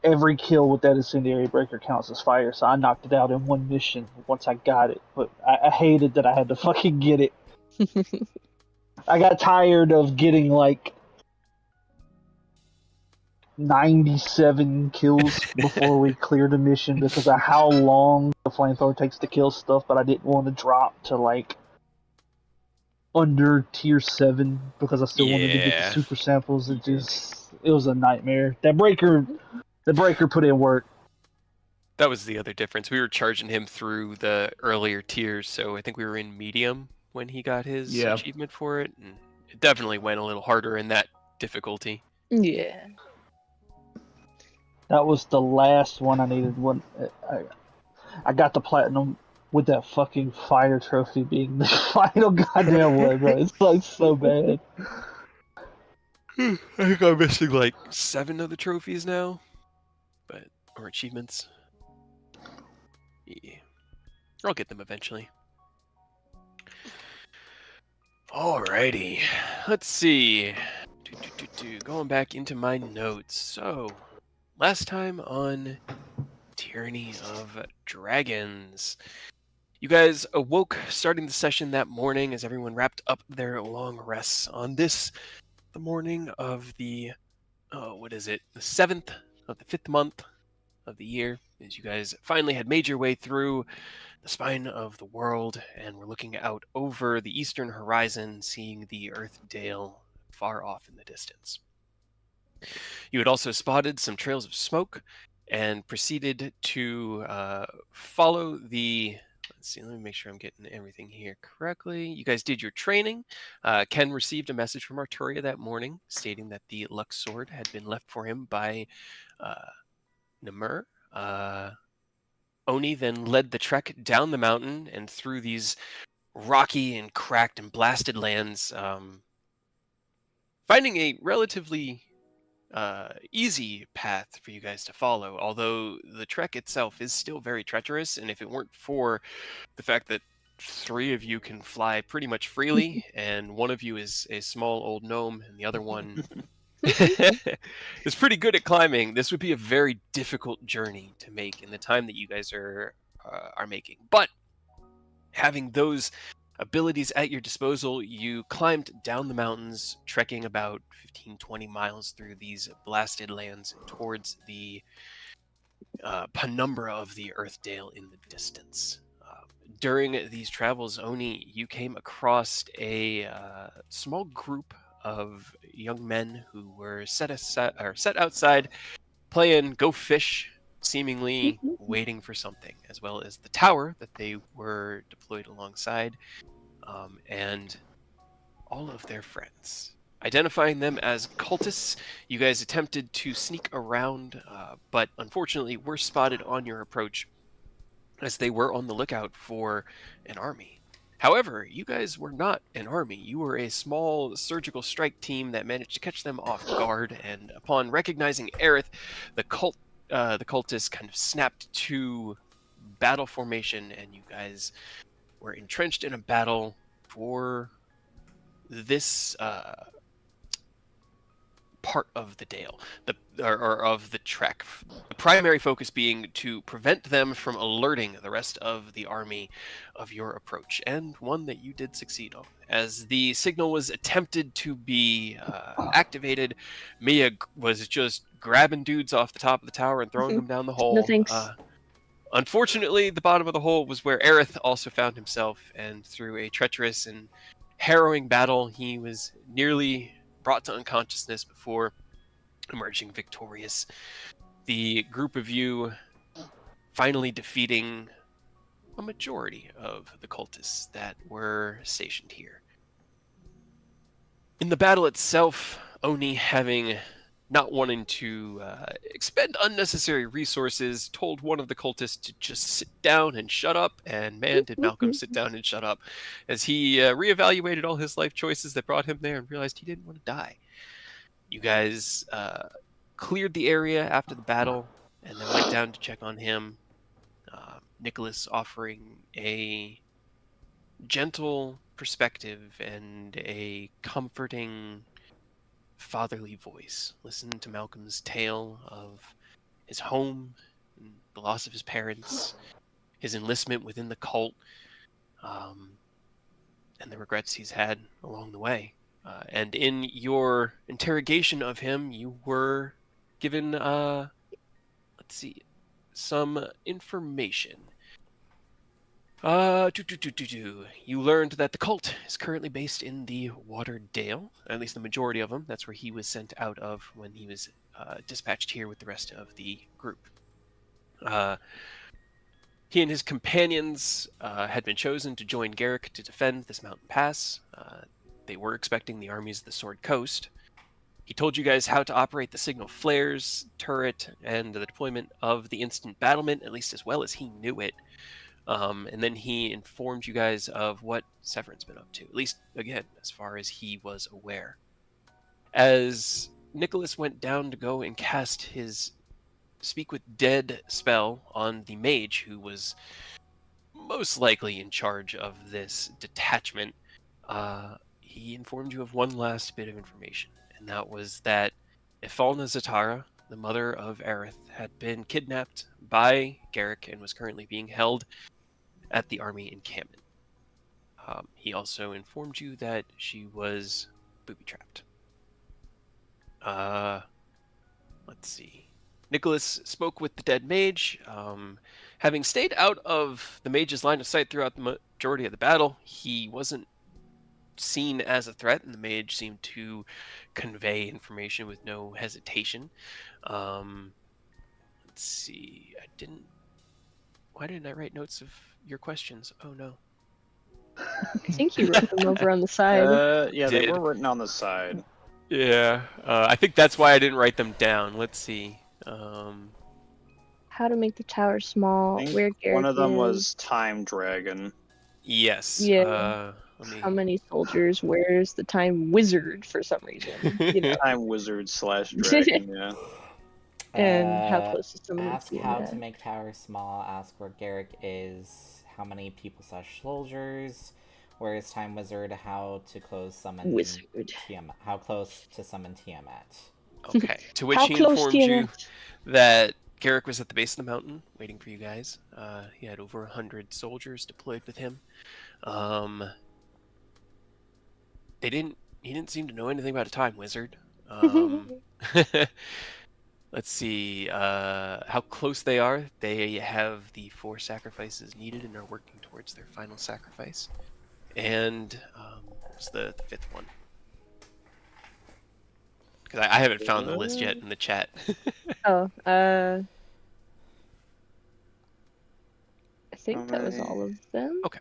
every kill with that incendiary breaker counts as fire, so I knocked it out in one mission once I got it. But I hated that I had to fucking get it. I got tired of getting like 97 kills before we cleared a mission because of how long the flamethrower takes to kill stuff, but I didn't want to drop to like under tier 7 because I still wanted to get the Yeah. super samples. It was a nightmare. The breaker put in work. That was the other difference. We were charging him through the earlier tiers, so I think we were in medium when he got his achievement for it, and it definitely went a little harder in that difficulty. Yeah. That was the last one I needed. When I got the platinum with that fucking fire trophy being the final goddamn one, bro. It's like so bad. I think I'm missing like 7 of the trophies now, or achievements. Yeah. I'll get them eventually. Alrighty, let's see. Going back into my notes. So, last time on Tyranny of Dragons, you guys awoke starting the session that morning as everyone wrapped up their long rests on this, the morning of the, the 7th of the 5th month of the year, as you guys finally had made your way through the spine of the world and were looking out over the eastern horizon, seeing the Earthdale far off in the distance. You had also spotted some trails of smoke and proceeded to follow the... Let's see, let me make sure I'm getting everything here correctly. You guys did your training. Ken received a message from Arturia that morning stating that the Lux Sword had been left for him by Namur. Oni then led the trek down the mountain and through these rocky and cracked and blasted lands, finding a relatively easy path for you guys to follow, although the trek itself is still very treacherous, and if it weren't for the fact that 3 of you can fly pretty much freely, and one of you is a small old gnome, and the other one is pretty good at climbing, this would be a very difficult journey to make in the time that you guys are making. But having those abilities at your disposal, you climbed down the mountains, trekking about 15-20 miles through these blasted lands towards the penumbra of the Earthdale in the distance. During these travels, Oni, you came across a small group of young men who were set outside playing Go Fish, seemingly waiting for something, as well as the tower that they were deployed alongside, and all of their friends. Identifying them as cultists, you guys attempted to sneak around, but unfortunately were spotted on your approach, as they were on the lookout for an army. However, you guys were not an army. You were a small surgical strike team that managed to catch them off guard, and upon recognizing Aerith, the cultists kind of snapped to battle formation, and you guys were entrenched in a battle for this part of the Dale, or of the trek. The primary focus being to prevent them from alerting the rest of the army of your approach, and one that you did succeed on. As the signal was attempted to be activated, Mia was just grabbing dudes off the top of the tower and throwing them down the hole. No thanks. Unfortunately, the bottom of the hole was where Aerith also found himself, and through a treacherous and harrowing battle, he was nearly brought to unconsciousness before emerging victorious. The group of you finally defeating a majority of the cultists that were stationed here. In the battle itself, Oni, having not wanting to expend unnecessary resources, told one of the cultists to just sit down and shut up, and man, did Malcolm sit down and shut up, as he reevaluated all his life choices that brought him there and realized he didn't want to die. You guys cleared the area after the battle, and then went down to check on him, Nicholas offering a gentle perspective and a comforting fatherly voice. Listen to Malcolm's tale of his home, and the loss of his parents, his enlistment within the cult, and the regrets he's had along the way. And in your interrogation of him, you were given, let's see, some information. You learned that the cult is currently based in the Waterdale, at least the majority of them. That's where he was sent out of when he was dispatched here with the rest of the group. He and his companions had been chosen to join Garrick to defend this mountain pass. They were expecting the armies of the Sword Coast. He told you guys how to operate the signal flares, turret, and the deployment of the instant battlement, at least as well as he knew it. And then he informed you guys of what Severin's been up to, at least, again, as far as he was aware. As Nicholas went down to go and cast his Speak with Dead spell on the mage, who was most likely in charge of this detachment, he informed you of one last bit of information, and that was that Ifalna Zatara, the mother of Aerith, had been kidnapped by Garrick and was currently being held at the army encampment. He also informed you that she was booby-trapped. Let's see. Nicholas spoke with the dead mage. Having stayed out of the mage's line of sight throughout the majority of the battle, he wasn't seen as a threat, and the mage seemed to convey information with no hesitation. Let's see. Why didn't I write notes of your questions? Oh no. I think you wrote them over on the side. Yeah, they were written on the side. Yeah, I think that's why I didn't write them down. Let's see. How to make the tower small. I think Where Garrick one of them is. was Time Dragon. Yes. Yeah. How many soldiers? Where's the Time Wizard for some reason? You know. Time Wizard / Dragon, yeah. And how close is someone Ask to how that? to make tower small. Ask where Garrick is. How many people / soldiers. Where is Time Wizard? How to close summon Wizard. Tiamat. How close to summon Tiamat. Okay. To which How he close, informed you Tiamat? that Garrick was at the base of the mountain waiting for you guys. He had over 100 soldiers deployed with him. He didn't seem to know anything about a Time Wizard. Let's see how close they are. They have the 4 sacrifices needed and are working towards their final sacrifice. And what's the 5th one? Because I haven't found the list yet in the chat. Oh, I think that was all of them. Okay.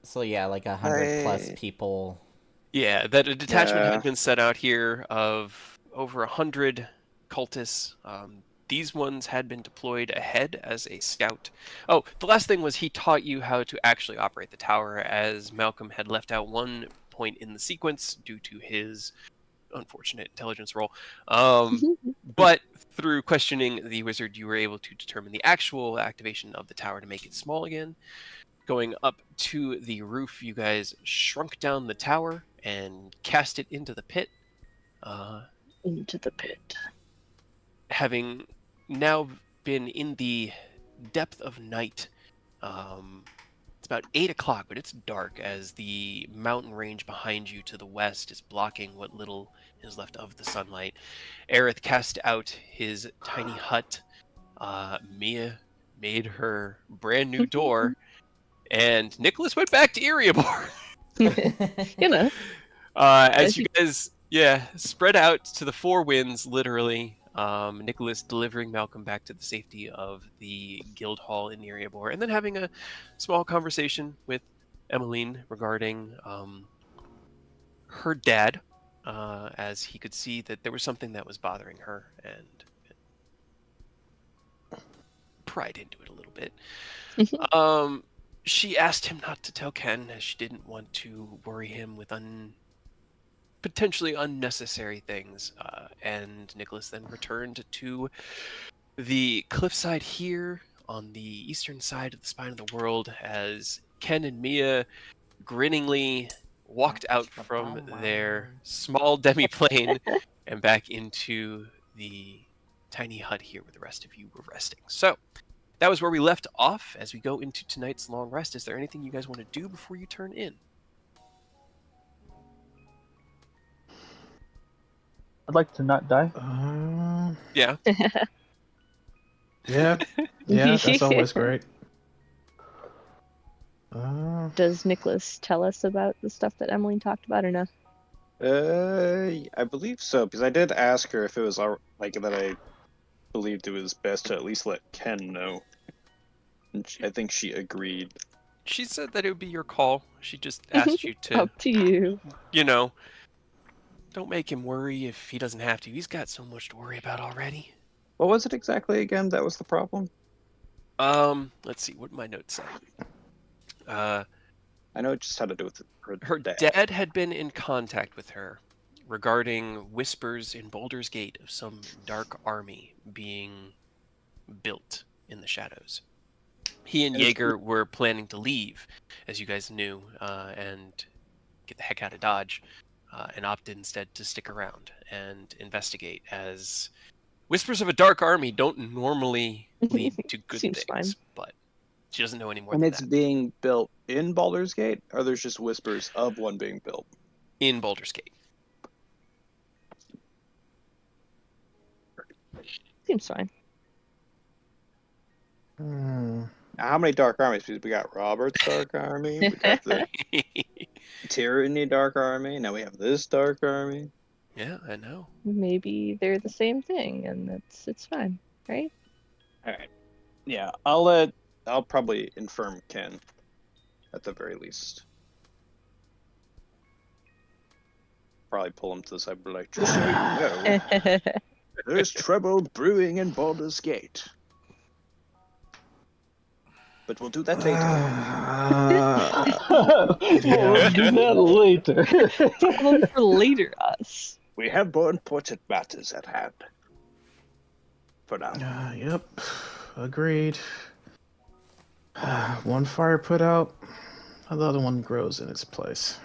So yeah, like 100 plus people. Yeah, that a detachment had been set out here of over 100 cultists. These ones had been deployed ahead as a scout. Oh, the last thing was he taught you how to actually operate the tower, as Malcolm had left out one point in the sequence due to his unfortunate intelligence roll. But through questioning the wizard, you were able to determine the actual activation of the tower to make it small again. Going up to the roof, you guys shrunk down the tower and cast it into the pit. Into the pit. Having now been in the depth of night, it's about 8 o'clock, but it's dark as the mountain range behind you to the west is blocking what little is left of the sunlight. Aerith cast out his tiny hut. Mia made her brand new door. And Nicholas went back to Iriabor. You know. As you guys, spread out to the 4 winds, literally. Nicholas delivering Malcolm back to the safety of the guild hall in Iriabor, and then having a small conversation with Emmeline regarding her dad, as he could see that there was something that was bothering her, and pried into it a little bit. She asked him not to tell Ken, as she didn't want to worry him with potentially unnecessary things. And Nicholas then returned to the cliffside here on the eastern side of the Spine of the World, as Ken and Mia grinningly walked out from their small demi-plane and back into the tiny hut here where the rest of you were resting. So that was where we left off. As we go into tonight's long rest, is there anything you guys want to do before you turn in? I'd like to not die. Yeah. Yeah, that's always great. Does Nicholas tell us about the stuff that Emily talked about or no? I believe so, because I did ask her if it was like that. I believed it was best to at least let Ken know. And I think she agreed. She said that it would be your call. She just asked you to, Up to you. don't make him worry if he doesn't have to. He's got so much to worry about already. What was it exactly again that was the problem? Let's see, what did my notes say? I know it just had to do with Her dad had been in contact with her regarding whispers in Baldur's Gate of some dark army being built in the shadows. He and Jaeger were planning to leave, as you guys knew, and get the heck out of Dodge, and opted instead to stick around and investigate, as whispers of a dark army don't normally lead to good Seems things, fine. but she doesn't know any more And than it's that. being built in Baldur's Gate, or there's just whispers of one being built? In Baldur's Gate. Seems fine. How many Dark Armies? Because we got Robert's Dark Army, we got the Tyranny Dark Army, now we have this Dark Army. Yeah, I know. Maybe they're the same thing, and it's fine, right? Alright. Yeah, I'll probably inform Ken, at the very least. Probably pull him to the side, but like, just so you know, there's trouble brewing in Baldur's Gate. But we'll do that later. We'll do that later. Problem for later us. We have more important matters at hand. For now. Yep, agreed. One fire put out, the other one grows in its place.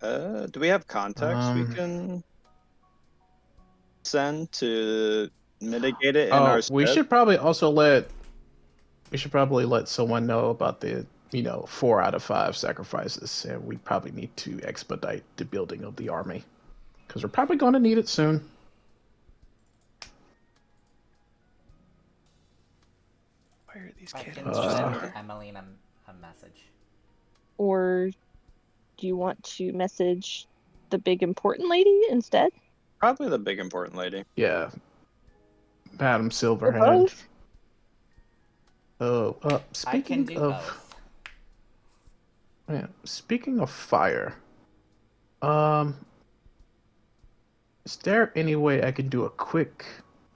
Do we have contacts we can send to mitigate it in our we stead? should probably also let someone know about the 4 out of 5 sacrifices, and we probably need to expedite the building of the army because we're probably going to need it soon. Why are these I can cannons just send out? Emily a message. Or do you want to message the big important lady instead? Probably the big important lady. Yeah, Madam Or Silverhand. both? Oh, I can speaking do of both. yeah, speaking of fire, is there any way I can do a quick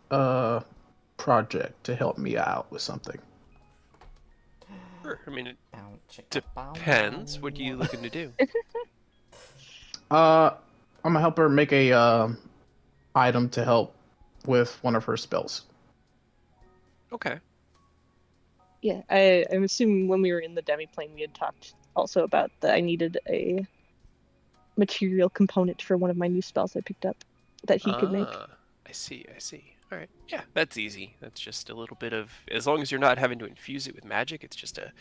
project to help me out with something? Sure. I mean, it Bow, chicka, bow, depends. bow. What are you looking to do? I'm gonna help her make a item to help with one of her spells. Okay. Yeah, I'm assuming when we were in the demi-plane we had talked also about that I needed a material component for one of my new spells I picked up that he could make. I see. All right. Yeah, that's easy. That's just a little bit of, as long as you're not having to infuse it with magic, it's just an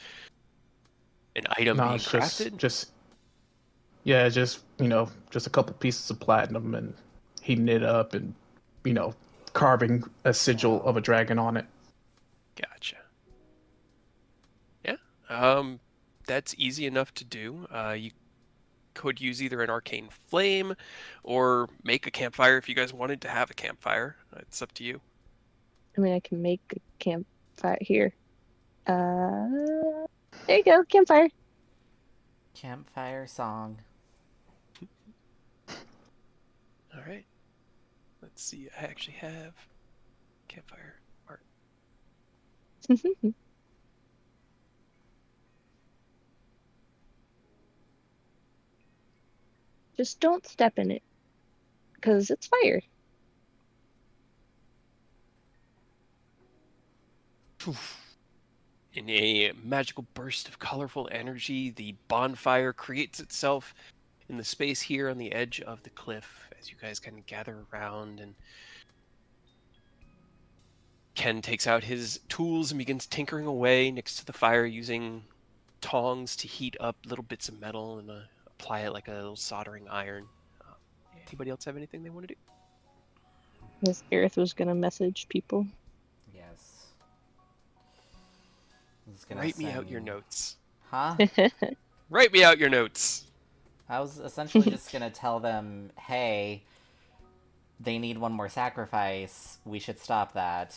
item being It's crafted. just a couple pieces of platinum and heating it up and carving a sigil of a dragon on it. Gotcha. Yeah. That's easy enough to do. You could use either an arcane flame or make a campfire if you guys wanted to have a campfire. It's up to you. I mean, I can make a campfire here. There you go, campfire. Campfire song. All right. Let's see. I actually have campfire art. Just don't step in it, because it's fire. In a magical burst of colorful energy, the bonfire creates itself in the space here on the edge of the cliff as you guys kind of gather around and Ken takes out his tools and begins tinkering away next to the fire using tongs to heat up little bits of metal and apply it like a little soldering iron. Anybody else have anything they want to do? Miss Gareth was gonna message people. Yes. I was gonna Write me out send- your notes. Huh? Write me out your notes. I was essentially just gonna tell them, hey, they need one more sacrifice. We should stop that.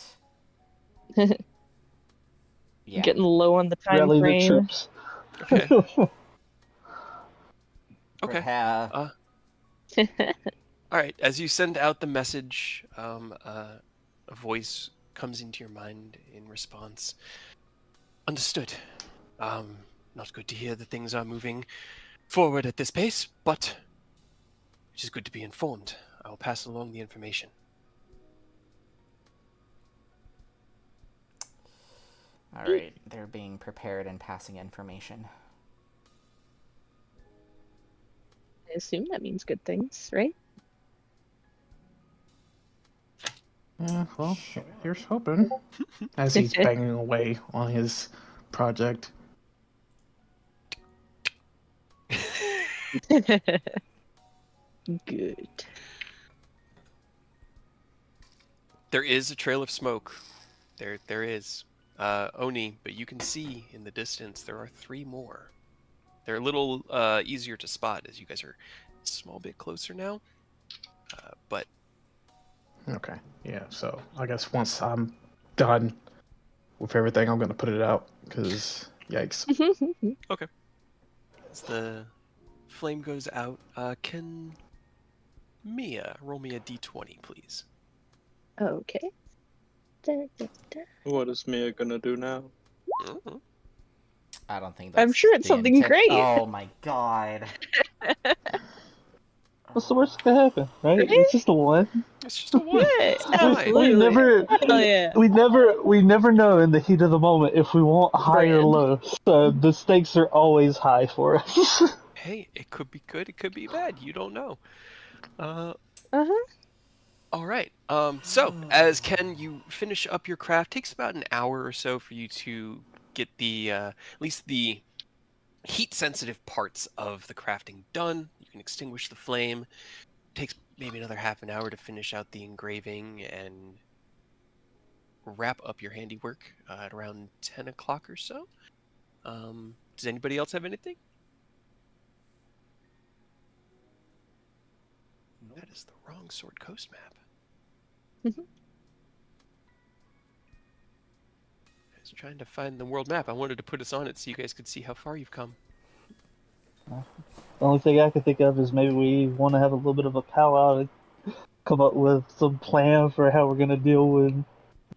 Yeah. Getting low on the time Rally the frame. troops. Okay. Okay. Yeah. All right. As you send out the message, a voice comes into your mind in response. Understood. Not good to hear that things are moving forward at this pace, but it is good to be informed. I will pass along the information. Alright, they're being prepared and passing information. I assume that means good things, right? Yeah, well, here's hoping. As he's banging away on his project. Good. There is a trail of smoke. There is. Oni, but you can see in the distance there are 3 more. They're a little easier to spot as you guys are a small bit closer now. But Okay, yeah, so I guess once I'm done with everything, I'm gonna put it out, because yikes. as the flame goes out, can Mia roll me a d20, please? Okay. Da, da, da. What is Mia gonna do now? Mm-hmm. I don't think that's I'm sure it's the something intent- great. Oh my god. What's the worst that could happen, right? Right? It's just a one. It's just a 1. Yeah, It's fine. absolutely. We never, Hell yeah. we never know in the heat of the moment if we want high or Brand. low. So the stakes are always high for us. Hey, it could be good, it could be bad. You don't know. Uh-huh. All right. So as Ken, you finish up your craft. Takes about an hour or so for you to get the at least the heat-sensitive parts of the crafting done. You can extinguish the flame. Takes maybe another half an hour to finish out the engraving and wrap up your handiwork at around 10 o'clock or so. Does anybody else have anything? That is the wrong Sword Coast map. Mhm. I was trying to find the world map. I wanted to put us on it so you guys could see how far you've come. The only thing I could think of is maybe we want to have a little bit of a powwow to come up with some plan for how we're gonna deal with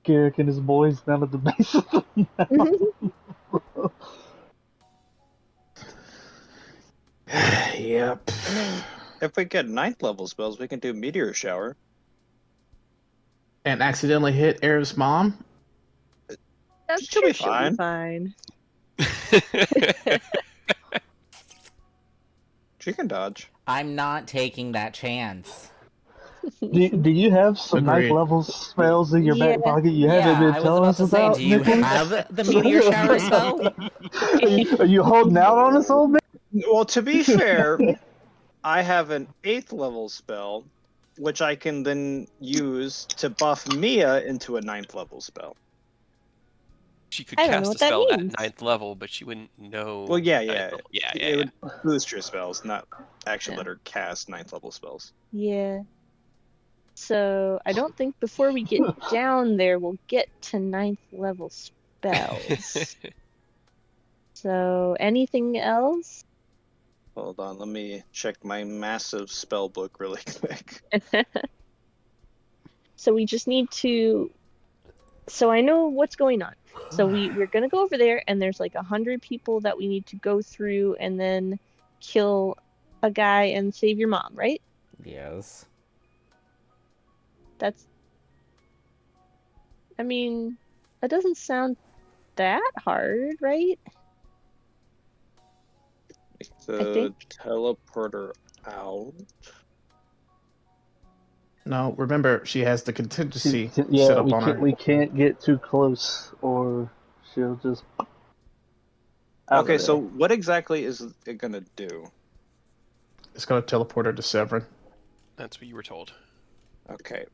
Garrick and his boys down at the base of the mountain. Yep. If we get 9th level spells, we can do Meteor Shower. And accidentally hit Air's mom? That She'll be she'll be fine. She can dodge. I'm not taking that chance. Do you have some Agreed. 9th level spells in your Yeah. back pocket you haven't been I was telling about us to say, about? do you Nicholas? have the meteor shower spell? Are you holding out on us, old man? Well, to be fair, I have an 8th level spell, which I can then use to buff Mia into a 9th level spell. She could I don't know cast a what that spell at means. 9th level, but she wouldn't know. Well, yeah, 9th yeah. level. Yeah. It would boost your spells, not actually Yeah. let her cast 9th level spells. Yeah. So I don't think before we get down there we'll get to 9th level spells. So anything else? Hold on, let me check my massive spell book really quick. So we just need to. So I know what's going on. So we're gonna go over there, and there's like 100 people that we need to go through, and then kill a guy and save your mom, right? Yes. That's. I mean, that doesn't sound that hard, right? To think. teleport her out. No, remember she has the contingency Yeah, set up on her. we can't get too close, or she'll just. out Okay, of so there. what exactly is it gonna do? It's gonna teleport her to Severin. That's what you were told. Okay.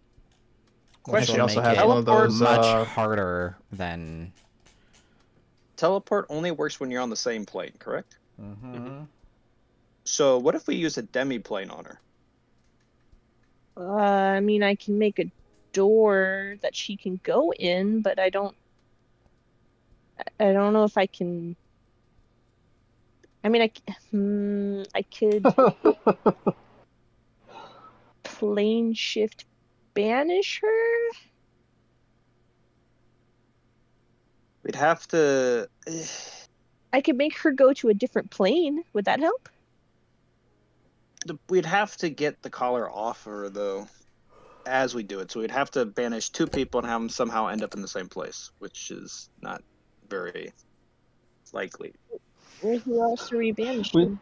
Which She will also make has it one of those. much harder than. Teleport only works when you're on the same plane, correct? Mm-hmm. So what if we use a demi-plane on her? I mean, I can make a door that she can go in, but I don't know if I can. I mean, I could plane shift banish her. We'd have to. I could make her go to a different plane. Would that help? We'd have to get the collar off her though, as we do it. So we'd have to banish 2 people and have them somehow end up in the same place, which is not very likely. Where's the else we banished We him?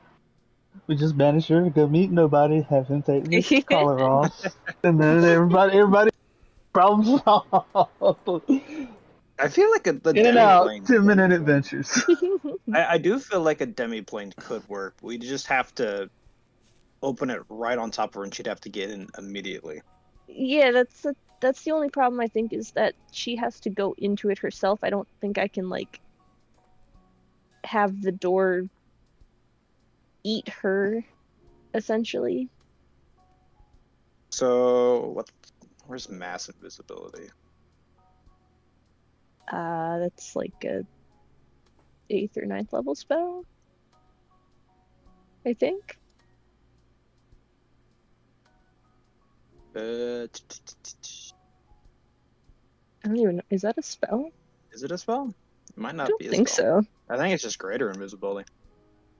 we just banish her, go meet nobody, have him take the collar off, and then everybody problems solved. I feel like the In and out, demi-plane. 10-minute adventures. I do feel like a demi-plane could work. We just have to open it right on top of her, and she'd have to get in immediately. Yeah, that's the only problem I think is that she has to go into it herself. I don't think I can like have the door eat her, essentially. So where's massive visibility? That's like a 8th or 9th level spell, I think. Uh, I don't even know. Is that a spell? Is it a spell? It might I not don't be a think spell. so. I think it's just greater invisibility.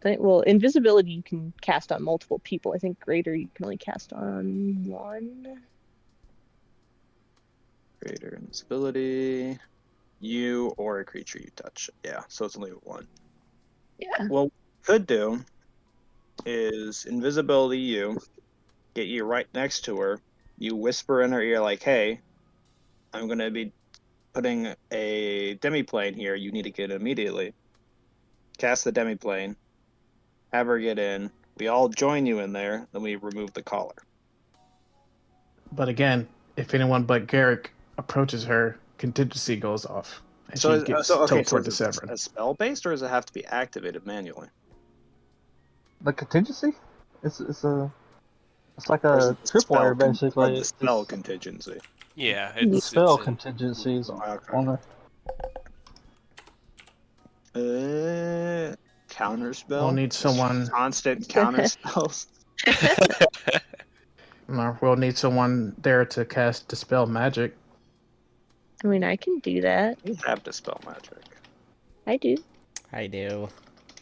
Well, invisibility you can cast on multiple people. I think greater you can only cast on one. Greater invisibility. You or a creature you touch. Yeah, so it's only 1. Yeah. What we could do is invisibility you, get you right next to her. You whisper in her ear like, "Hey, I'm gonna be putting a demi-plane here. You need to get in immediately." Cast the demi-plane. Have her get in. We all join you in there. Then we remove the collar. But again, if anyone but Garrick approaches her, contingency goes off, and she gets teleported to is Severin. it a spell based, or does it have to be activated manually? The contingency? It's like Or is a it the tripwire or basically. the It's spell just, contingency? Yeah, the it's spell in- contingencies Okay. on the. Counter spell. We'll need someone. Constant counter spells. We'll need someone there to cast Dispel Magic. I mean, I can do that. We have dispel magic. I do. I do.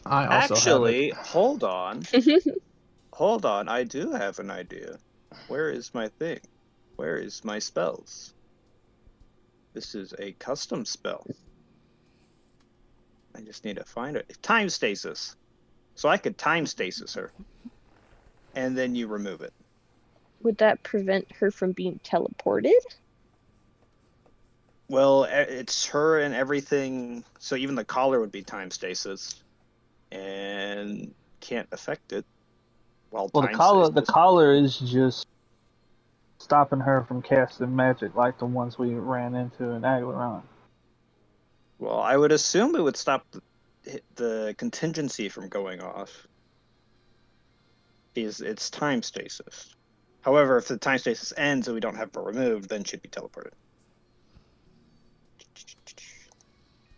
I also Actually, have it. hold on. Hold on. I do have an idea. Where is my thing? Where is my spells? This is a custom spell. I just need to find it. Time stasis. So I could time stasis her. And then you remove it. Would that prevent her from being teleported? Well, it's her and everything. So even the collar would be time stasis. And can't affect it. Well, the collar is just stopping her from casting magic like the ones we ran into in Aglaron. Well, I would assume it would stop the contingency from going off. Because it's time stasis. However, if the time stasis ends and we don't have her removed, then she'd be teleported.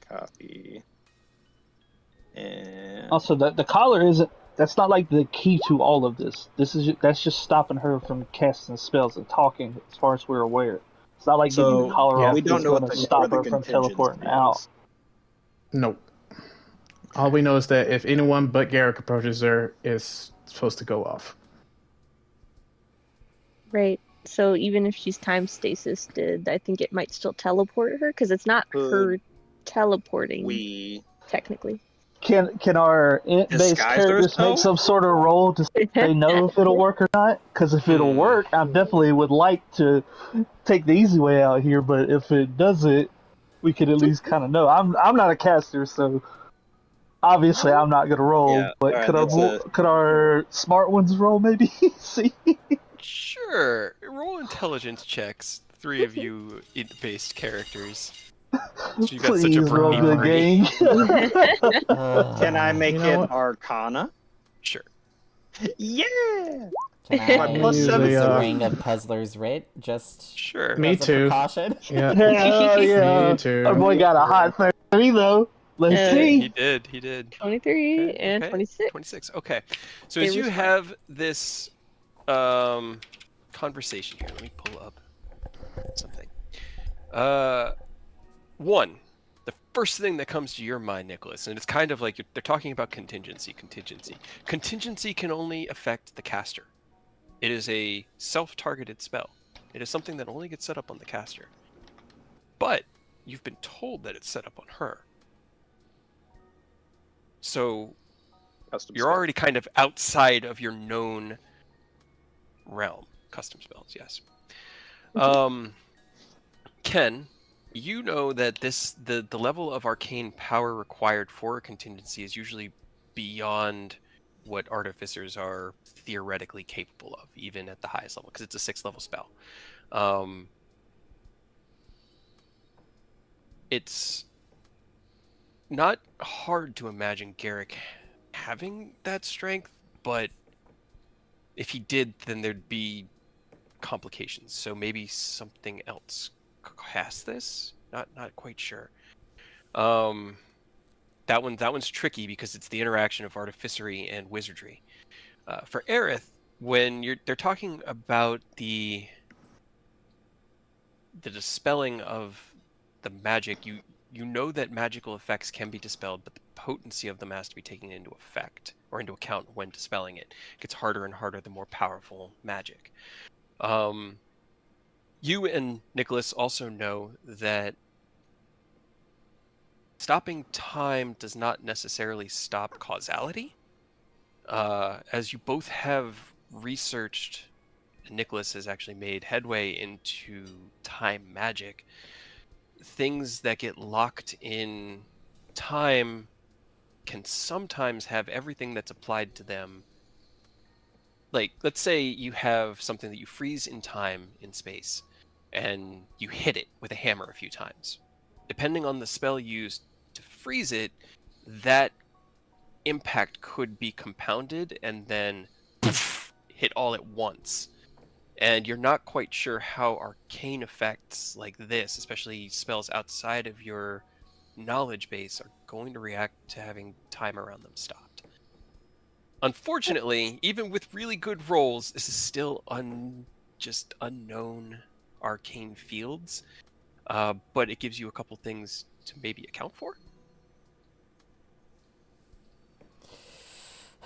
Copy. And Also, the collar isn't. That's not like the key to all of this. That's just stopping her from casting spells and talking, as far as we're aware. It's not like getting the collar off we don't is know going what to the stop her from teleporting out. Nope. All we know is that if anyone but Garrick approaches her, it's supposed to go off. Right. So even if she's time stasis, I think it might still teleport her because it's not her teleporting. We technically. Can our int-based Disguise characters ourselves? make some sort of roll to see if they know if it'll work or not? Because if it'll work, I definitely would like to take the easy way out here. But if it doesn't, we could at least kind of know. I'm not a caster, so obviously I'm not gonna roll. Yeah, But alright, could our smart ones roll maybe? See. Sure. Roll intelligence checks. 3 of you int-based characters. So you've got such a Please roll brainy good brain. game. Can I make You know it what? Arcana? Sure. Yeah! Can My I plus use seven a a, ring of Puzzler's Wit just Sure. Me as a too. precaution? Yeah. Hell yeah! Me too. Our boy got a hot 30 though. Let's He see. did. He did. 23 Okay, and okay. 26. 26. Okay. So They as you respond. have this conversation here, let me pull up something. One, the first thing that comes to your mind, Nicholas, and it's kind of like they're talking about contingency. Contingency can only affect the caster. It is a self-targeted spell. It is something that only gets set up on the caster. But you've been told that it's set up on her. So Custom you're spell. already kind of outside of your known realm. Custom spells, yes. Ken, you know that the level of arcane power required for a contingency is usually beyond what artificers are theoretically capable of, even at the highest level, because it's a 6th level spell. It's not hard to imagine Garrick having that strength, but if he did, then there'd be complications. So maybe something else casts this. Not quite sure. That one's tricky because it's the interaction of artificery and wizardry. For Aerith, when they're talking about the dispelling of the magic, you know that magical effects can be dispelled, but the potency of them has to be taken into effect or into account when dispelling it. It gets harder and harder the more powerful magic. You and Nicholas also know that stopping time does not necessarily stop causality. As you both have researched, and Nicholas has actually made headway into time magic, things that get locked in time can sometimes have everything that's applied to them. Like, let's say you have something that you freeze in time in space, and you hit it with a hammer a few times. Depending on the spell used to freeze it, that impact could be compounded and then poof, hit all at once. And you're not quite sure how arcane effects like this, especially spells outside of your knowledge base, are going to react to having time around them stopped. Unfortunately, even with really good rolls, this is still just unknown arcane fields, but it gives you a couple things to maybe account for.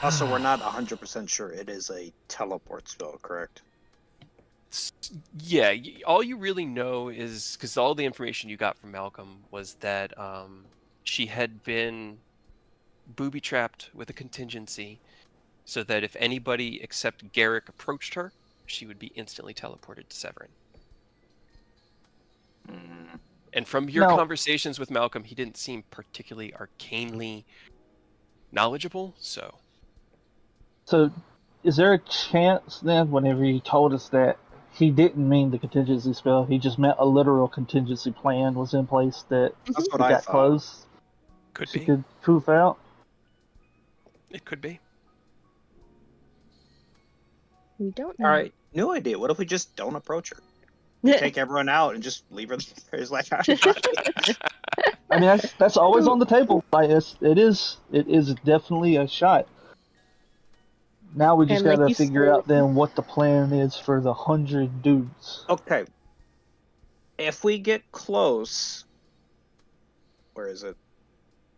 Also, we're not 100% sure it is a teleport spell, correct? Yeah, all you really know is, because all the information you got from Malcolm was that she had been booby-trapped with a contingency, so that if anybody except Garrick approached her, she would be instantly teleported to Severin. And from your conversations with Malcolm, he didn't seem particularly arcanely knowledgeable, so... So, is there a chance then, whenever you told us that he didn't mean the contingency spell, he just meant a literal contingency plan was in place that That's what he I got thought. close? Could She be. could proof out? It could be. We don't know. Alright, new idea. What if we just don't approach her? Take everyone out and just leave her there. It's like, I mean, that's always on the table. Like, it is definitely a shot. Now we just And like gotta you figure said- out then what the plan is for the 100 dudes. okay. If we get close, where is it?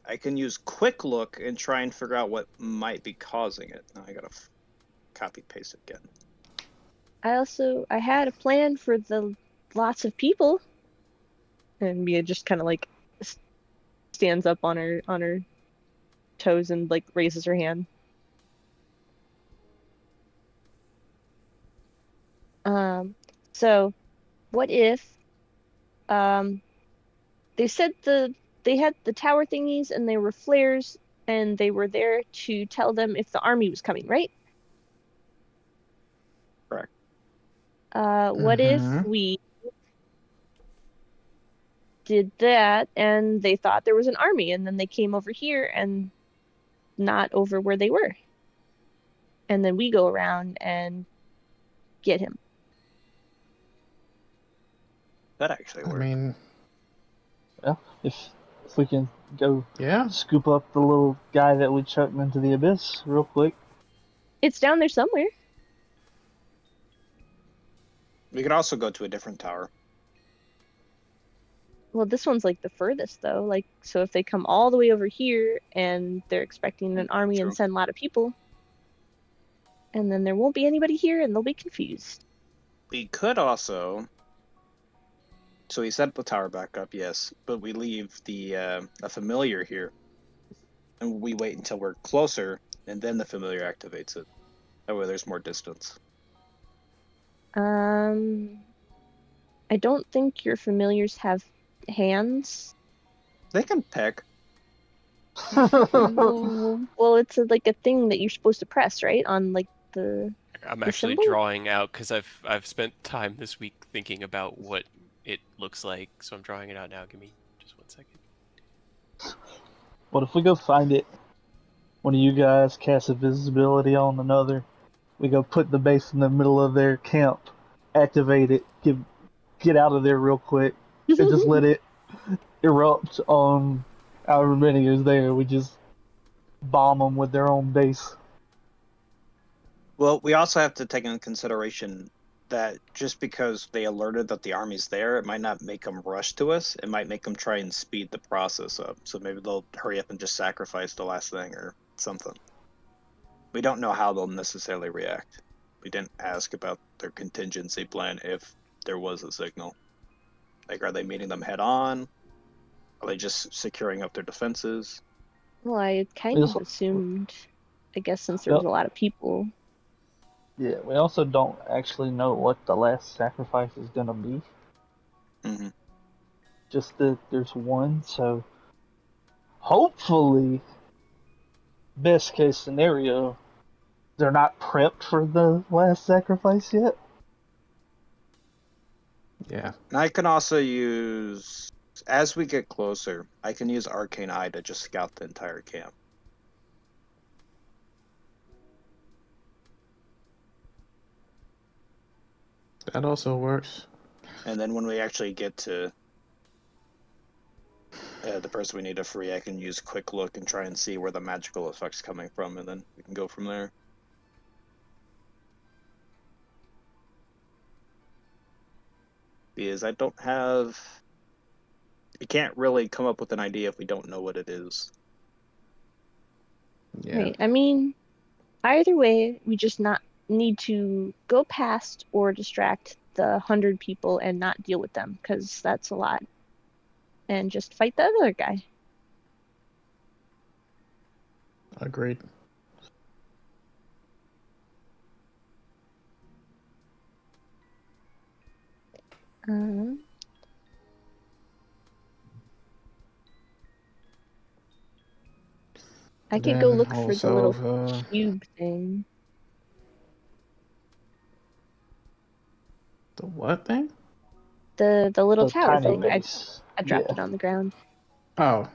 I can use quick look and try and figure out what might be causing it. Now I gotta copy paste it again. I had a plan for the lots of people, and Mia just kind of like stands up on her toes and like raises her hand. So what if they said they had the tower thingies and they were flares and they were there to tell them if the army was coming, right? Correct. What if Mhm. we did that and they thought there was an army and then they came over here and not over where they were? And then we go around and get him. That actually I worked. mean, Well, if we can go yeah. scoop up the little guy that we chucked into the abyss real quick. It's down there somewhere. We could also go to a different tower. Well, this one's like the furthest though. Like, so if they come all the way over here and they're expecting an army and True. send a lot of people, and then there won't be anybody here and they'll be confused. We could also. So we set the tower back up, yes, but we leave the a familiar here, and we wait until we're closer, and then the familiar activates it. That way, there's more distance. I don't think your familiars have hands. They can peck. Well, it's like a thing that you're supposed to press, right? On like the I'm the actually symbol? drawing out because I've spent time this week thinking about what it looks like, so I'm drawing it out now. Give me just 1 second. What if we go find it? One of you guys casts invisibility on another. We go put the base in the middle of their camp, activate it, get out of there real quick, and just let it erupt on however many is there. We just bomb them with their own base. Well, we also have to take into consideration that just because they alerted that the army's there, it might not make them rush to us. It might make them try and speed the process up. So maybe they'll hurry up and just sacrifice the last thing or something. We don't know how they'll necessarily react. We didn't ask about their contingency plan if there was a signal. Like, are they meeting them head on? Are they just securing up their defenses? Well, I kind Yes. of assumed, I guess, since there Yep. was a lot of people. Yeah, we also don't actually know what the last sacrifice is gonna be. Mm-hmm. Just that there's one, so hopefully, best case scenario, they're not prepped for the last sacrifice yet. Yeah. And I can also use, as we get closer, I can use Arcane Eye to just scout the entire camp. That also works. And then when we actually get to the person we need to free, I can use Quick Look and try and see where the magical effect's coming from, and then we can go from there. Because I don't have... You can't really come up with an idea if we don't know what it is. Yeah. Right. I mean, either way, we just not need to go past or distract the 100 people and not deal with them, because that's a lot. And just fight the other guy. Agreed. I could go Then look for the little also, cube thing. the what thing? The little The tower tiny thing. base. I dropped Yeah. it on the ground. Oh,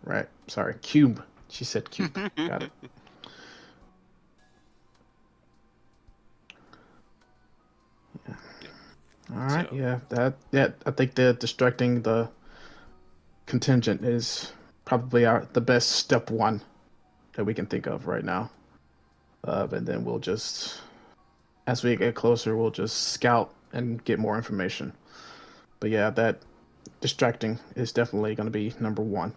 right. Sorry, cube. She said cube. Got it. Yeah. All right. So- Yeah. I think that distracting the contingent is probably the best step one that we can think of right now. And then we'll just, as we get closer, we'll just scout and get more information. But yeah, that distracting is definitely going to be number one.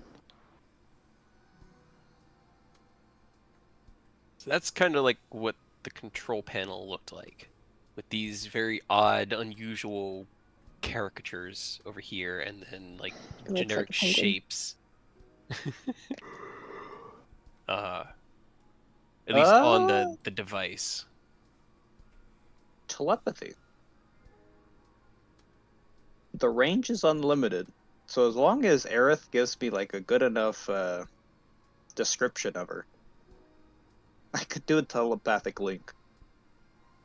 So that's kind of like what the control panel looked like, with these very odd, unusual caricatures over here, and then like It looks like generic a penguin. shapes. At least on the device. Telepathy. The range is unlimited, so as long as Aerith gives me like a good enough description of her, I could do a telepathic link,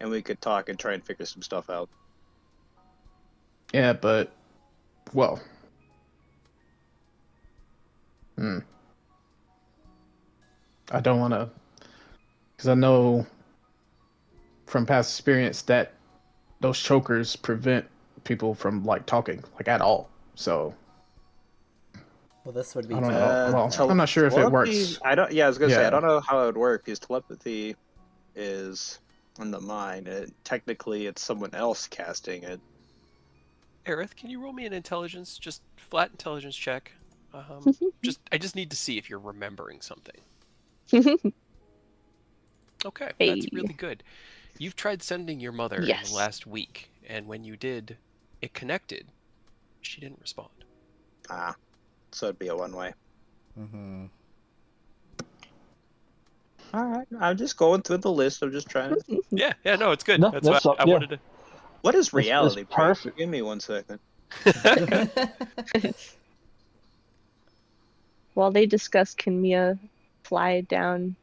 and we could talk and try and figure some stuff out. Yeah, but well, I don't want to, because I know from past experience that those chokers prevent people from like talking like at all. So Well, this would be I don't know. Well, Tele- I'm not sure if it telepathy, works. I don't. Yeah, I was gonna say I Yeah. don't know how it would work because telepathy is in the mind. Technically, it's someone else casting it. Aerith, can you roll me an intelligence, just flat intelligence check? I just need to see if you're remembering something. Okay, that's Hey. really good. You've tried sending your mother in Yes. the last week, and when you did, it connected. She didn't respond. So it'd be a one-way. Mm-hmm. All right, I'm just going through the list. I'm just trying to. Yeah, no, it's good. No, that's why that's all- I yeah. wanted to. What is It's reality? Break? perfect. Give me 1 second. While they discuss, can Mia fly down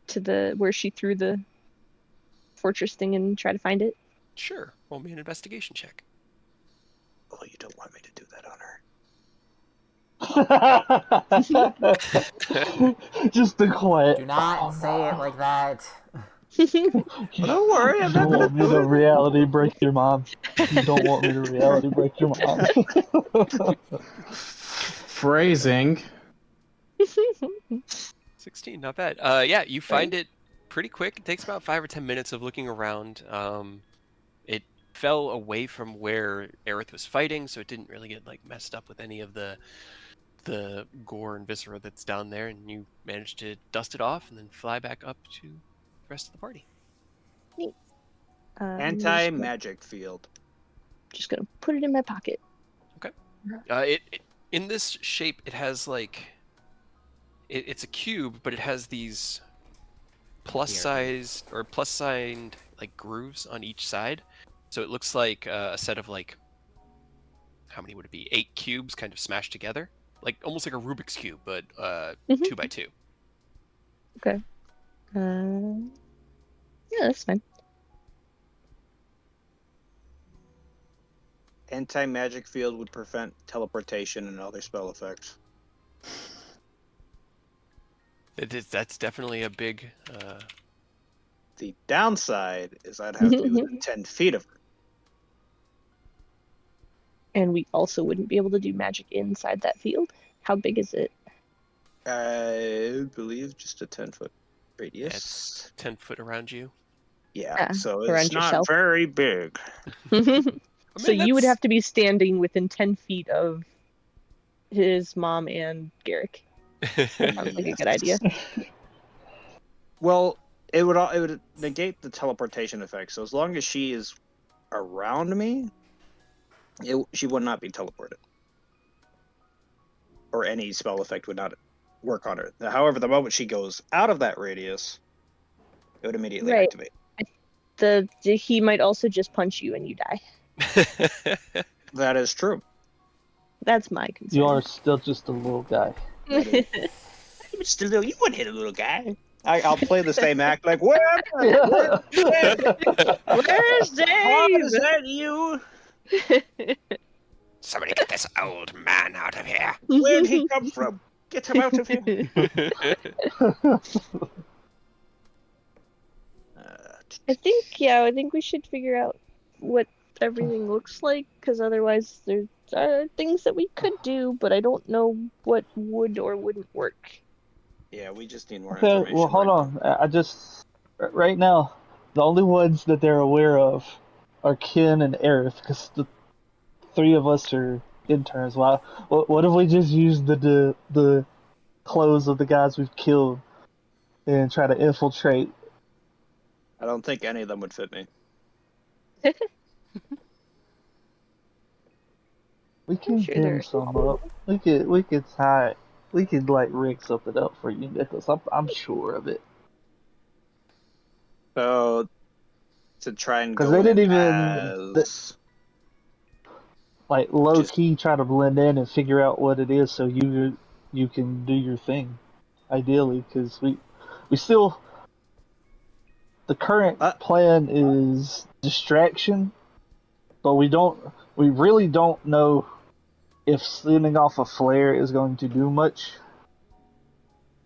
to where she threw the fortress thing and try to find it? Sure, roll me an investigation check. Oh, you don't want me to do that on her. Just the quiet. Do not say it like that. Don't worry, I'm You not don't gonna want me do to it. reality break your mom. You don't want me to reality break your mom. Phrasing. 16, not bad. Yeah, you find it pretty quick. It takes about 5 or 10 minutes of looking around. It fell away from where Aerith was fighting, so it didn't really get like messed up with any of the gore and viscera that's down there, and you managed to dust it off and then fly back up to the rest of the party. Anti-magic field. Just gonna put it in my pocket. It in this shape, it has like it's a cube, but it has these plus size or plus signed like grooves on each side, so it looks like a set of like, how many would it be, 8 cubes kind of smashed together, like almost like a Rubik's cube, but 2 by 2. Okay. Yeah, that's fine. Anti-magic field would prevent teleportation and other spell effects. That's definitely a big The downside is I'd have to be within 10 feet of her. And we also wouldn't be able to do magic inside that field. How big is it? I believe just a 10-foot radius. it's 10 foot around you. Yeah, so around it's not yourself. very big. So you would have to be standing within 10 feet of his mom and Garrick. Sounds like a good idea. Well, it would negate the teleportation effect. So as long as she is around me, she would not be teleported, or any spell effect would not work on her. However, the moment she goes out of that radius, it would immediately activate. He might also just punch you and you die. That is true. That's my concern. You are still just a little guy. Still, you wouldn't hit a little guy. I'll play the same act like, where's Dave? is that you? Somebody get this old man out of here. Where'd he come from? Get him out of here. I think we should figure out what everything looks like, because otherwise there are things that we could do, but I don't know what would or wouldn't work. Yeah, we just need more Okay, information. well, hold on. Right now, the only ones that they're aware of are Ken and Aerith, because the 3 of us are interns. What if we just use the clothes of the guys we've killed and try to infiltrate? I don't think any of them would fit me. We can sure dim there are some some. up. We could tie we could like rig something up for you, Nicholas. I'm sure of it. So to try and Because go they didn't in even as like low just key try to blend in and figure out what it is, so you can do your thing, ideally. Because we still the current plan is distraction, but we really don't know if sending off a flare is going to do much.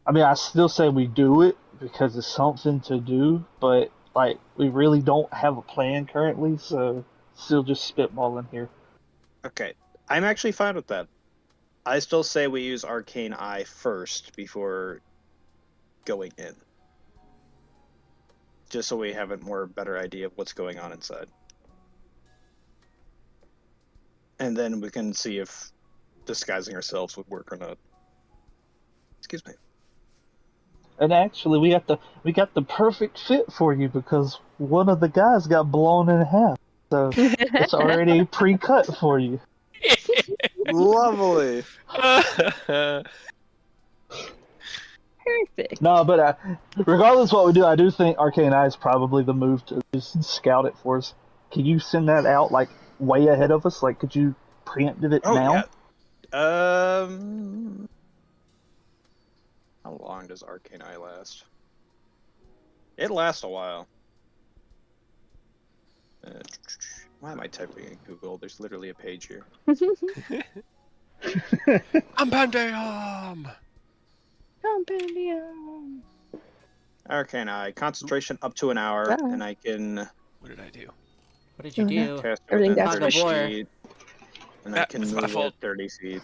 I mean, I still say we do it because it's something to do, but like we really don't have a plan currently, so still just spitballing here. okay. I'm actually fine with that. I still say we use Arcane Eye first before going in. Just so we have a more better idea of what's going on inside. And then we can see if disguising ourselves would work or not. Excuse me. And actually, we got the perfect fit for you because one of the guys got blown in half, so it's already pre-cut for you. Lovely. Perfect. No, but regardless of what we do, I do think Arcane Eye is probably the move to just scout it for us. Can you send that out like way ahead of us? Like, could you preemptive it now? Yeah. How long does Arcane Eye last? It lasts a while. Why am I typing in Google? There's literally a page here. Compendium! Compendium. Arcane Eye. Concentration up to an hour, and I can What did I do? What did you do? cast it Everything within that's 30 Tug of war. feet. And I That can was my move fault. it 30 feet.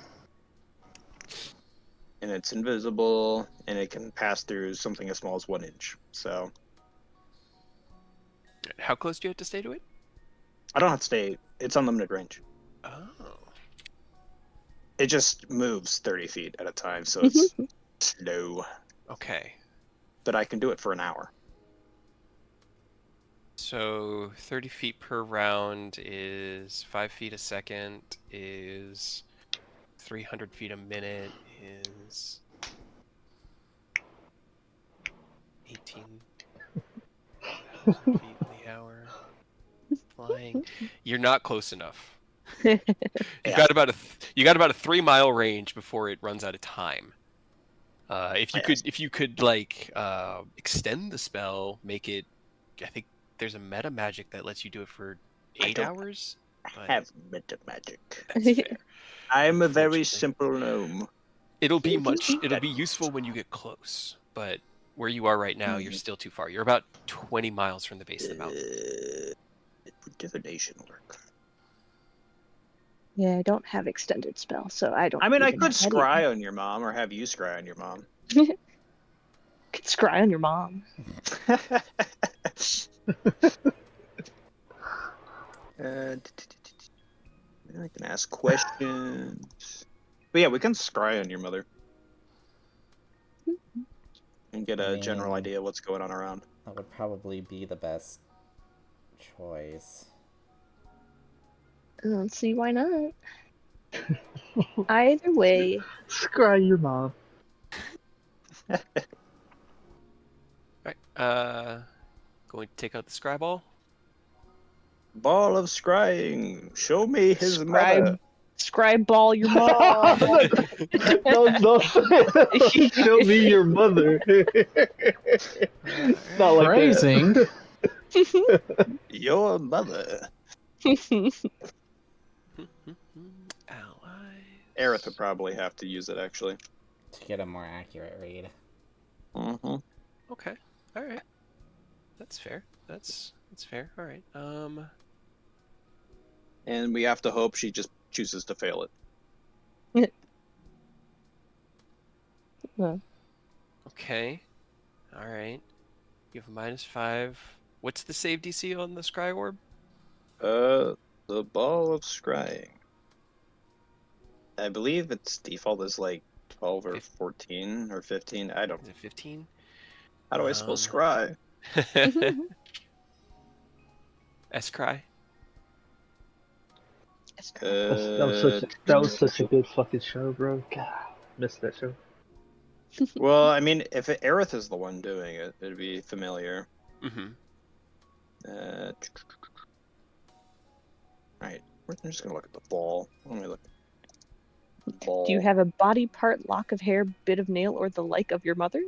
And it's invisible, and it can pass through something as small as 1 inch. So How close do you have to stay to it? I don't have to stay. It's unlimited range. Oh. It just moves 30 feet at a time, so it's slow. Okay. But I can do it for an hour. So 30 feet per round is 5 feet a second, is 300 feet a minute, is 18,000 feet in the hour. Flying. You're not close enough. You got about a 3-mile range before it runs out of time. If you could like extend the spell, make it. I think there's a meta magic that lets you do it for 8 hours. I have meta magic. That's fair. I'm a very Unfortunately. simple gnome. It'll be useful when you get close, but where you are right now, you're still too far. You're about 20 miles from the base of the mountain. Would divination work? Yeah, I don't have extended spell, so I don't. I mean, I even could have any. scry on your mom, or have you scry on your mom. Could scry on your mom. I can ask questions. But yeah, we can scry on your mother. And get a general idea of what's going on around. That would probably be the best choice. I don't see why not. Either way. Scry your mom. Alright, going to take out the scry ball. Ball of scrying. Show me his mother. Scribe ball your mom. No, show me your mother. Not like Phrasing. Your mother. Allies. Aerith would probably have to use it, actually. To get a more accurate read. Mm-hmm. Okay. All right. That's fair. That's fair. All right. And we have to hope she just chooses to fail it. No. Okay. All right. You have a -5. What's the save DC on the scry orb? The ball of scrying. I believe its default is like 12 or 14 or 15. I don't. Is it 15? How do I spell scry? S-cry? That was such a good fucking show, bro. God, missed that show. Well, I mean, if Aerith is the one doing it, it'd be familiar. Mm-hmm. Alright, I'm just gonna look at the ball. Let me look at the ball. Do you have a body part, lock of hair, bit of nail, or the like of your mother?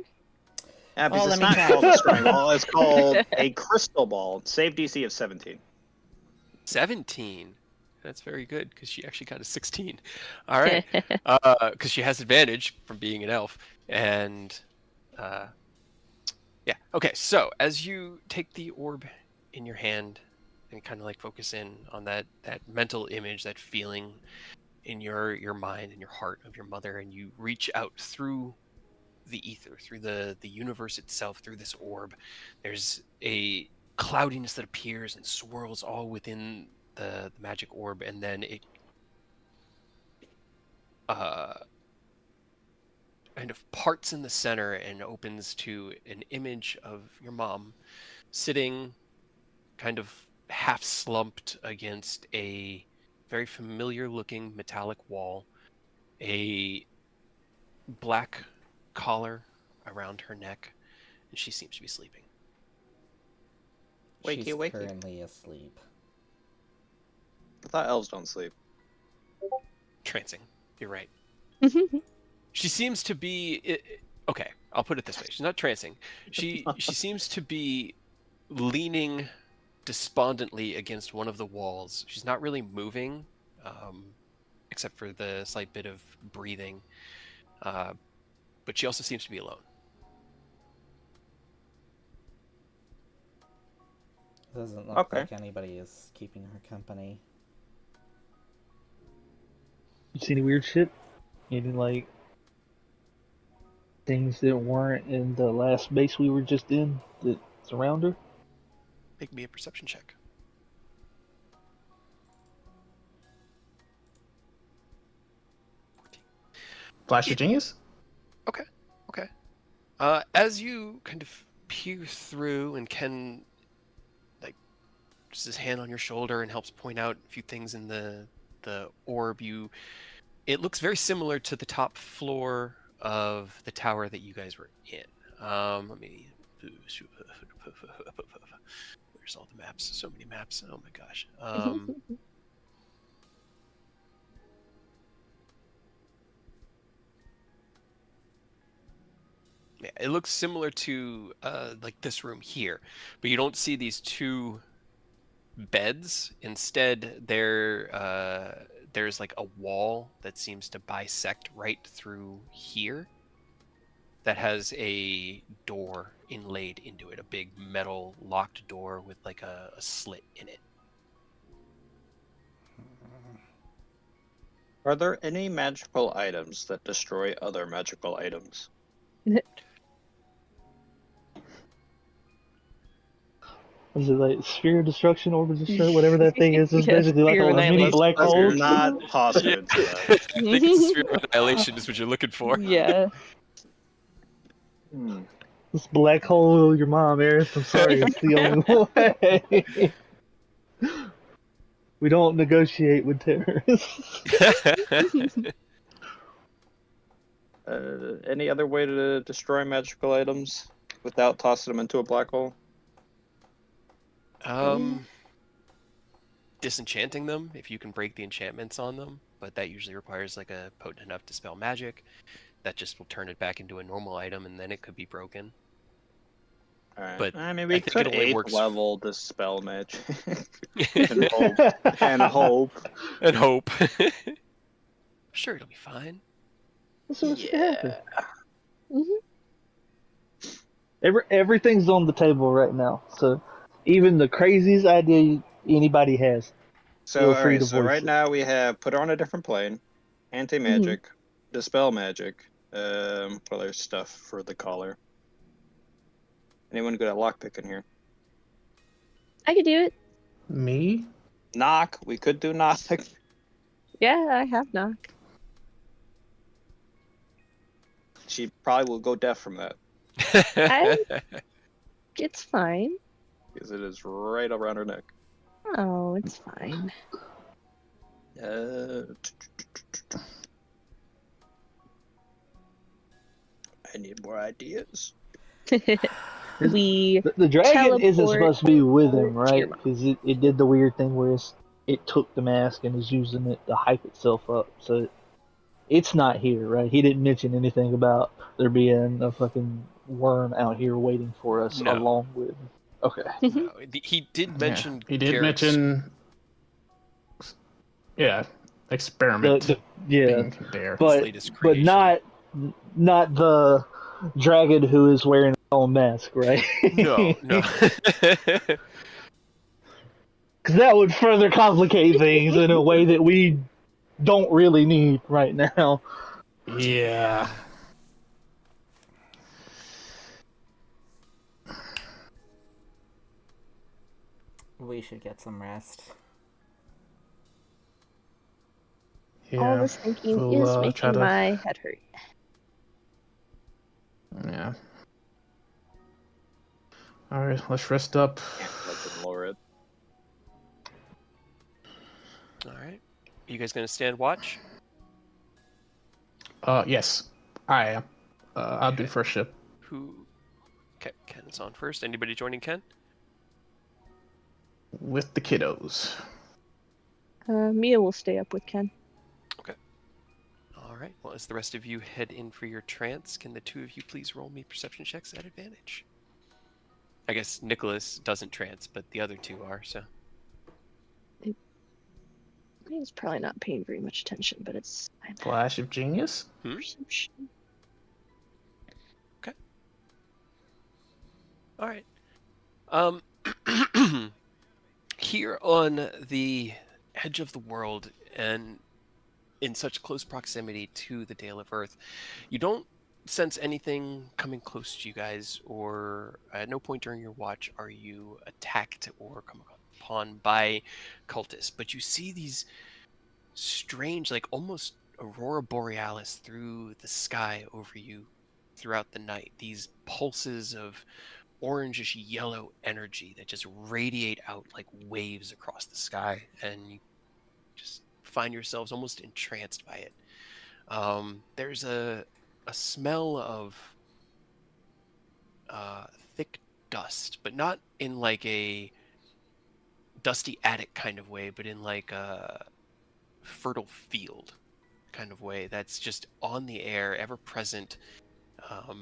Yeah, because Oh, it's let me not check. called a destroying ball. It's called a crystal ball. Save DC of 17. 17. That's very good because she actually got a 16. All right, because she has advantage from being an elf, and yeah. Okay, so as you take the orb in your hand and kind of like focus in on that mental image, that feeling in your mind and your heart of your mother, and you reach out through the ether, through the universe itself, through this orb, there's a cloudiness that appears and swirls all within the magic orb, and then it kind of parts in the center and opens to an image of your mom sitting kind of half slumped against a very familiar looking metallic wall, a black collar around her neck, and she seems to be sleeping. Wakey, She's wakey. currently asleep. I thought elves don't sleep. Trancing. You're right. She seems to be okay, I'll put it this way. She's not trancing. She seems to be leaning despondently against one of the walls. She's not really moving, except for the slight bit of breathing. But she also seems to be alone. Doesn't look Okay. like anybody is keeping her company. You see any weird shit? Any like things that weren't in the last base we were just in that surround her? Make me a perception check. Flash of Genius? Okay. As you kind of peer through, and Ken like just his hand on your shoulder and helps point out a few things in the orb, it looks very similar to the top floor of the tower that you guys were in. Let me. Where's all the maps? So many maps. Oh my gosh. Yeah, it looks similar to like this room here, but you don't see these two beds. Instead, there's like a wall that seems to bisect right through here that has a door inlaid into it, a big metal locked door with like a slit in it. Are there any magical items that destroy other magical items? Is it like sphere of destruction, orb of destruction, whatever that thing is? It's Yeah, basically like sphere a of mini annihilation. black Let's hole. not toss it into that. I think it's a sphere of annihilation is what you're looking for. Yeah. This black hole, your mom, Eris. I'm sorry, it's the only way. We don't negotiate with terrorists. Any other way to destroy magical items without tossing them into a black hole? Disenchanting them if you can break the enchantments on them, but that usually requires like a potent enough dispel magic. That just will turn it back into a normal item, and then it could be broken. Alright. But I mean, we I think could it only 8th works- level dispel magic. and hope. And hope. And hope. Sure, it'll be fine. So what's gonna happen? Mhm. Everything's on the table right now. So even the craziest idea anybody has, So, feel free alright, to so voice right it. now we have put her on a different plane, anti-magic, dispel magic, other stuff for the collar. Anyone good at lockpicking here? I could do it. Me? Knock, we could do knock. Yeah, I have knock. She probably will go deaf from that, It's fine. because it is right around her neck. Oh, it's fine. Any more ideas? We The dragon isn't teleport supposed to be with him, to right? your mom. Because it did the weird thing where it took the mask and is using it to hype itself up. So it's not here, right? He didn't mention anything about there being a fucking worm out here waiting for us No. along with. Okay. No, he did mention Yeah, he did Garrett's- mention, yeah, experiment Yeah, being there. his but latest creation. not the dragon who is wearing his own mask, right? No. Because that would further complicate things in a way that we don't really need right now. Yeah. We should get some rest. All this thinking we'll, is try making to- my head hurt. Yeah. Alright, let's rest up. Let them lower it. All right. You guys gonna stand watch? Yes, I am. I'll do Okay. first shift. Who? Okay, Ken's on first. Anybody joining Ken? With the kiddos. Mia will stay up with Ken. All right. Well, as the rest of you head in for your trance, can the two of you please roll me perception checks at advantage? I guess Nicholas doesn't trance, but the other two are, so. He's probably not paying very much attention, but it's fine. Flash of genius. Perception. All right. Here on the edge of the world and in such close proximity to the Dale of Earth, you don't sense anything coming close to you guys, or at no point during your watch are you attacked or come upon by cultists, but you see these strange, like almost aurora borealis through the sky over you throughout the night. These pulses of orangish yellow energy that just radiate out like waves across the sky, and you just find yourselves almost entranced by it. There's a smell of thick dust, but not in like a dusty attic kind of way, but in like a fertile field kind of way that's just on the air, ever present.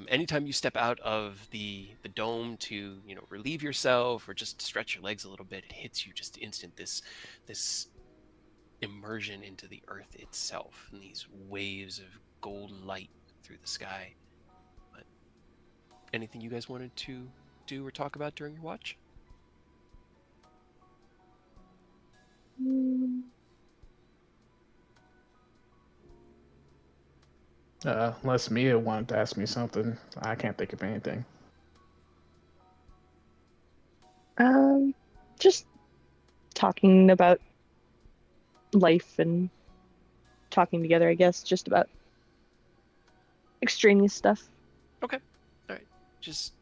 Anytime you step out of the dome to relieve yourself or just stretch your legs a little bit, it hits you just instant this immersion into the earth itself and these waves of gold light through the sky. But anything you guys wanted to do or talk about during your watch? Unless Mia wanted to ask me something, I can't think of anything. Just talking about life and talking together, I guess, just about extraneous stuff. Okay. All right. Just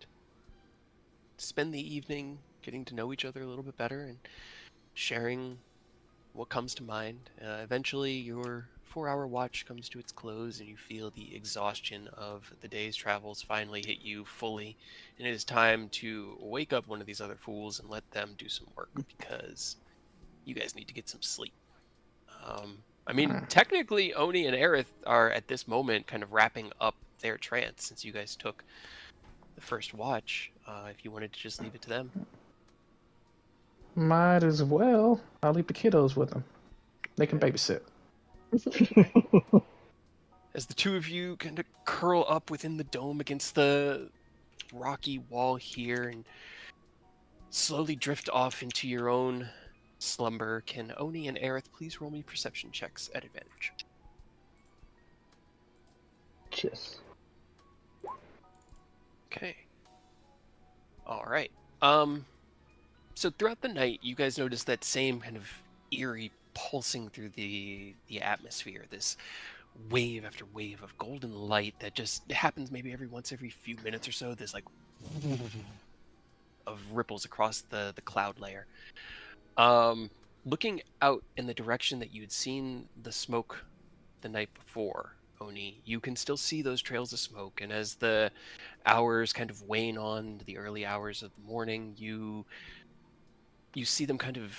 spend the evening getting to know each other a little bit better and sharing what comes to mind. Eventually, your 4-hour watch comes to its close, and you feel the exhaustion of the day's travels finally hit you fully. And it is time to wake up one of these other fools and let them do some work, because you guys need to get some sleep. I mean, technically, Oni and Aerith are at this moment kind of wrapping up their trance since you guys took the first watch. If you wanted to just leave it to them. Might as well. I'll leave the kiddos with them. They can babysit. As the two of you kind of curl up within the dome against the rocky wall here and slowly drift off into your own slumber, can Oni and Aerith please roll me perception checks at advantage? Yes. Okay. All right. So throughout the night, you guys notice that same kind of eerie pulsing through the atmosphere, this wave after wave of golden light that just happens maybe every few minutes or so. There's like of ripples across the cloud layer. Looking out in the direction that you'd seen the smoke the night before, Oni, you can still see those trails of smoke, and as the hours kind of wane on to the early hours of the morning, you see them kind of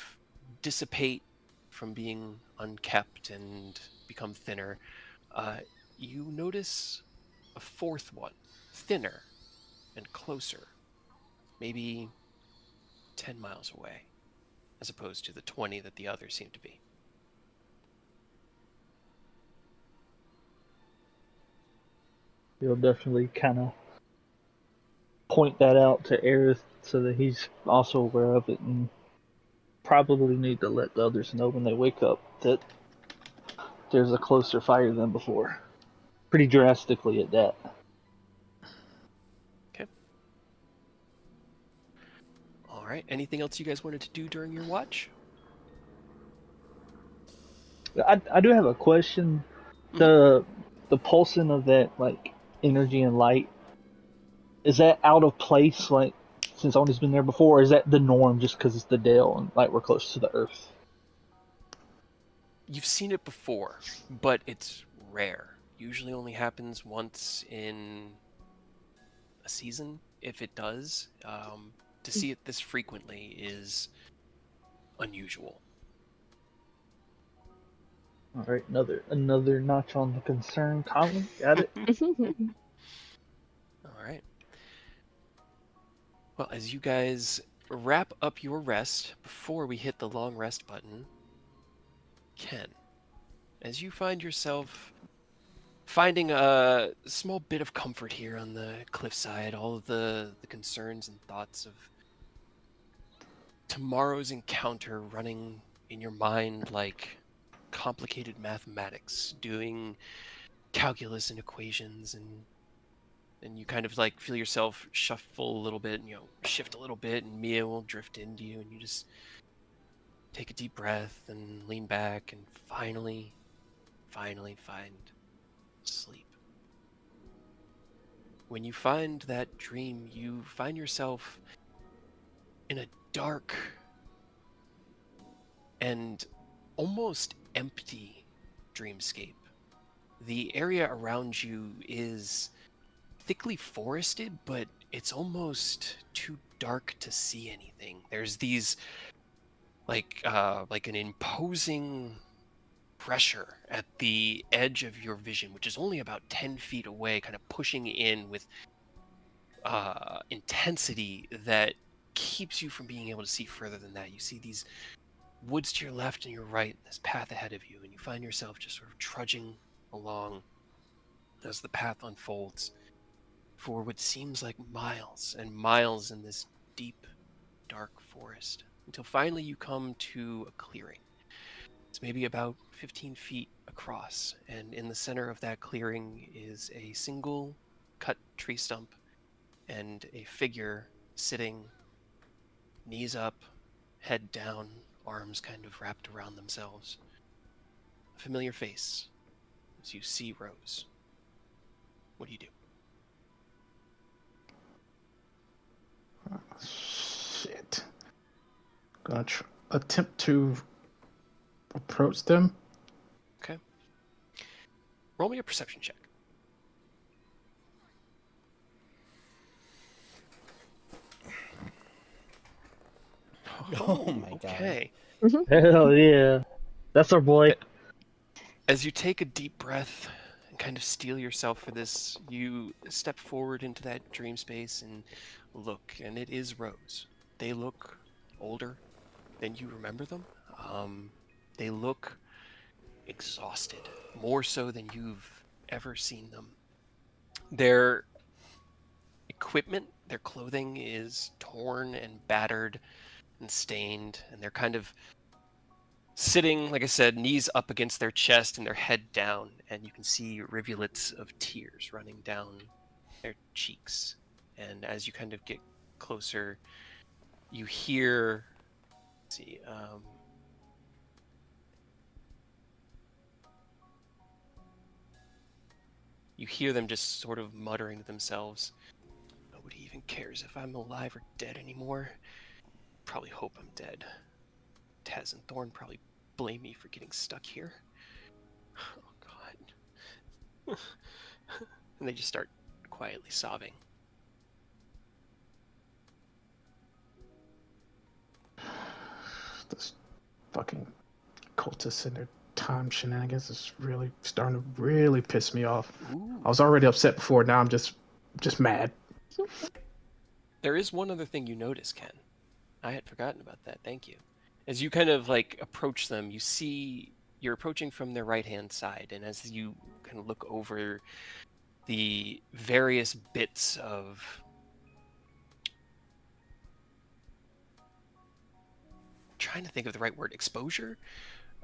dissipate from being unkept and become thinner. You notice a fourth one, thinner and closer, maybe 10 miles away, as opposed to the 20 that the others seem to be. You'll definitely kind of point that out to Aerith so that he's also aware of it, and probably need to let the others know when they wake up that there's a closer fire than before. Pretty drastically at that. Okay. All right. Anything else you guys wanted to do during your watch? I do have a question. The pulsing of that like energy and light, is that out of place like since Oni's been there before, or is that the norm just because it's the Dale and like we're close to the Earth? You've seen it before, but it's rare. Usually only happens once in a season, if it does. To see it this frequently is unusual. All right, another notch on the concern column. Got it. All right. Well, as you guys wrap up your rest before we hit the long rest button, Ken, as you find yourself finding a small bit of comfort here on the cliffside, all of the concerns and thoughts of tomorrow's encounter running in your mind like complicated mathematics, doing calculus and equations, and you kind of like feel yourself shuffle a little bit and shift a little bit, and Mia will drift into you, and you just take a deep breath and lean back and finally find sleep. When you find that dream, you find yourself in a dark and almost empty dreamscape. The area around you is thickly forested, but it's almost too dark to see anything. There's these like an imposing pressure at the edge of your vision, which is only about 10 feet away, kind of pushing in with intensity that keeps you from being able to see further than that. You see these woods to your left and your right, and this path ahead of you, and you find yourself just sort of trudging along as the path unfolds for what seems like miles and miles in this deep, dark forest, until finally you come to a clearing. It's maybe about 15 feet across, and in the center of that clearing is a single cut tree stump and a figure sitting, knees up, head down, arms kind of wrapped around themselves. A familiar face as you see Rose. What do you do? Shit. Gonna attempt to approach them. Okay. Roll me a perception check. Oh my god. Okay. Hell yeah, that's our boy. As you take a deep breath and kind of steel yourself for this, you step forward into that dream space and look, and it is Rose. They look older than you remember them. They look exhausted, more so than you've ever seen them. Their equipment, their clothing is torn and battered and stained, and they're kind of sitting, like I said, knees up against their chest and their head down, and you can see rivulets of tears running down their cheeks. And as you kind of get closer, you hear, you hear them just sort of muttering to themselves. Nobody even cares if I'm alive or dead anymore. Probably hope I'm dead. Taz and Thorn probably blame me for getting stuck here. Oh god. And they just start quietly sobbing. This fucking cultists and their time shenanigans is really starting to really piss me off. Ooh. I was already upset before. Now I'm just mad. There is one other thing you notice, Ken. I had forgotten about that. Thank you. As you kind of like approach them, you see you're approaching from their right-hand side, and as you kind of look over the various bits of trying to think of the right word, exposure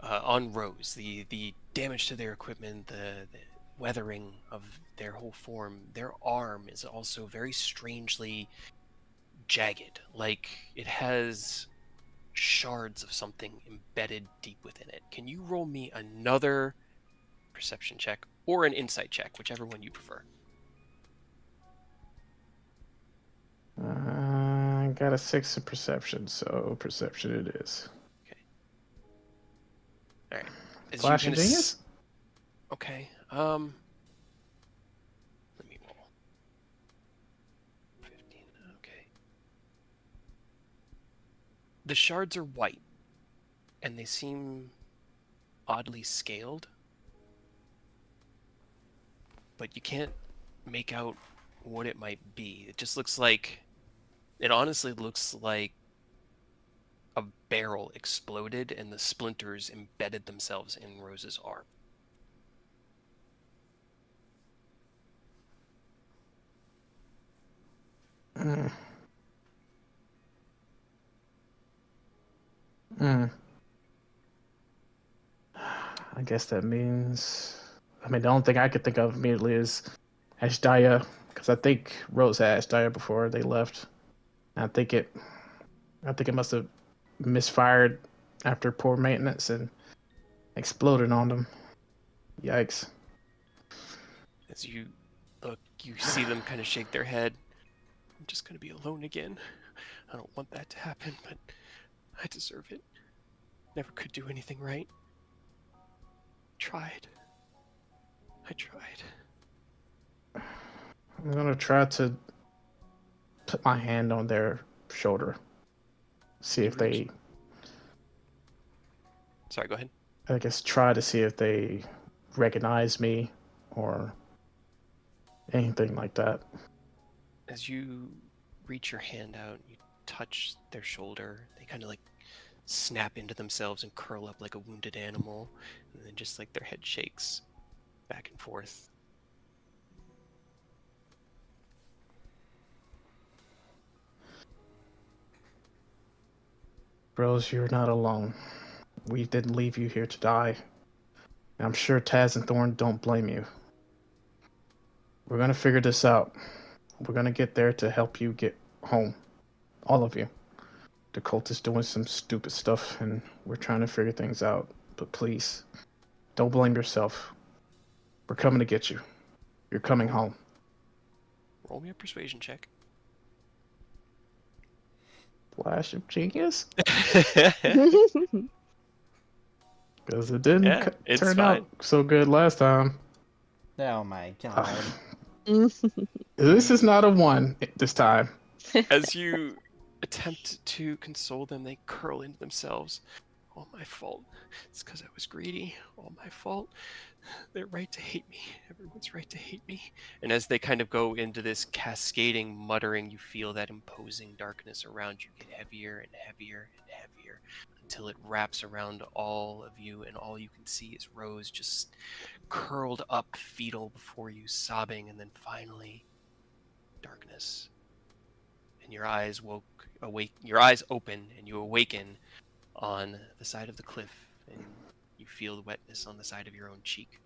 on Rose, the damage to their equipment, the weathering of their whole form. Their arm is also very strangely jagged, like it has shards of something embedded deep within it. Can you roll me another perception check or an insight check, whichever one you prefer? I got a 6 in perception, so perception it is. All right. As Flash you of kinda genius? Okay. Let me roll. 15. Okay. The shards are white, and they seem oddly scaled, but you can't make out what it might be. It just looks like, it honestly looks like a barrel exploded and the splinters embedded themselves in Rose's arm. Mm. Mm. I guess that means. I mean, the only thing I could think of immediately is Ashdaya, because I think Rose had Ashdaya before they left. I think it must have misfired after poor maintenance and exploded on them. Yikes. As you look, you see them kind of shake their head. I'm just going to be alone again. I don't want that to happen, but I deserve it. Never could do anything right. Tried. I tried. I'm gonna try to put my hand on their shoulder. See if they. Sorry, go ahead. I guess try to see if they recognize me or anything like that. As you reach your hand out, you touch their shoulder. They kind of like snap into themselves and curl up like a wounded animal, and then just like their head shakes back and forth. Rose, you're not alone. We didn't leave you here to die. And I'm sure Taz and Thorn don't blame you. We're gonna figure this out. We're gonna get there to help you get home. All of you. The cult is doing some stupid stuff, and we're trying to figure things out. But please, don't blame yourself. We're coming to get you. You're coming home. Roll me a persuasion check. Flash of genius? Yeah. Because it didn't Yeah, it's turn fine. out so good last time. Oh my god. This is not a 1 this time. As you attempt to console them, they curl into themselves. All my fault. It's because I was greedy. All my fault. They're right to hate me. Everyone's right to hate me. And as they kind of go into this cascading muttering, you feel that imposing darkness around you get heavier and heavier and heavier until it wraps around all of you, and all you can see is Rose just curled up fetal before you, sobbing, and then finally darkness. And your eyes open, and you awaken on the side of the cliff, and you feel the wetness on the side of your own cheek.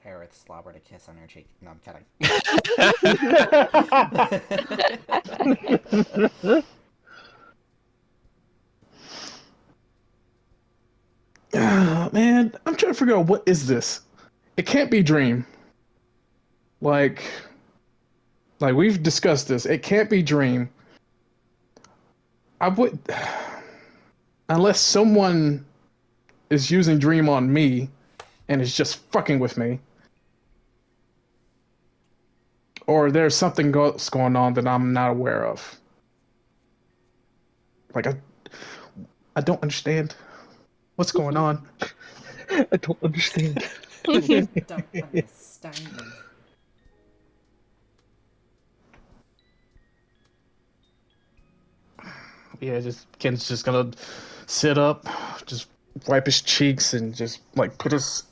Aerith slobbered a kiss on her cheek. No, I'm kidding. Oh, man, I'm trying to figure out what is this. It can't be Dream. Like we've discussed this. It can't be Dream. I would, unless someone is using Dream on me and is just fucking with me, or there's something going on that I'm not aware of. Like I don't understand what's going on. I don't understand. Don't understand. Yeah, just Ken's just gonna sit up, just wipe his cheeks, and just like put his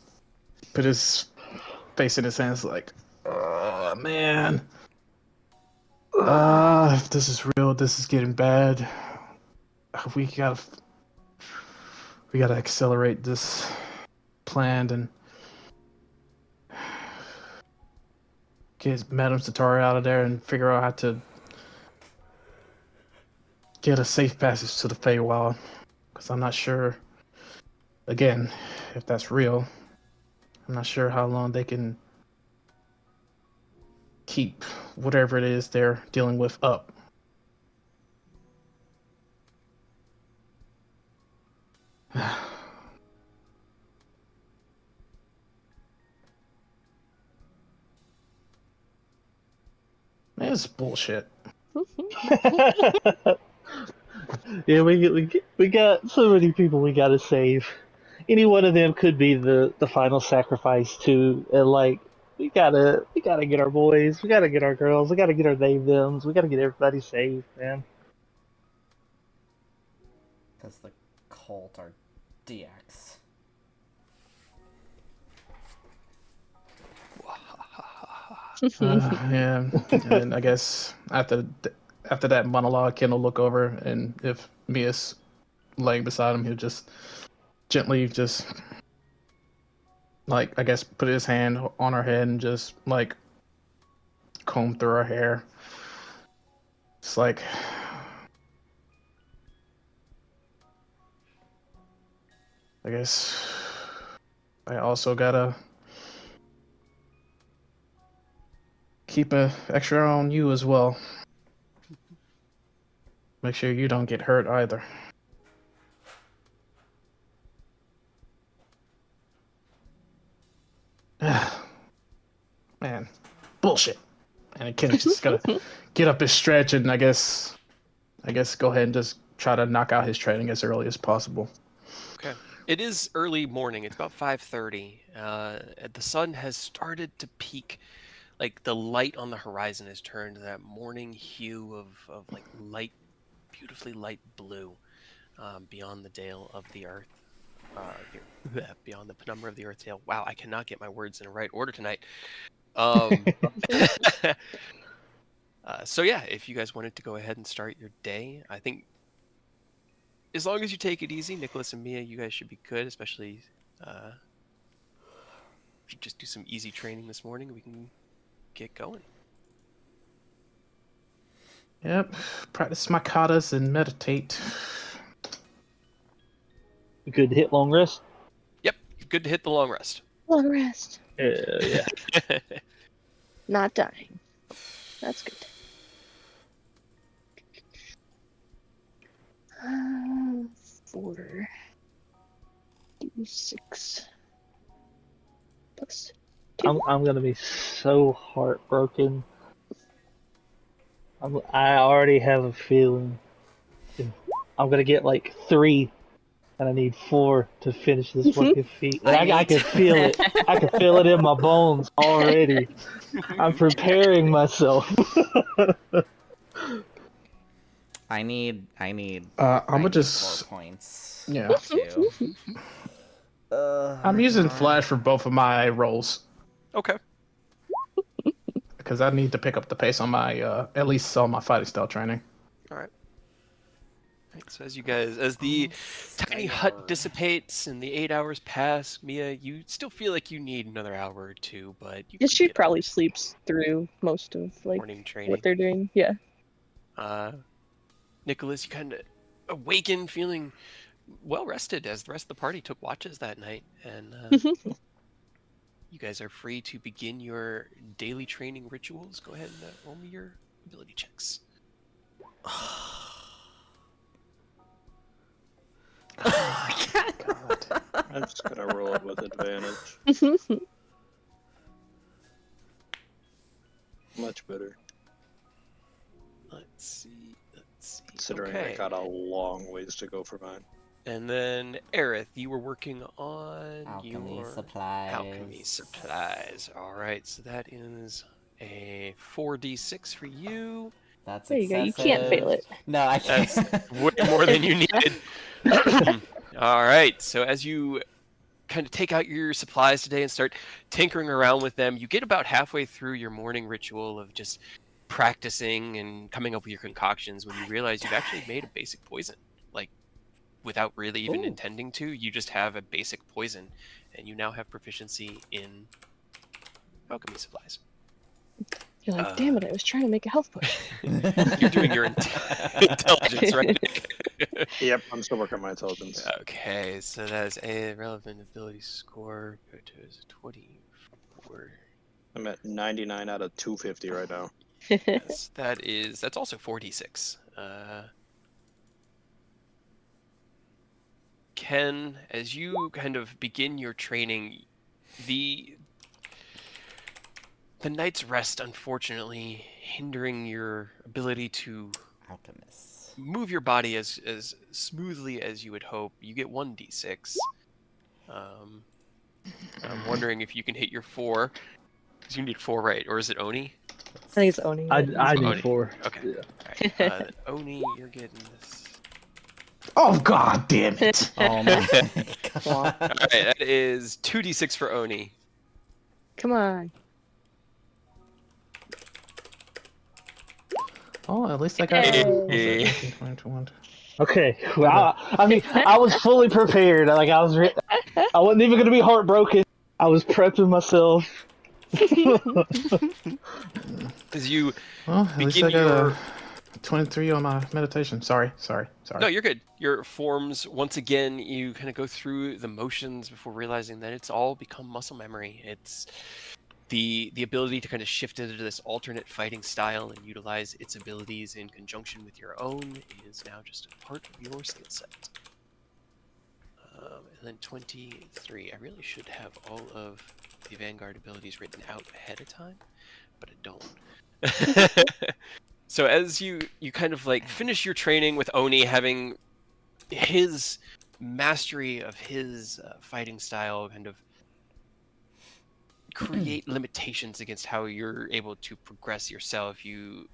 face in his hands, like, oh man, if this is real, this is getting bad. We gotta accelerate this plan and get Madame Satari out of there and figure out how to get a safe passage to the Feywild. Because I'm not sure, again, if that's real. I'm not sure how long they can keep whatever it is they're dealing with up. Man, it's bullshit. Yeah, we got so many people we gotta save. Any one of them could be the final sacrifice too. And like we gotta get our boys, we gotta get our girls, we gotta get our they thems, we gotta get everybody saved, man. Because the cult are DX. Yeah, and I guess after that monologue, Ken will look over, and if Mia's laying beside him, he'll just gently just like, I guess, put his hand on her head and just like comb through her hair. It's like, I guess I also gotta keep an extra eye on you as well. Make sure you don't get hurt either. Man, bullshit. And Ken's just gotta get up his stretch and I guess go ahead and just try to knock out his training as early as possible. Okay. It is early morning. It's about 5:30. The sun has started to peak. Like the light on the horizon has turned to that morning hue of like light, beautifully light blue, beyond the dale of the earth. Beyond the penumbra of the earth dale. Wow, I cannot get my words in the right order tonight. So yeah, if you guys wanted to go ahead and start your day, I think as long as you take it easy, Nicholas and Mia, you guys should be good. Especially if you just do some easy training this morning, we can get going. Yep, practice my katas and meditate. Good to hit long rest. Yep, good to hit the long rest. Long rest. Yeah. Not dying. That's good. 4 6 plus 2. I'm gonna be so heartbroken. I already have a feeling I'm gonna get like 3, and I need 4 to finish this fucking feat. And I can feel it. I can feel it in my bones already. I'm preparing myself. I need I'm gonna 94 just points. yeah. Too. I'm using Flash for both of my rolls Okay. because I need to pick up the pace on my at least on my fighting style training. All right. So as the tiny hut dissipates and the 8 hours pass, Mia, you still feel like you need another hour or two, but you She could probably sleeps through most of like morning training. what they're doing. Yeah. Nicholas, you kind of awaken feeling well rested as the rest of the party took watches that night, and you guys are free to begin your daily training rituals. Go ahead and roll me your ability checks. God. I'm just gonna roll it with advantage. Much better. Let's see. Considering Okay. I got a long ways to go for mine. And then, Aerith, you were working on Alchemy your supplies. alchemy supplies. All right, so that is a 4d6 for you. That's There you go. excessive. You can't fail it. No, I can't. That's way more than you needed. All right, so as you kind of take out your supplies today and start tinkering around with them, you get about halfway through your morning ritual of just practicing and coming up with your concoctions when you realize you've actually made a basic poison. Like, without really even Ooh. intending to, you just have a basic poison, and you now have proficiency in alchemy supplies. You're like, damn it! I was trying to make a health potion. You're doing your intelligence, right? Yep, I'm still working on my intelligence. Okay, so that is a relevant ability score. Go to 24. I'm at 99 out of 250 right now. Yes, that's also 4d6. Ken, as you kind of begin your training, the night's rest, unfortunately, hindering your ability to Alchemist. move your body as smoothly as you would hope. You get 1d6. I'm wondering if you can hit your 4. Because you need 4, right? Or is it Oni? I think it's owning it. I Oni. need 4. Okay. Yeah. Alright. Then Oni, you're getting this. Oh God damn it! Oh my god. Alright, that is 2d6 for Oni. Come on. Oh, at least I got Yay. what was it, 19, 20, 21. Okay. Well, I mean, I was fully prepared. Like I wasn't even gonna be heartbroken. I was prepping myself. As you Well, at least begin I got your... a 23 on my meditation. Sorry. No, you're good. Your forms, once again, you kind of go through the motions before realizing that it's all become muscle memory. It's the ability to kind of shift into this alternate fighting style and utilize its abilities in conjunction with your own is now just a part of your skill set. And then 23. I really should have all of the Vanguard abilities written out ahead of time, but I don't. So as you kind of like finish your training with Oni, having his mastery of his fighting style kind of create limitations against how you're able to progress yourself, you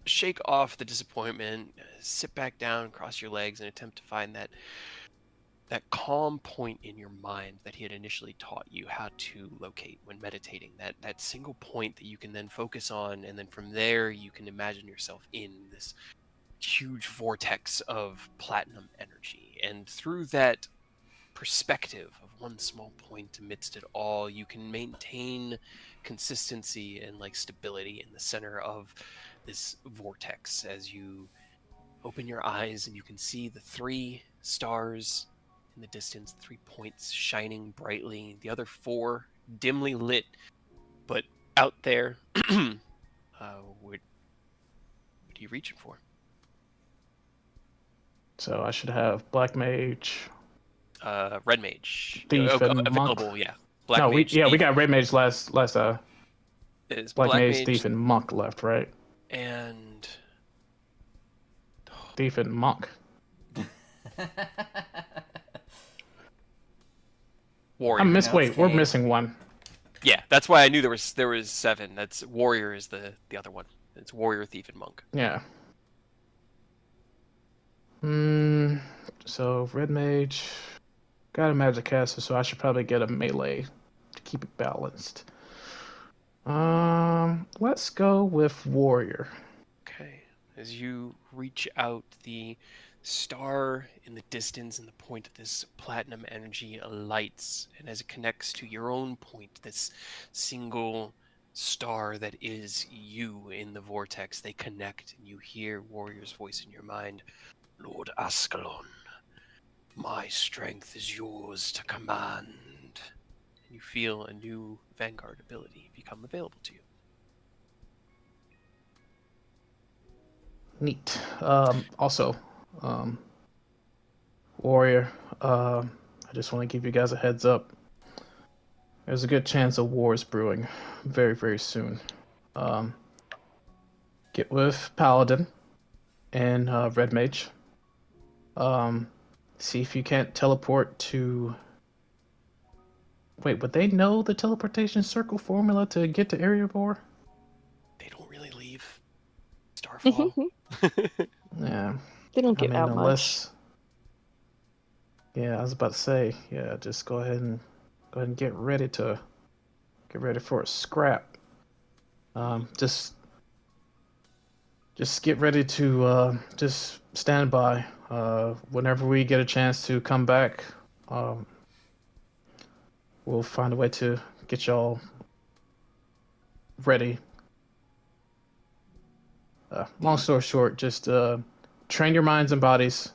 shake off the disappointment, sit back down, cross your legs, and attempt to find that calm point in your mind that he had initially taught you how to locate when meditating, that single point that you can then focus on, and then from there you can imagine yourself in this huge vortex of platinum energy. And through that perspective of one small point amidst it all, you can maintain consistency and like stability in the center of this vortex as you open your eyes and you can see the 3 stars in the distance, 3 points shining brightly, the other 4 dimly lit, but out there. What are you reaching for? So I should have Black Mage. Red Mage. Thief and available, Monk. yeah. Black No, Mage. we Thief got Red Mage last is Black Mage, Thief, and Monk left, right? and Thief and Monk. Warrior. We're missing one. Yeah, that's why I knew there was 7. That's Warrior is the other one. It's Warrior, Thief, and Monk. Yeah. So Red Mage got a Magic Caster, so I should probably get a melee to keep it balanced. Let's go with Warrior. Okay. As you reach out, the star in the distance and the point of this platinum energy lights, and as it connects to your own point, this single star that is you in the vortex, they connect, and you hear Warrior's voice in your mind. Lord Ascalon, my strength is yours to command. And you feel a new Vanguard ability become available to you. Neat. Also, Warrior, I just want to give you guys a heads up. There's a good chance a war is brewing very, very soon. Get with Paladin and Red Mage. See if you can't teleport to... Wait, would they know the teleportation circle formula to get to Area 4? They don't really leave Starfall. Yeah. They don't I get mean, out much. unless... Yeah, I was about to say, yeah, just go ahead and get ready for a scrap. Just get ready to just stand by. Whenever we get a chance to come back, we'll find a way to get y'all ready. Long story short, just train your minds and bodies,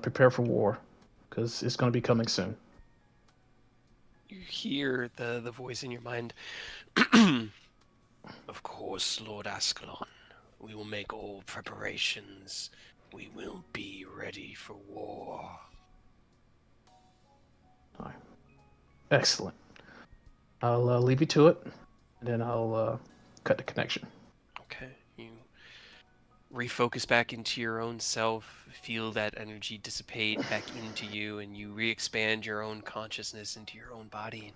prepare for war, because it's going to be coming soon. You hear the voice in your mind. Of course, Lord Ascalon. We will make all preparations. We will be ready for war. All right. Excellent. I'll leave you to it, and then I'll cut the connection. Okay. You refocus back into your own self, feel that energy dissipate back into you, and you re-expand your own consciousness into your own body. And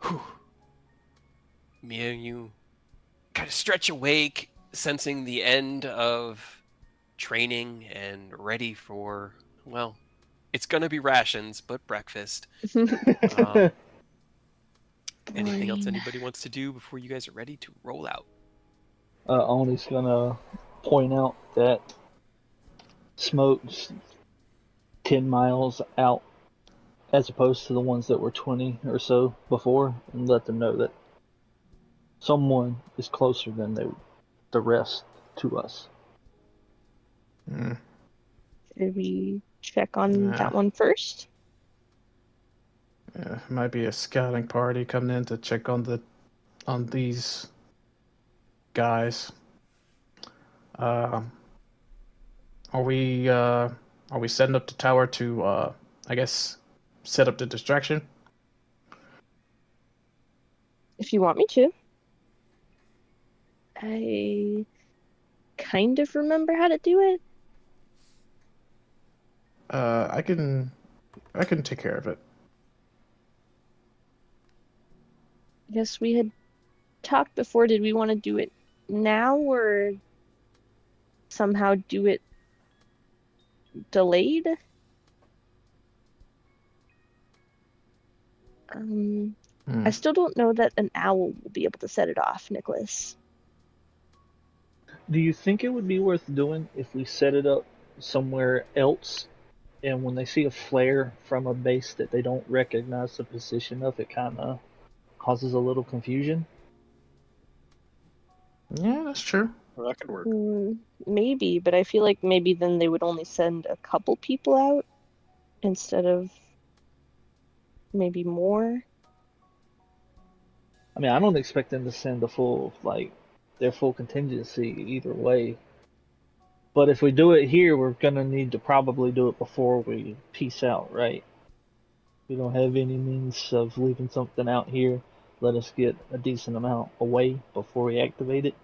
whew, Mia, you kind of stretch awake, sensing the end of training and ready for, well, it's gonna be rations, but breakfast. Anything else Boring. anybody wants to do before you guys are ready to roll out? Oni's gonna point out that smoke's 10 miles out as opposed to the ones that were 20 or so before, and let them know that someone is closer than the rest to us. Should we check on Yeah. that one first? Yeah, might be a scouting party coming in to check on these guys. Are we setting up the tower to I guess set up the distraction? If you want me to. I kind of remember how to do it. I can take care of it. I guess we had talked before. Did we want to do it now or somehow do it delayed? I still don't know that an owl will be able to set it off, Nicholas. Do you think it would be worth doing if we set it up somewhere else, and when they see a flare from a base that they don't recognize the position of, it kind of causes a little confusion? Yeah, that's true. Well, that could work. Maybe, but I feel like maybe then they would only send a couple people out instead of maybe more. I mean, I don't expect them to send their full contingency either way. But if we do it here, we're gonna need to probably do it before we peace out, right? We don't have any means of leaving something out here. Let us get a decent amount away before we activate it.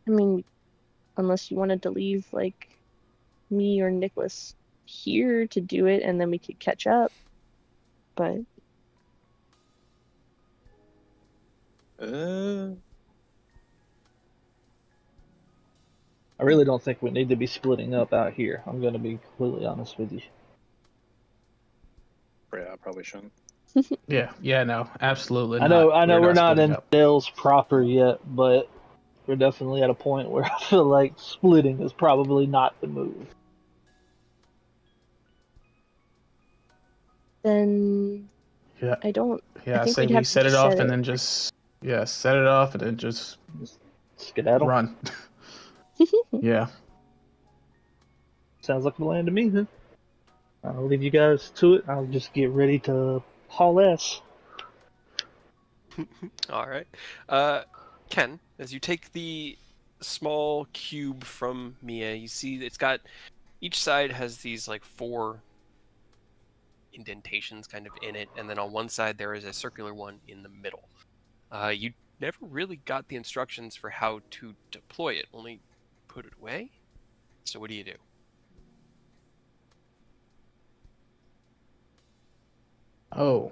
I mean, unless you wanted to leave like me or Nicholas here to do it and then we could catch up. But I really don't think we need to be splitting up out here. I'm gonna be completely honest with you. Yeah, I probably shouldn't. Yeah, no, absolutely. I know we're not splitting in up. sales proper yet, but we're definitely at a point where I feel like splitting is probably not the move. then Yeah, I don't. yeah. I think say we'd we have to set it just off set and it. then just set it off and then just Skedaddle. run. Yeah. Sounds like a plan to me, huh? I'll leave you guys to it. I'll just get ready to haul ass. All right. Ken, as you take the small cube from Mia, you see it's got each side has these like 4 indentations kind of in it, and then on one side there is a circular one in the middle. You never really got the instructions for how to deploy it, only put it away. So what do you do? Oh,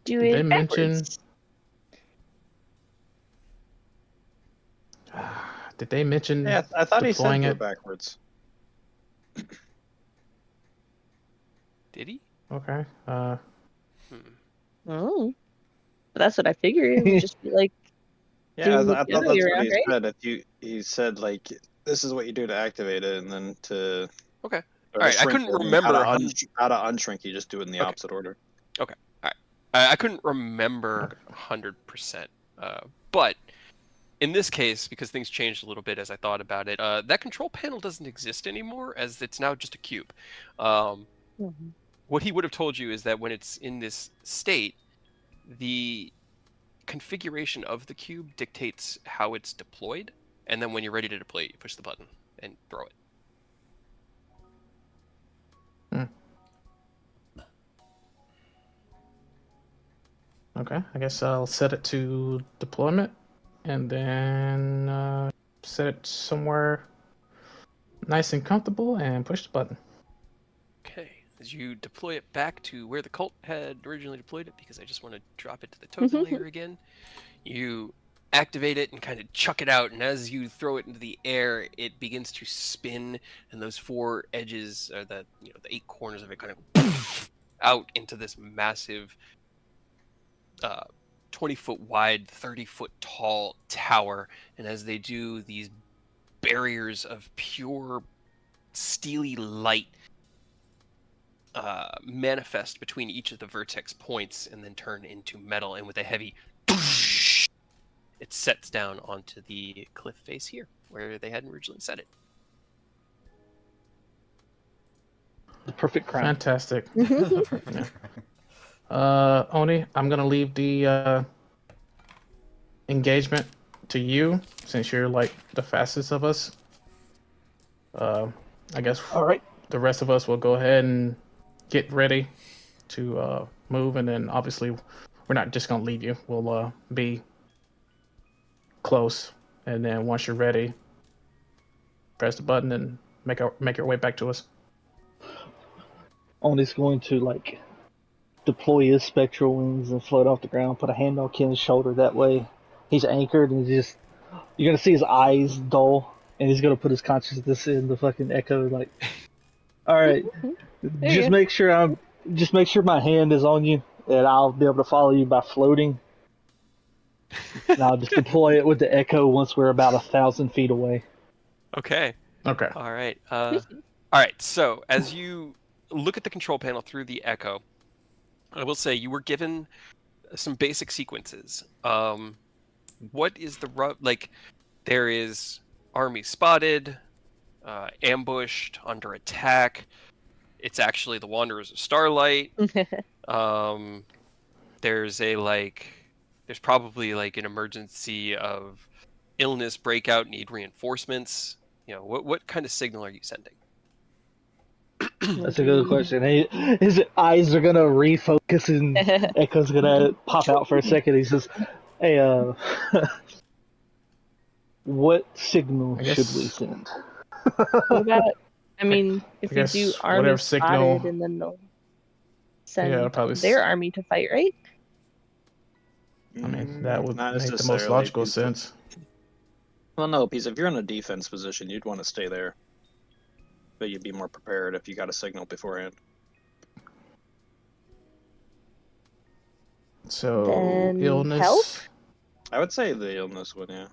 Do did they it mention? backwards. Did they mention Yeah, I thought he said deploying do it? it backwards. Did he? Okay. Hmm. Oh, but that's what I figured. It would just be like Yeah, doing it I the thought other way that's what around, he right? said. He said like this is what you do to activate it, and then to Okay. or All to right. I shrink couldn't it, and then remember. how to unshrink. You just do it in the Okay. opposite order. Okay. All right. I couldn't remember 100%. But in this case, because things changed a little bit as I thought about it, that control panel doesn't exist anymore, as it's now just a cube. Mhm. What he would have told you is that when it's in this state, the configuration of the cube dictates how it's deployed, and then when you're ready to deploy it, you push the button and throw it. Okay. I guess I'll set it to deployment, and then set it somewhere nice and comfortable, and push the button. Okay, as you deploy it back to where the cult had originally deployed it, because I just want to drop it to the token layer again, you activate it and kind of chuck it out, and as you throw it into the air, it begins to spin, and those 4 edges, or the 8 corners of it, kind of out into this massive 20-foot wide, 30-foot tall tower. And as they do, these barriers of pure steely light manifest between each of the vertex points and then turn into metal, and with a heavy it sets down onto the cliff face here where they hadn't originally set it. The perfect crown. Fantastic. Oni, I'm gonna leave the engagement to you since you're like the fastest of us. I guess All right. the rest of us will go ahead and get ready to move, and then obviously we're not just gonna leave you. We'll be close, and then once you're ready, press the button and make your way back to us. Oni's going to like deploy his spectral wings and float off the ground, put a hand on Ken's shoulder. That way he's anchored, and just you're gonna see his eyes dull, and he's gonna put his consciousness in the fucking echo. Like, all right, just make sure my hand is on you, and I'll be able to follow you by floating. And I'll just deploy it with the echo once we're about 1,000 feet away. Okay. Okay. All right. All right. So as you look at the control panel through the echo, I will say you were given some basic sequences. What is the like? There is army spotted, ambushed, under attack. It's actually the Wanderers of Starlight. There's there's probably like an emergency of illness breakout, need reinforcements. What kind of signal are you sending? That's a good question. His eyes are gonna refocus, and Echo's gonna pop out for a second. He says, "Hey, what signal should we send?" What about? I mean, if I we guess do whatever army signal- spotted, and then they'll send Yeah, probably their army to fight, right? I mean, that would Not make the most necessarily, logical because- sense. Well, no, because if you're in a defense position, you'd want to stay there. But you'd be more prepared if you got a signal beforehand. So Then illness. help? I would say the illness one, yeah.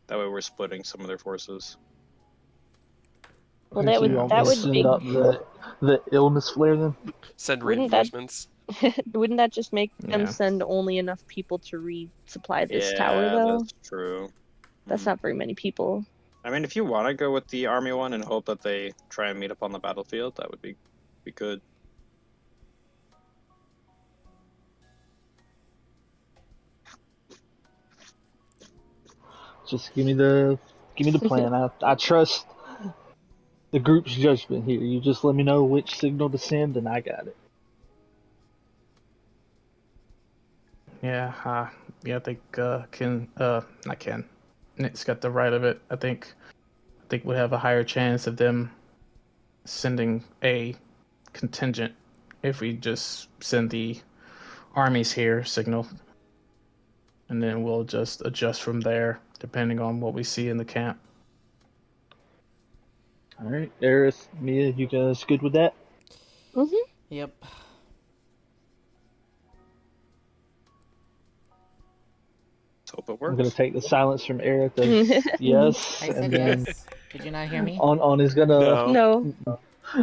That way we're splitting some of their forces. Well, Okay, that so would you want that me to would send make up the illness flare then. Send Wouldn't that- reinforcements. wouldn't that just make them Yeah. send only enough people to resupply this tower though? That's true. That's not very many people. I mean, if you want to go with the army one and hope that they try and meet up on the battlefield, that would be good. Just give me the plan. I trust the group's judgment here. You just let me know which signal to send, and I got it. Yeah, I think not Ken. Nick's got the right of it. I think we have a higher chance of them sending a contingent if we just send the armies here signal, and then we'll just adjust from there depending on what we see in the camp. All right, Aerith, Mia, you guys good with that? Mm-hmm. Yep. Let's hope it I'm works. gonna take the silence from Aerith as yes, I and said then yes. Did you not hear me? on is gonna No. No.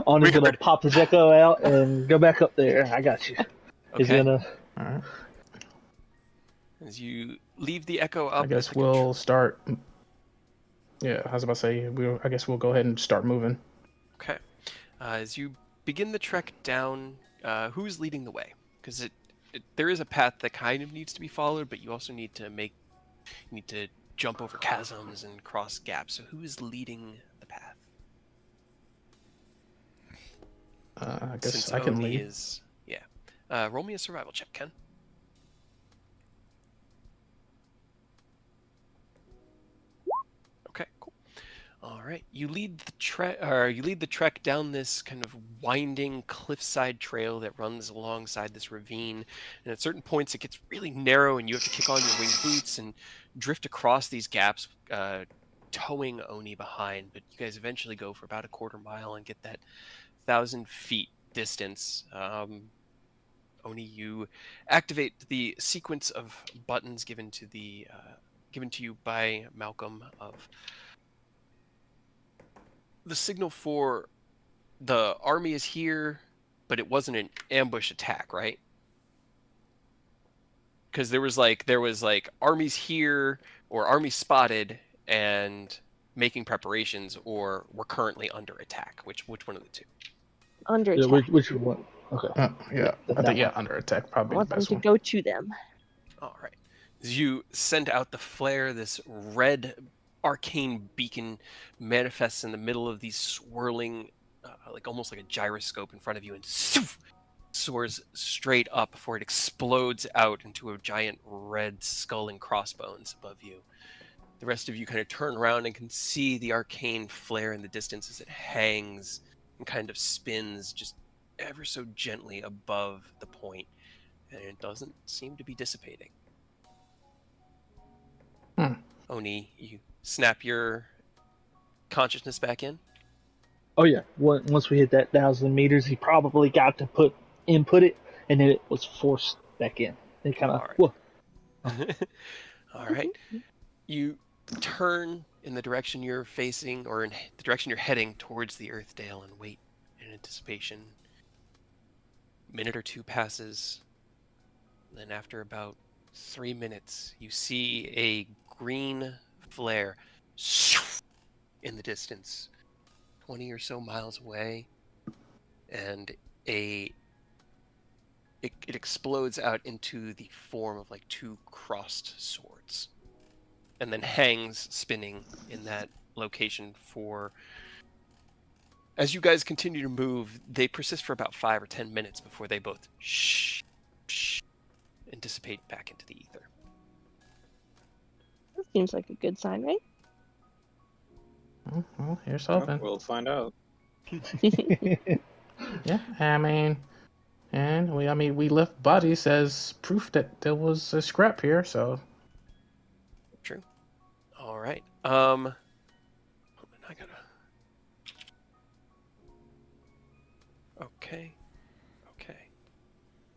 on is We gonna heard. pop his echo out and go back up there. I got you. He's Okay. gonna. All right. As you leave the echo up, I guess at the we'll start. Yeah, I was about to say. I guess we'll go ahead and start moving. Okay. As you begin the trek down, who's leading the way? Because there is a path that kind of needs to be followed, but you also need to jump over chasms and cross gaps. So who is leading the path? I guess Since I can Oni lead. is roll me a survival check, Ken. Okay, cool. All right, you lead the trek down this kind of winding cliffside trail that runs alongside this ravine, and at certain points it gets really narrow, and you have to kick on your winged boots and drift across these gaps, towing Oni behind. But you guys eventually go for about a quarter mile and get that 1,000 feet distance. Oni, you activate the sequence of buttons given to you by Malcolm of the signal for the army is here, but it wasn't an ambush attack, right? Because there was like armies here or army spotted and making preparations, or we're currently under attack. Which one of the two? Under Yeah, attack. which one? Okay. Yeah, then I that think one. under attack I probably the want them best to one. go to them. All right. As you send out the flare, this red arcane beacon manifests in the middle of these swirling, like almost like a gyroscope in front of you, and soars straight up before it explodes out into a giant red skull and crossbones above you. The rest of you kind of turn around and can see the arcane flare in the distance as it hangs and kind of spins just ever so gently above the point, and it doesn't seem to be dissipating. Oni, you snap your consciousness back in. Oh yeah. Once we hit that 1,000 meters, he probably got to input it, and then it was forced back in. It kind of. All right. All right. You turn in the direction you're facing, or in the direction you're heading towards the Earthdale, and wait in anticipation. A minute or two passes. Then after about 3 minutes, you see a green flare in the distance, 20 or so miles away, and it explodes out into the form of like two crossed swords, and then hangs spinning in that location for. As you guys continue to move, they persist for about 5 or 10 minutes before they both and dissipate back into the ether. That seems like a good sign, right? Well, here's Well, hoping. we'll find out. Yeah, I mean, we left bodies as proof that there was a scrap here, so. True. All right. I gotta. Okay.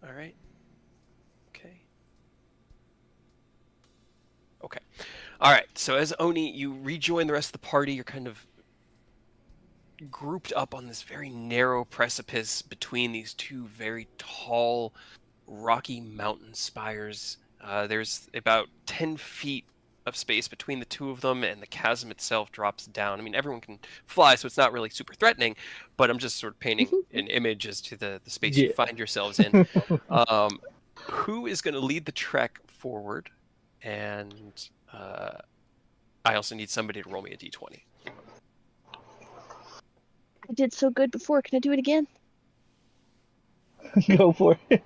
All right. Okay. All right. So as Oni, you rejoin the rest of the party. You're kind of grouped up on this very narrow precipice between these two very tall, rocky mountain spires. There's about 10 feet of space between the two of them, and the chasm itself drops down. I mean, everyone can fly, so it's not really super threatening, but I'm just sort of painting an image as to the space you Yeah. find yourselves in. Who is going to lead the trek forward? And I also need somebody to roll me a d20. I did so good before. Can I do it again? Go for it.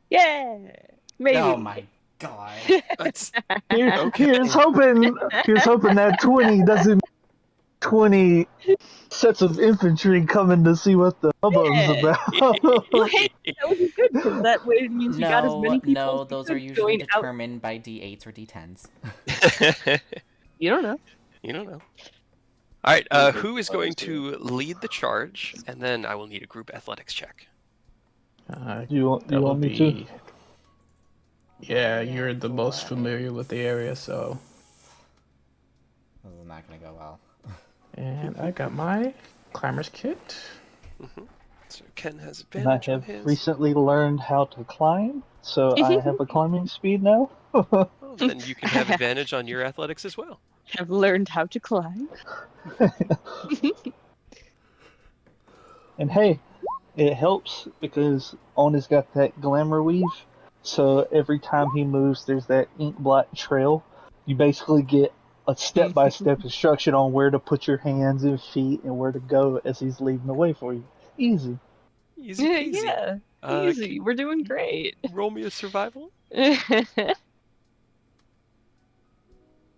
Yeah, maybe. Oh my god. That's Here's hoping that 20 doesn't 20 sets of infantry coming to see what the hubbub's Yeah. about. Well, hey, that would be good because that way it means we got as many people. No, as we those are could usually join out. determined by D8s or D10s. You don't know. You don't know. All right, Ooh, who is that going was to lead the charge? And then I will need a group athletics check. You want me to? Yeah, you're the most familiar with the area, so. This is not gonna go well. And I got my climber's kit. So Ken has And I advantage on have his. recently learned how to climb, so I have a climbing speed now. Well, then you can have advantage on your athletics as well. Have learned how to climb. And hey, it helps because Ona's got that glamour weave, so every time he moves, there's that ink blot trail. You basically get a step-by-step instruction on where to put your hands and feet and where to go as he's leading the way for you. Easy. Easy peasy. Yeah, easy. We're doing great. Roll me a survival.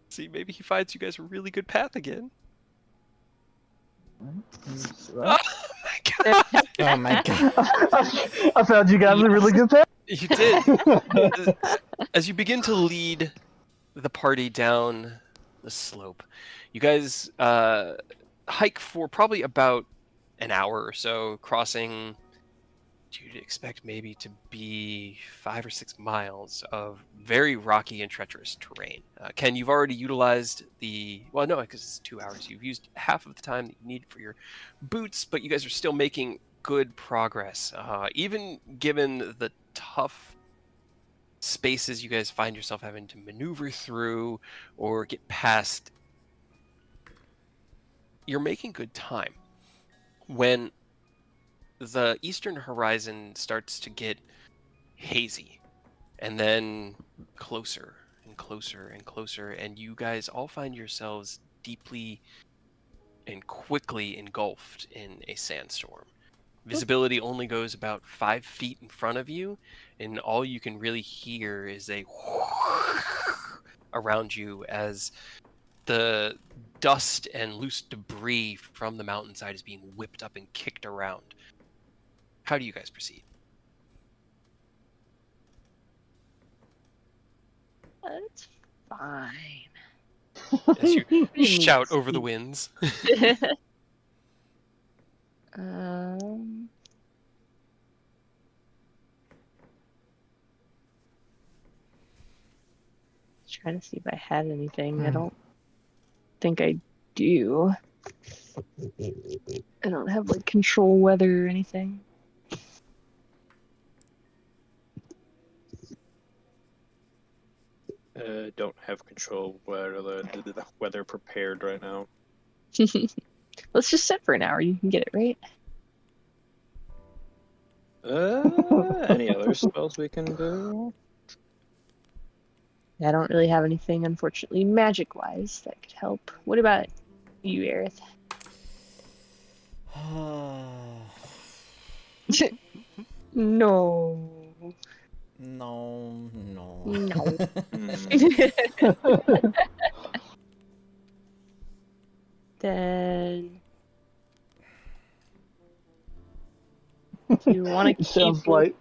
See, maybe he finds you guys a really good path again. Oh my god! Oh my god. I found you guys a really good path. You did. As you begin to lead the party down the slope, you guys hike for probably about an hour or so, crossing. You'd expect maybe to be 5 or 6 miles of very rocky and treacherous terrain. Ken, you've already utilized well, no, because it's 2 hours. You've used half of the time that you need for your boots, but you guys are still making good progress. Even given the tough spaces you guys find yourself having to maneuver through or get past, you're making good time. When the eastern horizon starts to get hazy and then closer and closer and closer, and you guys all find yourselves deeply and quickly engulfed in a sandstorm. Visibility only goes about 5 feet in front of you, and all you can really hear is a around you as the dust and loose debris from the mountainside is being whipped up and kicked around. How do you guys proceed? That's fine. As you shout over the winds. Trying to see if I had anything. I don't think I do. I don't have like control weather or anything. Don't have control where the weather prepared right now. Let's just sit for an hour. You can get it, right? Any other spells we can do? I don't really have anything, unfortunately, magic-wise that could help. What about you, Aerith? No. No. No. Then do you want to keep... Sounds like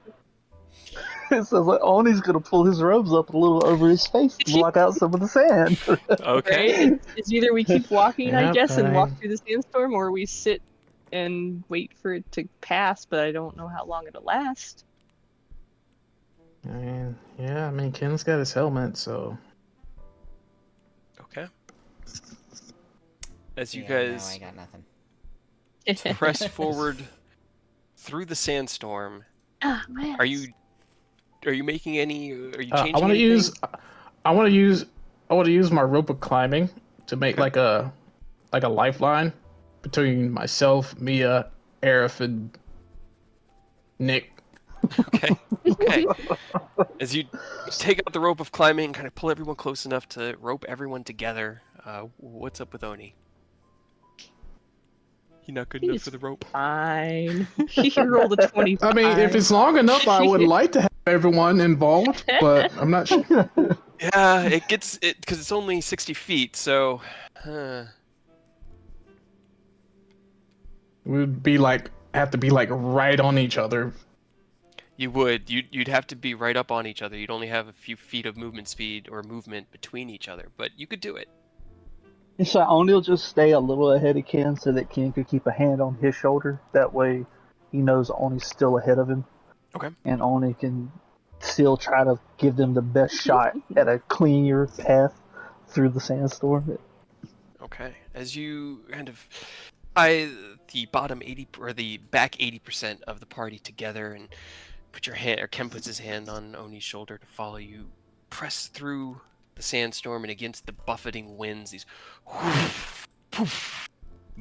Oni's gonna pull his robes up a little over his face to block out some of the sand. Okay. Right? It's either we keep walking, I Yep, guess, and walk fine. through the sandstorm, or we sit and wait for it to pass, but I don't know how long it'll last. I mean, Ken's got his helmet, so. Okay. As you No, guys I got nothing. press forward through the sandstorm, Ah, man. are you making any? Are you I changing? want to anything? use my rope of climbing to make like a lifeline between myself, Mia, Aerith, and Nick. Okay. Okay. As you take out the rope of climbing and kind of pull everyone close enough to rope everyone together, what's up with Oni? He not good enough He's for the rope? fine. He rolled a 25. I mean, if it's long enough, I would like to have everyone involved, but I'm not sure. Yeah, it gets it because it's only 60 feet, so. We'd be like, have to be like right on each other. You would. You'd have to be right up on each other. You'd only have a few feet of movement speed or movement between each other, but you could do it. And so Oni will just stay a little ahead of Ken so that Ken could keep a hand on his shoulder. That way he knows Oni's still ahead of him. Okay. And Oni can still try to give them the best shot at a cleaner path through the sandstorm. Okay. As you kind of tie the bottom 80 or the back 80% of the party together and put your hand, or Ken puts his hand on Oni's shoulder to follow you, press through the sandstorm and against the buffeting winds, these whoosh, poof,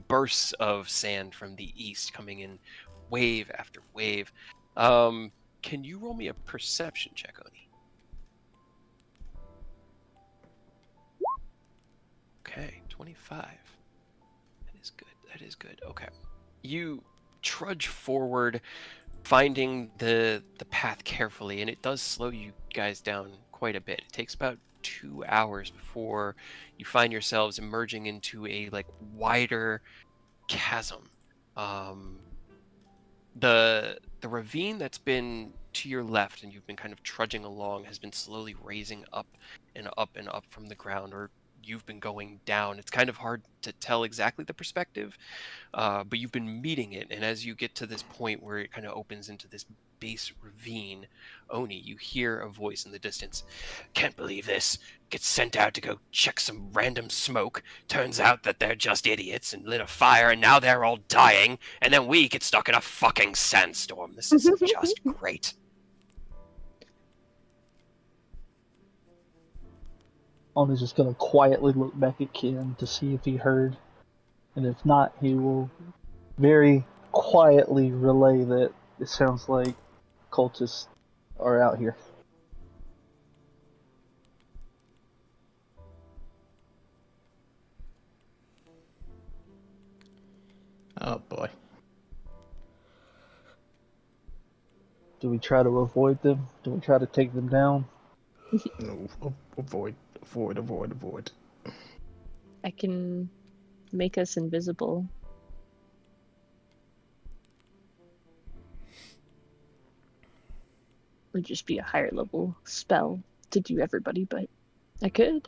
bursts of sand from the east coming in wave after wave. Can you roll me a perception check, Oni? Okay, 25. That is good. That is good. Okay. You trudge forward, finding the path carefully, and it does slow you guys down quite a bit. It takes about 2 hours before you find yourselves emerging into a like wider chasm. The ravine that's been to your left and you've been kind of trudging along has been slowly raising up and up and up from the ground, or you've been going down. It's kind of hard to tell exactly the perspective, but you've been meeting it, and as you get to this point where it kind of opens into this base ravine, Oni, you hear a voice in the distance. Can't believe this. Gets sent out to go check some random smoke. Turns out that they're just idiots and lit a fire, and now they're all dying, and then we get stuck in a fucking sandstorm. This is just great. Oni's just gonna quietly look back at Ken to see if he heard. And if not, he will very quietly relay that it sounds like cultists are out here. Oh boy. Do we try to avoid them? Do we try to take them down? No, avoid. I can make us invisible. Would just be a higher level spell to do everybody, but I could.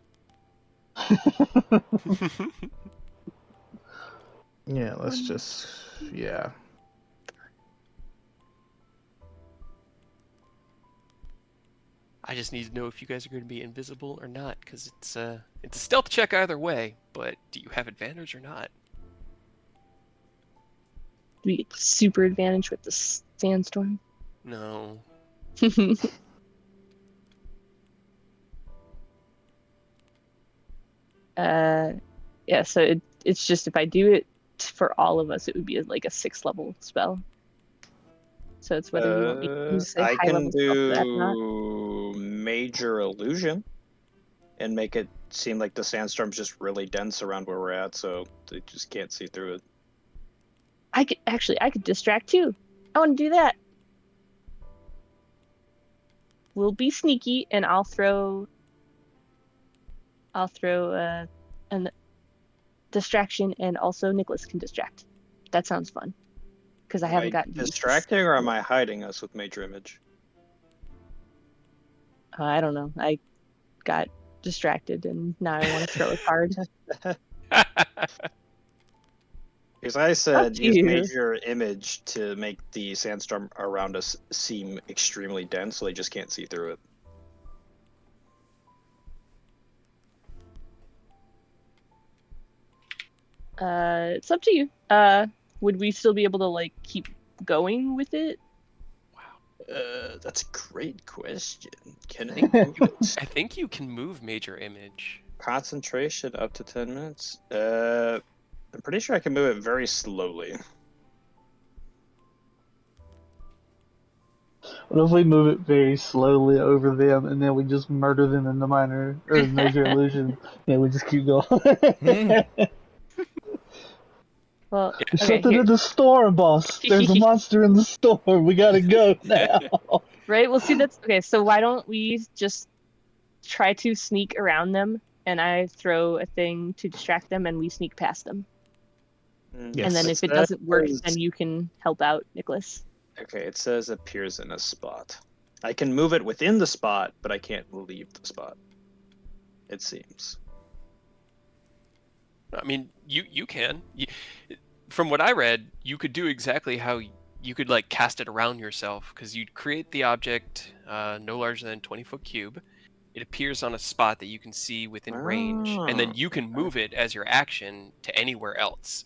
Yeah, let's just, yeah. I just need to know if you guys are going to be invisible or not, because it's a stealth check either way, but do you have advantage or not? Do we get super advantage with the sandstorm? No. Yeah, so it's just if I do it for all of us, it would be like a 6th level spell. So it's whether you want me to use a I high can level spell for that or not. do major illusion and make it seem like the sandstorm's just really dense around where we're at, so they just can't see through it. I could distract too. I want to do that. We'll be sneaky, and I'll throw an distraction, and also Nicholas can distract. That sounds fun. Because I haven't gotten distracting, or am I hiding us with major image? I don't know. I got distracted, and now I want to throw a card. Because I said use you. major image to make the sandstorm around us seem extremely dense, so they just can't see through it. It's up to you. Would we still be able to like keep going with it? That's a great question. Can I do it? I think you can move major image. Concentration up to 10 minutes. I'm pretty sure I can move it very slowly. What if we move it very slowly over them, and then we just murder them in the minor or major illusion, and we just keep going? Well, There's okay, something here. in the storm, boss. There's a monster in the storm. We gotta go now. Right? Well, see, that's okay. So why don't we just try to sneak around them, and I throw a thing to distract them, and we sneak past them. Yes. And then if it doesn't work, then you can help out, Nicholas. Okay, it says appears in a spot. I can move it within the spot, but I can't leave the spot. It seems. I mean, you can. From what I read, you could do exactly how you could like cast it around yourself, because you'd create the object no larger than 20-foot cube. It appears on a spot that you can see within range, and then you can move it as your action to anywhere else.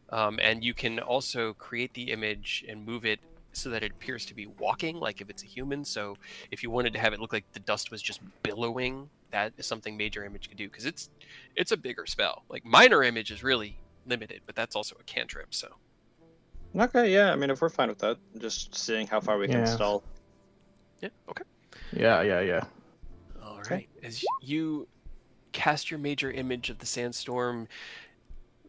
And you can also create the image and move it so that it appears to be walking, like if it's a human. So if you wanted to have it look like the dust was just billowing, that is something Major Image could do, because it's a bigger spell. Like Minor Image is really limited, but that's also a cantrip. So Okay, yeah, I mean, if we're fine with that, just seeing how far we can Yeah. stall. yeah, okay. Yeah. All Okay. right. As you cast your Major Image of the sandstorm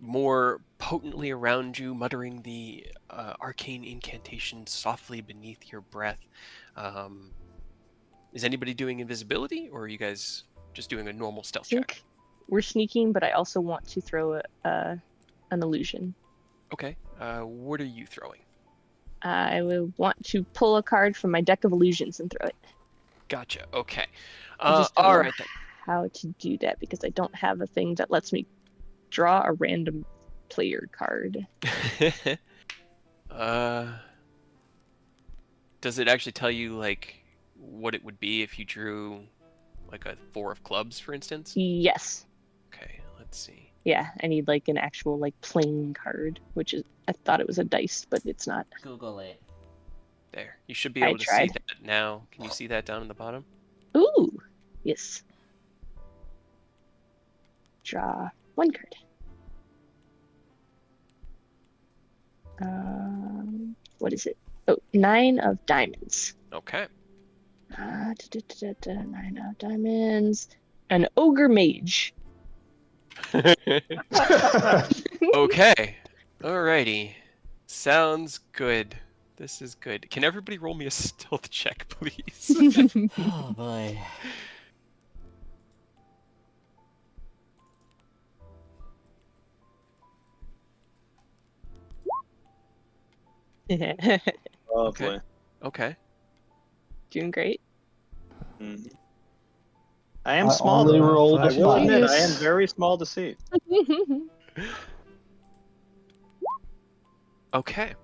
more potently around you, muttering the arcane incantation softly beneath your breath. Is anybody doing invisibility, or are you guys just doing a normal I stealth check? think we're sneaking, but I also want to throw an illusion. Okay. What are you throwing? I would want to pull a card from my deck of illusions and throw it. Gotcha. Okay. I just don't All know right then. how to do that because I don't have a thing that lets me draw a random player card. Does it actually tell you like what it would be if you drew like a 4 of clubs, for instance? Yes. Okay, let's see. Yeah, I need like an actual like playing card, which is I thought it was a dice, but it's not. Google it. There. You should be I able to see tried. that now. Can you see that down in the bottom? Ooh, yes. Draw one card. What is it? Oh, 9 of diamonds. Okay. 9 of diamonds. An ogre mage. Okay. Alrighty. Sounds good. This is good. Can everybody roll me a stealth check, please? Oh boy. Lovely. Okay. Doing great. Mhm. I am I small. only Though. rolled I a will admit, I am five. very small to see. Okay.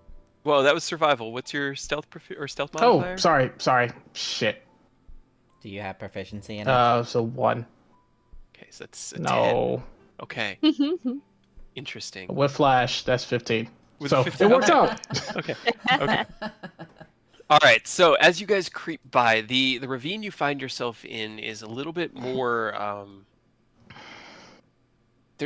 Well, that was survival. What's your stealth or stealth Oh, modifier? sorry. Shit. Do you have proficiency in it? So 1. Okay, so that's a 10. No. Okay. Interesting. With flash, that's 15. With So 15, it worked okay. out. Okay. Okay. All right. So as you guys creep by, the ravine you find yourself in is a little bit more.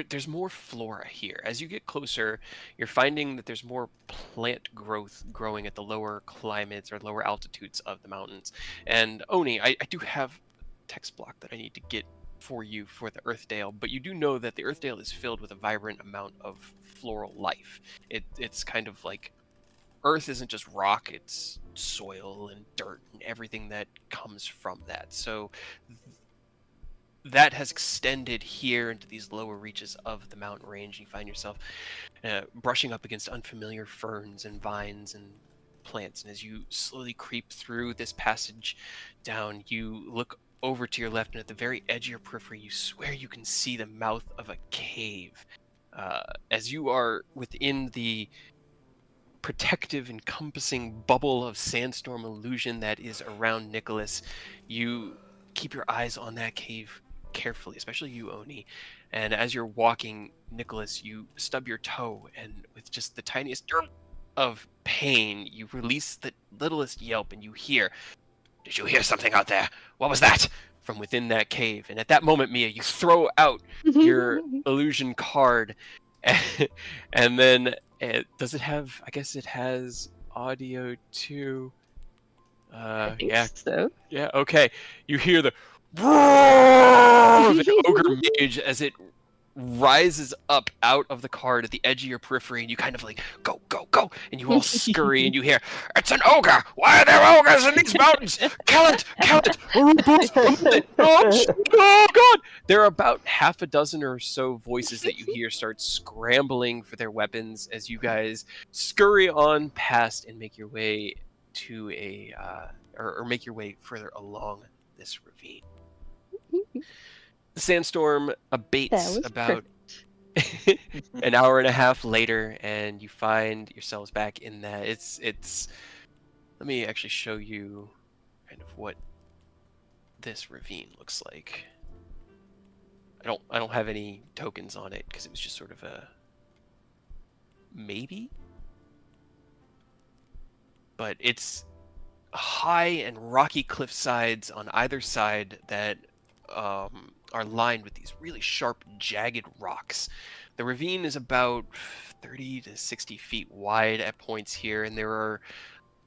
There's more flora here. As you get closer, you're finding that there's more plant growth growing at the lower climates or lower altitudes of the mountains. And Oni, I do have text block that I need to get for you for the Earthdale, but you do know that the Earthdale is filled with a vibrant amount of floral life. It's kind of like Earth isn't just rock, it's soil and dirt and everything that comes from that. So that has extended here into these lower reaches of the mountain range. You find yourself brushing up against unfamiliar ferns and vines and plants. And as you slowly creep through this passage down, you look over to your left, and at the very edge of your periphery, you swear you can see the mouth of a cave. As you are within the protective, encompassing bubble of sandstorm illusion that is around Nicholas, you keep your eyes on that cave carefully, especially you, Oni. And as you're walking, Nicholas, you stub your toe, and with just the tiniest of pain, you release the littlest yelp, and you hear, "Did you hear something out there? What was that?" from within that cave. And at that moment, Mia, you throw out your illusion card, and then does it have? I guess it has audio too. I think Yeah, so. yeah, okay. You hear the roar of an ogre mage as it rises up out of the card at the edge of your periphery, and you kind of like go, go, go, and you all scurry, and you hear, "It's an ogre! Why are there ogres in these mountains? Kill it! Kill it! Oh, oh God!" There are about half a dozen or so voices that you hear start scrambling for their weapons as you guys scurry on past and make your way to a or make your way further along this ravine. The sandstorm That abates was about an hour and a half later, and you find yourselves back in that. It's. Let me actually show you kind of what this ravine looks like. I don't have any tokens on it because it was just sort of a maybe. But it's high and rocky cliff sides on either side that are lined with these really sharp, jagged rocks. The ravine is about 30 to 60 feet wide at points here, and there are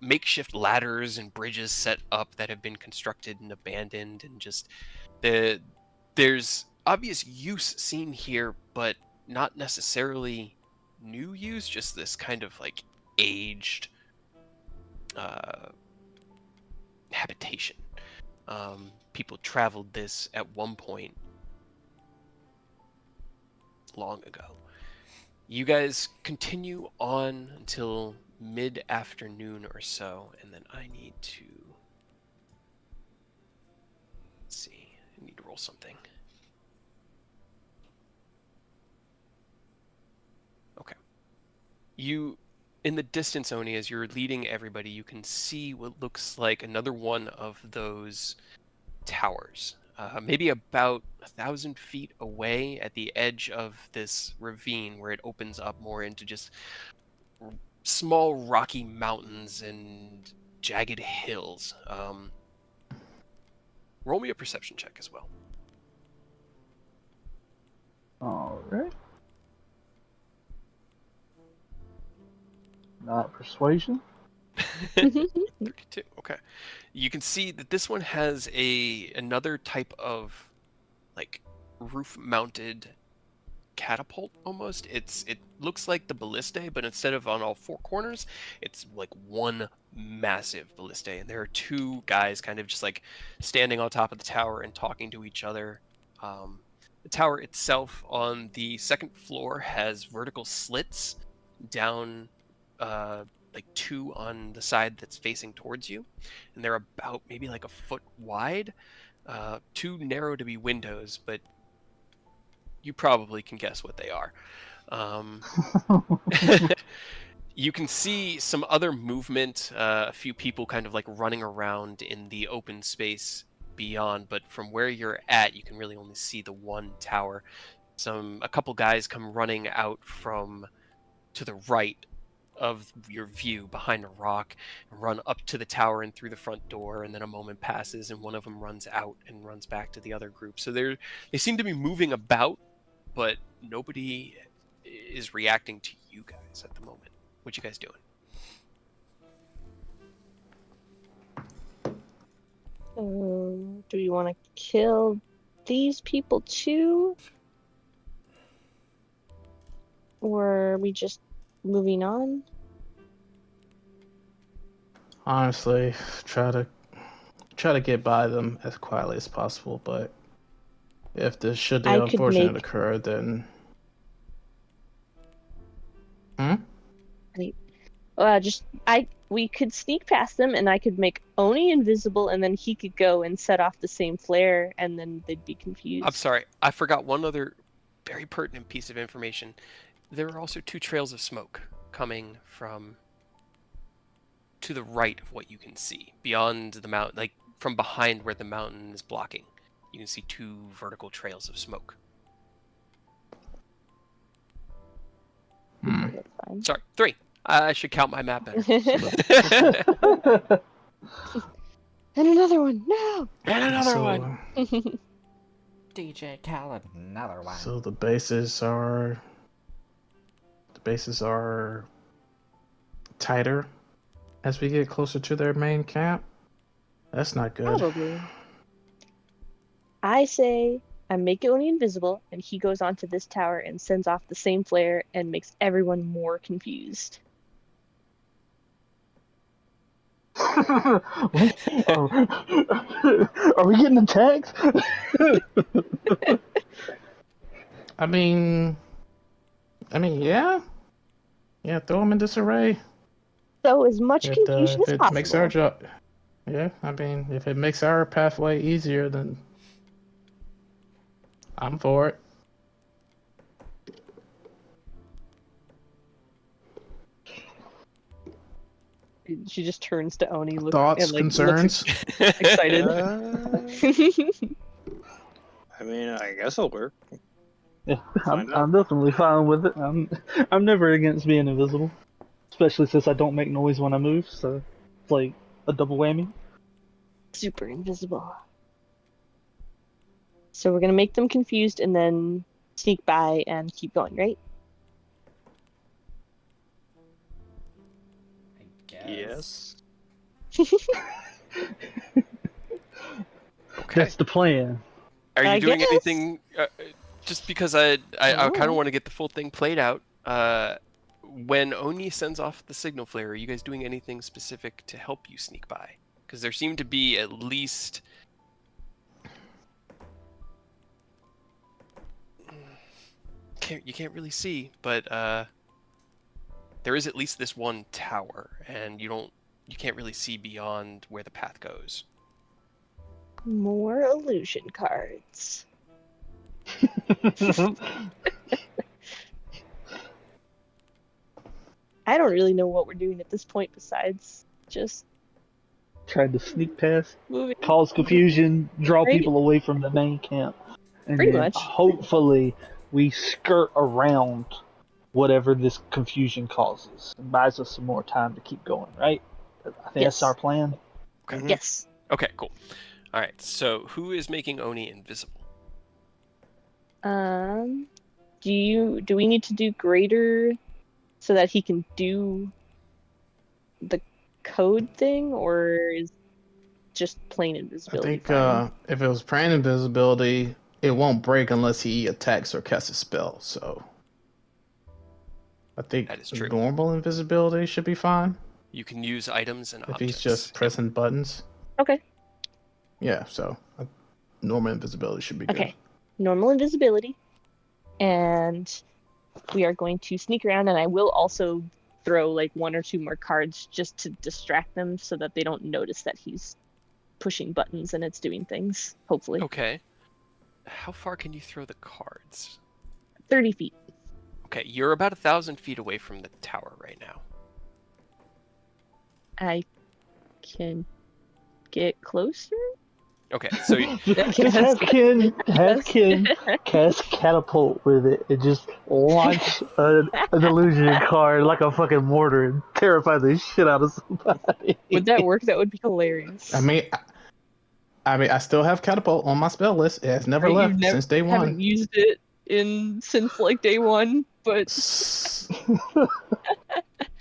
makeshift ladders and bridges set up that have been constructed and abandoned, and just there's obvious use seen here, but not necessarily new use, just this kind of like aged habitation. People traveled this at one point long ago. You guys continue on until mid-afternoon or so, and then I need to... Let's see. I need to roll something. Okay. You... In the distance, Oni, as you're leading everybody, you can see what looks like another one of those towers. Maybe about 1,000 feet away at the edge of this ravine where it opens up more into just small rocky mountains and jagged hills. Roll me a perception check as well. Alright. Not persuasion. 32. Okay. You can see that this one has another type of like roof-mounted catapult almost. It looks like the ballistae, but instead of on all four corners, it's like one massive ballistae, and there are two guys kind of just like standing on top of the tower and talking to each other. The tower itself on the second floor has vertical slits down like two on the side that's facing towards you, and they're about maybe like a foot wide, too narrow to be windows, but you probably can guess what they are. You can see some other movement, a few people kind of like running around in the open space beyond, but from where you're at, you can really only see the one tower. A couple guys come running out from to the right of your view behind a rock and run up to the tower and through the front door, and then a moment passes and one of them runs out and runs back to the other group. So they seem to be moving about, but nobody is reacting to you guys at the moment. What you guys doing? Do we want to kill these people too? Or are we just moving on? Honestly, try to get by them as quietly as possible, but if this should the I could unfortunate make- occur, then we could sneak past them, and I could make Oni invisible, and then he could go and set off the same flare, and then they'd be confused. I'm sorry, I forgot one other very pertinent piece of information. There are also two trails of smoke coming from to the right of what you can see, beyond the mountain, like from behind where the mountain is blocking. You can see two vertical trails of smoke. That's fine. Sorry, 3. I should count my map better. And another one. No. And another one. DJ Khaled, another one. So the bases are tighter as we get closer to their main camp. That's not good. Probably. I say I make Oni invisible, and he goes onto this tower and sends off the same flare and makes everyone more confused. What? Are we getting attacked? I mean, yeah. Yeah, throw them in disarray. So as much confusion If as it possible. makes our job, yeah. I mean, if it makes our pathway easier, then I'm for it. She just turns to Oni, Thoughts, concerns? looks excited. I mean, I guess it'll work. Yeah, Find out. I'm definitely fine with it. I'm never against being invisible, especially since I don't make noise when I move. So it's like a double whammy. Super invisible. So we're gonna make them confused and then sneak by and keep going, right? I guess. Yes. Okay. That's the plan. Are you I doing guess. anything? Just because I kind of Oh. want to get the full thing played out. When Oni sends off the signal flare, are you guys doing anything specific to help you sneak by? Because there seem to be at least. You can't really see, but there is at least this one tower, and you can't really see beyond where the path goes. More illusion cards. I don't really know what we're doing at this point besides just Tried to sneak past, moving. cause confusion, draw Right. people away from the main camp, and Pretty then much. hopefully we skirt around whatever this confusion causes and buys us some more time to keep going. Right? I think Yes. that's our plan. Okay. Mhm. Yes. Okay, cool. All right, so who is making Oni invisible? Do we need to do greater so that he can do the code thing, or is just plain I invisibility think fine? if it was praying invisibility, it won't break unless he attacks or casts a spell. So I think That is true. normal invisibility should be fine You can use items and if objects. he's just pressing buttons. Okay. Yeah, so normal invisibility should be good. Okay. Normal invisibility. And we are going to sneak around, and I will also throw like one or two more cards just to distract them so that they don't notice that he's pushing buttons and it's doing things, hopefully. Okay. How far can you throw the cards? 30 feet. Okay, you're about 1,000 feet away from the tower right now. I can get closer? Okay, so Just have Ken cast catapult with it and just launch an illusion card like a fucking mortar and terrify the shit out of somebody. Would that work? That would be hilarious. I mean, I still have catapult on my spell list. It has never Right, left you've never- since day haven't one. used it since like day one, but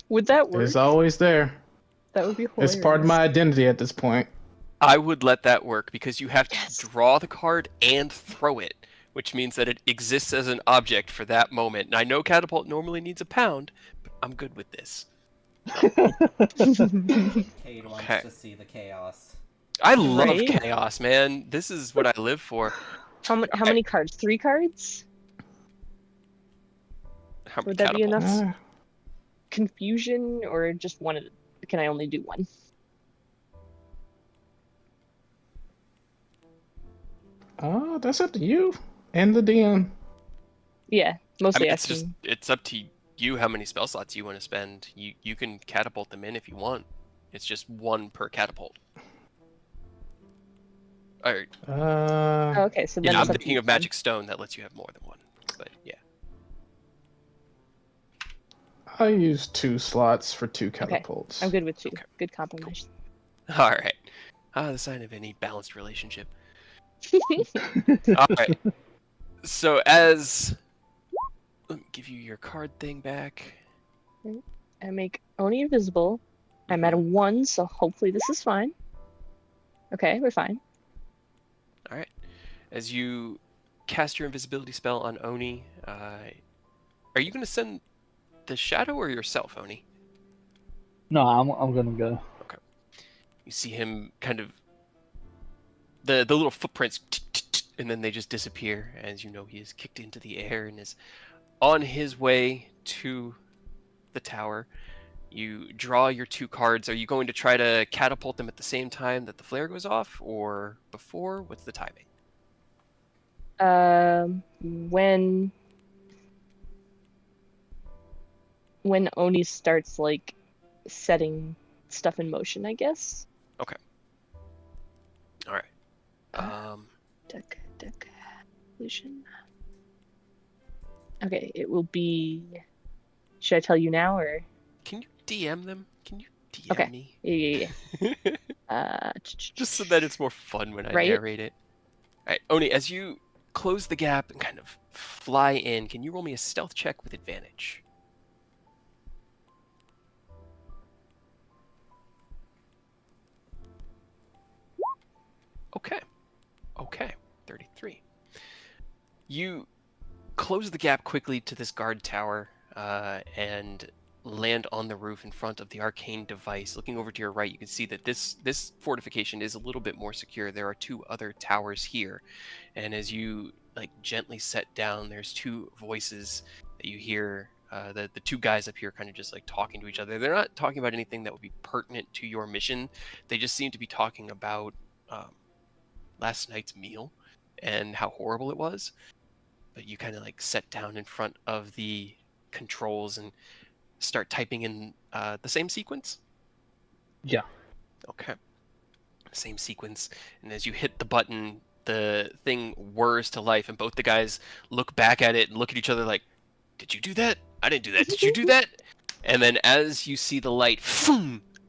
would that work? It's always there. That would be hilarious. It's part of my identity at this point. I would let that work because you have to draw the card and throw it, which means that it exists as an object for that moment. And I know catapult normally needs a pound, but I'm good with this. Cade wants Okay. to see the chaos. I love Right? chaos, man. This is what I live for. How many cards? 3 cards? How many Would that be catapults? enough? Confusion, or just one? Can I only do one? That's up to you and the DM. Yeah, I mostly mean, asking. it's up to you how many spell slots you want to spend. You can catapult them in if you want. It's just 1 per catapult. Alright. Oh, okay, so then Yeah, I'm it's up to thinking you of then. Magic Stone that lets you have more than 1. But yeah. I use 2 slots for 2 catapults. I'm good with 2. Okay. Good compromise. Alright. The sign of any balanced relationship. Alright. So as let me give you your card thing back. I make Oni invisible. I'm at a 1, so hopefully this is fine. Okay, we're fine. All right. As you cast your invisibility spell on Oni, are you going to send the shadow or yourself, Oni? No, I'm gonna go. Okay. You see him kind of the little footprints, and then they just disappear as you know he is kicked into the air and is on his way to the tower. You draw your 2 cards. Are you going to try to catapult them at the same time that the flare goes off, or before? What's the timing? When Oni starts like setting stuff in motion, I guess. Okay. All right. Duck, illusion. Okay, it will be. Should I tell you now or? Can you DM them? Can you DM Okay. me? Yeah. Just so that it's more fun when I Right? narrate it. All right, Oni, as you close the gap and kind of fly in, can you roll me a stealth check with advantage? Okay, 33. You close the gap quickly to this guard tower and land on the roof in front of the arcane device. Looking over to your right, you can see that this fortification is a little bit more secure. There are 2 other towers here, and as you like gently set down, there's 2 voices that you hear. The 2 guys up here kind of just like talking to each other. They're not talking about anything that would be pertinent to your mission. They just seem to be talking about last night's meal and how horrible it was. But you kind of like set down in front of the controls and start typing in the same sequence? Yeah. Okay. Same sequence. And as you hit the button, the thing whirs to life, and both the guys look back at it and look at each other like, did you do that? I didn't do that. Did you do that? And then as you see the light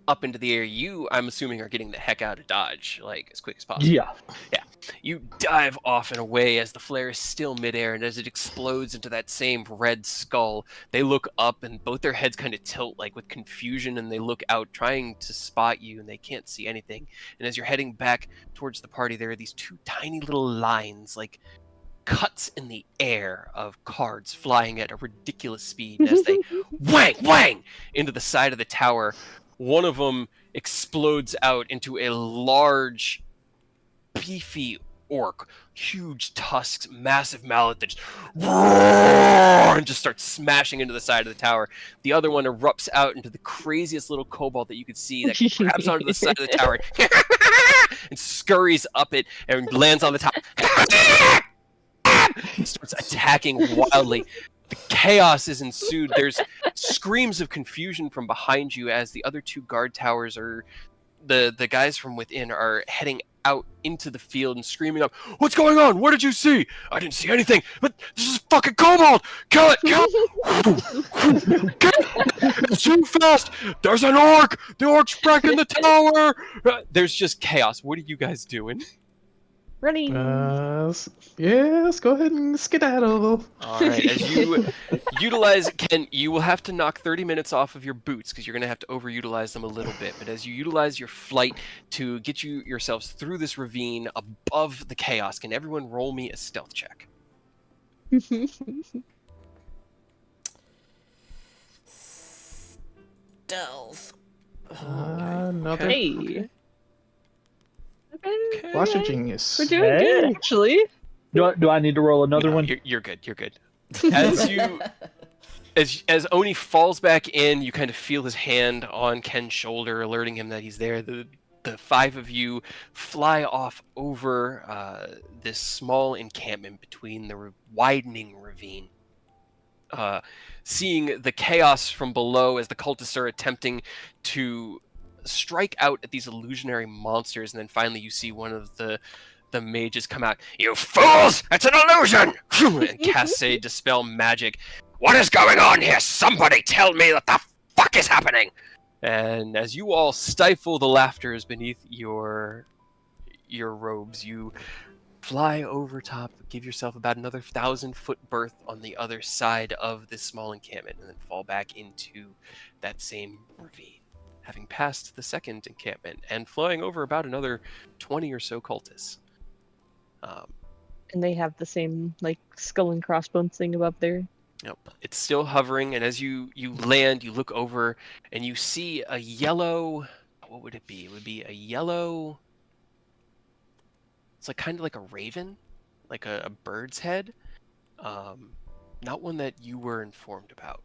up into the air, you, I'm assuming, are getting the heck out of Dodge, like, as quick as possible. Yeah. Yeah. You dive off and away as the flare is still midair, and as it explodes into that same red skull, they look up and both their heads kind of tilt, like, with confusion, and they look out trying to spot you, and they can't see anything. And as you're heading back towards the party, there are these 2 tiny little lines, like cuts in the air of cards flying at a ridiculous speed, and as they whang into the side of the tower, one of them explodes out into a large, beefy orc, huge tusks, massive mallet that just roar and just starts smashing into the side of the tower. The other one erupts out into the craziest little kobold that you could see that grabs onto the side of the tower and scurries up it and lands on the top. Starts attacking wildly. The chaos is ensued. There's screams of confusion from behind you as the other 2 guard towers are the guys from within are heading out into the field and screaming up, "What's going on? What did you see? I didn't see anything, but this is fucking kobold! Kill it! Kill it! Kill it! It's too fast! There's an orc! The orc's breaking the tower!" There's just chaos. What are you guys doing? Running. Yes, go ahead and skedaddle. All right, as you utilize, Ken, you will have to knock 30 minutes off of your boots because you're going to have to overutilize them a little bit. But as you utilize your flight to get yourselves through this ravine above the chaos, can everyone roll me a stealth check? Stealth. Another Hey. Okay. Flash of Genius. We're doing good, actually. Do I need to roll another No, one? You're good. You're good. As you, as Oni falls back in, you kind of feel his hand on Ken's shoulder, alerting him that he's there. The 5 of you fly off over this small encampment between the widening ravine. Seeing the chaos from below as the cultists are attempting to strike out at these illusionary monsters, and then finally you see one of the mages come out. "You fools! It's an illusion!" and cast a dispel magic. "What is going on here? Somebody tell me what the fuck is happening!" And as you all stifle the laughters beneath your robes, you fly over top, give yourself about another 1,000-foot berth on the other side of this small encampment, and then fall back into that same ravine. having passed the second encampment and flowing over about another 20 or so cultists. And they have the same like skull and crossbones thing above there. Yep. It's still hovering, and as you land, you look over and you see a yellow. What would it be? It would be a yellow. It's like kind of like a raven, like a bird's head. Not one that you were informed about.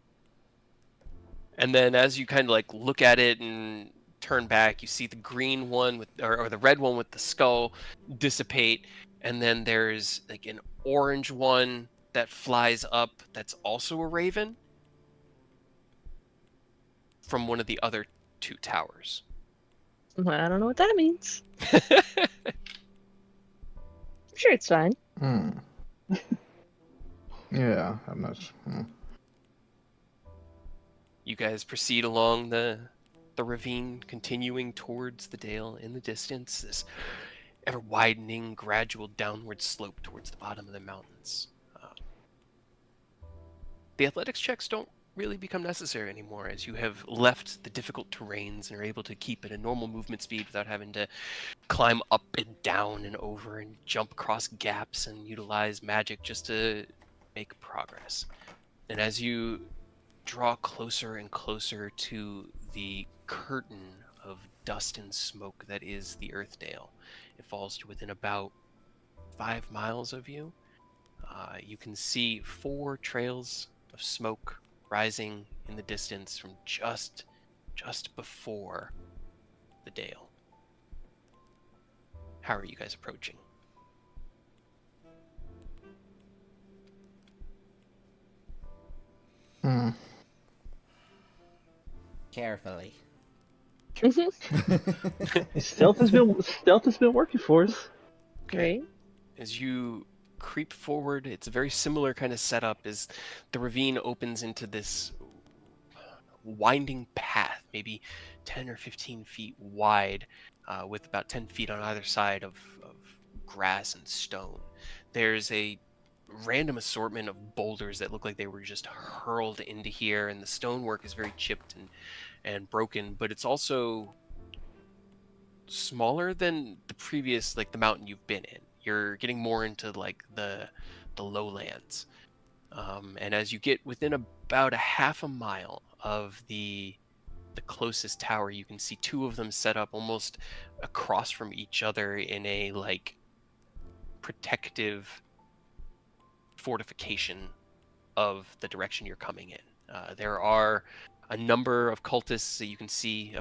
And then as you kind of like look at it and turn back, you see the green one with or the red one with the skull dissipate, and then there's like an orange one that flies up that's also a raven from one of the other two towers. I don't know what that means. I'm sure it's fine. Yeah, I'm not sure. You guys proceed along the ravine, continuing towards the dale in the distance, this ever widening, gradual downward slope towards the bottom of the mountains. The athletics checks don't really become necessary anymore as you have left the difficult terrains and are able to keep at a normal movement speed without having to climb up and down and over and jump across gaps and utilize magic just to make progress. And as you draw closer and closer to the curtain of dust and smoke that is the Earthdale, it falls to within about 5 miles of you. You can see 4 trails of smoke rising in the distance from just before the dale. How are you guys approaching? Carefully. Stealth has been working for us. Great. As you creep forward, it's a very similar kind of setup as the ravine opens into this winding path, maybe 10 or 15 feet wide, with about 10 feet on either side of grass and stone. There's a random assortment of boulders that look like they were just hurled into here, and the stonework is very chipped and broken, but it's also smaller than the previous, like the mountain you've been in. You're getting more into like the lowlands, and as you get within about a half a mile of the closest tower, you can see 2 of them set up almost across from each other in a like protective fortification of the direction you're coming in. There are a number of cultists that you can see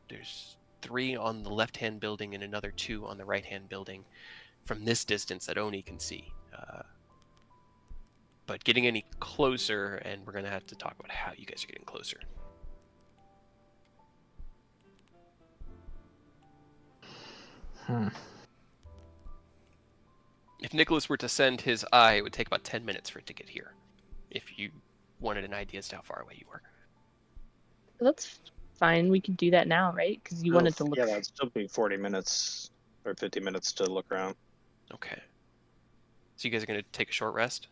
there's 3 on the left-hand building and another 2 on the right-hand building from this distance that Oni can see. But getting any closer, and we're going to have to talk about how you guys are getting closer. If Nicholas were to send his eye, it would take about 10 minutes for it to get here, if you wanted an idea as to how far away you were. That's fine. We could do that now, right? Because you wanted to look. Yeah, that'd still be 40 minutes or 50 minutes to look around. Okay. So you guys are going to take a short rest?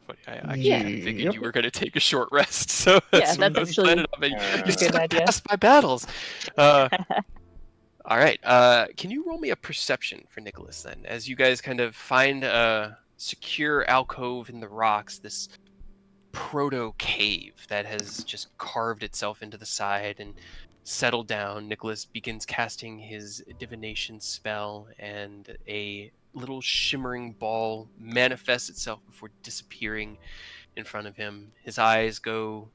Funny, I Yeah. actually figured you were going to take a short rest, so Yeah, what that's I was actually planning on. You a good skipped idea. past my battles. All right. Can you roll me a perception for Nicholas then, as you guys kind of find a secure alcove in the rocks, this proto cave that has just carved itself into the side and settled down. Nicholas begins casting his divination spell, and a little shimmering ball manifests itself before disappearing in front of him. His eyes go...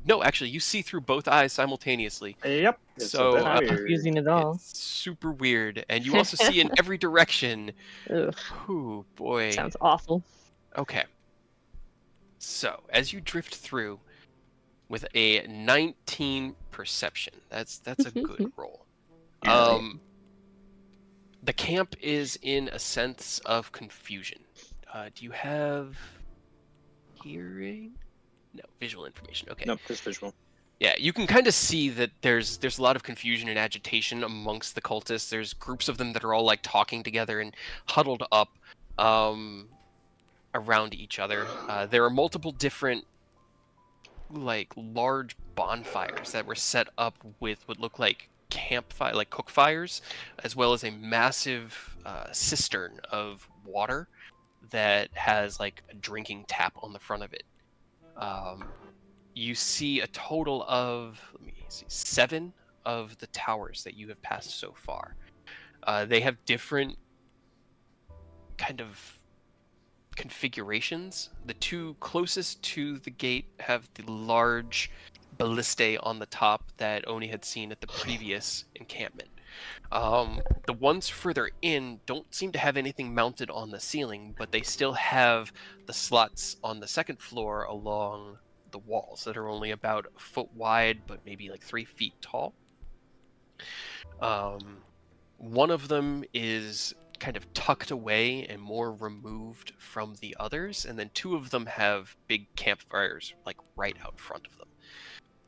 No, actually, you see through both eyes simultaneously. Yep. So, bit Not weird. confusing at all. It's super weird, and you also see in every direction. Ugh, Ooh, boy. sounds awful. Okay. So, as you drift through with a 19 perception, that's a good roll. The camp is in a sense of confusion. Do you have hearing? No, visual information. Okay. Nope, just visual. Yeah, you can kind of see that there's a lot of confusion and agitation amongst the cultists. There's groups of them that are all like talking together and huddled up around each other. There are multiple different like large bonfires that were set up with what look like campfire, like cook fires, as well as a massive cistern of water that has like a drinking tap on the front of it. You see a total of, let me see, 7 of the towers that you have passed so far. They have different kind of configurations. The 2 closest to the gate have the large ballistae on the top that Oni had seen at the previous encampment. The ones further in don't seem to have anything mounted on the ceiling, but they still have the slots on the second floor along the walls that are only about a foot wide, but maybe like 3 feet tall. One of them is kind of tucked away and more removed from the others, and then 2 of them have big campfires like right out front of them.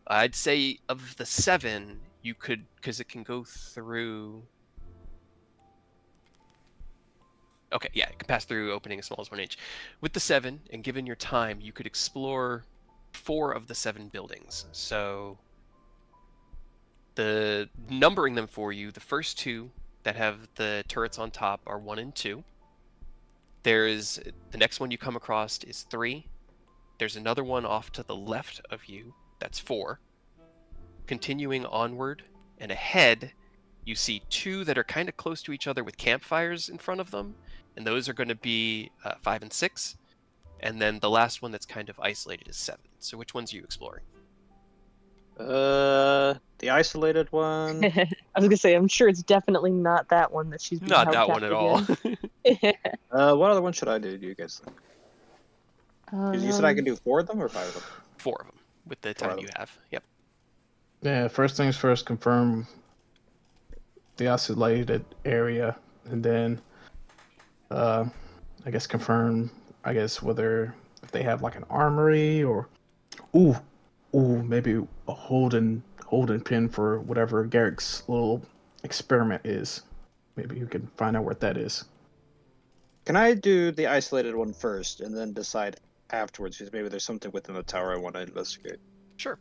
I'd say of the 7, you could, because it can go through. Okay, yeah, it can pass through opening as small as 1 inch. With the 7, and given your time, you could explore 4 of the 7 buildings. So, the numbering them for you, the first 2 that have the turrets on top are 1 and 2. There's the next one you come across is 3. There's another one off to the left of you. That's 4. Continuing onward and ahead, you see 2 that are kind of close to each other with campfires in front of them, and those are going to be 5 and 6. And then the last one that's kind of isolated is 7. So which ones are you exploring? The isolated one. I was gonna say, I'm sure it's definitely not that one that she's being Not held that one at captive all. in. What other one should I do you guys think? 'Cause you said I could do 4 of them or 5 of them? 4 of them with the 4 time of you have. Yep. Yeah, first things first, confirm the isolated area, and then I guess confirm, I guess, whether if they have like an armory or ooh, maybe a holding pin for whatever Garrick's little experiment is. Maybe you can find out what that is. Can I do the isolated one first and then decide afterwards? Because maybe there's something within the tower I want to investigate. Sure.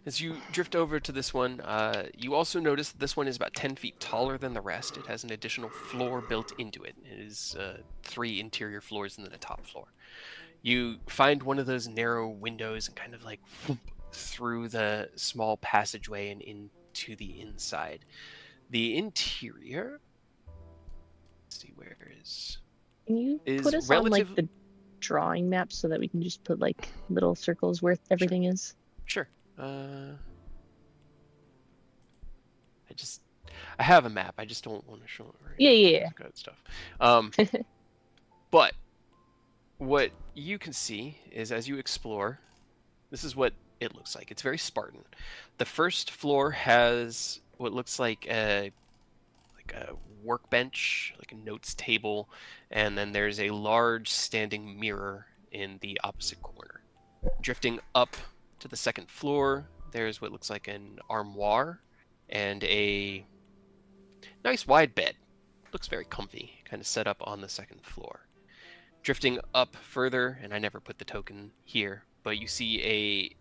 As you drift over to this one, you also notice that this one is about 10 feet taller than the rest. It has an additional floor built into it. It is 3 interior floors and then a top floor. You find one of those narrow windows and kind of like whoop, through the small passageway and into the inside. The interior, let's see, where Can you is put us on relative. like the drawing map so that we can just put like little circles where everything is? Sure. I have a map. I just don't want to show it right Yeah, now. yeah, Good stuff. But what you can see is as you explore, this is what it looks like. It's very Spartan. The first floor has what looks like a workbench, like a notes table, and then there's a large standing mirror in the opposite corner. Drifting up to the second floor, there's what looks like an armoire and a nice wide bed. Looks very comfy, kind of set up on the second floor. Drifting up further, and I never put the token here, but you see a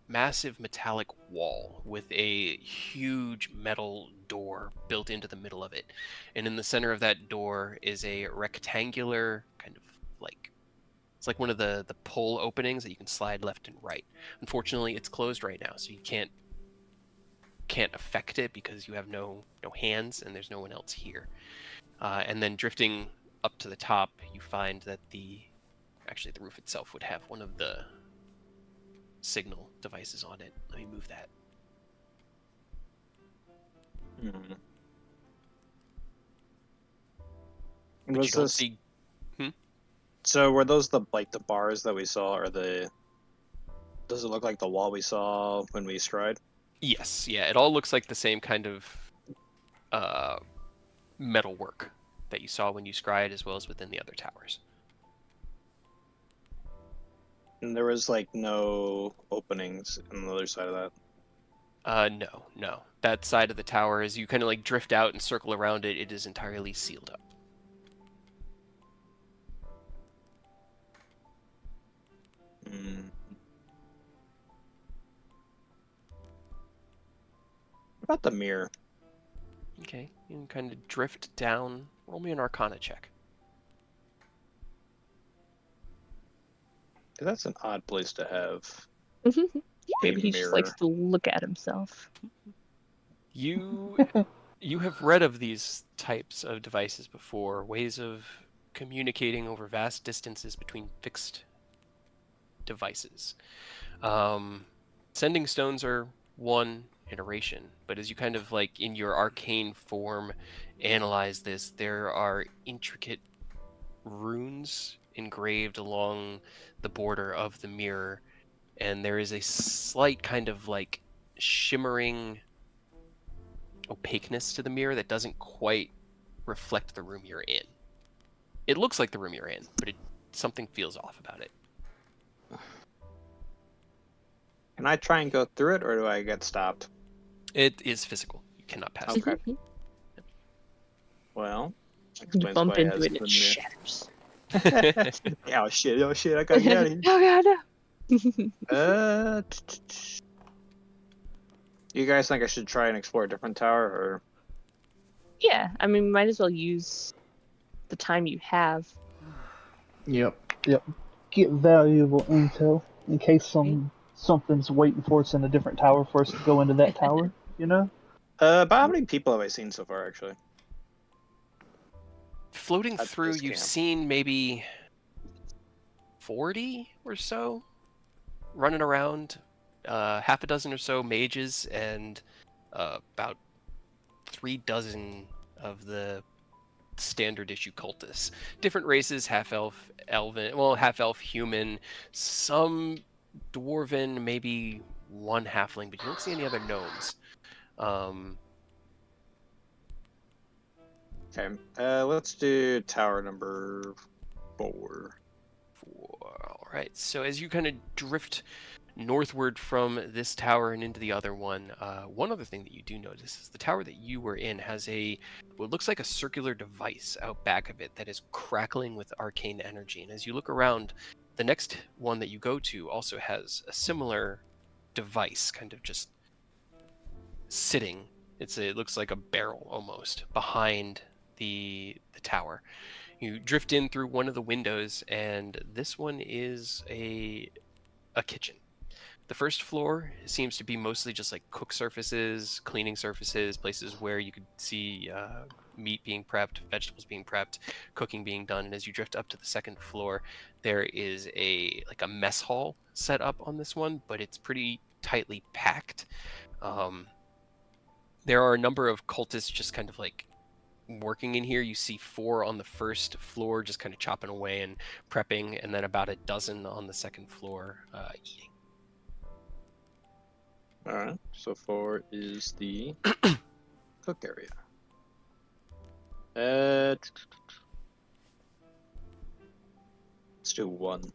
massive metallic wall with a huge metal door built into the middle of it. And in the center of that door is a rectangular kind of like, it's like one of the pull openings that you can slide left and right. Unfortunately, it's closed right now, so you can't affect it because you have no hands and there's no one else here. And then drifting up to the top, you find that the roof itself would have one of the signal devices on it. Let me move that. Hmm. But Was you don't this... see. So were those the bars that we saw, or the? Does it look like the wall we saw when we stride? Yes, yeah, it all looks like the same kind of metal work that you saw when you scryed, as well as within the other towers. And there was like no openings on the other side of that. No. That side of the tower, as you kind of like drift out and circle around it, it is entirely sealed up. about the mirror? Okay, you can kind of drift down. Roll me an Arcana check. That's an odd place to have Maybe a he just mirror. likes to look at himself. You have read of these types of devices before, ways of communicating over vast distances between fixed devices. Sending stones are one iteration, but as you kind of like in your arcane form analyze this, there are intricate runes engraved along the border of the mirror, and there is a slight kind of like shimmering opaqueness to the mirror that doesn't quite reflect the room you're in. It looks like the room you're in, but something feels off about it. Can I try and go through it, or do I get stopped? It is physical. You cannot pass through. Okay. Well, You explains bump why into has it and it the shatters. mirror. Oh shit! I gotta get out of here. Oh god, no. You guys think I should try and explore a different tower, or? Yeah, I mean, might as well use the time you have. Yep. Get valuable intel in case something's waiting for us in a different tower for us to go into that tower. You know. But how many people have I seen so far, actually? Floating At through, this you've camp. seen maybe 40 or so running around, half a dozen or so mages, and about 3 dozen of the standard issue cultists. Different races, half-elf, elven, well, half-elf, human, some dwarven, maybe one halfling, but you don't see any other gnomes. Okay. Let's do tower number 4. All right. So as you kind of drift northward from this tower and into the other one, one other thing that you do notice is the tower that you were in has what looks like a circular device out back of it that is crackling with arcane energy. And as you look around, the next one that you go to also has a similar device, kind of just sitting. It looks like a barrel almost behind the tower. You drift in through one of the windows, and this one is a kitchen. The first floor seems to be mostly just like cook surfaces, cleaning surfaces, places where you could see meat being prepped, vegetables being prepped, cooking being done. And as you drift up to the second floor, there is a mess hall set up on this one, but it's pretty tightly packed. There are a number of cultists just kind of like working in here. You see 4 on the first floor just kind of chopping away and prepping, and then about a dozen on the second floor eating. Alright, so 4 is the cook area. Let's do 1.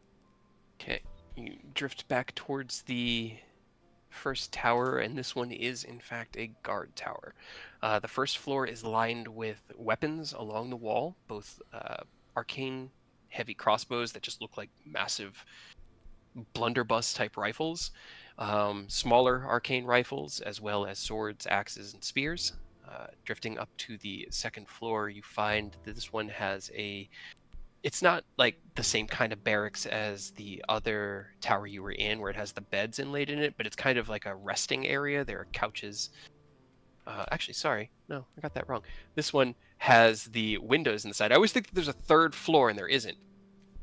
Okay, you drift back towards the first tower, and this one is in fact a guard tower. The first floor is lined with weapons along the wall, both arcane heavy crossbows that just look like massive blunderbuss type rifles, smaller arcane rifles, as well as swords, axes, and spears. Drifting up to the second floor, you find that this one has it's not like the same kind of barracks as the other tower you were in, where it has the beds inlaid in it, but it's kind of like a resting area. There are couches. Actually, sorry. No, I got that wrong. This one has the windows in the side. I always think that there's a third floor, and there isn't.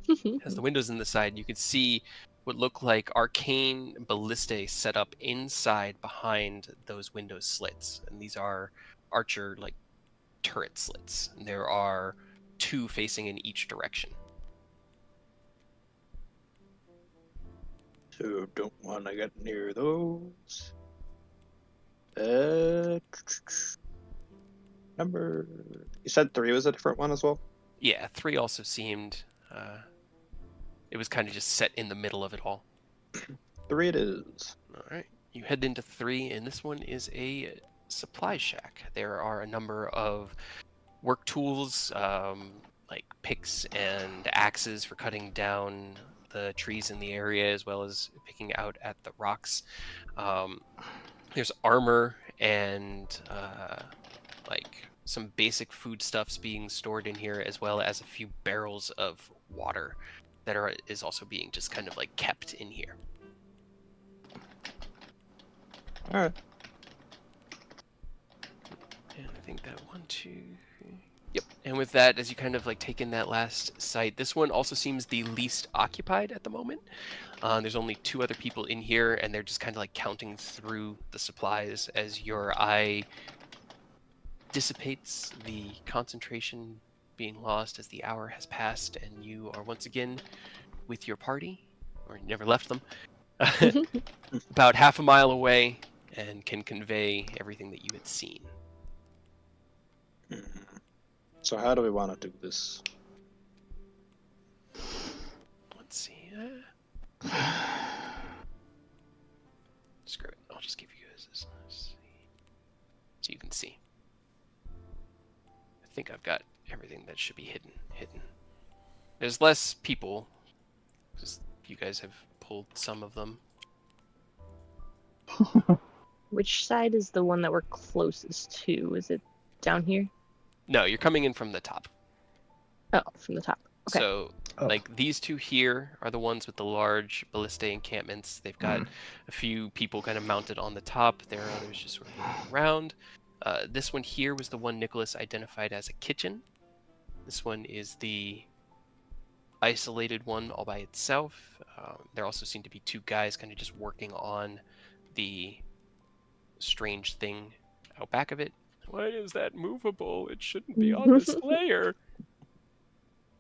It has the windows in the side. You can see what look like arcane ballistae set up inside behind those window slits. And these are archer, like, turret slits. And there are 2 facing in each direction. So don't want to get near those. Number... You said 3 was a different one as well? Yeah, 3 also seemed... it was kind of just set in the middle of it all. 3 it is. All right. You head into 3, and this one is a supply shack. There are a number of work tools, like picks and axes for cutting down the trees in the area, as well as picking out at the rocks. There's armor and like some basic foodstuffs being stored in here, as well as a few barrels of water that is also being just kind of like kept in here. All right. And I think that 1, 2, 3. Yep. And with that, as you kind of like take in that last site, this one also seems the least occupied at the moment. There's only 2 other people in here, and they're just kind of like counting through the supplies as your eye dissipates, the concentration being lost as the hour has passed, and you are once again with your party, or you never left them, about half a mile away, and can convey everything that you had seen. So how do we want to do this? Let's see. Screw it. I'll just give you guys this. Let's see. So you can see. I think I've got everything that should be hidden. There's less people, because you guys have pulled some of them. Which side is the one that we're closest to? Is it down here? No, you're coming in from the top. Oh, from the top. Okay. So, like, these 2 here are the ones with the large ballista encampments. They've got a few people kind of mounted on the top. There are others just sort of moving around. This one here was the one Nicholas identified as a kitchen. This one is the isolated one all by itself. There also seem to be 2 guys kind of just working on the strange thing out back of it. Why is that movable? It shouldn't be on this layer.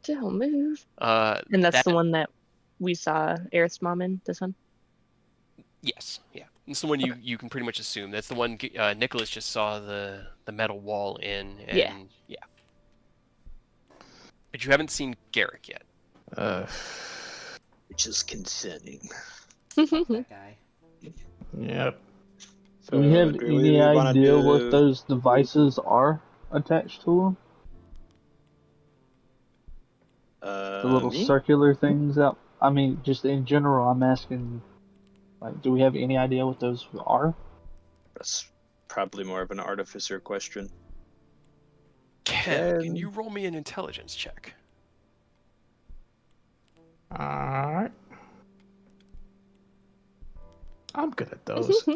Don't move. And that's the one that we saw Aerith's mom in, this one? Yes, yeah. It's the one you can pretty much assume. That's the one Nicholas just saw the metal wall in. And, yeah. But you haven't seen Garrick yet. Which is concerning. That guy. Yep. Do we have any idea what those devices are attached to them? The little circular things out. I mean, just in general, I'm asking. Like, do we have any idea what those are? That's probably more of an artificer question. Can you roll me an intelligence check? Alright. I'm good at those.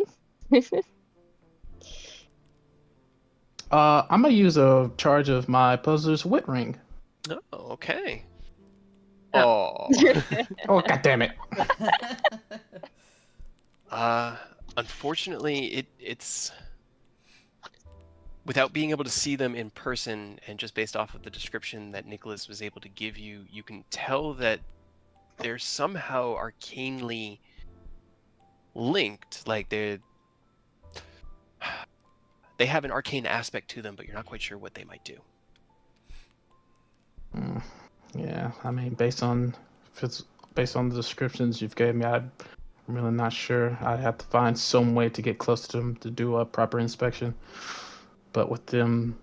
I'm gonna use a charge of my puzzler's wit ring. Oh, okay. Oh. Oh, god damn it. Unfortunately, it's without being able to see them in person, and just based off of the description that Nicholas was able to give you, you can tell that they're somehow arcanely linked. Like they have an arcane aspect to them, but you're not quite sure what they might do. Yeah, I mean, based on the descriptions you've gave me, I'm really not sure. I'd have to find some way to get close to them to do a proper inspection. But with them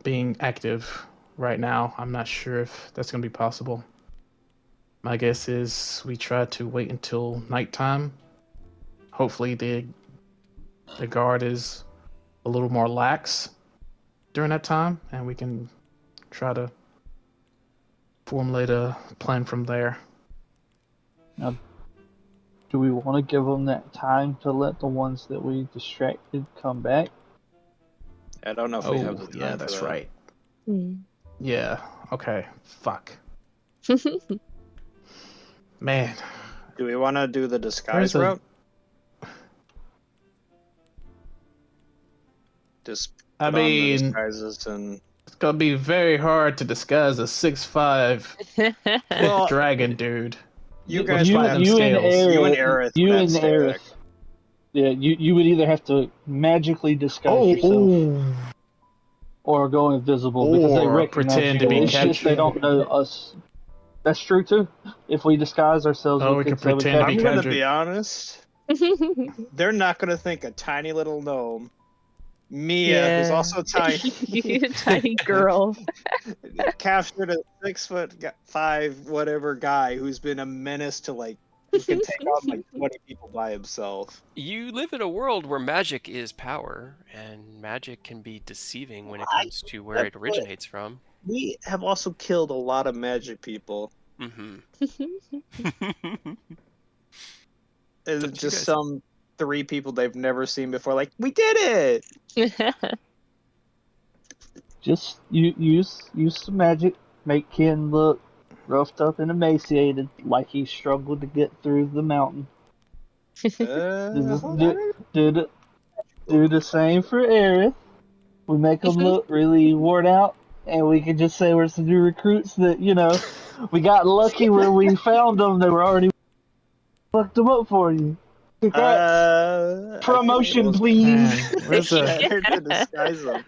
being active right now, I'm not sure if that's going to be possible. My guess is we try to wait until nighttime. Hopefully the guard is a little more lax during that time, and we can try to formulate a plan from there. Now, do we want to give them that time to let the ones that we distracted come back? I don't know if we have the time. Yeah, that's right. Mm. Yeah, okay. Fuck. Man. Do we want to do the disguise route? Just I put on the mean, disguises and it's gonna be very hard to disguise a 6'5" dragon dude. you guys you might and have scales. You and Aerith. Aerith would have scales. Yeah, you would either have to magically disguise yourself or go invisible because they Or recognize pretend you. to be It's just they captured. don't know us. That's true too. If we disguise ourselves, Oh, we could could say pretend to be I'm gonna captured. be honest. They're not gonna think a tiny little gnome, Mia, who's also tiny, Tiny girl. captured a 6'5" whatever guy who's been a menace to like He can take on like 20 people by himself. You live in a world where magic is power, and magic can be deceiving when it comes to where it originates from. We have also killed a lot of magic people. Mm-hmm. And Don't you just guys- some 3 people they've never seen before. Like, we did it! Just use some magic, make Ken look roughed up and emaciated, like he struggled to get through the mountain. Do the same for Aerith. We make them look really worn out, and we can just say we're some new recruits that, we got lucky when we found them. They were already fucked them up for you. Congrats. Promotion, please. Man, where's Shattered to disguise them.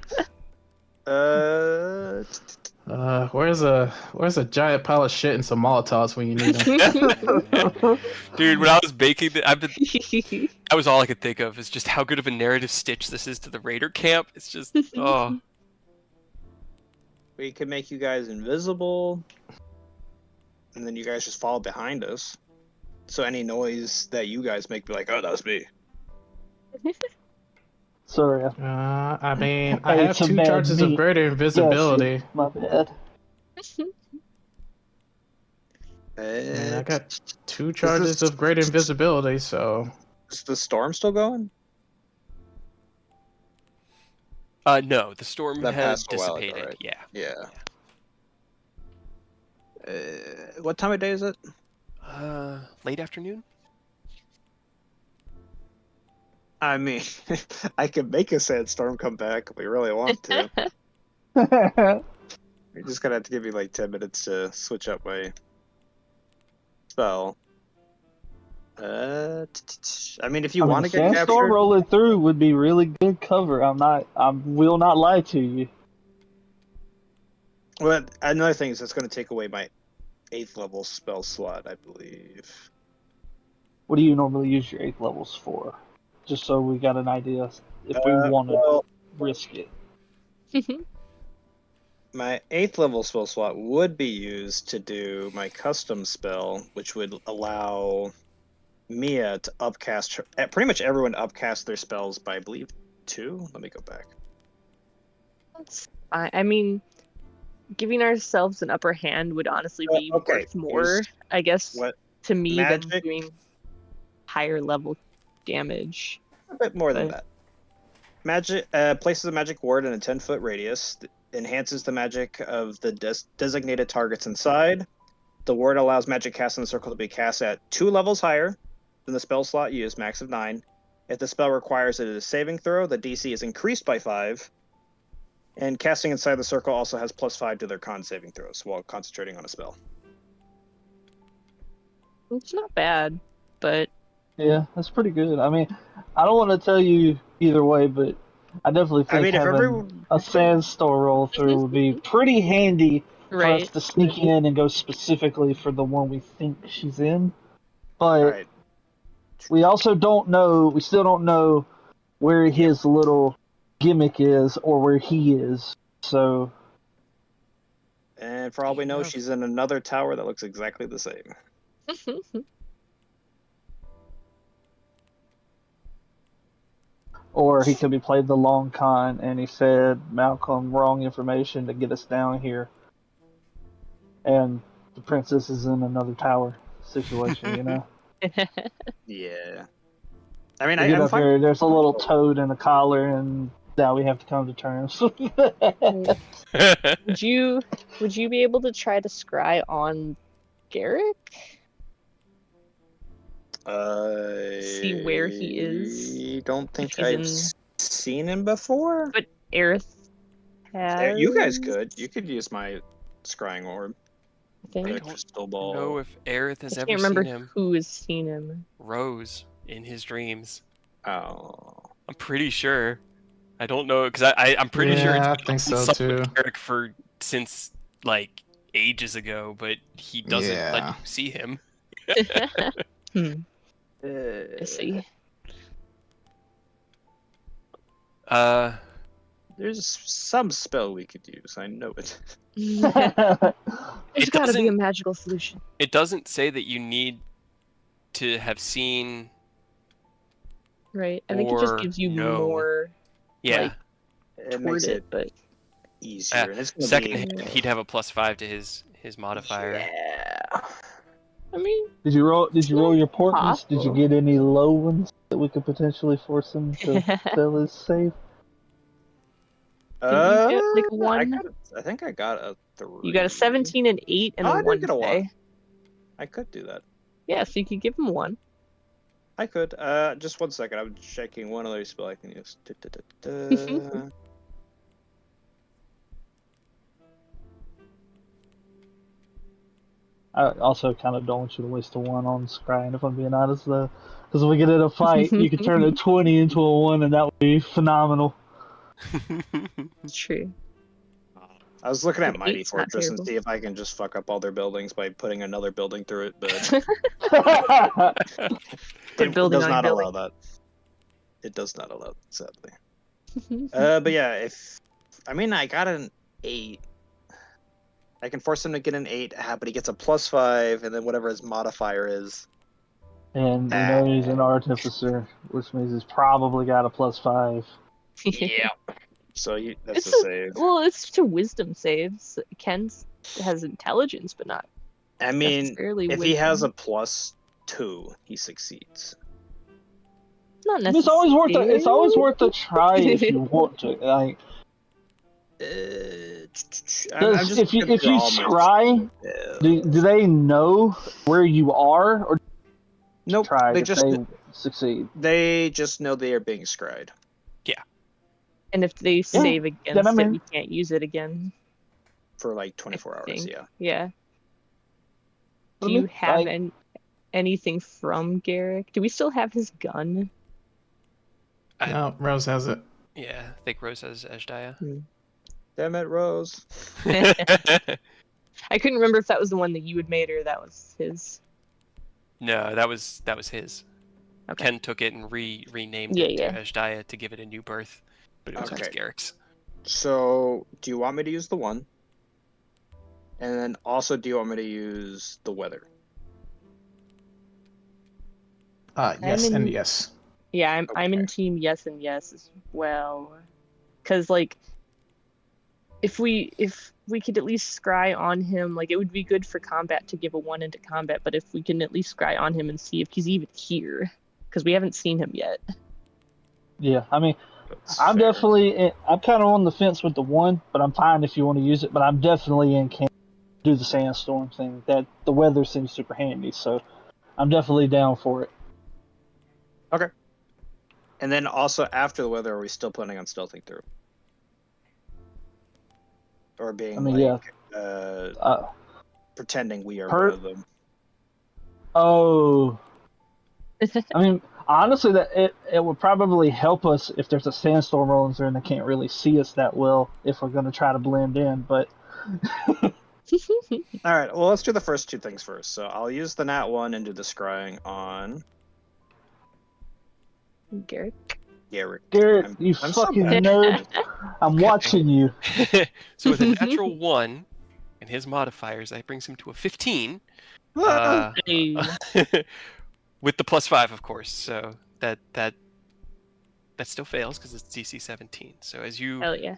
where's a giant pile of shit and some Molotovs when you need them? Dude, when I was baking, that was all I could think of is just how good of a narrative stitch this is to the Raider camp. It's just, oh. We could make you guys invisible, and then you guys just follow behind us. So any noise that you guys make, be like, oh, that was me. Sorry. I mean, I Hey, have it's a 2 bad charges of meat. greater invisibility. Yes, my bad. And I got 2 charges of greater invisibility, so Is the storm still going? No, the storm That has passed a while ago, dissipated. right? Yeah. What time of day is it? Late afternoon? I mean, I can make a sandstorm come back if we really want to. You're just gonna have to give me like 10 minutes to switch up my spell. I mean, if you want to get sandstorm captured, rolling through would be really good cover. I will not lie to you. well, another thing is it's going to take away my 8th level spell slot, I believe. What do you normally use your 8th levels for? Just so we got an idea if we want to risk it. My 8th level spell slot would be used to do my custom spell, which would allow Mia to upcast her. Pretty much everyone upcast their spells by, I believe, 2. Let me go back. I mean, giving ourselves an upper hand would honestly be okay, worth more, I guess, What to me than magic? doing higher level damage. A bit more than But- that. Magic places a magic ward in a 10-foot radius. Enhances the magic of the designated targets inside. The ward allows magic cast in the circle to be cast at 2 levels higher than the spell slot used, max of 9. If the spell requires a saving throw, the DC is increased by 5. And casting inside the circle also has +5 to their con saving throws while concentrating on a spell. It's not bad, but Yeah, that's pretty good. I mean, I don't want to tell you either way, but I definitely think mean, if having a sandstorm roll through would be pretty handy for us right. to sneak in and go specifically for the one we think she's in. But Alright. we also don't know, we still don't know where his little gimmick is or where he is. So, And for all we know, she's in another tower that looks exactly the same. or he could be played the long con and he said Malcolm wrong information to get us down here. And the princess is in another tower situation, you know? Yeah. I mean, We get I'm up fine. here, there's a little toad in a collar, and now we have to come to terms. Would you be able to try to scry on Garrick? See where he is? I don't think he's I've in- seen him before. But Aerith has. You guys could. You could use my scrying orb. I think. Or I the don't crystal I ball. don't know if Aerith has I ever can't remember seen him. who has seen him. Rose in his dreams. Oh. I'm pretty sure. I don't know because I'm pretty sure Yeah, it's I think so, something with too. Eric for since like ages ago, but he doesn't let Yeah. you see him. I see. There's some spell we could use. I know it. There's It got to be a doesn't- magical solution. It doesn't say that you need to have seen. Right. I think it just Or gives you no. more Yeah. Like, It toward makes it, it but easier. And it's gonna second be... hit, he'd have a +5 to his modifier. Yeah. I mean, Did you roll your portents? Did you possible. get any low ones that we could potentially force him to sell his save? Did you get like a 1? I think I got a 3. You got a 17, an 8, and Oh, a I 1 did get a today. 1. I could do that. Yeah, so you could give him 1. I could. Just 1 second. I'm checking one other spell I can use. Da-da-da-da. I also kind of don't want you to waste a 1 on scrying, if I'm being honest, though. Because if we get in a fight, you could turn a 20 into a 1, and that would be phenomenal. It's true. I was looking at Like, Mighty 8's not Fortress and terrible. see if I can just fuck up all their buildings by putting another building through it, but Put it building does on not building. allow that. It does not allow that, sadly. But yeah, I got an 8. I can force him to get an 8, but he gets a +5, and then whatever his modifier is. And we know he's an artificer, which means he's probably got a +5. Yeah. So that's It's a save. Well, it's to wisdom saves. Ken has intelligence, but not I mean, necessarily if wisdom. he has a +2, he succeeds. Not It's always worth a necessarily. try if you want to. Like, if you scry, do they know where you are, or Nope, try they if just they succeed? they just know they are being scried. And if they save against I mean- it, we can't use it again. For like 24 hours, think. yeah. Yeah. I Do you mean, have like- anything from Garrick? Do we still have his gun? No, Rose has it. Yeah, I think Rose has Ejdiah. Damn it, Rose. I couldn't remember if that was the one that you had made or that was his. No, that was his. Okay. Ken took it and renamed Yeah, it yeah. to Ejdiah to give it a new birth, but it was Okay. just Garrick's. So, do you want me to use the 1? And then also, do you want me to use the weather? Yes I'm and in- yes. Yeah, I'm in Okay. team yes and yes as well. Cause like if we could at least scry on him, like it would be good for combat to give a 1 into combat, but if we can at least scry on him and see if he's even here. Because we haven't seen him yet. Yeah, I mean, That's I'm fair. I'm kind of on the fence with the 1, but I'm fine if you want to use it. But I'm definitely in camp to do the sandstorm thing. That the weather seems super handy, so I'm definitely down for it. And then also, after the weather, are we still planning on stealthing through? Or being I mean, pretending we are Per- one of them? Oh, I mean, honestly, that it would probably help us if there's a sandstorm rolling through and they can't really see us that well if we're going to try to blend in. But All right, well, let's do the first 2 things first. So I'll use the nat 1 and do the scrying on Garrick. Garrick. Garrett, I'm you so fucking bad. nerd, I'm watching you. So with a natural 1 and his modifiers, that brings him to a 15. Hey. With the +5, of course. So that still fails because it's DC 17. So as you Hell yeah.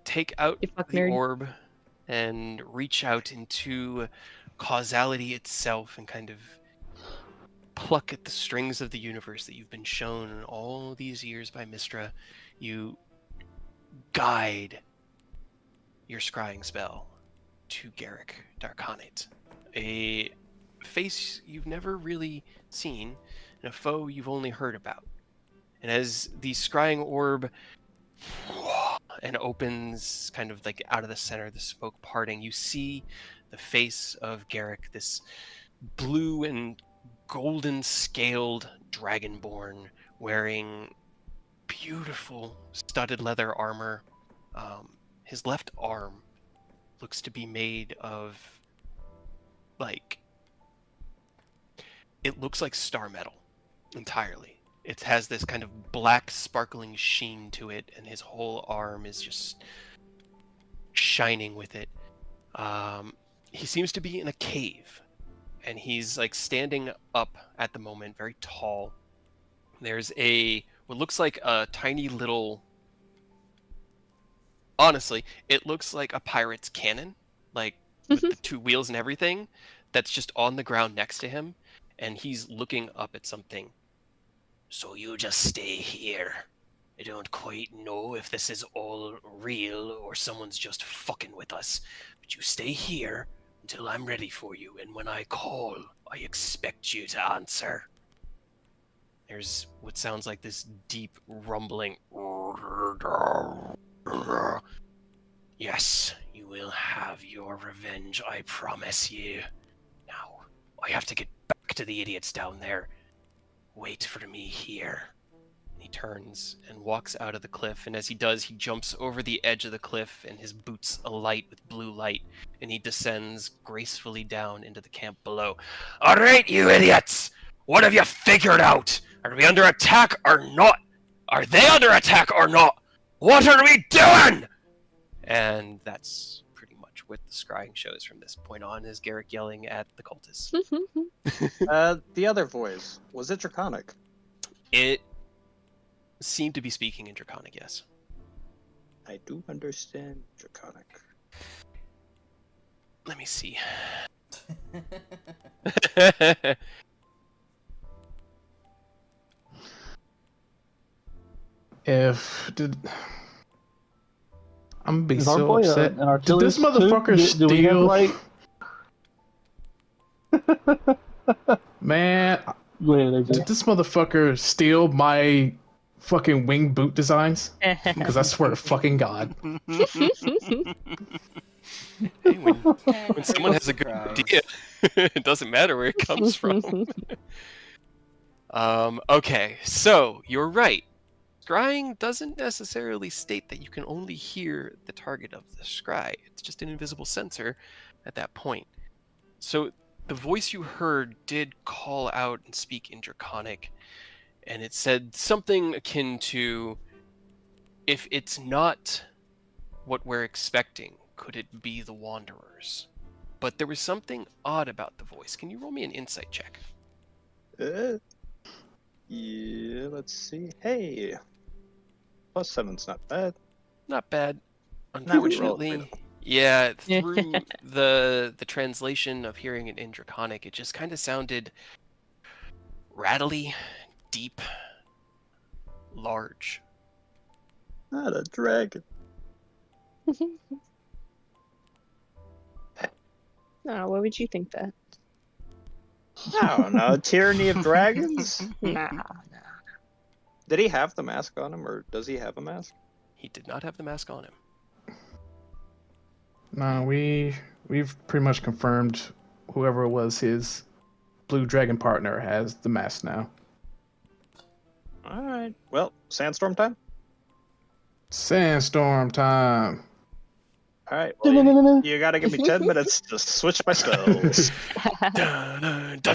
take out You fuck the nerd. orb and reach out into causality itself and kind of pluck at the strings of the universe that you've been shown all these years by Mistra, you guide your scrying spell to Garrick Darkonate, a face you've never really seen and a foe you've only heard about. And as the scrying orb and opens kind of like out of the center, the smoke parting, you see the face of Garrick, this blue and golden scaled dragonborn wearing beautiful studded leather armor. His left arm looks to be made of it looks like star metal entirely. It has this kind of black sparkling sheen to it, and his whole arm is just shining with it. He seems to be in a cave, and he's like standing up at the moment, very tall. There's what looks like a tiny little. Honestly, it looks like a pirate's cannon, like with the two wheels and everything, that's just on the ground next to him, and he's looking up at something. So you just stay here. I don't quite know if this is all real or someone's just fucking with us, but you stay here until I'm ready for you, and when I call, I expect you to answer. There's what sounds like this deep rumbling. Yes, you will have your revenge, I promise you. Now, I have to get back to the idiots down there. Wait for me here. He turns and walks out of the cliff, and as he does, he jumps over the edge of the cliff, and his boots alight with blue light, and he descends gracefully down into the camp below. All right, you idiots! What have you figured out? Are we under attack or not? Are they under attack or not? What are we doing? And that's pretty much what the scrying shows from this point on, is Garrick yelling at the cultists. The other voice, was it Draconic? It seemed to be speaking in Draconic, yes. I do understand Draconic. Let me see. I'm gonna be Is our so boy upset. an Did artillerist this motherfucker too? Do we have, steal? like... Man, Go ahead, AJ. did this motherfucker steal my fucking wing boot designs? Because I swear to fucking God. Hey, when someone has a good idea, it doesn't matter where it comes from. Okay, so you're right. Scrying doesn't necessarily state that you can only hear the target of the scry. It's just an invisible sensor at that point. So the voice you heard did call out and speak in Draconic, and it said something akin to, if it's not what we're expecting, could it be the Wanderers? But there was something odd about the voice. Can you roll me an insight check? Yeah, let's see. Hey, +7's not bad. Not bad. Now we roll it Unfortunately, yeah, through the translation of hearing it in Draconic, it just kind of sounded rattly, deep, large. Not a dragon. Oh, what would you think that? I don't know. Tyranny of Dragons? Nah. Did he have the mask on him, or does he have a mask? He did not have the mask on him. No, we've pretty much confirmed whoever was his blue dragon partner has the mask now. Alright. Well, sandstorm time? Sandstorm time. Alright, well, you gotta give me 10 minutes to switch my spells. Alright,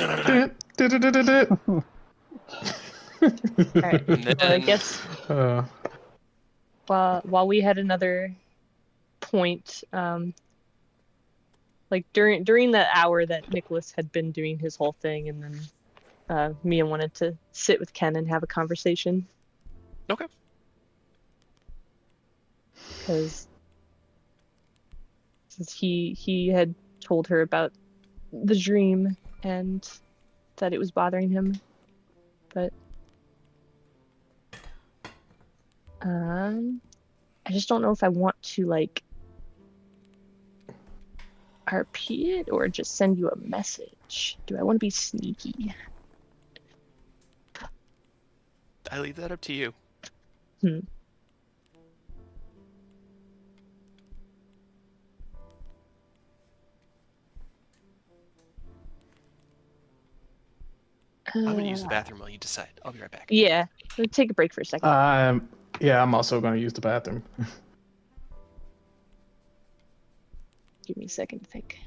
well, I guess while we had another point, like during that hour that Nicholas had been doing his whole thing, and then Mia wanted to sit with Ken and have a conversation. Okay. Because since he had told her about the dream and that it was bothering him, but I just don't know if I want to like RP it or just send you a message. Do I want to be sneaky? I leave that up to you. I'm gonna use the bathroom while you decide. I'll be right back. Yeah, let's take a break for a second. Yeah, I'm also gonna use the bathroom. Give me a second to think.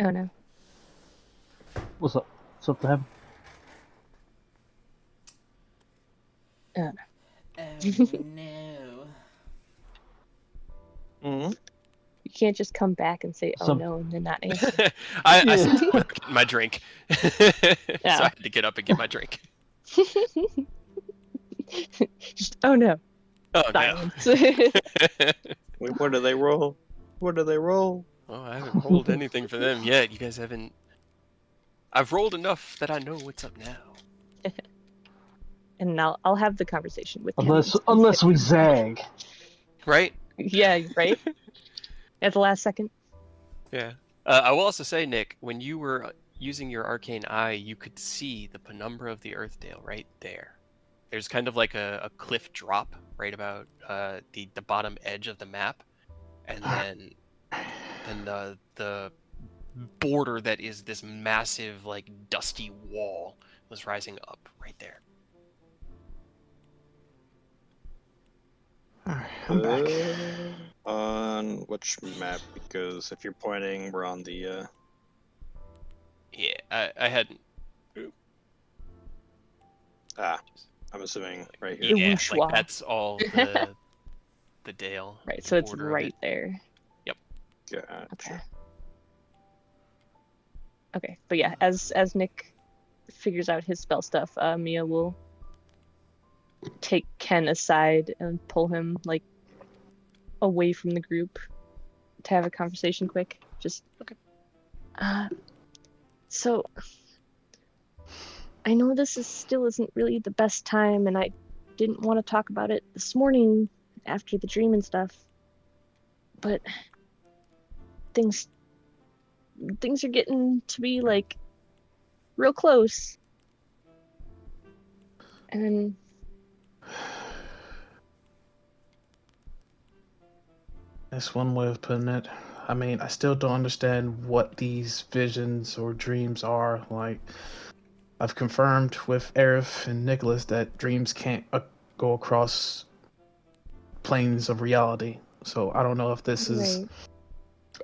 Oh no. What's up? Something happened? Oh no. Hmm. You can't just come back and say, "Oh Some- no," and then not answer. I Yeah. said I was getting my drink, so I had to get up and get my drink. Just, oh no, Oh silence. no. Wait, what do they roll? What do they roll? Oh, I haven't rolled anything for them yet. You guys haven't. I've rolled enough that I know what's up now. And I'll have the conversation with Ken Unless once we zag. Right? Yeah, right. At the last second. Yeah. I will also say, Nick, when you were using your arcane eye, you could see the penumbra of the Earthdale right there. There's kind of like a cliff drop right about the bottom edge of the map, and then the border that is this massive like dusty wall was rising up right there. Alright, I'm back. On which map? Because if you're pointing, we're on the. Yeah, I hadn't. I'm assuming right The here. Yeah, whoosh like wall. that's all the Dale. Right, the so it's border of right it. there. Gotcha. Okay. Okay, but yeah, as Nick figures out his spell stuff, Mia will take Ken aside and pull him like away from the group to have a conversation quick. Just Okay. So I know this still isn't really the best time, and I didn't want to talk about it this morning after the dream and stuff. But things are getting to be like real close. And That's one way of putting it. I mean, I still don't understand what these visions or dreams are. Like, I've confirmed with Aerith and Nicholas that dreams can't go across planes of reality. So I don't know if this is right.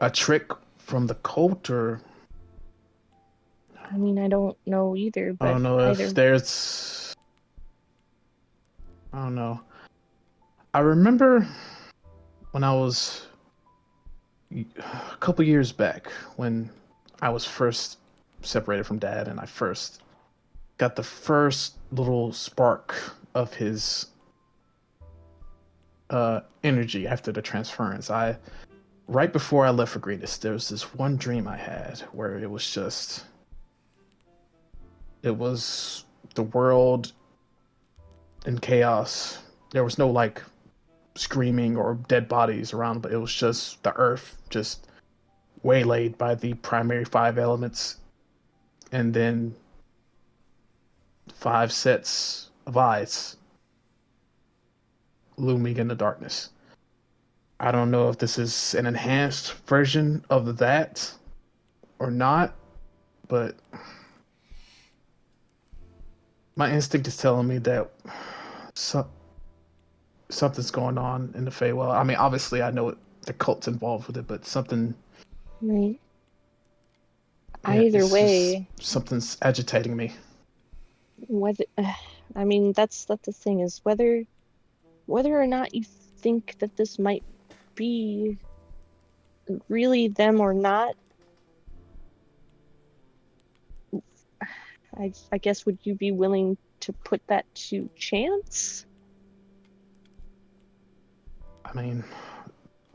a trick from the cult or I mean, I don't know either, I but don't know either if there's. I don't know. I remember when I was a couple years back when I was first separated from Dad and I first got the first little spark of his energy after the transference. Right before I left for Greenest, there was this one dream I had where it was the world in chaos. There was no like screaming or dead bodies around, but it was just the earth just waylaid by the primary five elements, and then 5 sets of eyes looming in the darkness. I don't know if this is an enhanced version of that or not, but my instinct is telling me that something's going on in the Feywild. I mean, obviously, I know the cult's involved with it, but something. right. Yeah, Either it's way, just, something's agitating me. whether I mean that's the thing is whether or not you think that this might be really them or not. I guess would you be willing to put that to chance? I mean,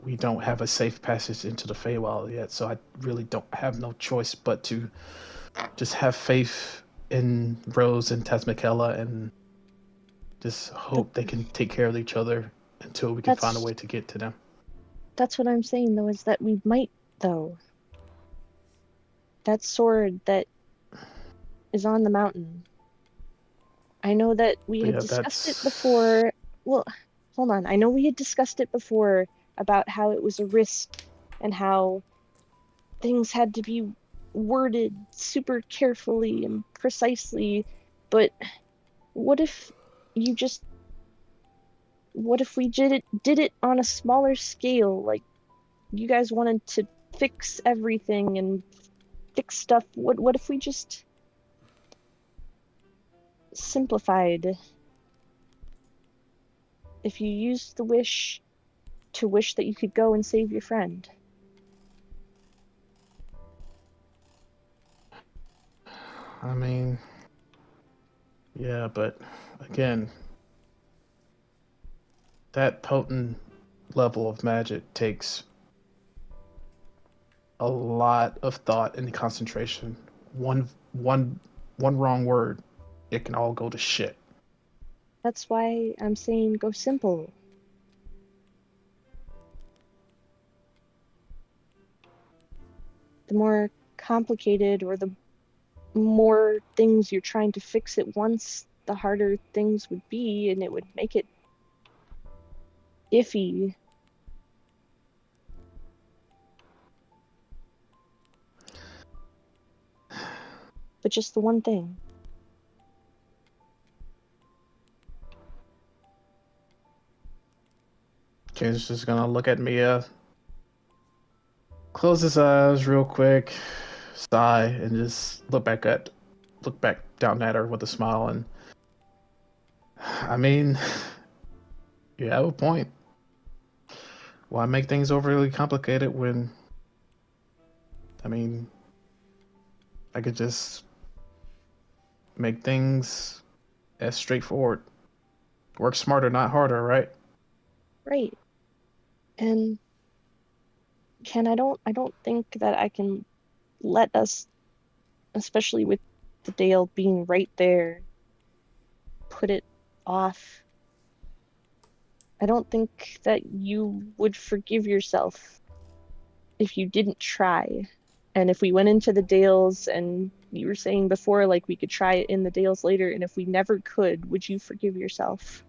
we don't have a safe passage into the Feywild yet, so I really don't have no choice but to just have faith in Rose and Tasmikella and just hope they can take care of each other until we can find a way to get to them. That's what I'm saying though, is that we might though. That sword that is on the mountain. I know that we had discussed it before. Well, hold on. I know we had discussed it before about how it was a risk and how things had to be worded super carefully and precisely, but what if we did it on a smaller scale? Like, you guys wanted to fix everything and fix stuff. What if we just simplified? If you used the wish to wish that you could go and save your friend. I mean, yeah, but again, that potent level of magic takes a lot of thought and concentration. One wrong word, it can all go to shit. That's why I'm saying go simple. The more complicated or the more things you're trying to fix at once, the harder things would be, and it would make it iffy. But just the one thing. Ken's just gonna look at Mia, close his eyes real quick, sigh, and just look back down at her with a smile. And I mean, you have a point. Why make things overly complicated when, I mean, I could just make things as straightforward. Work smarter, not harder, right? Right. And Ken, I don't think that I can let us, especially with the Dale being right there, put it off. I don't think that you would forgive yourself if you didn't try. And if we went into the Dales and you were saying before, like, we could try it in the Dales later, and if we never could, would you forgive yourself?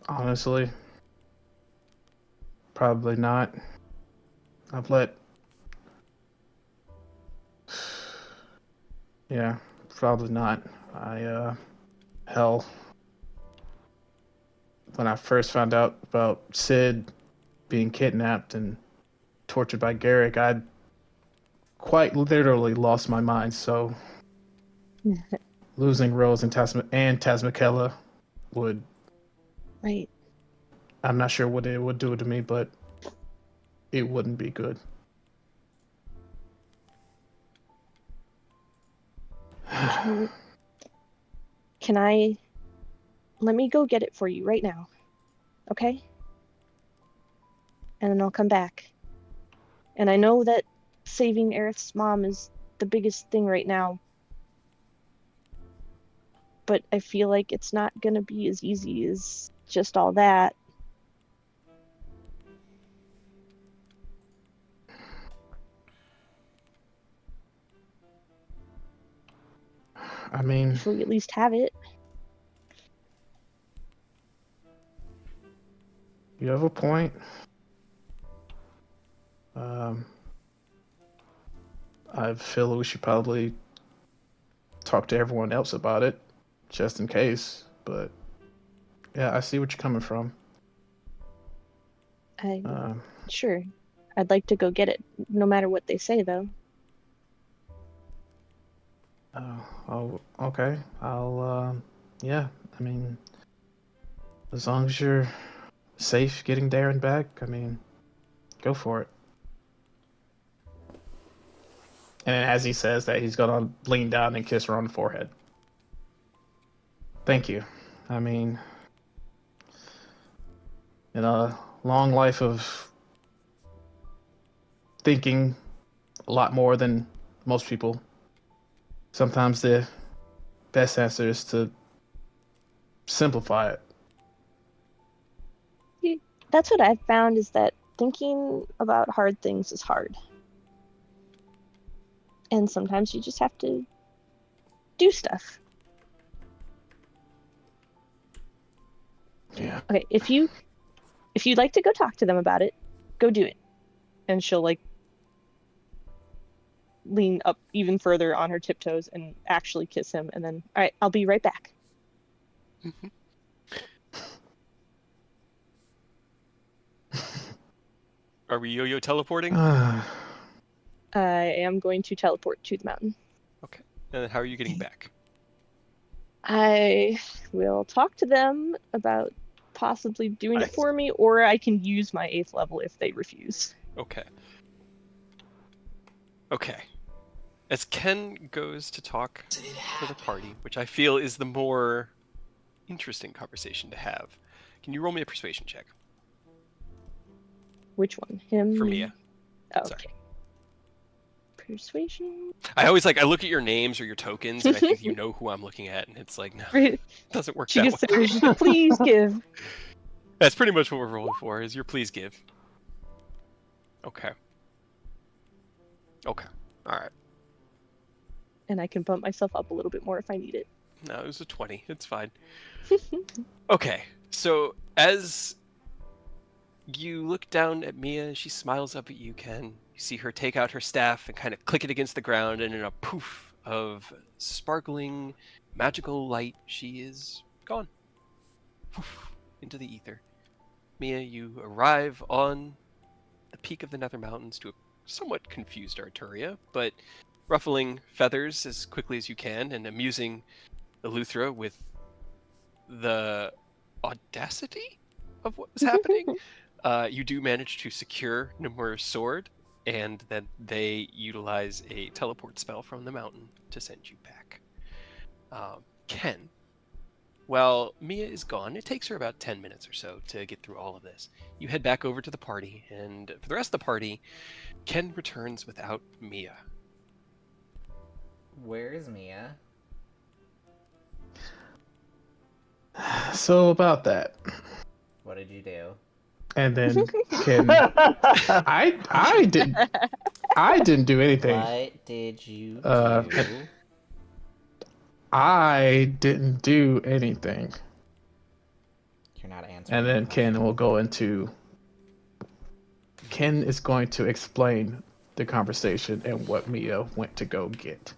Honestly, probably not. I've let... Yeah, probably not. Hell, when I first found out about Sid being kidnapped and tortured by Garrick, I quite literally lost my mind, so losing Rose and Tasmikella would... Right. I'm not sure what it would do to me, but it wouldn't be good. Can I... Let me go get it for you right now, okay? And then I'll come back. And I know that saving Aerith's mom is the biggest thing right now, but I feel like it's not gonna be as easy as just all that. I mean, If we at least have it. you have a point. I feel we should probably talk to everyone else about it, just in case. But yeah, I see what you're coming from. Sure. I'd like to go get it, no matter what they say, though. Oh, okay. Yeah, I mean, as long as you're safe getting there and back, I mean, go for it. And as he says that, he's gonna lean down and kiss her on the forehead. Thank you. I mean, in a long life of thinking a lot more than most people, sometimes the best answer is to simplify it. That's what I've found, is that thinking about hard things is hard. And sometimes you just have to do stuff. Yeah. Okay, if you'd like to go talk to them about it, go do it. And she'll, like, lean up even further on her tiptoes and actually kiss him, and then, all right, I'll be right back. Are we yo-yo teleporting? I am going to teleport to the mountain. Okay. And then how are you getting back? I will talk to them about possibly doing it for me, or I can use my 8th level if they refuse. Okay. Okay. As Ken goes to talk to the party, which I feel is the more interesting conversation to have, can you roll me a persuasion check? Which one? Him? For Mia. Oh, Sorry. okay. Persuasion? I always I look at your names or your tokens, and I think you know who I'm looking at, and it's like, no, it doesn't work She that just way. says, please give. That's pretty much what we're rolling for, is your please give. Okay. Okay. Alright. And I can bump myself up a little bit more if I need it. No, it was a 20. It's fine. Okay, so as you look down at Mia, she smiles up at you, Ken. You see her take out her staff and kind of click it against the ground, and in a poof of sparkling, magical light, she is gone. Poof, into the ether. Mia, you arrive on the peak of the Nether Mountains to a somewhat confused Arturia, but ruffling feathers as quickly as you can and amusing Eleuthera with the audacity of what was happening. You do manage to secure Nimura's sword, and then they utilize a teleport spell from the mountain to send you back. Ken, while Mia is gone, it takes her about 10 minutes or so to get through all of this. You head back over to the party, and for the rest of the party, Ken returns without Mia. Where is Mia? So about that. What did you do? And then Ken, I didn't do anything. What did you do? I didn't do anything. You're not answering. And then Ken will go into. Ken is going to explain the conversation and what Mia went to go get.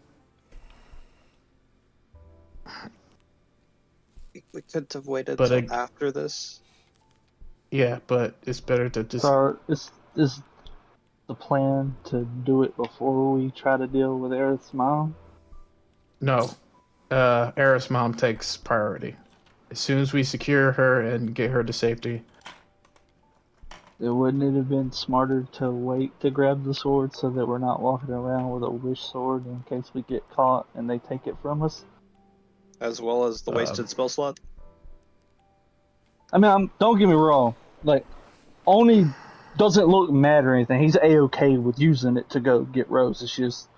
We could have waited But till after this. Yeah, but it's better to just. So is the plan to do it before we try to deal with Aerith's mom? No. Aerith's mom takes priority. As soon as we secure her and get her to safety. Then wouldn't it have been smarter to wait to grab the sword so that we're not walking around with a wish sword in case we get caught and they take it from us? As well as the wasted spell slot? I mean, don't get me wrong. Like, Oni doesn't look mad or anything. He's A-okay with using it to go get Rose. It's just...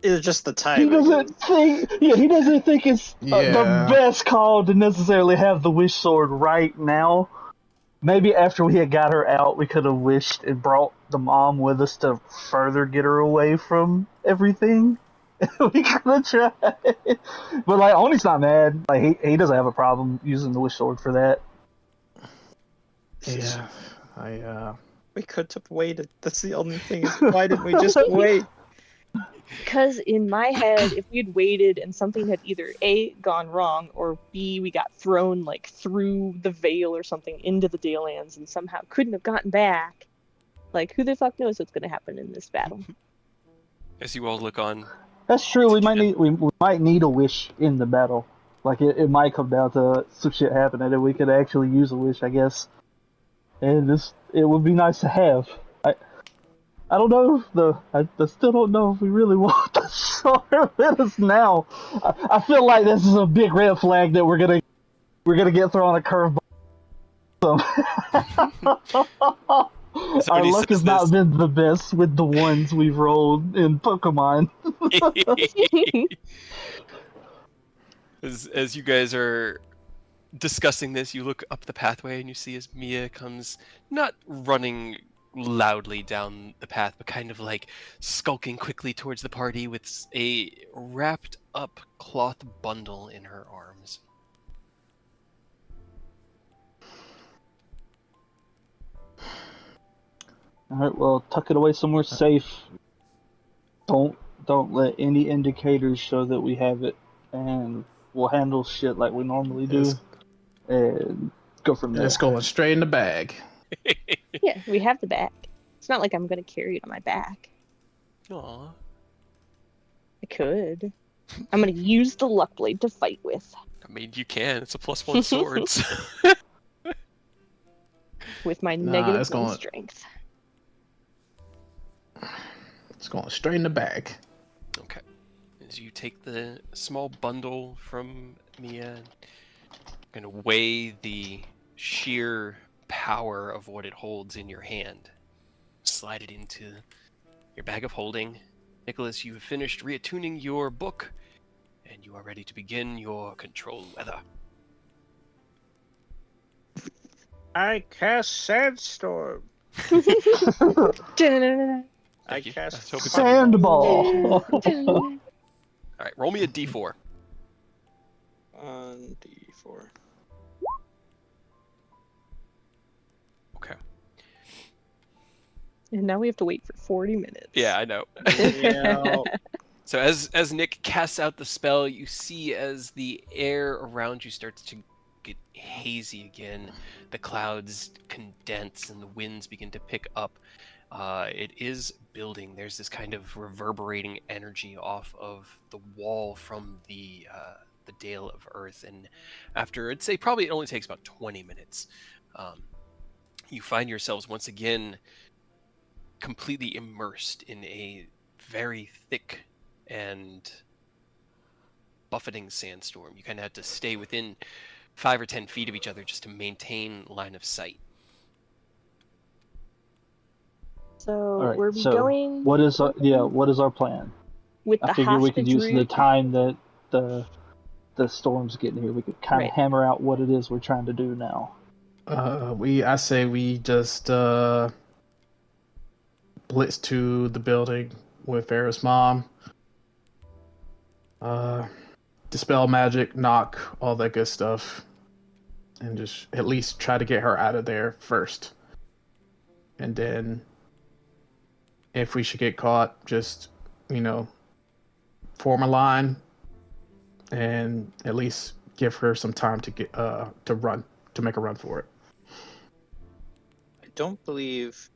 It's just the time. He doesn't think... Yeah, he doesn't think it's the best call to necessarily have the wish sword right now. Maybe after we had got her out, we could have wished and brought the mom with us to further get her away from everything. We could have tried. But, like, Oni's not mad. Like, he doesn't have a problem using the wish sword for that. Yeah, We could have waited. That's the only thing. Is why didn't we just wait? Because in my head, if we had waited and something had either A, gone wrong, or B, we got thrown like through the veil or something into the Dalelands and somehow couldn't have gotten back, like who the fuck knows what's going to happen in this battle? As you all look on. That's true. We might need a wish in the battle. Like it might come down to some shit happening and we could actually use a wish, I guess. And it would be nice to have. I don't know though. I still don't know if we really want the sword with us now. I feel like this is a big red flag that we're gonna get thrown a curveball. Our luck has not been the best with the ones we've rolled in Pokemon. As you guys are discussing this, you look up the pathway and you see as Mia comes, not running loudly down the path, but kind of like skulking quickly towards the party with a wrapped up cloth bundle in her arms. Alright, well, tuck it away somewhere safe. Don't let any indicators show that we have it, and we'll handle shit like we normally do, and go from there. It's going straight in the bag. Yeah, we have the bag. It's not like I'm gonna carry it on my back. Aw. I could. I'm gonna use the luck blade to fight with. I mean, you can. It's a +1 swords. With my Nah, it's -1 going. strength. It's going straight in the bag. Okay. As you take the small bundle from Mia, and gonna weigh the sheer power of what it holds in your hand. Slide it into your bag of holding. Nicholas, you have finished reattuning your book, and you are ready to begin your control weather. I cast Sandstorm. Da-da-da-da. I Thank you. cast I was hoping Sandball. All right, roll me a d4. on D4. Okay. And now we have to wait for 40 minutes. Yeah, I know. Yeah. So as Nick casts out the spell, you see as the air around you starts to get hazy again, the clouds condense and the winds begin to pick up. It is building. There's this kind of reverberating energy off of the wall from the Dale of Earth, and after, I'd say probably it only takes about 20 minutes, you find yourselves once again completely immersed in a very thick and buffeting sandstorm. You kind of have to stay within 5 or 10 feet of each other just to maintain line of sight. So Alright, were we so going what is our plan? with I the figure we could hostage use the route? time that the storm's getting here. We could kind of Right. hammer out what it is we're trying to do now. I say we just blitz to the building with Farrah's mom. Dispel magic, knock, all that good stuff, and just at least try to get her out of there first. And then, if we should get caught, just, form a line, and at least give her some time to get to make a run for it. I don't believe.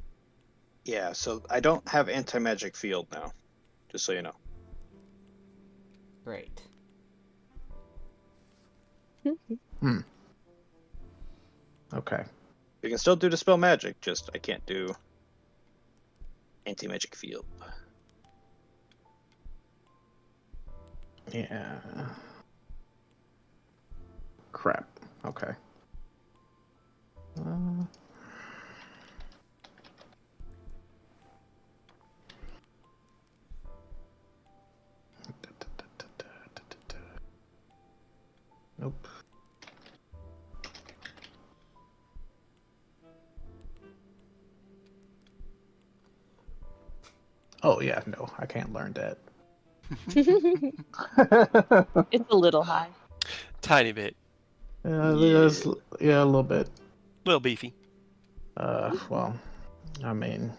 Yeah, so I don't have anti-magic field now. Just so you know. Great. Okay. You can still do dispel magic, just I can't do anti-magic field. Yeah. Crap. Okay. Nope. Oh yeah, no, I can't learn that. It's a little high. Tiny bit. Yeah, a little bit. Little beefy. Well, I mean,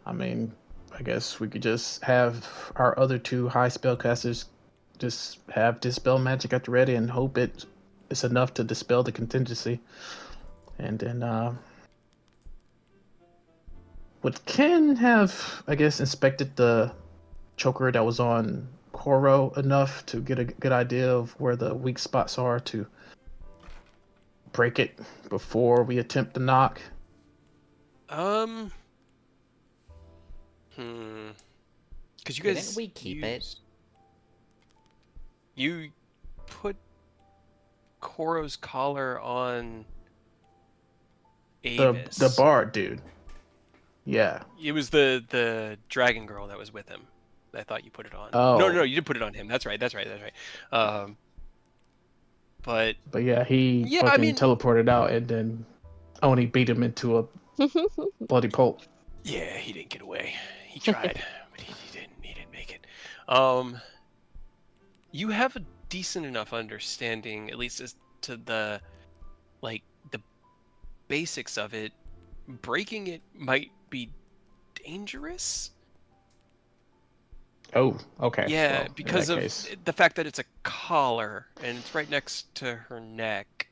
I guess we could just have our other two high spellcasters just have dispel magic at the ready and hope it's enough to dispel the contingency. And then, would Ken have, I guess, inspected the choker that was on Koro enough to get a good idea of where the weak spots are to break it before we attempt the knock? Because you guys Didn't we keep it? You put Koro's collar on Avis. The bard dude. Yeah. It was the dragon girl that was with him. I thought you put it on. Oh. No, you did put it on him. That's right. But yeah, he teleported out, and then Oni beat him into a bloody pulp. Yeah, he didn't get away. He tried, but he didn't make it. You have a decent enough understanding, at least as to the basics of it. Breaking it might be dangerous. Oh, okay. Yeah, well, because of the fact that it's a collar and it's right next to her neck.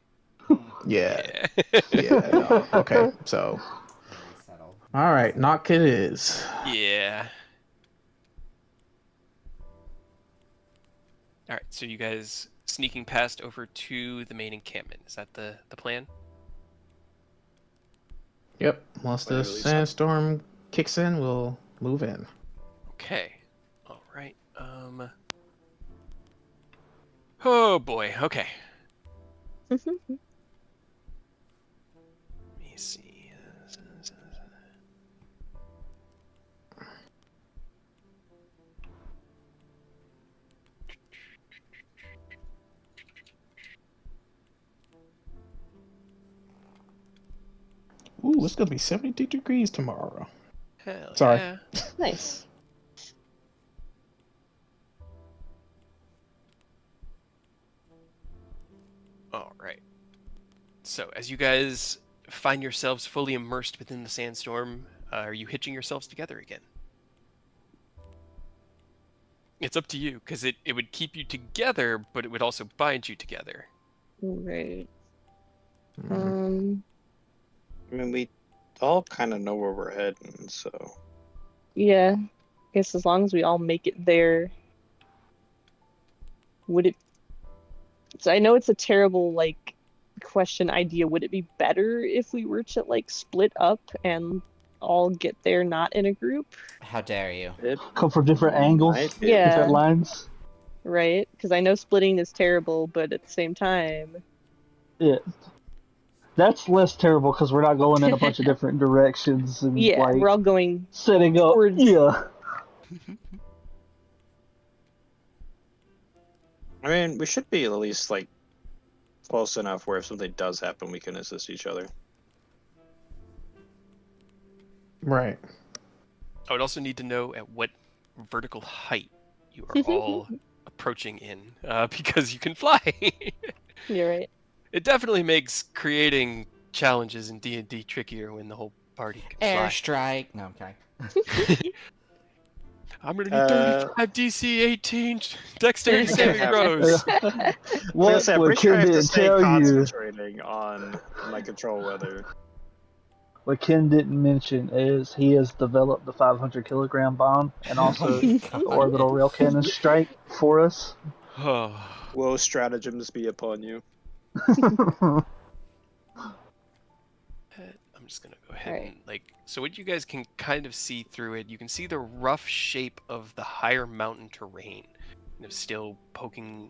Yeah. Yeah. No. Okay. So. Very subtle. All right, knock it is. Yeah. All right, so you guys sneaking past over to the main encampment. Is that the plan? Yep. Once the Clearly so. sandstorm kicks in, we'll move in. Okay. All right. Oh boy. Okay. Let me see. Ooh, it's gonna be 72 degrees tomorrow. Hell Sorry. yeah. Nice. All right. So, as you guys find yourselves fully immersed within the sandstorm, are you hitching yourselves together again? It's up to you, because it would keep you together, but it would also bind you together. Right. Mm. I mean, we all kind of know where we're heading, so. Yeah. I guess as long as we all make it there, would it? So I know it's a terrible question idea. Would it be better if we were to split up and all get there not in a group? How dare you? It Come from different angles, might be. Yeah. different lines. Right? Because I know splitting is terrible, but at the same time, Yeah. That's less terrible because we're not going in a bunch of different directions and yeah, we're all going setting up. towards. Yeah. I mean, we should be at least close enough where if something does happen, we can assist each other. Right. I would also need to know at what vertical height you are all approaching in, because you can fly. You're right. It definitely makes creating challenges in D&D trickier when the whole party can fly. Airstrike. No, I'm kidding. I'm gonna need 35 DC 18 dexterity saving throws. What I'm would pretty sure I Ken have to didn't stay tell you? concentrating on my control weather. What Ken didn't mention is he has developed the 500 kilogram bomb and also Oh my the God. orbital rail cannon strike for us. Oh, Will stratagems be upon you? I'm just gonna go ahead Alright. and so what you guys can kind of see through it, you can see the rough shape of the higher mountain terrain, still poking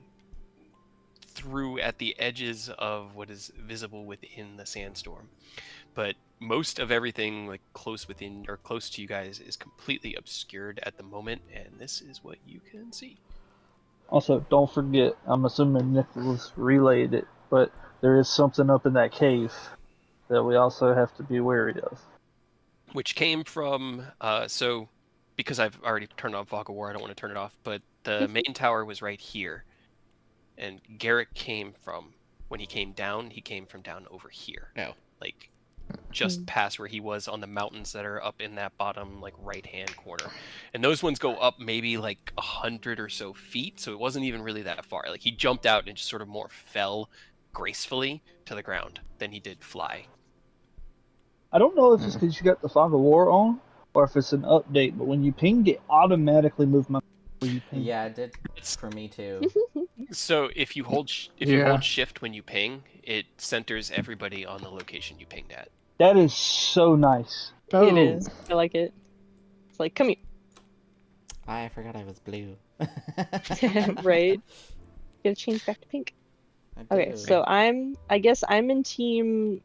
through at the edges of what is visible within the sandstorm. But most of everything close within or close to you guys is completely obscured at the moment, and this is what you can see. Also, don't forget, I'm assuming Nicholas relayed it, but there is something up in that cave that we also have to be wary of. Which came from so because I've already turned on Fog of War, I don't want to turn it off, but the main tower was right here. And Garrick came from when he came from down over here. Oh. Just past where he was on the mountains that are up in that bottom right hand corner. And those ones go up maybe 100 or so feet, so it wasn't even really that far. He jumped out and just sort of more fell gracefully to the ground than he did fly. I don't know if it's because you got the Fog of War on, or if it's an update, but when you ping, it automatically moves my where you ping. Yeah, it did for me too. So if you hold you hold shift when you ping, it centers everybody on the location you pinged at. That is so nice. Oh. It is. I like it. It's come here. I forgot I was blue. Right? Gotta change back to pink. Okay, so I guess I'm in team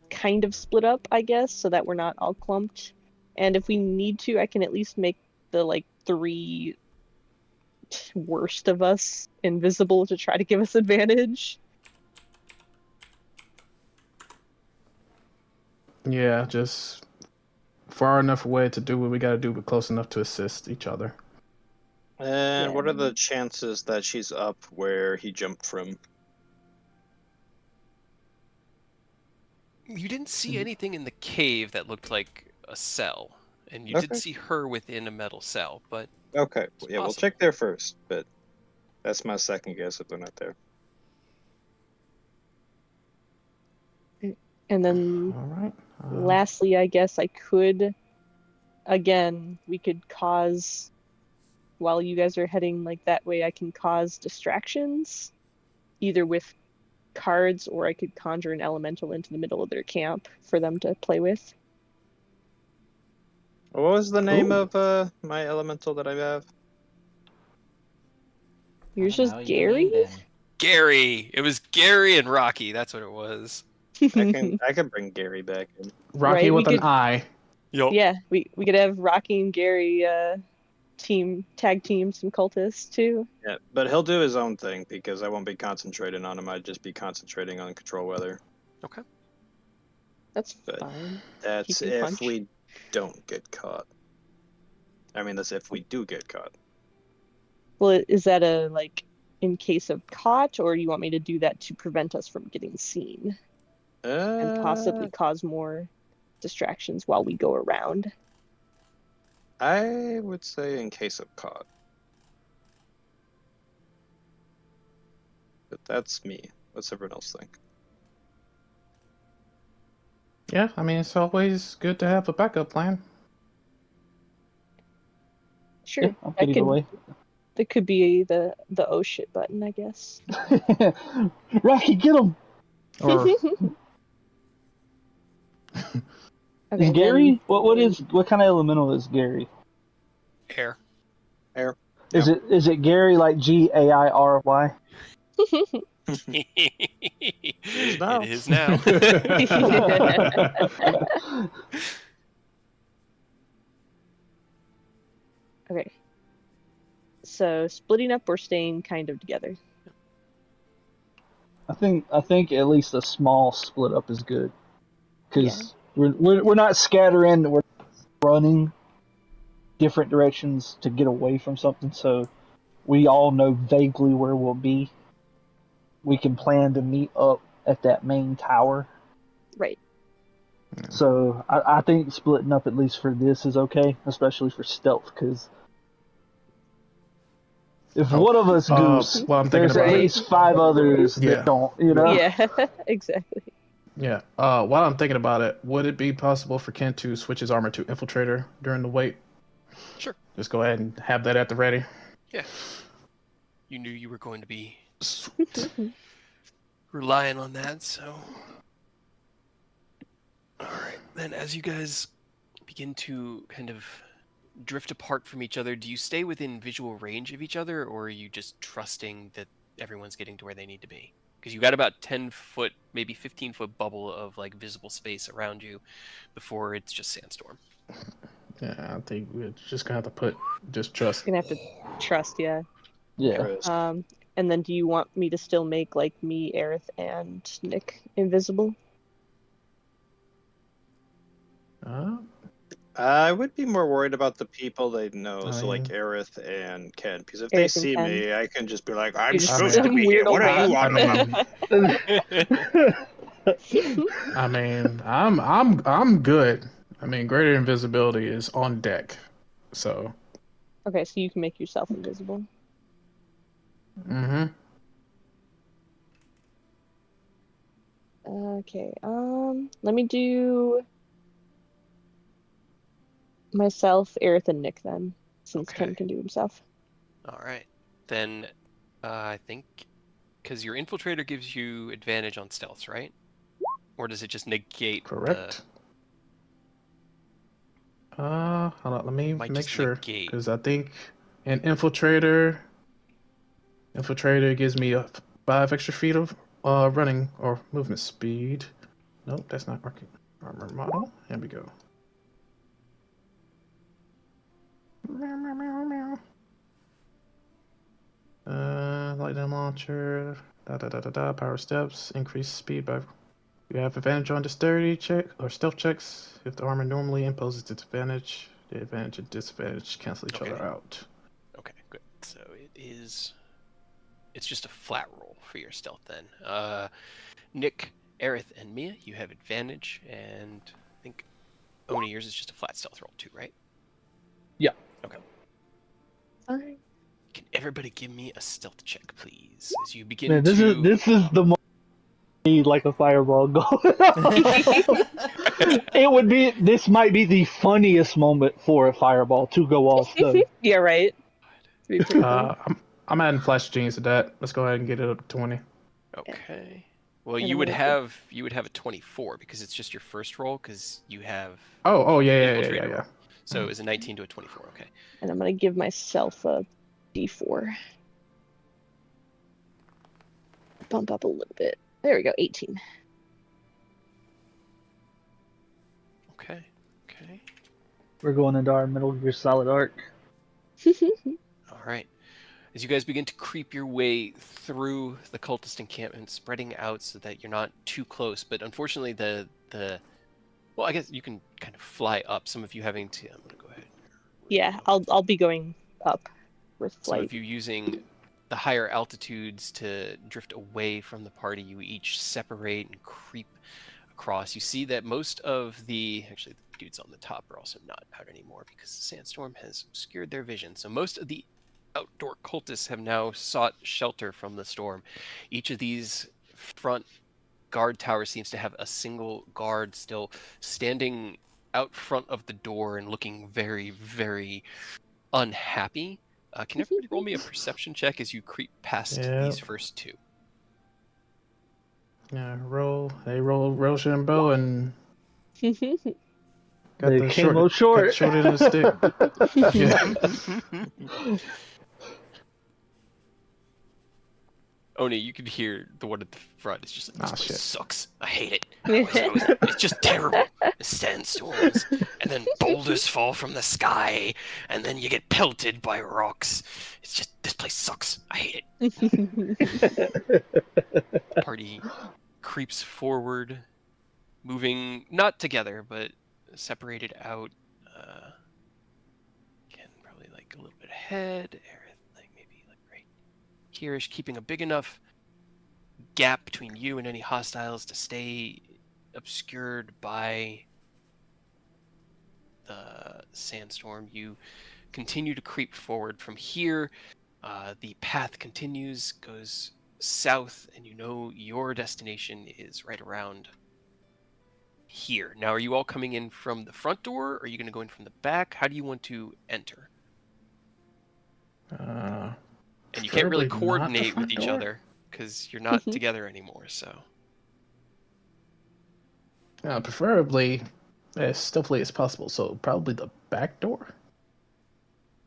kind of split up, I guess, so that we're not all clumped. And if we need to, I can at least make the 3 worst of us invisible to try to give us advantage. Yeah, just far enough away to do what we gotta do, but close enough to assist each other. And Yeah. what are the chances that she's up where he jumped from? You didn't see anything in the cave that looked like a cell, and you did see her within a metal cell, but Okay, yeah, we'll possible. check there first, but that's my second guess if they're not there. And then All right. Lastly, I guess I could, again, we could cause, while you guys are heading like that way, I can cause distractions, either with cards or I could conjure an elemental into the middle of their camp for them to play with. What was the name Ooh. of my elemental that I have? Yours I don't just know, you Gary? named him. Gary. It was Gary and Rocky. That's what it was. I can bring Gary back in. Rocky Right, with we an could- I. Yup. Yeah, we could have Rocky and Gary tag team some cultists too. Yeah, but he'll do his own thing because I won't be concentrating on him. I'd just be concentrating on control weather. Okay. That's But fine. That's Keep him if punch. we don't get caught. I mean, that's if we do get caught. Well, is that a like in case of caught, or you want me to do that to prevent us from getting seen and possibly cause more distractions while we go around? I would say in case of caught. But that's me. What's everyone else think? Yeah, I mean, it's always good to have a backup plan. Sure, Yeah, I'll get either way. that could be the oh shit button, I guess. Rocky, get him! Or Okay, Is Gary? What kind of elemental is Gary? Air. Air. Is it Gary like Gairy? now. It is now. Okay. So splitting up or staying kind of together. I think at least a small split up is good, because we're not scattering. We're running different directions to get away from something. So we all know vaguely where we'll be. We can plan to meet up at that main tower. Right. So I think splitting up at least for this is okay, especially for stealth, because if one of us goose, well, I'm thinking there's about at it. least 5 others Yeah. that don't, you know? Yeah, exactly. Yeah. While I'm thinking about it, would it be possible for Ken to switch his armor to Infiltrator during the wait? Sure. Just go ahead and have that at the ready. Yeah. You knew you were going to be Sweet. relying on that, so. Alright, then as you guys begin to kind of drift apart from each other, do you stay within visual range of each other, or are you just trusting that everyone's getting to where they need to be? Because you got about 10-foot, maybe 15-foot bubble of like visible space around you before it's just sandstorm. Yeah, I think we're just gonna have to put just trust. Gonna have to trust, yeah. Yeah. Chris. And then do you want me to still make like me, Aerith, and Nick invisible? I would be more worried about the people they know, so like I- Aerith and Ken, because if Aerith they and see Ken. me, I can just be like, I'm You're just supposed some to be here. weird What old are you man. on? I mean, I'm good. I mean, greater invisibility is on deck, so. Okay, so you can make yourself invisible. Mm-hmm. Okay, let me do myself, Aerith, and Nick then, since Okay. Ken can do himself. Alright, then I think, because your infiltrator gives you advantage on stealth, right? Or does it just negate Correct. Hold on, let me Might make just sure, negate. because I think an infiltrator gives me 5 extra feet of running or movement speed. Nope, that's not working. Armor model. Here we go. Lightning launcher. Power steps. Increase speed by. You have advantage on dexterity check or stealth checks. If the armor normally imposes disadvantage, the advantage and disadvantage cancel each Okay. other out. Okay, good. So it's just a flat roll for your stealth then. Nick, Aerith, and Mia, you have advantage, and I think Oni, yours is just a flat stealth roll too, right? Yeah. Okay. Fine. Can everybody give me a stealth check, please? As you begin Man, to... this is the moment I need like a fireball going. It would be. This might be the funniest moment for a fireball to go off, though. Yeah, right. It'd be pretty funny. I'm adding flash genes to that. Let's go ahead and get it up to 20. Okay. Well, And you I'm would gonna have a 24 because it's just your first roll because you have Oh, yeah. infiltrator roll. So it was a 19 to a 24. Okay. And I'm gonna give myself a D4. Bump up a little bit. There we go, 18. Okay. Okay. We're going into our Metal Gear Solid arc. All right. As you guys begin to creep your way through the cultist encampment, spreading out so that you're not too close, but unfortunately well, I guess you can kind of fly up. Some of you having to. I'm gonna go ahead. Yeah, I'll be going up with Some flight. of you using the higher altitudes to drift away from the party. You each separate and creep across. You see that most of the dudes on the top are also not out anymore because the sandstorm has obscured their vision. So most of the outdoor cultists have now sought shelter from the storm. Each of these front guard towers seems to have a single guard still standing out front of the door and looking very, very unhappy. Can everybody roll me a perception check as you creep past these first two? Yeah, roll Rochambeau and got They the came short, up short. got short end of the stick. Yeah. Oni, you could hear the one at the front. It's just like, this place shit. sucks. I hate it. It's just terrible. Sandstorms, and then boulders fall from the sky, and then you get pelted by rocks. It's just, this place sucks. I hate it. Party creeps forward, moving not together, but separated out. Again, probably like a little bit ahead. Aerith, like maybe like right here-ish, keeping a big enough gap between you and any hostiles to stay obscured by the sandstorm. You continue to creep forward from here. The path continues, goes south, and you know your destination is right around here. Now, are you all coming in from the front door? Or are you going to go in from the back? How do you want to enter? And you can't really coordinate with each other because you're not together anymore. So, preferably as stealthily as possible. So probably the back door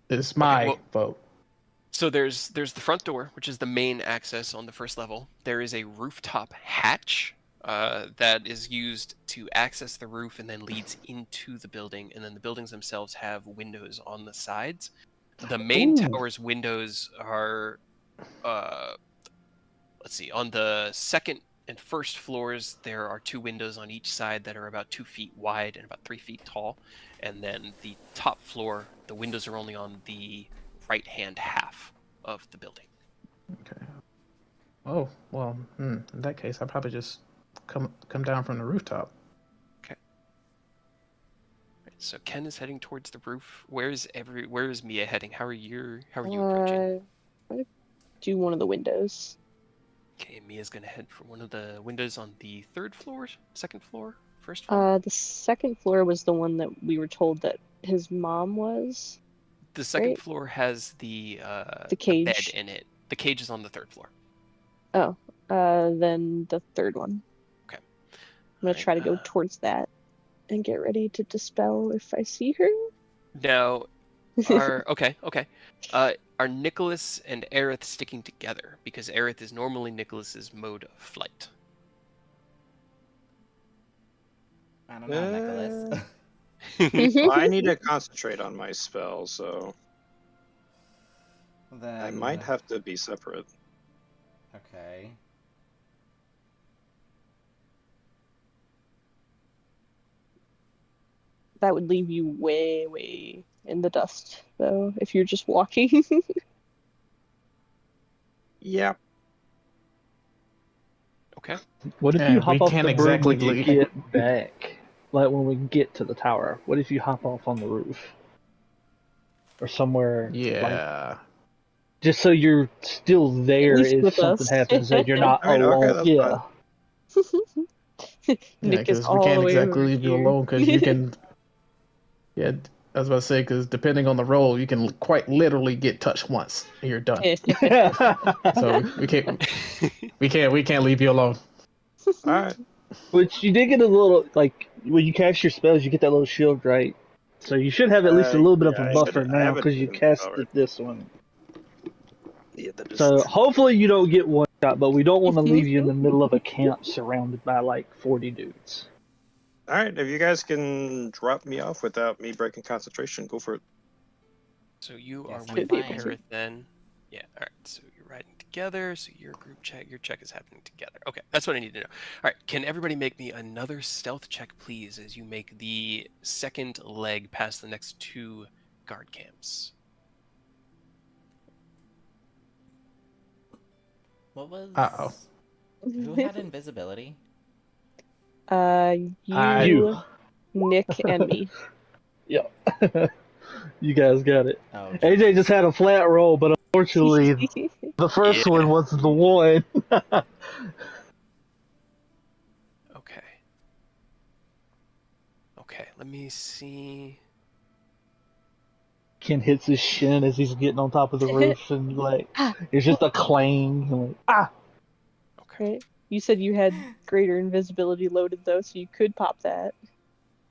is my vote. So there's the front door, which is the main access on the first level. There is a rooftop hatch that is used to access the roof and then leads into the building. And then the buildings themselves have windows on the sides. The main tower's windows are, let's see, on the second and first floors, there are two windows on each side that are about 2 feet wide and about 3 feet tall. And then the top floor, the windows are only on the right-hand half of the building. Okay. Oh, well, in that case, I'll probably just come down from the rooftop. Okay. Right, so Ken is heading towards the roof. Where is Mia heading? How are you approaching? I do one of the windows. Okay, Mia's gonna head for one of the windows on the third floor, second floor, first floor. The second floor was the one that we were told that his mom was. The second floor has the cage. bed in it. The cage is on the third floor. Oh, then the third one. Okay. I'm gonna try to go towards that and get ready to dispel if I see her. Now, are Nicholas and Aerith sticking together? Because Aerith is normally Nicholas's mode of flight. I don't know, Nicholas. Well, I need to concentrate on my spell, so Then... I might have to be separate. Okay. That would leave you way, way in the dust, though, if you're just walking. Yeah. Okay. What if you hop off the bird when you leave. get back? Like when we get to the tower, what if you hop off on the roof? Or somewhere, Yeah. just so you're still there least if with something us. happens and you're not I mean, alone. okay, that's Yeah. Nick is because we all can't the way exactly over leave you here. alone because you can. Yeah, I was about to say because depending on the role, you can quite literally get touched once and you're done. So we can't leave you alone. Alright. Which you did get a little, like, when you cast your spells, you get that little shield, right? So you should have at least a little bit of Yeah, a buffer I now have it because you casted this one. Yeah, that is So true. hopefully you don't get one shot, but we don't want to leave you in the middle of a camp surrounded by like 40 dudes. Alright, if you guys can drop me off without me breaking concentration, go for it. So you Yes, are I'm with fine. Aerith then. Yeah, alright. So you're riding together, so your check is happening together. Okay, that's what I need to know. Alright, can everybody make me another stealth check, please, as you make the second leg past the next 2 guard camps? What was? Uh-oh. Who had invisibility? You, Nick, and me. Yep. You guys got it. Oh, AJ Jesus. just had a flat roll, but unfortunately, the first Yeah. one was the one. Okay. Okay, let me see. Ken hits his shin as he's getting on top of the roof, and like it's just a clang. And like, ah! Okay. Right. You said you had greater invisibility loaded though, so you could pop that.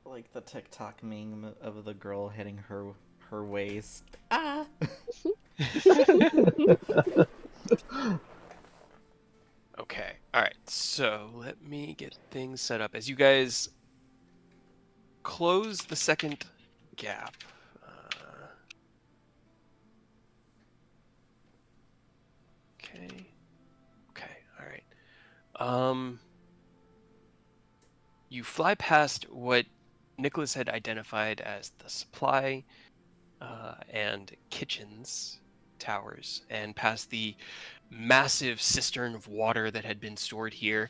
Like the TikTok meme of the girl hitting her waist. Ah! Okay. All right. So let me get things set up. As you guys close the second gap. Okay. Okay. All right. You fly past what Nicholas had identified as the supply and kitchens towers, and past the massive cistern of water that had been stored here.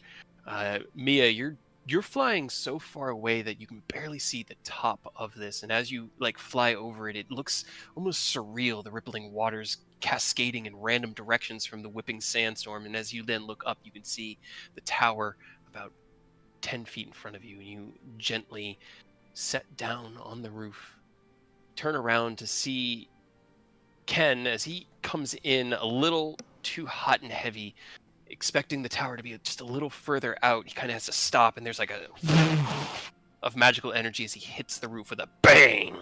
Mia, you're flying so far away that you can barely see the top of this, and as you like fly over it, it looks almost surreal, the rippling waters cascading in random directions from the whipping sandstorm. And as you then look up, you can see the tower about 10 feet in front of you, and you gently set down on the roof, turn around to see Ken as he comes in a little too hot and heavy, expecting the tower to be just a little further out. He kind of has to stop, and there's like a of magical energy as he hits the roof with a bang.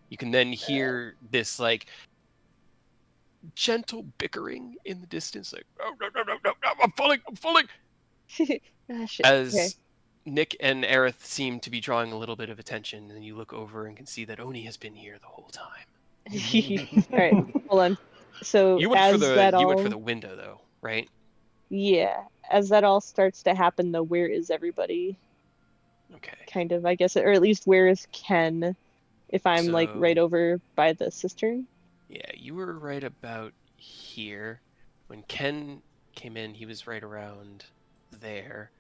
You can then hear this like gentle bickering in the distance, like, oh, no, I'm falling. Ah, shit. As Okay. Nick and Aerith seem to be drawing a little bit of attention, and you look over and can see that Oni has been here the whole time. All right, hold on. So You went as for the that you all, went for the window though, right? yeah, as that all starts to happen, though, where is everybody? Okay. Kind of, I guess, or at least where is Ken? If I'm like right So- over by the cistern. Yeah, you were right about here. When Ken came in, he was right around there.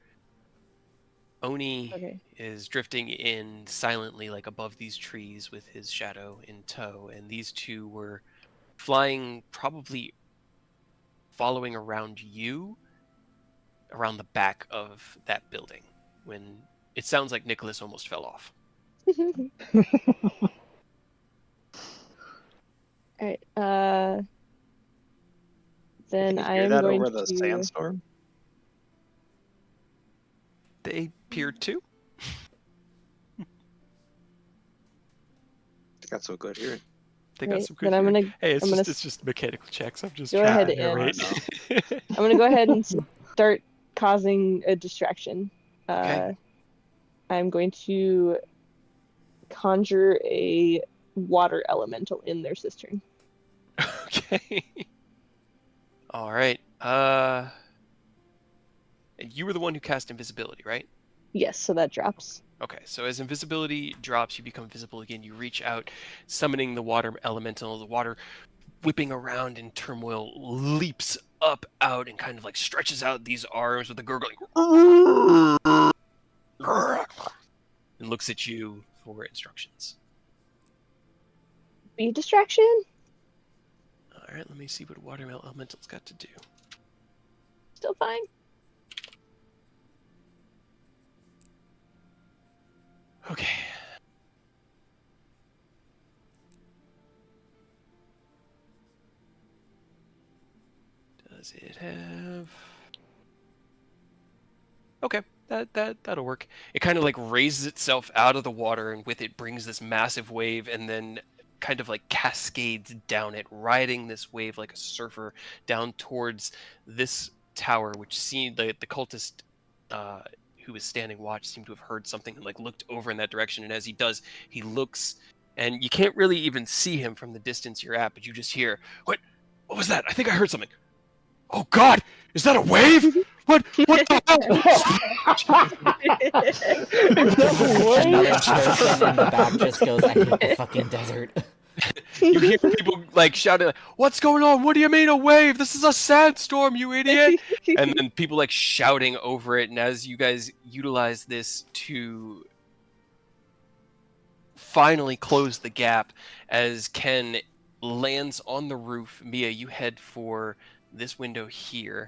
Oni Okay. is drifting in silently, like above these trees with his shadow in tow, and these two were flying, probably following around you, around the back of that building, when it sounds like Nicholas almost fell off. All right. Can Then you I hear am that going over the to. sandstorm? They appeared to. They got so good hearing. They got Right, some good then I'm hearing. gonna. Hey, it's I'm gonna just mechanical checks. I'm just go trying ahead to and. narrate. I'm gonna go ahead and start causing a distraction. Okay. I'm going to conjure a water elemental in their cistern. Okay. All right. And you were the one who cast invisibility, right? Yes, so that drops. Okay, so as invisibility drops, you become visible again. You reach out, summoning the water elemental. The water whipping around in turmoil leaps up out and kind of like stretches out these arms with a gurgling and looks at you for instructions. Be a distraction? All right, let me see what water elemental's got to do. Still fine. Okay. Does it have... Okay, that'll work. It kind of like raises itself out of the water, and with it brings this massive wave, and then kind of like cascades down it, riding this wave like a surfer down towards this tower, which seemed the cultist who was standing watch seemed to have heard something and like looked over in that direction. And as he does, he looks, and you can't really even see him from the distance you're at, but you just hear, What was that? I think I heard something. Oh God, is that a wave? What the hell? Another person in the back just goes, I hate the fucking desert. You hear people like shouting, "What's going on? What do you mean a wave? This is a sandstorm, you idiot!" And then people like shouting over it. And as you guys utilize this to finally close the gap, as Ken lands on the roof, Mia, you head for this window here.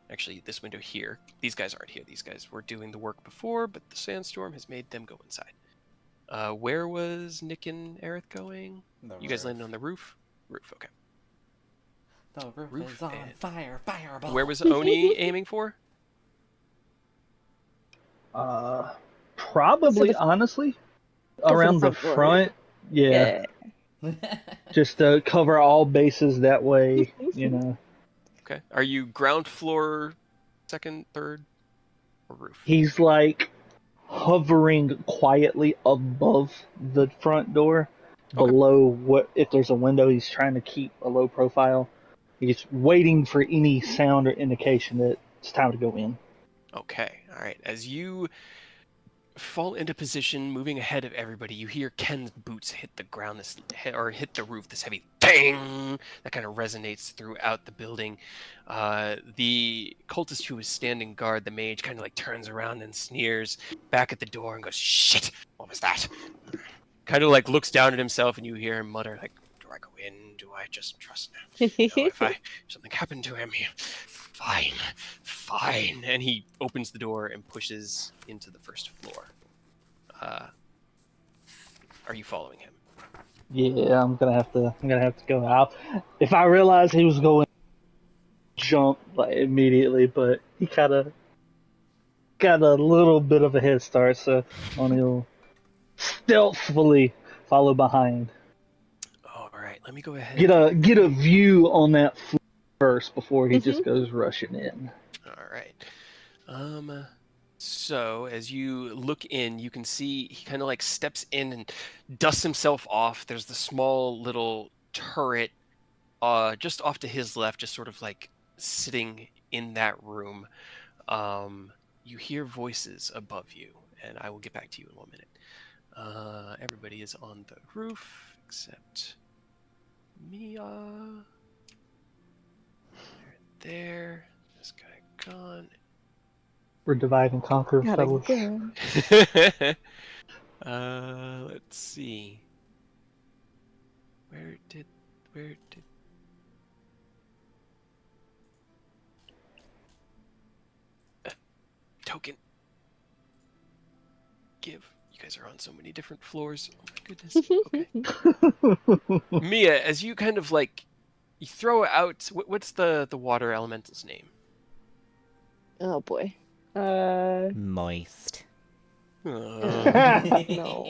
Actually, this window here. These guys aren't here. These guys were doing the work before, but the sandstorm has made them go inside. Where was Nick and Aerith going? You guys landed on the roof? Roof, okay. The roof is on fire, fireball. Where was Oni aiming for? Probably, honestly, around the front. Yeah. Just to cover all bases that way, you know. Okay. Are you ground floor, second, third, or roof? He's like hovering quietly above the front door, below what, if there's a window, he's trying to keep a low profile. He's waiting for any sound or indication that it's time to go in. Okay. All right. As you fall into position, moving ahead of everybody, you hear Ken's boots hit the ground, or hit the roof, this heavy bang that kind of resonates throughout the building. The cultist who is standing guard, the mage, kind of like turns around and sneers back at the door and goes, "Shit, what was that?" Kind of like looks down at himself, and you hear him mutter like, "Do I go in? Do I just trust him? If something happened to him, fine." And he opens the door and pushes into the first floor. Are you following him? Yeah, I'm gonna have to go out. If I realized he was going to jump like immediately, but he kind of got a little bit of a head start, so he'll stealthily follow behind. All right, let me go ahead. Get a view on that floor first before he just goes rushing in. All right. So as you look in, you can see he kind of like steps in and dusts himself off. There's the small little turret just off to his left, just sort of like sitting in that room. You hear voices above you, and I will get back to you in 1 minute. Everybody is on the roof except Mia. There. This guy gone. We're divide and conquer, fellas. Let's see. Where did token give? You guys are on so many different floors. Oh my goodness. Okay. Mia, as you kind of like you throw out what's the water elemental's name? Oh boy. Moist. No.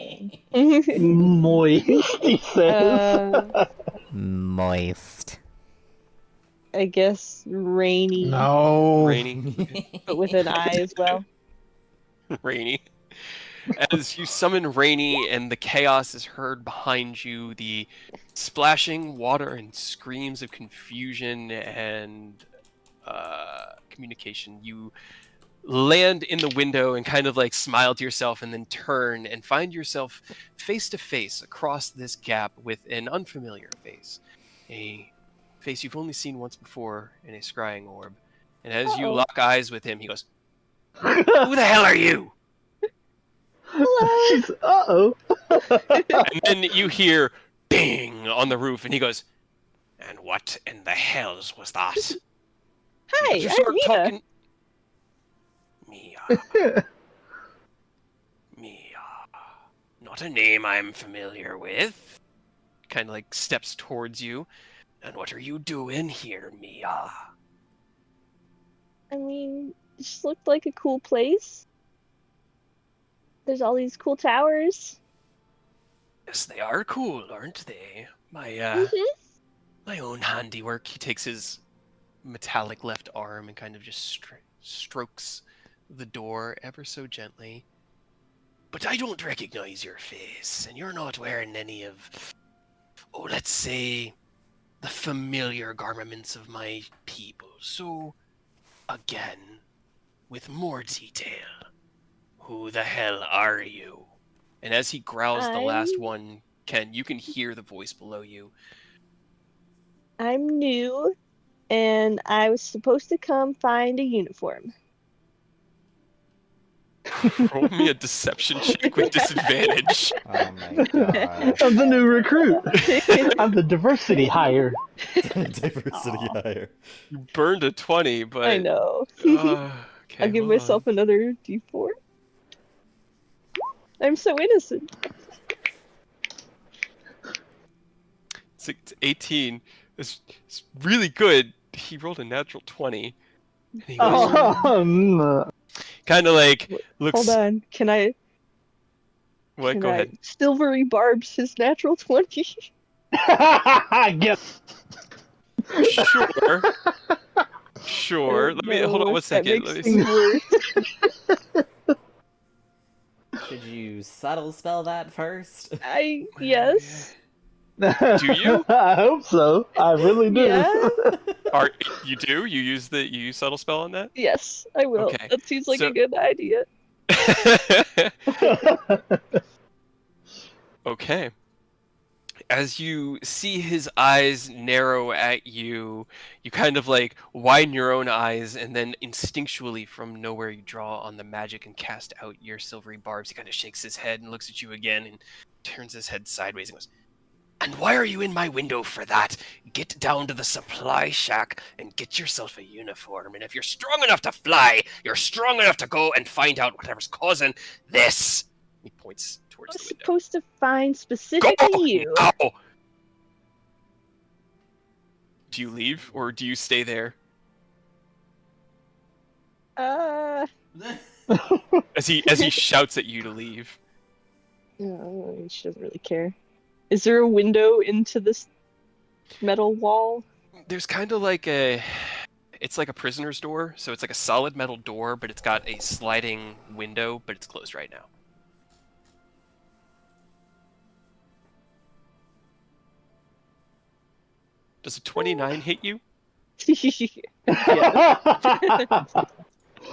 Moist, he says. Moist. I guess rainy. No. Rainy. But with an I as well. Rainy. As you summon Rainy and the chaos is heard behind you, the splashing water and screams of confusion and communication, you land in the window and kind of like smile to yourself and then turn and find yourself face to face across this gap with an unfamiliar face. A face you've only seen once before in a scrying orb. And as you lock eyes with him, he goes, "Who the hell are you?" She's And then you hear bing on the roof, and he goes, "And what in the hells was that?" Hi, You I'm start Mia. talking. Mia. not a name I'm familiar with. Kind of like steps towards you. And what are you doing here, Mia? I mean, it just looked like a cool place. There's all these cool towers. Yes, they are cool, aren't they? Mhm. My own handiwork. He takes his metallic left arm and kind of just strokes the door ever so gently. But I don't recognize your face, and you're not wearing any of, let's say, the familiar garments of my people. So, again, with more detail, who the hell are you? And as he growls the last one, Ken, you can hear the voice below you. I'm new, and I was supposed to come find a uniform. Roll me a deception check with disadvantage. Oh my god. I'm the new recruit. I'm the diversity hire. Diversity higher. You burned a 20, but... I know. Okay, I'll give hold myself on. another D4. I'm so innocent. It's 18. It's really good. He rolled a natural 20. And he goes, No. kind of like, looks... Hold on. Can I? What? Can Go I ahead. Silvery Barb's his natural 20. I guess. Sure. Sure. Let me... Hold on one second. Let me see. Should you subtle spell that first? Yes. Do you? I hope so. I really do. Yeah. You do? You use subtle spell on that? Yes, I will. Okay, That seems like so- a good idea. Okay. As you see his eyes narrow at you, you kind of like widen your own eyes, and then instinctually from nowhere you draw on the magic and cast out your silvery barbs. He kind of shakes his head and looks at you again and turns his head sideways and goes, "And why are you in my window for that? Get down to the supply shack and get yourself a uniform. And if you're strong enough to fly, you're strong enough to go and find out whatever's causing this." He points I towards was the window. supposed to find Go specifically you. now! Do you leave or do you stay there? As he shouts at you to leave. No, she doesn't really care. Is there a window into this metal wall? There's kind of like it's like a prisoner's door, so it's like a solid metal door, but it's got a sliding window, but it's closed right now. Does a 29 hit you?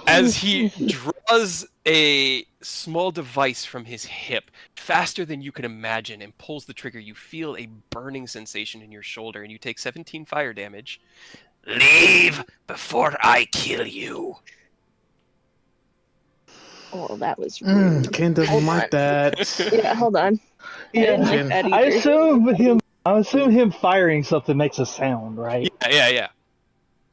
As he draws a small device from his hip, faster than you can imagine, and pulls the trigger, you feel a burning sensation in your shoulder, and you take 17 fire damage. Leave before I kill you. Oh, that was rude. Ken doesn't Hold like on. that. Yeah, hold on. I didn't like Ken. that I either. assume him firing something makes a sound, right? Yeah.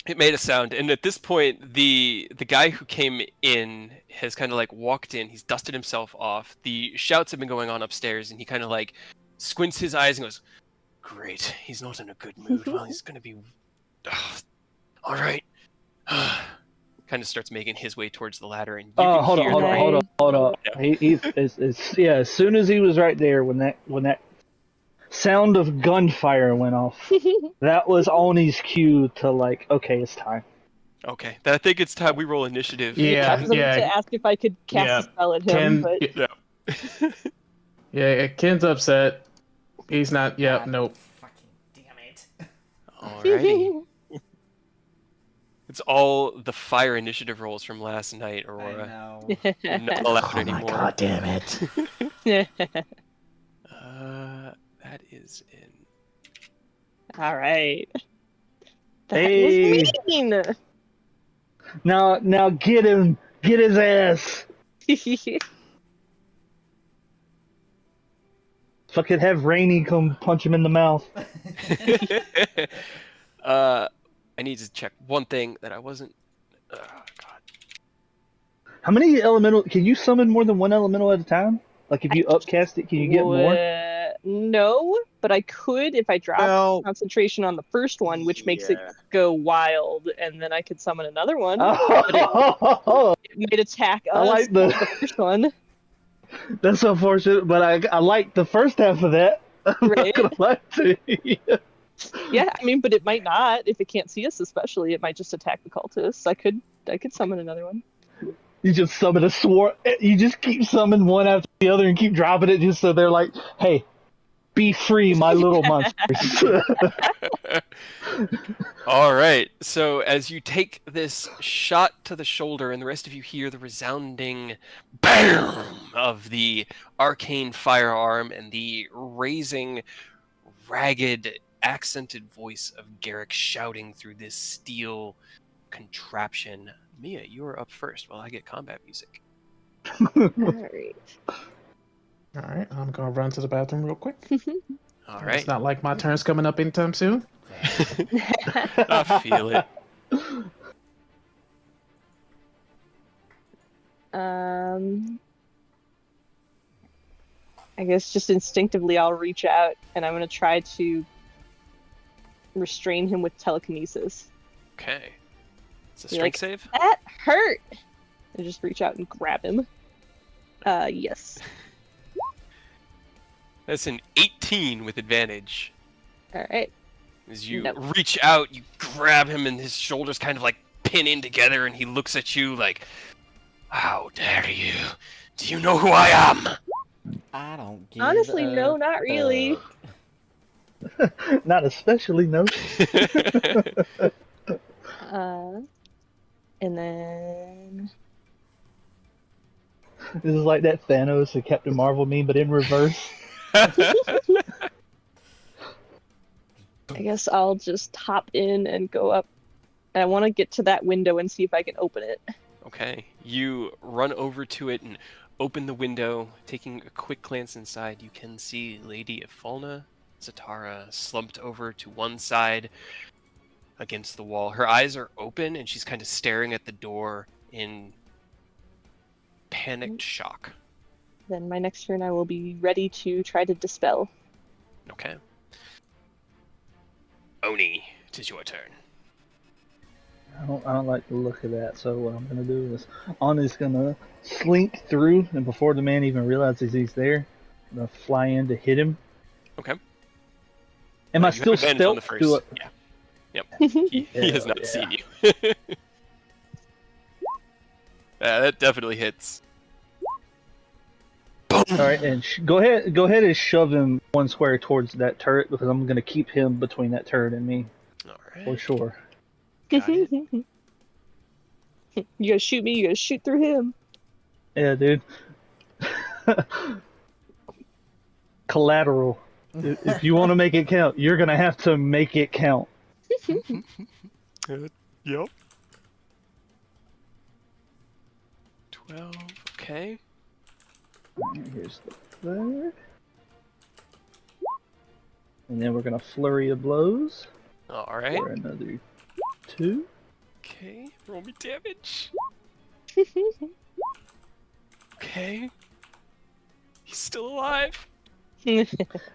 It made a sound, and at this point, the guy who came in has kind of like walked in. He's dusted himself off. The shouts have been going on upstairs, and he kind of like squints his eyes and goes, "Great, he's not in a good mood. Well, he's gonna be all right." Kind of starts making his way towards the ladder, and you can Hold hear on. Yeah. As soon as he was right there, when that sound of gunfire went off, that was Oni's cue to like, okay, it's time. Okay, I think it's time we roll initiative. Yeah, I was about to ask if I could cast a spell at him, but No. Yeah, Ken's upset. He's not. Yeah, God nope. Fucking damn it. Alrighty. It's all the fire initiative rolls from last night, I Aurora. know. Not allowed Oh my anymore. god, damn it. That is in. All right. That Hey. was mean. Now get him, get his ass. Fucking have Rainy come punch him in the mouth. I need to check one thing that I wasn't. Oh, God. How many elemental? Can you summon more than one elemental at a time? Like if you upcast it, can you get more? No, but I could if I drop Well, concentration on the first one, which makes it yeah. go wild, and then I could summon another one. Oh, It might attack us. I like the first one. That's unfortunate, but I like the first half of that. I'm Right. not gonna lie to you. Yeah, I mean, but it might not if it can't see us. Especially, it might just attack the cultists. I could summon another one. You just summon a swarm. You just keep summoning one after the other and keep dropping it just so they're like, hey, be free, my little monsters. All right. So as you take this shot to the shoulder, and the rest of you hear the resounding BAM of the arcane firearm and the raising, ragged, accented voice of Garrick shouting through this steel contraption. Mia, you are up first while I get combat music. All right. All right, I'm gonna run to the bathroom real quick. All It's right. not like my turn's coming up anytime soon. I feel it. I guess just instinctively I'll reach out and I'm gonna try to restrain him with telekinesis. Okay. It's a Be strength like, save? That hurt! And just reach out and grab him. Yes. That's an 18 with advantage. Alright. As you Nope. reach out, you grab him, and his shoulders kind of like pin in together, and he looks at you like, "How dare you? Do you know who I am?" I don't give Honestly, no, a not really. fuck. Not especially, no. And then This is like that Thanos and Captain Marvel meme, but in reverse. I guess I'll just hop in and go up. I want to get to that window and see if I can open it. Okay. You run over to it and open the window. Taking a quick glance inside, you can see Lady Ifalna Zatara slumped over to one side against the wall. Her eyes are open, and she's kind of staring at the door in panicked shock. Then my next turn I will be ready to try to dispel. Okay. Oni, it is your turn. I don't like the look of that, so what I'm gonna do is Ana's gonna slink through, and before the man even realizes he's there, I'm gonna fly in to hit him. Okay. Am I You have still advantage on the stealth? first. Yeah. Yep. He has not Yeah. seen you. That definitely hits. Boom. All right, and go ahead and shove him one square towards that turret because I'm gonna keep him between that turret and me All for right. sure. Got it. You gotta shoot me, you gotta shoot through him. Yeah, dude. Collateral. If you want to make it count, you're gonna have to make it count. Yep. 12. Okay. Here's the third. And then we're gonna flurry of blows All right. for another 2. Okay. Roll me damage. Okay. He's still alive.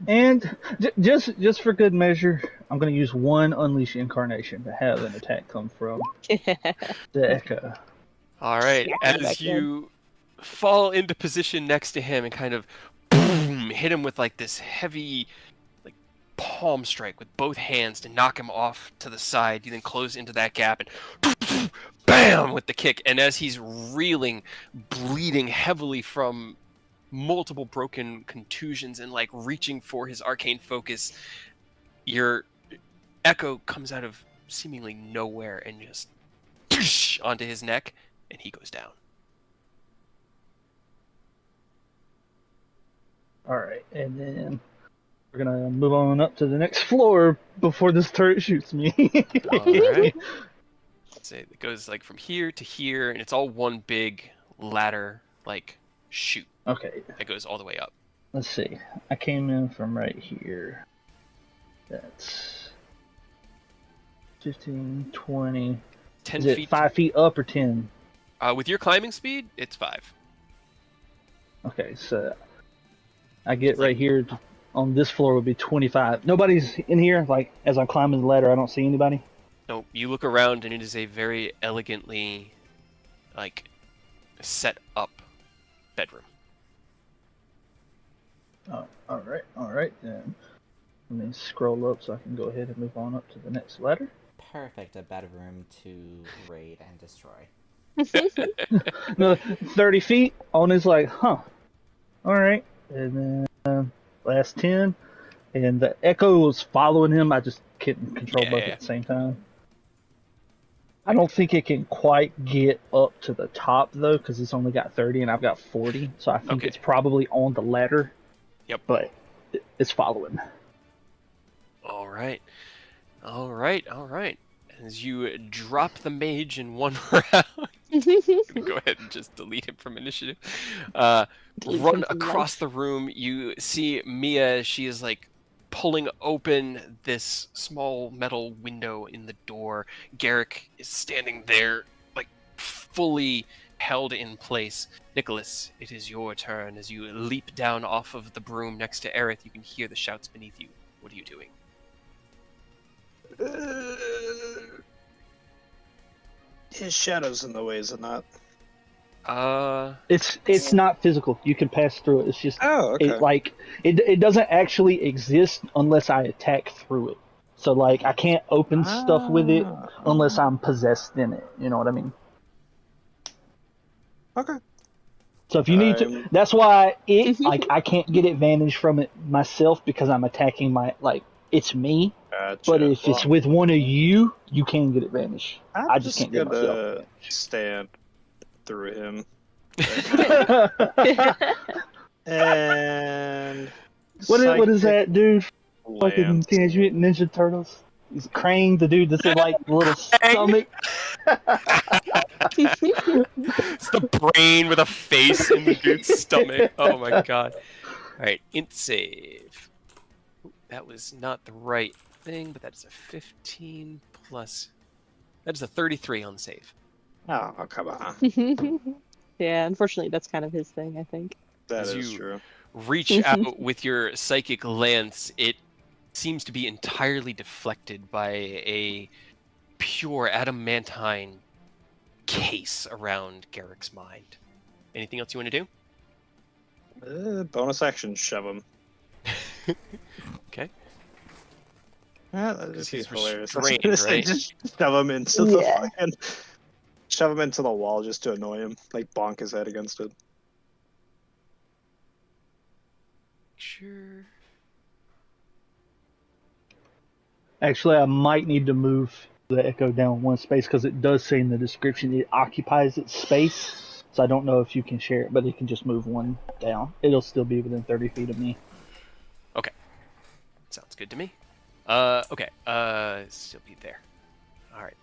And just for good measure, I'm gonna use one Unleash Incarnation to have an attack come from the Echo. All right. Smack him As back you fall into position next to him and kind of boom, hit him with like this heavy like palm strike with both hands to knock him off to the side. You then close into that gap and bam with the kick. And as he's reeling, bleeding heavily from multiple broken contusions and like reaching for his arcane focus, your echo comes out of seemingly nowhere and just onto his neck, and he goes down. Alright, and then we're gonna move on up to the next floor before this turret shoots me. Alright. So it goes like from here to here, and it's all one big ladder, like chute Okay, that goes all the way up. let's see. I came in from right here. That's 15, 20. 10 Is it feet. 5 feet up or 10? With your climbing speed, it's 5. Okay, so I get right here on this floor would be 25. Nobody's in here. Like as I'm climbing the ladder, I don't see anybody. No, you look around and it is a very elegantly, like, set up bedroom. Oh, all right. Then let me scroll up so I can go ahead and move on up to the next ladder. Perfect, a bedroom to raid and destroy. No, 30 feet. On is like, huh. All right, and then last 10, and the echo was following him. I just couldn't control both at the same time. I don't think it can quite get up to the top though, because it's only got 30 and I've got 40. So I think it's probably on the ladder. Yep. But it's following. All right. As you drop the mage in one round, go ahead and just delete him from initiative. Run across the room. You see Mia. She is like pulling open this small metal window in the door. Garrick is standing there, like fully held in place. Nicholas, it is your turn. As you leap down off of the broom next to Aerith, you can hear the shouts beneath you. What are you doing? His shadow's in the way, is it not? It's not physical. You can pass through it. It's just it doesn't actually exist unless I attack through it. So like I can't open stuff with it unless I'm possessed in it. You know what I mean? Okay. So if you need to, that's why I can't get advantage from it myself because I'm attacking it's me. Gotcha. But if it's with one of you, you can get advantage. I just can't get myself. Stand through him. And what is that dude? Lance. Fucking Teenage Mutant Ninja Turtles. He's Crane, the dude that's in like the little stomach. It's the brain with a face in the dude's stomach. Oh my god. Alright, int save. That was not the right thing, but that's a 15 plus. That is a 33 on save. Oh, come on. Yeah, unfortunately, that's kind of his thing, I think. That As is you true. reach out with your psychic lance, it seems to be entirely deflected by a pure adamantine case around Garrick's mind. Anything else you want to do? Bonus action, shove him. Okay. Yeah, that is He's hilarious. restrained, right? Just shove him into the fucking... Shove him into the wall just to annoy him. Like, bonk his head against it. Sure. Actually, I might need to move the echo down one space because it does say in the description it occupies its space. So I don't know if you can share it, but it can just move one down. It'll still be within 30 feet of me. Okay. Sounds good to me. Okay. Still be there. Alright.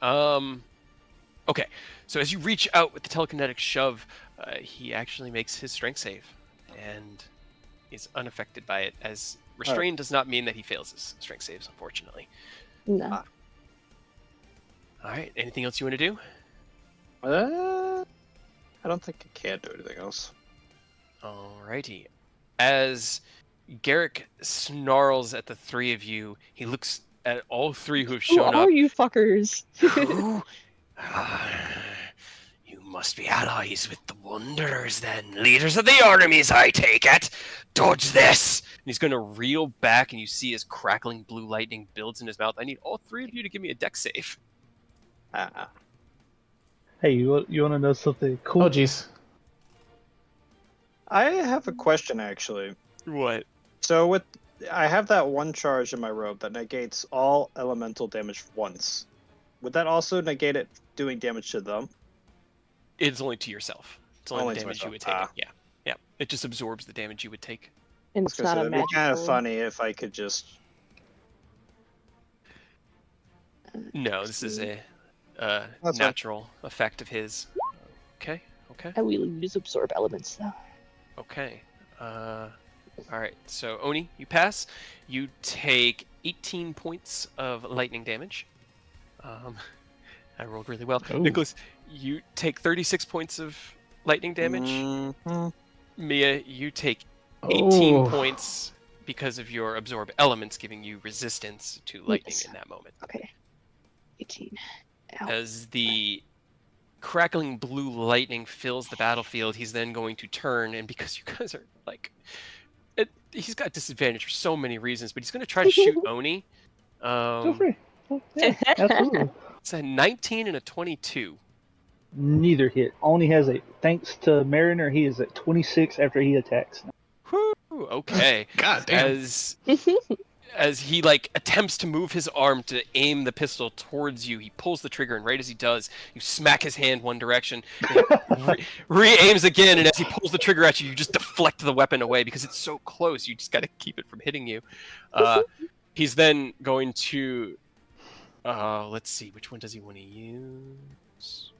Okay. So as you reach out with the telekinetic shove, he actually makes his strength save and is unaffected by it, as restrained does not mean that he fails his strength saves, unfortunately. No. Alright, anything else you want to do? I don't think I can do anything else. Alrighty. As Garrick snarls at the three of you, he looks at all three who have shown Who up. are you fuckers? Who? You must be allies with the Wanderers, then. Leaders of the armies, I take it. Dodge this! And he's going to reel back, and you see his crackling blue lightning builds in his mouth. I need all three of you to give me a dex save. Hey, you want to know something cool? Oh, jeez. I have a question, actually. What? So I have that one charge in my robe that negates all elemental damage once. Would that also negate it doing damage to them? It's only to yourself. It's only the to damage you myself. would take. Yeah. It just absorbs the damage you would take. And it's not a It'd be kind of magical. funny if I could just... No, this is a That's natural effect of his. Okay. I will use absorb elements though. Okay. Alright, so Oni, you pass. You take 18 points of lightning damage. I rolled really well. Ooh. Nicholas, you take 36 points of lightning damage. Mhm. Mia, you take 18 Oh. points because of your absorb elements giving you resistance to lightning Yes. in that moment. Okay. 18. Ow. As the crackling blue lightning fills the battlefield, he's then going to turn, and because you guys are like, he's got disadvantage for so many reasons, but he's going to try to shoot Oni. Feel free. Oh, yeah, absolutely. It's a 19 and a 22. Neither hit. Only has a. Thanks to Mariner, he is at 26 after he attacks. Whew, okay. God damn. As he like attempts to move his arm to aim the pistol towards you, he pulls the trigger, and right as he does, you smack his hand one direction, and re-aims again, and as he pulls the trigger at you, you just deflect the weapon away because it's so close. You just got to keep it from hitting you. He's then going to, let's see, which one does he want to use?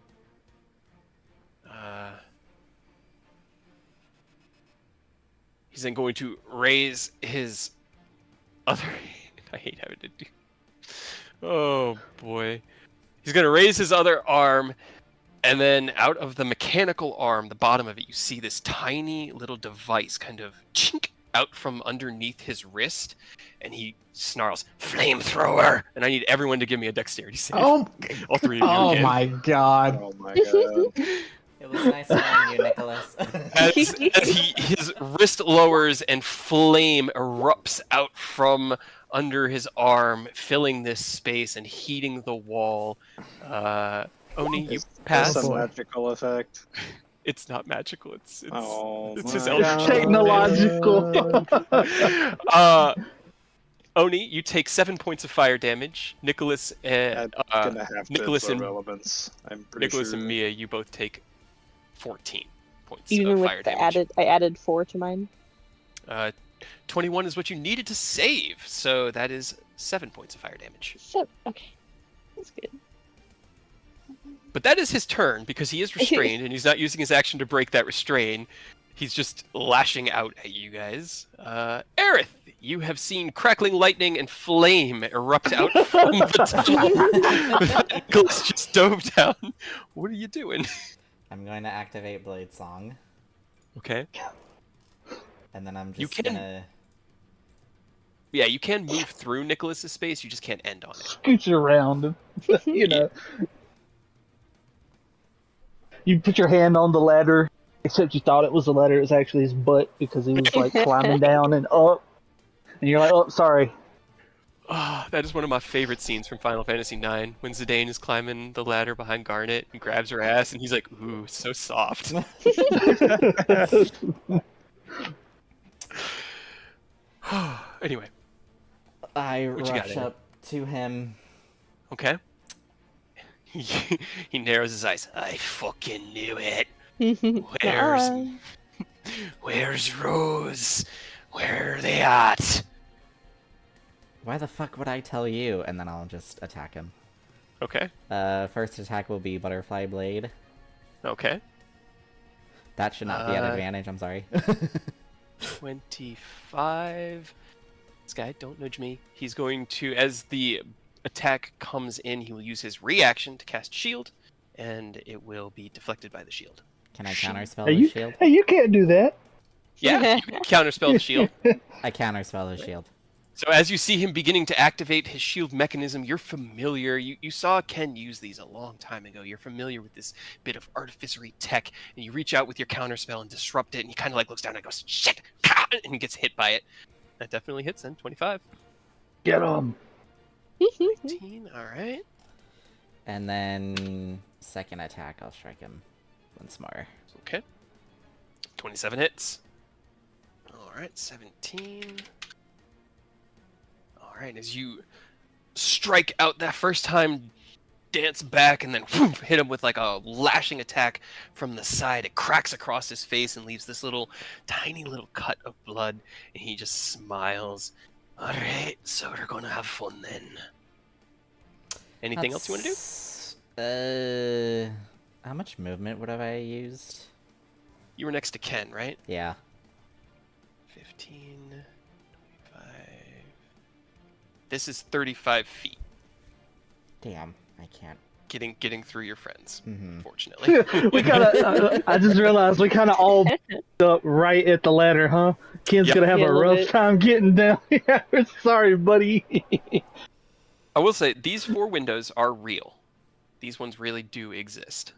He's then going to raise his other hand. I hate having to do. Oh boy. He's going to raise his other arm, and then out of the mechanical arm, the bottom of it, you see this tiny little device kind of chink out from underneath his wrist, and he snarls, "Flamethrower!" And I need everyone to give me a dexterity save. Oh, All three of you oh again. my god. Oh my god. It was nice knowing you, Nicholas. As his wrist lowers and flame erupts out from under his arm, filling this space and heating the wall. Oni, you pass. That's a magical effect. It's not magical. It's Oh it's his my eldritch God. Technological. Oni, you take 7 points of fire damage. Nicholas I'm and gonna have to Nicholas absorb and elements. I'm pretty Nicholas sure. and Mia, you both take 14 points Even of with fire the damage. I added 4 to mine. 21 is what you needed to save, so that is 7 points of fire damage. So, okay. That's good. But that is his turn, because he is restrained, and he's not using his action to break that restraint. He's just lashing out at you guys. Aerith, you have seen crackling lightning and flame erupt out from the tunnel. Nicholas just dove down. What are you doing? I'm going to activate Blade Song, Okay. and then I'm You just can- gonna. Yeah, you can move through Nicholas's space, you just can't end on it. Scooch around him. You know. You put your hand on the ladder, except you thought it was the ladder. It was actually his butt because he was like climbing down and up. And you're like, oh, sorry. Ah, that is one of my favorite scenes from Final Fantasy IX, when Zidane is climbing the ladder behind Garnet and grabs her ass, and he's like, ooh, so soft. Anyway, I What you got, rush Aaron? up to him. okay. He narrows his eyes. I fucking knew it. Where's Rose? Where are they at? Why the fuck would I tell you? And then I'll just attack him. Okay. First attack will be Butterfly Blade. Okay. That should not be at advantage, I'm sorry. 25. This guy, don't nudge me. He's going to, as the attack comes in, he will use his reaction to cast Shield, and it will be deflected by the shield. Can I counterspell Hey, his you, shield? hey, you can't do that. Yeah, you can counterspell the shield. I counterspell his shield. So as you see him beginning to activate his shield mechanism, you're familiar. You saw Ken use these a long time ago. You're familiar with this bit of artificery tech, and you reach out with your counterspell and disrupt it, and he kind of like looks down and goes, shit, and he gets hit by it. That definitely hits then, 25. Get him. 19, all right. And then second attack, I'll strike him once more. Okay. 27 hits. All right, 17. All right, as you strike out that first time, dance back, and then whoosh, hit him with like a lashing attack from the side. It cracks across his face and leaves this little, tiny little cut of blood, and he just smiles. All right, so we're gonna have fun then. Anything else you want to do? How much movement would have I used? You were next to Ken, right? Yeah. 15, 25. This is 35 feet. Damn, I can't. Getting through your friends, Mhm. unfortunately. We kind of. I just realized we kind of all up right at the ladder, huh? Ken's Yep. gonna have Yeah, a a little rough bit. time getting down. Yeah, sorry, buddy. I will say these 4 windows are real. These ones really do exist.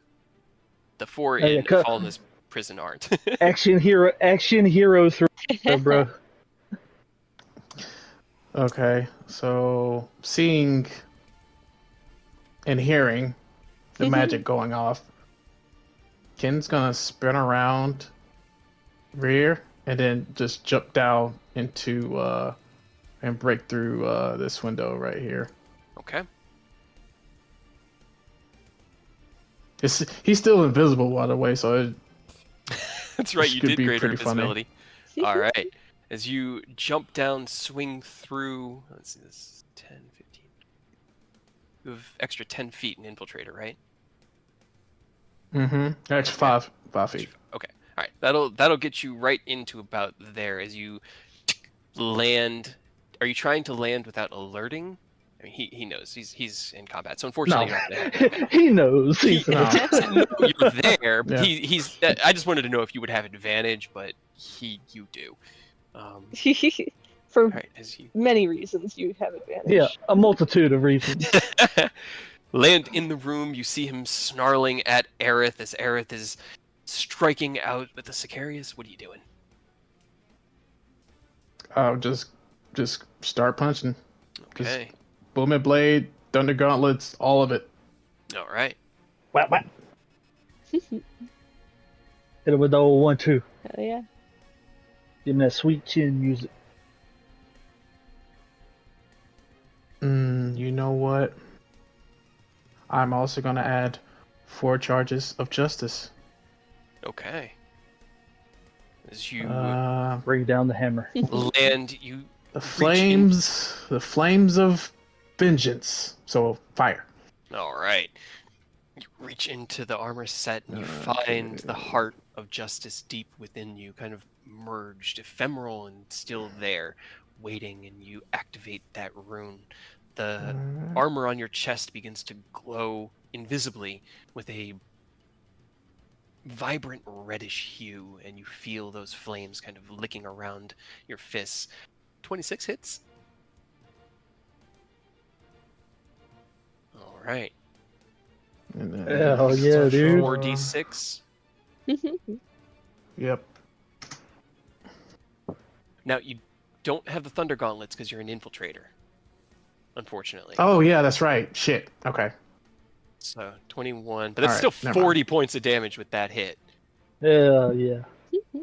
The 4 Oh, yeah, in Fallness prison aren't. action hero 3, bro. Okay, so seeing and hearing the magic going off, Ken's gonna spin around rear and then just jump down into and break through this window right here. Okay. He's still invisible, by the way, so That's right, This you could did be greater pretty funny. invisibility. All right. As you jump down, swing through, let's see, this is 10, 15. You have extra 10 feet in Infiltrator, right? That's Yeah. 5 feet. Okay. All right. That'll get you right into about there as you land. Are you trying to land without alerting? I mean, he knows he's in combat, so unfortunately No. you're not gonna have. He knows. He, He's No. he doesn't know you're there. Yeah. He's. I just wanted to know if you would have advantage, but you do. For All right, as you many reasons, you have advantage. yeah, a multitude of reasons. land in the room, you see him snarling at Aerith as Aerith is striking out with the Sicarius. What are you doing? I'll just start punching. Okay. Booming blade, thunder gauntlets, all of it. All right. Whap, whap. Hit it with the old 1-2. Hell yeah. Give him that sweet chin music. You know what? I'm also gonna add 4 charges of justice. Okay. As you Bring down the hammer. land, you The flames of vengeance. So fire. all right. You reach into the armor set and you find the heart of justice deep within you, kind of merged, ephemeral and still there, waiting, and you activate that rune. The armor on your chest begins to glow invisibly with a vibrant reddish hue, and you feel those flames kind of licking around your fists. 26 hits. All right. Hell yeah, dude. 4d6. Yep. Now, you don't have the Thunder Gauntlets because you're an Infiltrator, unfortunately. Oh yeah, that's right. Shit. Okay. So, 21. But that's All right, still never 40 points of damage with that hit. Hell yeah.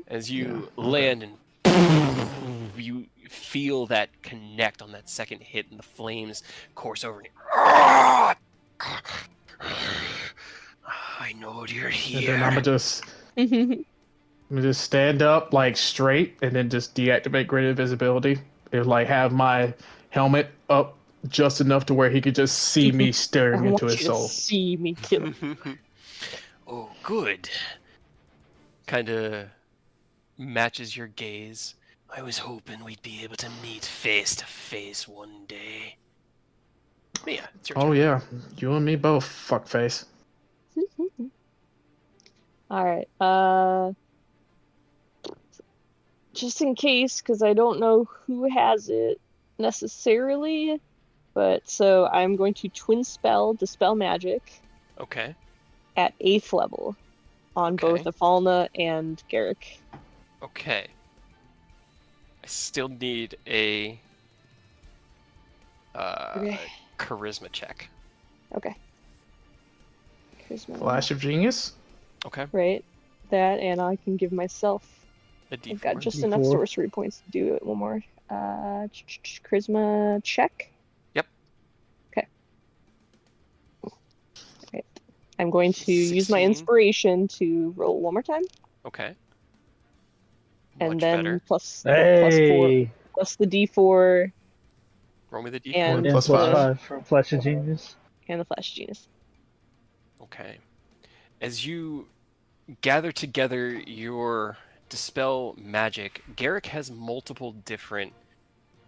As you Yeah, land and you feel that connect on that second hit, and the flames course over. And I know you're And here. then I'm gonna just stand up like straight, and then just deactivate great invisibility. And like have my helmet up just enough to where he could just see me I staring want into his you to soul. see me kill him. Oh, good. Kind of matches your gaze. I was hoping we'd be able to meet face to face one day. Mia, it's your turn. Oh yeah, you and me both, fuckface. Alright, just in case, because I don't know who has it necessarily, but so I'm going to twin spell Dispel Magic Okay. at 8th level on both Okay. Afalna and Garrick. Okay. I still need a Okay. charisma check. Okay. Charisma. Flash of genius. Okay. Right. That, and I can give myself. A D4. I've got just D4. enough sorcery points to do it one more. Charisma check. Yep. Okay. Okay. I'm going to use my 16. inspiration to roll one more time, Okay. and Much then better. plus Hey. plus the D4 Roll me the D4. and plus plus five. 5 from Flash of Genius. and the Flash Genius. Okay. As you gather together your dispel magic, Garrick has multiple different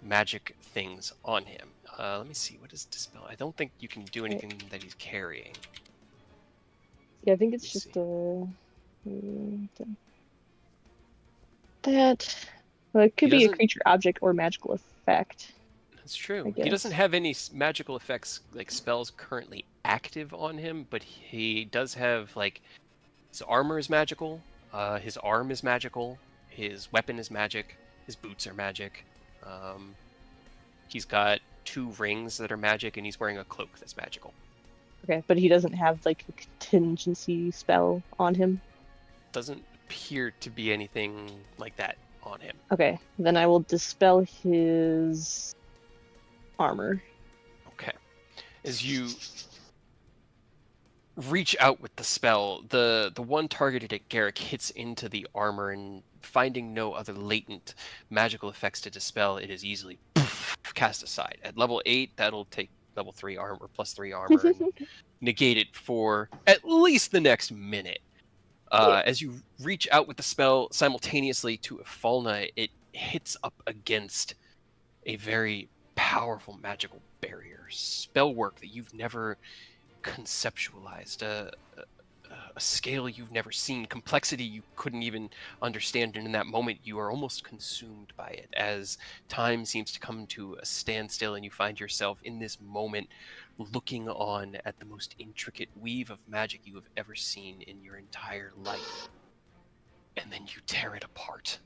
magic things on him. Let me see. What is dispel? I don't think you can do anything that he's carrying. Yeah, I think it's Let's just that. Well, it could He be a doesn't- creature, object, or magical effect. That's true. I He doesn't guess. have any magical effects, like spells currently active on him, but he does have, like, his armor is magical, his arm is magical, his weapon is magic, his boots are magic. He's got 2 rings that are magic, and he's wearing a cloak that's magical. Okay, but he doesn't have like a contingency spell on him. Doesn't appear to be anything like that on him. Okay, then I will dispel his armor. Okay. As you reach out with the spell, the one targeted at Garrick hits into the armor, and finding no other latent magical effects to dispel, it is easily cast aside. At level 8, that'll take level 3 armor, plus 3 armor, and negate it for at least the next minute. As you reach out with the spell simultaneously to Falna, it hits up against a very powerful magical barrier. Spell work that you've never conceptualized, a scale you've never seen, complexity you couldn't even understand, and in that moment you are almost consumed by it as time seems to come to a standstill, and you find yourself in this moment looking on at the most intricate weave of magic you have ever seen in your entire life, and then you tear it apart.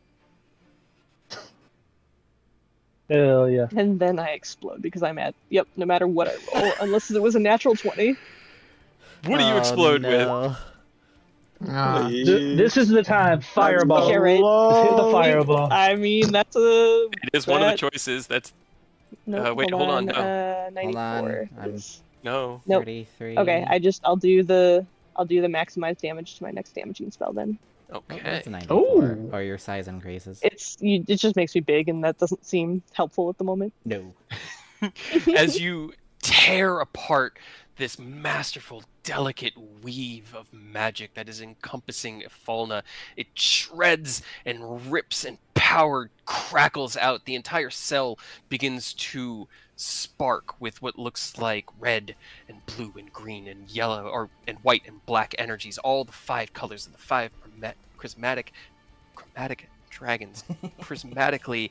Hell yeah. And then I explode because I'm at, yep, no matter what I roll, unless it was a natural 20. What do you explode with? Ah, This is the time. Fireball. Yeah, right. Let's hit the fireball. I mean, that's a... It is one of the choices. That's No, wait, hold on, no. 94. I'm- no. Nope. 33. Okay, I'll do the maximized damage to my next damaging spell then. Oh, Okay. that's a 94. Ooh. Or your size increases. It just makes me big, and that doesn't seem helpful at the moment. No. As you tear apart this masterful, delicate weave of magic that is encompassing Falna, it shreds and rips, and power crackles out. The entire cell begins to spark with what looks like red and blue and green and yellow, and white and black energies, all the 5 colors of the 5 chromatic dragons prismatically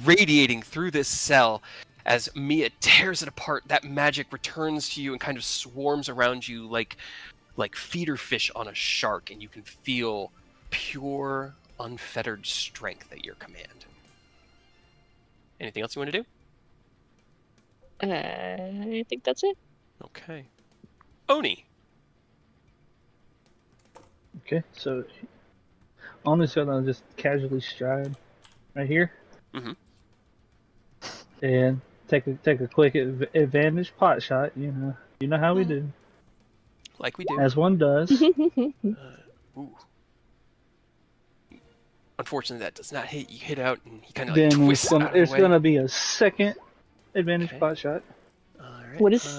radiating through this cell. As Mia tears it apart, that magic returns to you and kind of swarms around you like feeder fish on a shark, and you can feel pure, unfettered strength at your command. Anything else you want to do? I think that's it. Okay. Oni. Okay, so on this one, I'll just casually stride right here. Mhm. And take a quick advantage pot shot. You know how we do, Like we do. as one does. Ooh. Unfortunately, that does not hit. You hit out, and he kind of Then twists out of the it's way. gonna be a second advantage Okay. pot shot. All right. What is-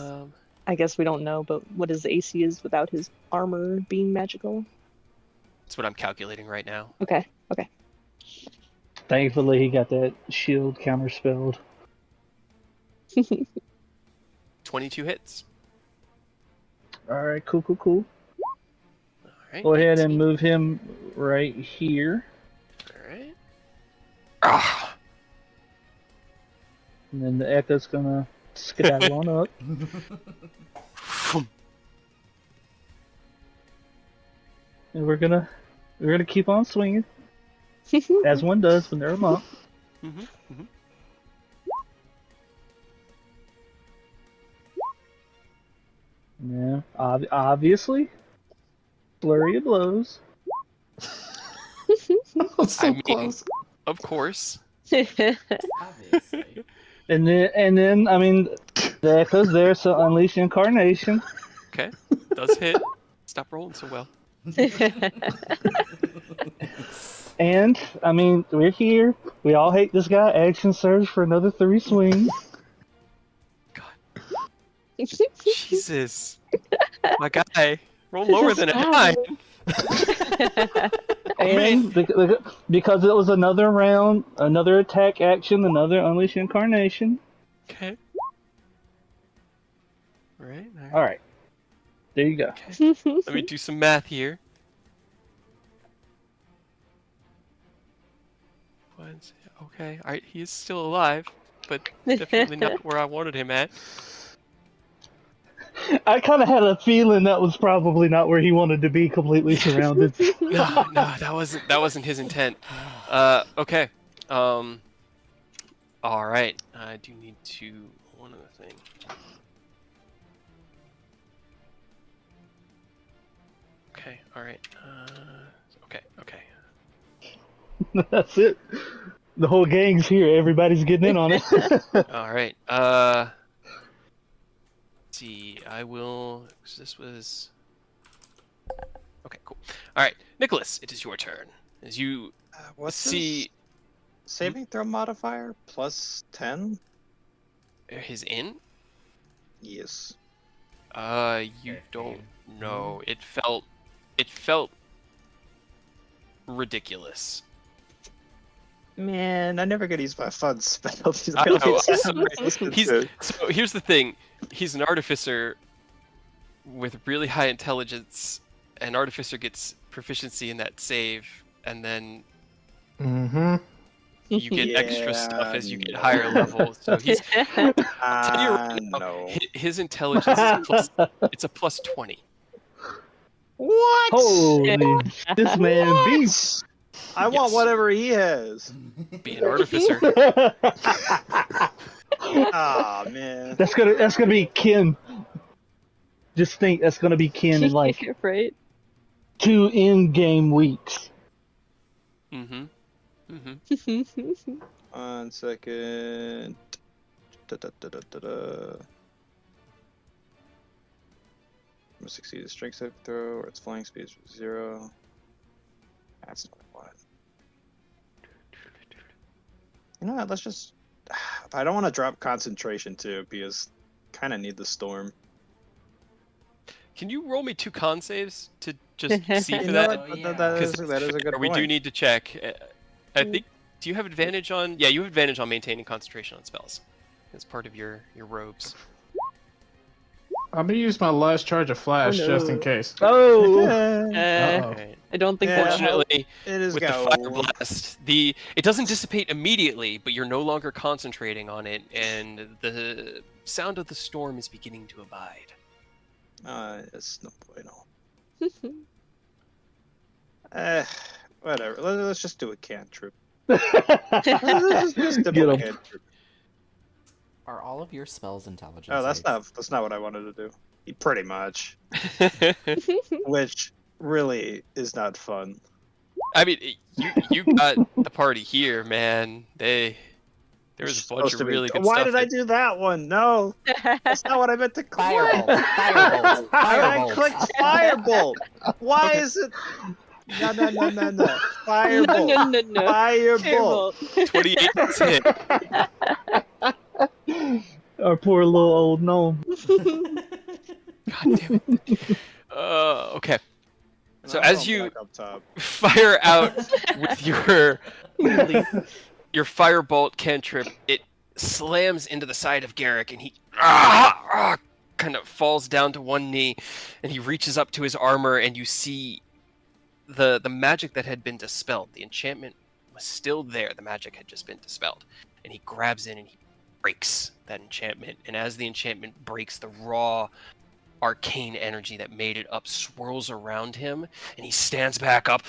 I guess we don't know, but what his AC is without his armor being magical? That's what I'm calculating right now. Okay. Thankfully, he got that shield counterspelled. 22 hits. All right, cool. All right. Go ahead and 18. move him right here, All right. Ah. and then the echo's gonna skedaddle on up. And we're gonna keep on swinging, as one does when they're a monk. Mm-hmm. Yeah, obviously, flurry of blows. so I mean- close. Of course. Obviously. And then, I mean, the echo's there, so unleash incarnation. Okay. Does hit. Stop rolling so well. And I mean, we're here. We all hate this guy. Action surge for another 3 swings. Jesus. My guy. Roll lower than a 9. And because it was another round, another attack action, another unleash incarnation. Okay. All right. All right, there you go. Let me do some math here. Okay, he is still alive, but definitely not where I wanted him at. I kind of had a feeling that was probably not where he wanted to be, completely surrounded. No, that wasn't his intent. Okay. All right. I do need to one other thing. Okay. All right. Okay. That's it. The whole gang's here. Everybody's getting in on it. All right. See, I will. So this was. Okay, cool. All right, Nicholas, it is your turn. As you What's see his saving throw modifier? +10? his in. Yes. You don't know. It felt ridiculous. Man, I never get to use my fun spells. I know, I'm sorry. So here's the thing. He's an artificer with really high intelligence. An artificer gets proficiency in that save, and then you get extra stuff as you get higher levels. So he's I'll tell you right now, no. his intelligence is it's a +20. What? Holy, this man beast. I want whatever he has. Be an artificer. Ah, man. That's gonna be Ken. Just think, that's gonna be Ken in like Right. 2 in-game weeks. Mm-hmm. 1 second. Must succeed a strength save throw, or its flying speed is 0. That's not what. You know what? Let's just. I don't want to drop concentration too, because kind of need the storm. Can you roll me 2 con saves to just see for You know that? what? yeah. That is Because a good we point. do need to check. I think. Do you have advantage on? Yeah, you have advantage on maintaining concentration on spells. It's part of your robes. I'm gonna use my last charge of flash just in case. Oh, Uh-oh. Right. I don't think Yeah. that'll help. Fortunately, It is with the go. fire blast, it doesn't dissipate immediately, but you're no longer concentrating on it, and the sound of the storm is beginning to abide. It's no bueno. Whatever. Let's just do a cantrip. Let's just do Get a 'em. cantrip. Are all of your spells intelligence? Oh, that's saves? not what I wanted to do. Pretty much, which really is not fun. I mean, you got the party here, man. There's a bunch Supposed of to be- really good Why stuff. did I do that one? No, that's not what I meant to click. Firebolt! Firebolt! I Firebolt! clicked firebolt. Why is it? No. Firebolt. No. Firebolt. 28 hit. our poor little old gnome. God damn it. Okay. So I'm as going you back up top. fire out with your firebolt cantrip, it slams into the side of Garrick, and he kind of falls down to one knee, and he reaches up to his armor, and you see the magic that had been dispelled. The enchantment was still there. The magic had just been dispelled, and he grabs in and he breaks that enchantment. And as the enchantment breaks, the raw arcane energy that made it up swirls around him, and he stands back up.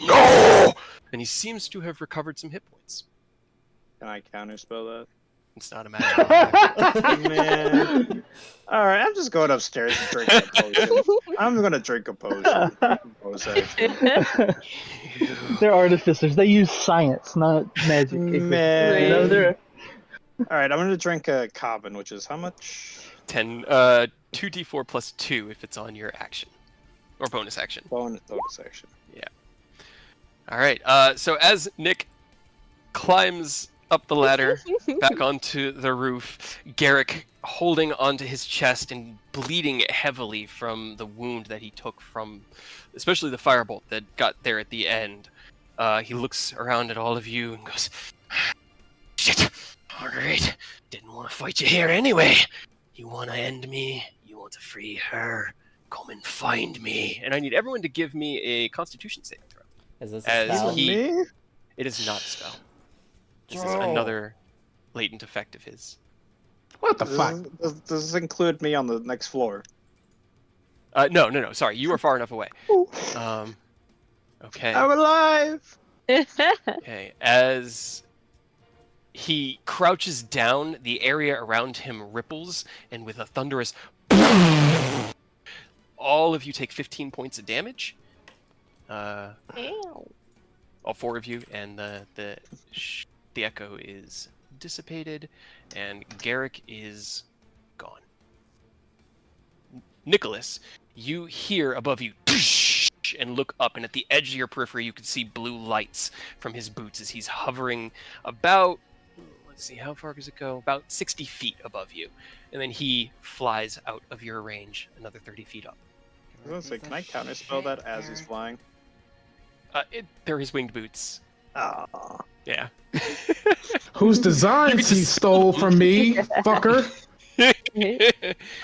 No! And he seems to have recovered some hit points. Can I counterspell that? It's not a magic attack. Man. All right, I'm just going upstairs and drinking a potion. I'm gonna drink a potion. They're artificers. They use science, not magic. Man. You know, they're- All right, I'm gonna drink a common, which is how much? 2d4 plus 2 if it's on your action or bonus action. Bonus action. All right. So as Nick climbs up the ladder back onto the roof, Garrick holding onto his chest and bleeding heavily from the wound that he took from, especially the firebolt that got there at the end. He looks around at all of you and goes, "Shit! All right, didn't want to fight you here anyway. You want to end me? You want to free her? Come and find me." And I need everyone to give me a Constitution saving throw. Is this As a spell? he- Me? It is not a spell. This is another latent effect of his. What the fuck? Does this include me on the next floor? No. Sorry, you are far enough away. Okay. I'm alive! Okay. As he crouches down, the area around him ripples, and with a thunderous, all of you take 15 points of damage. Ow. All 4 of you, and the echo is dissipated, and Garrick is gone. Nicholas, you hear above you, and look up, and at the edge of your periphery, you can see blue lights from his boots as he's hovering about, let's see, how far does it go? About 60 feet above you. And then he flies out of your range another 30 feet up. I was gonna say, can I counterspell that as he's flying? They're his winged boots. Ah. Yeah. Whose designs he stole from me, fucker? I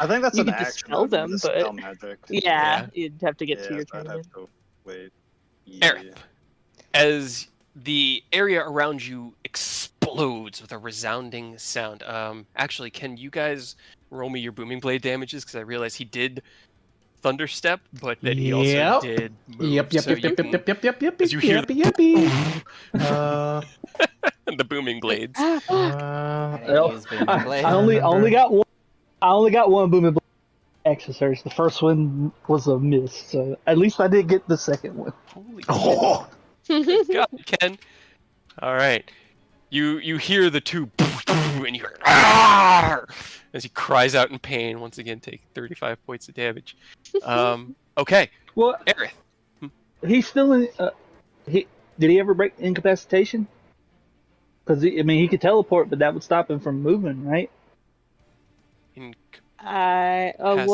think that's You an could action. dispel them, the spell but- magic. Yeah, you'd have to get Yeah, to your I'd turn. have to wait. Yeah. Aerith, as the area around you explodes with a resounding sound. Actually, can you guys roll me your booming blade damages? Because I realize he did thunderstep, but that he also Yep. did move. Yep. So you can- as you hear the booming blades. I didn't Well, use booming I blade. only got one. I only got one booming blade exercise. The first one was a miss, so at least I did get the second one. Holy Oh, God, Ken. All right. You hear the two and you hear "Arr!" as he cries out in pain. Once again, take 35 points of damage. Okay, Well, Aerith. he's still in. Did he ever break incapacitation? Because he could teleport, but that would stop him from moving, right? Well,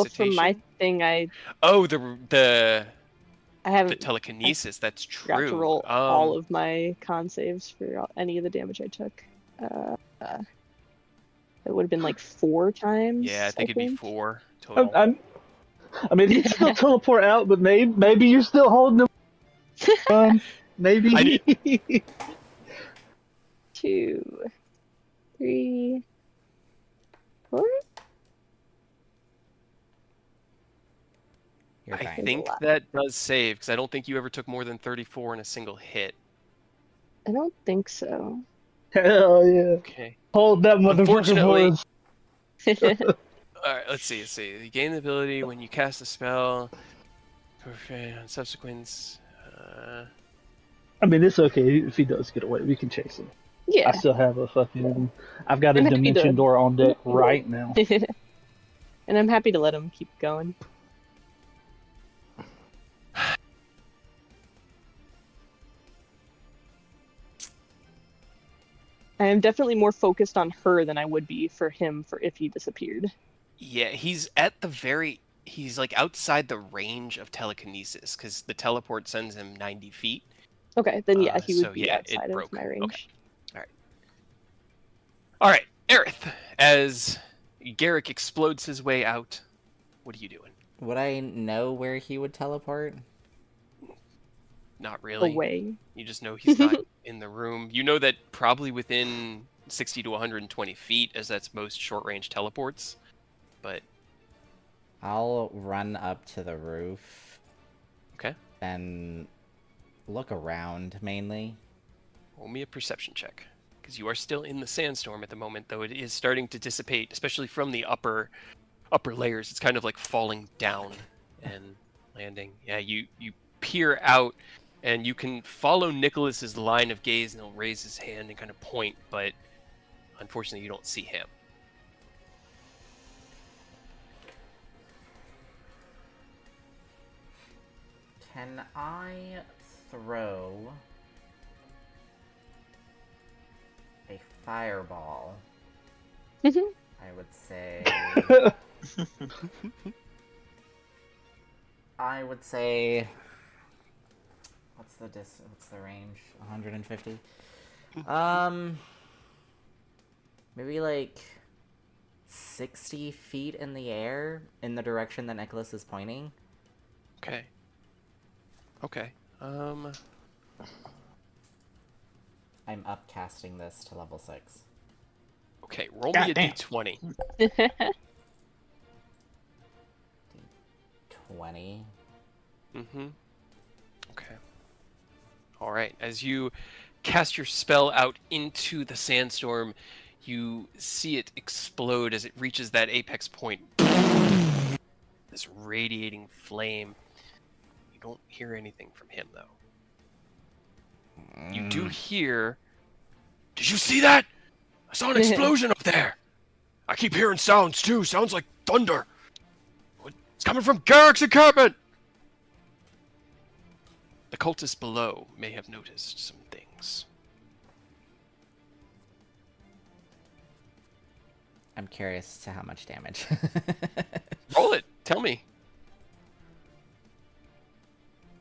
from my Capacitation? thing, I haven't the telekinesis. That's got true. to roll all of my con saves for any of the damage I took. It would have been like 4 times. Yeah, I think it'd be 4 total. He can still teleport out, but maybe you're still holding him. Maybe. 2, 3, 4. You're I fine. think that does save because I don't think you ever took more than 34 in a single hit. I don't think so. Hell yeah! Okay. Hold that motherfucker Unfortunately- for us. All right, let's see. You gain the ability when you cast a spell. On subsequent. It's okay if he does get away. We can chase him. Yeah. I still have I've got a I'm happy dimension to- door on deck right now. And I'm happy to let him keep going. I am definitely more focused on her than I would be for him if he disappeared. Yeah, he's like outside the range of telekinesis because the teleport sends him 90 feet. Okay, then yeah, he would so be yeah, it outside of broke. my range. Okay. All right, Aerith, as Garrick explodes his way out, what are you doing? Would I know where he would teleport? Not really. Away. You just know he's not in the room. You know that probably within 60 to 120 feet, as that's most short-range teleports. But I'll run up to the roof. Okay. And look around, mainly. roll me a perception check, because you are still in the sandstorm at the moment, though it is starting to dissipate, especially from the upper layers. It's kind of like falling down and landing. Yeah, you peer out, and you can follow Nicholas's line of gaze, and he'll raise his hand and kind of point, but unfortunately, you don't see him. Can I throw a fireball? I would say. What's the range? 150. Maybe like 60 feet in the air in the direction that Nicholas is pointing. Okay. I'm upcasting this to level 6. Okay, roll me a Goddamn. d20. 20. Mm-hmm. Okay. All right. As you cast your spell out into the sandstorm, you see it explode as it reaches that apex point. This radiating flame. You don't hear anything from him, though. You do hear... Did you see that? I saw an explosion up there. I keep hearing sounds, too. Sounds like thunder. It's coming from Garrick's encampment. The cultists below may have noticed some things. I'm curious to how much damage. Roll it. Tell me.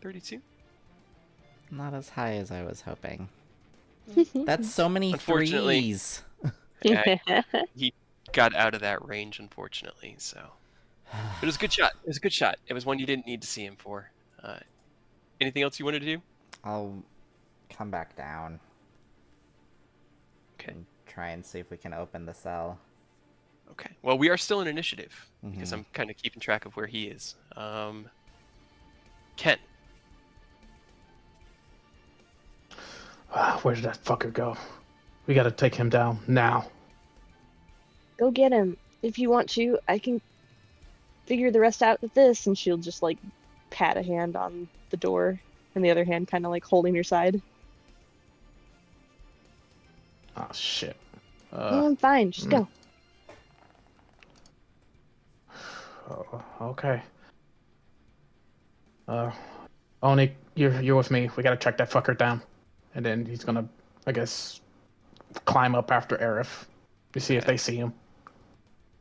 32? Not as high as I was hoping. That's so many Unfortunately. threes. Yeah, he got out of that range, unfortunately, so... But it was a good shot. It was a good shot. It was one you didn't need to see him for. Anything else you wanted to do? I'll come back down. Okay. And try and see if we can open the cell. Okay. Well, we are still in initiative, because Mhm. I'm kind of keeping track of where he is. Ken. Where did that fucker go? We gotta take him down now. Go get him. If you want to, I can figure the rest out with this. And she'll just like pat a hand on the door and the other hand kind of like holding her side. Oh shit. No, I'm fine. Just go. Okay. Oni, you're with me. We gotta track that fucker down. And then he's gonna, I guess, climb up after Aerith to see if Okay. they see him.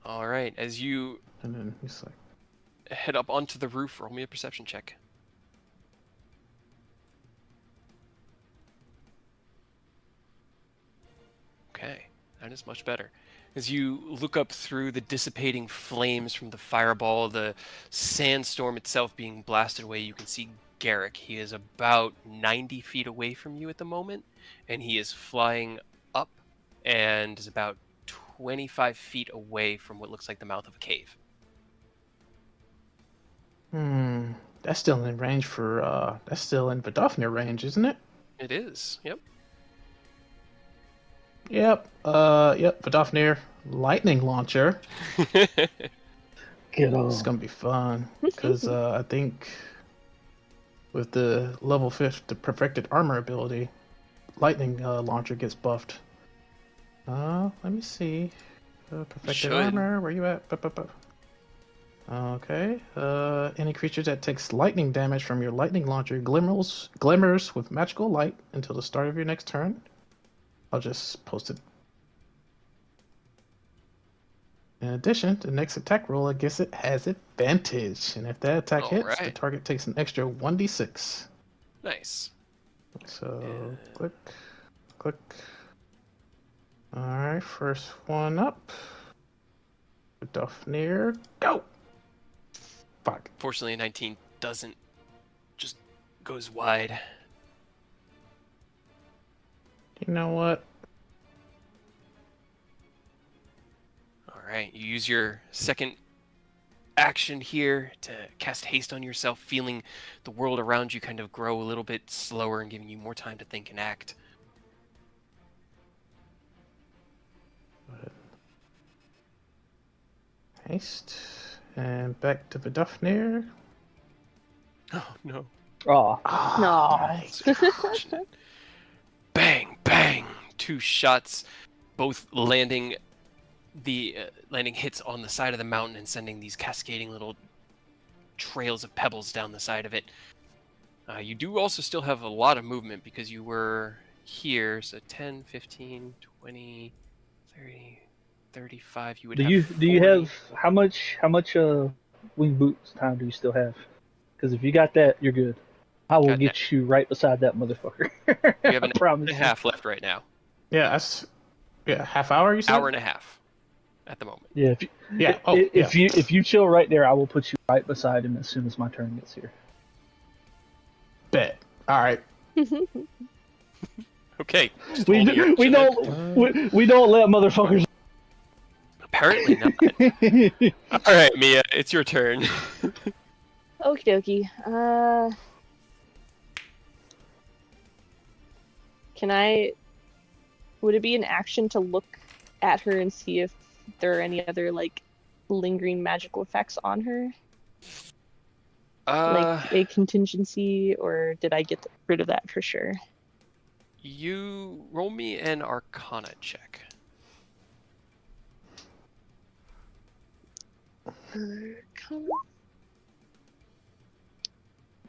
All right. As you And then he's like, head up onto the roof, roll me a perception check. Okay, that is much better. As you look up through the dissipating flames from the fireball, the sandstorm itself being blasted away, you can see Garrick. He is about 90 feet away from you at the moment, and he is flying up and is about 25 feet away from what looks like the mouth of a cave. that's still in range for, that's still in Vidofnir range, isn't it? It is, yep. Yep, Vidofnir lightning launcher. Get It's on. gonna be fun, because I think with the level 5, the perfected armor ability, lightning launcher gets buffed. Let me see. Perfected Should. armor, where you at? Okay. Any creature that takes lightning damage from your lightning launcher glimmers with magical light until the start of your next turn. I'll just post it. In addition, the next attack roll against it has advantage, and if that attack hits, the Alright. target takes an extra 1d6. Nice. So, click. Alright, first one up. Vidofnir, go! Fuck. Fortunately, a 19 doesn't, just goes wide. You know what? All right, you use your second action here to cast haste on yourself, feeling the world around you kind of grow a little bit slower and giving you more time to think and act. Haste. And back to Vidofnir. Oh, no. Oh, No. Nice. That's unfortunate. Bang, bang! 2 shots, both landing landing hits on the side of the mountain and sending these cascading little trails of pebbles down the side of it. You do also still have a lot of movement because you were here, so 10, 15, 20, 30, 35. You would do have you 40. have how much wing boots time do you still have? Because if you got that, you're good. I will Got get you right beside that motherfucker. You have an I promise hour and a you. half left right now. Yeah, that's half hour. You said. Hour and a half at the moment. Yeah, if you chill right there, I will put you right beside him as soon as my turn gets here. Bet. All right. Okay. just We holding your do, we action don't we don't let motherfuckers. Apparently not. All right, Mia, it's your turn. Okie dokie. Can I? Would it be an action to look at her and see if there are any other like lingering magical effects on her, like a contingency, or did I get rid of that for sure? You roll me an Arcana check.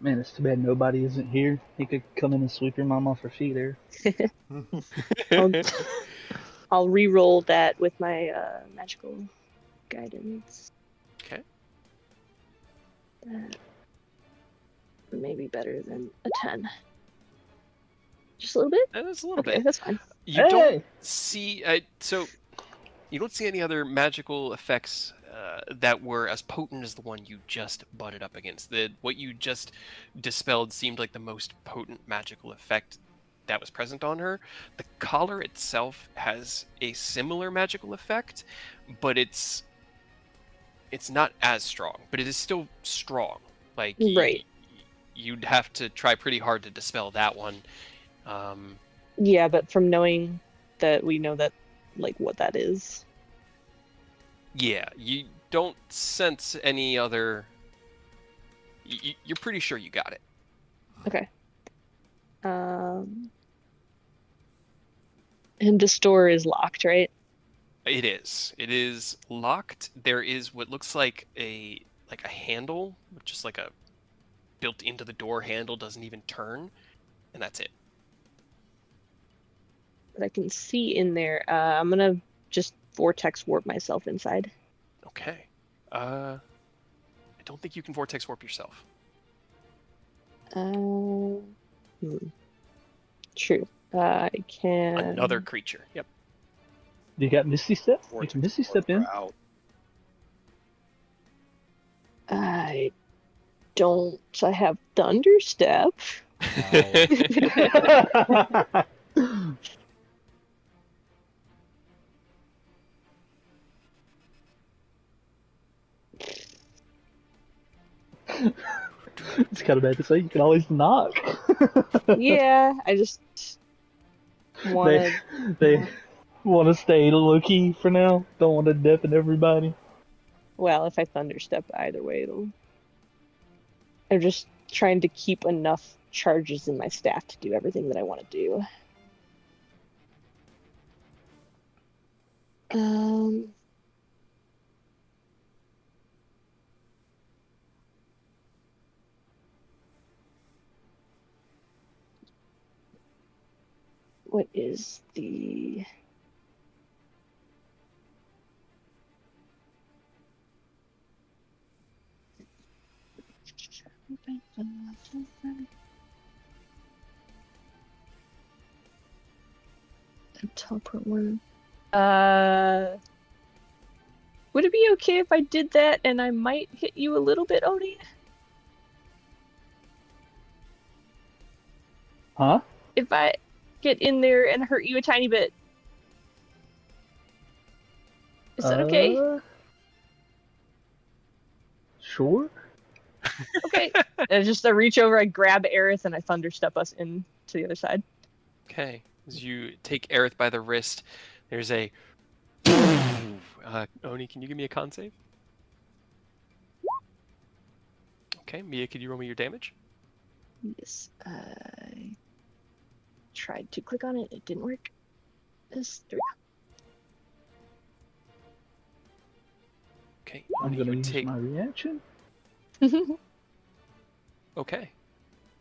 Man, it's too bad nobody isn't here. He could come in and sweep your mom off her feet there. I'll re-roll that with my magical guidance. Okay. That may be better than a 10. Just a little bit? That's a little Okay, bit. that's fine. You Hey! don't see so you don't see any other magical effects that were as potent as the one you just butted up against. What you just dispelled seemed like the most potent magical effect that was present on her. The collar itself has a similar magical effect, but it's not as strong, but it is still strong. Like Right. you'd have to try pretty hard to dispel that one. Yeah, but from knowing that we know that, like, what that is. Yeah, you don't sense any other. You're pretty sure you got it. Okay. And the store is locked, right? It is. It is locked. There is what looks like a handle, just like a built into the door handle, doesn't even turn, and that's it. But I can see in there. I'm gonna just vortex warp myself inside. Okay. I don't think you can vortex warp yourself. True. I can. Another creature. Yep. You got Misty Step? You can Misty Step in. Out. I don't. I have Thunderstep. It's kind of bad to say. You can always knock. Yeah, I just want They want to stay low key for now. Don't want to deafen everybody. Well, if I Thunderstep, either way, it'll. I'm just trying to keep enough charges in my staff to do everything that I want to do. What is the... Teleport one. Would it be okay if I did that and I might hit you a little bit, Odie? Huh? If I get in there and hurt you a tiny bit. Is that okay? Sure. Okay. And just I reach over, I grab Aerith, and I Thunderstep us in to the other side. Okay. As you take Aerith by the wrist, there's a. Oni, can you give me a con save? Okay, Mia, could you roll me your damage? Yes. I tried to click on it. It didn't work. There we go. Okay. I'm Oni, gonna you use take. my reaction. Okay.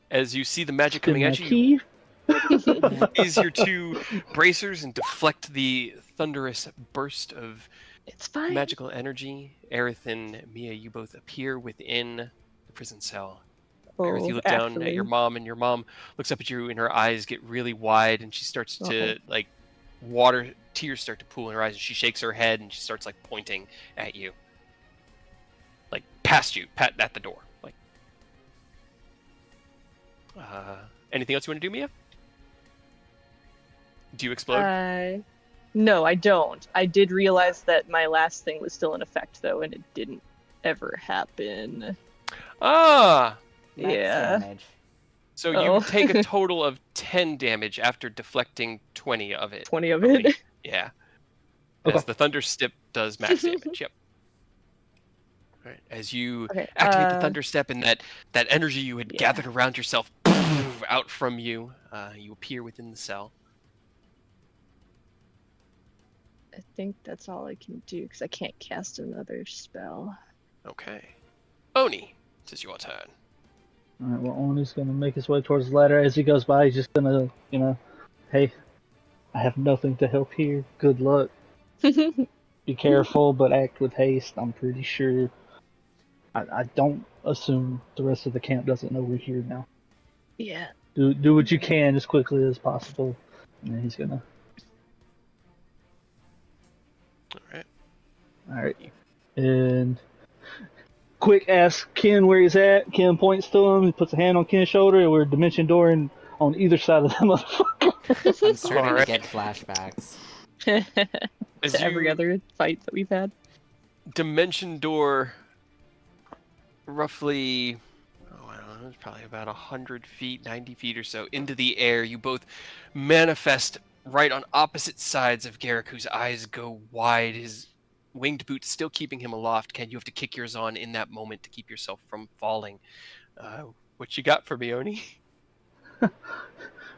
As you see the magic coming Spin at my you, key. raise your two bracers and deflect the thunderous burst of It's fine. magical energy. Aerith and Mia, you both appear within the prison cell. Aerith, you look down at your mom, and your mom looks up at you, and her eyes get really wide, and she starts to, like, tears start to pool in her eyes, and she shakes her head, and she starts, like, pointing at you. Like, past you, at the door. Like, anything else you want to do, Mia? Do you explode? No, I don't. I did realize that my last thing was still in effect, though, and it didn't ever happen. Ah! Max Yeah. damage. So Oh. you take a total of 10 damage after deflecting 20 of it. 20 of Oni. it. Yeah. Okay. As the Thunder Step does max damage, yep. All right. As you Okay, activate the Thunder Step and that energy you had gathered around yourself out from you, you appear within the cell. I think that's all I can do, because I can't cast another spell. Okay. Oni, it is your turn. Alright, well, Oni's gonna make his way towards the ladder. As he goes by, he's just gonna, hey, I have nothing to help here. Good luck. Be careful, but act with haste. I'm pretty sure. I don't assume the rest of the camp doesn't know we're here now. Yeah. Do what you can as quickly as possible. And then he's gonna. Alright. And quick ask Ken where he's at. Ken points to him. He puts a hand on Ken's shoulder, and we're dimension dooring on either side of that motherfucker. I'm starting Alright. to get flashbacks. As To every other fight that we've had. Dimension door roughly, I don't know, it's probably about 100 feet, 90 feet or so into the air. You both manifest right on opposite sides of Garrick, whose eyes go wide, his winged boots still keeping him aloft. Ken, you have to kick yours on in that moment to keep yourself from falling. What you got for me, Oni?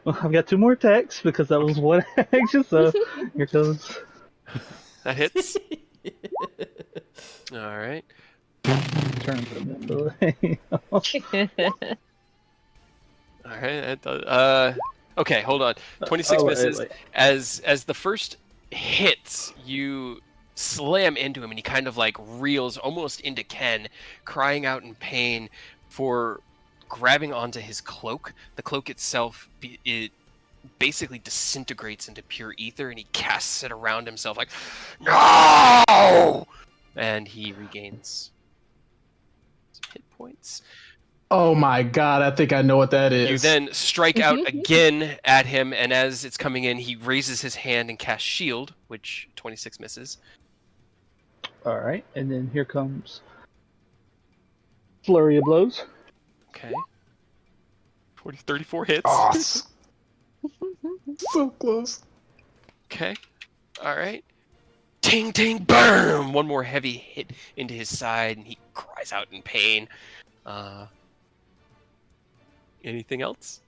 Well, I've got 2 more attacks because that was one action, so here goes. That hits. All right. Turn the way. All right. That does, okay, hold on. 26 wait, misses. wait. As the first hits, you slam into him, and he kind of like reels almost into Ken, crying out in pain for grabbing onto his cloak. The cloak itself, it basically disintegrates into pure ether, and he casts it around himself like, no! And he regains some hit points. Oh my god, I think I know what that is. You then strike out again at him, and as it's coming in, he raises his hand and casts shield, which 26 misses. Alright, and then here comes Flurry of Blows. Okay. 34 hits. Oh, so close. Okay. All right. Ting, ting, burn! One more heavy hit into his side, and he cries out in pain. Anything else?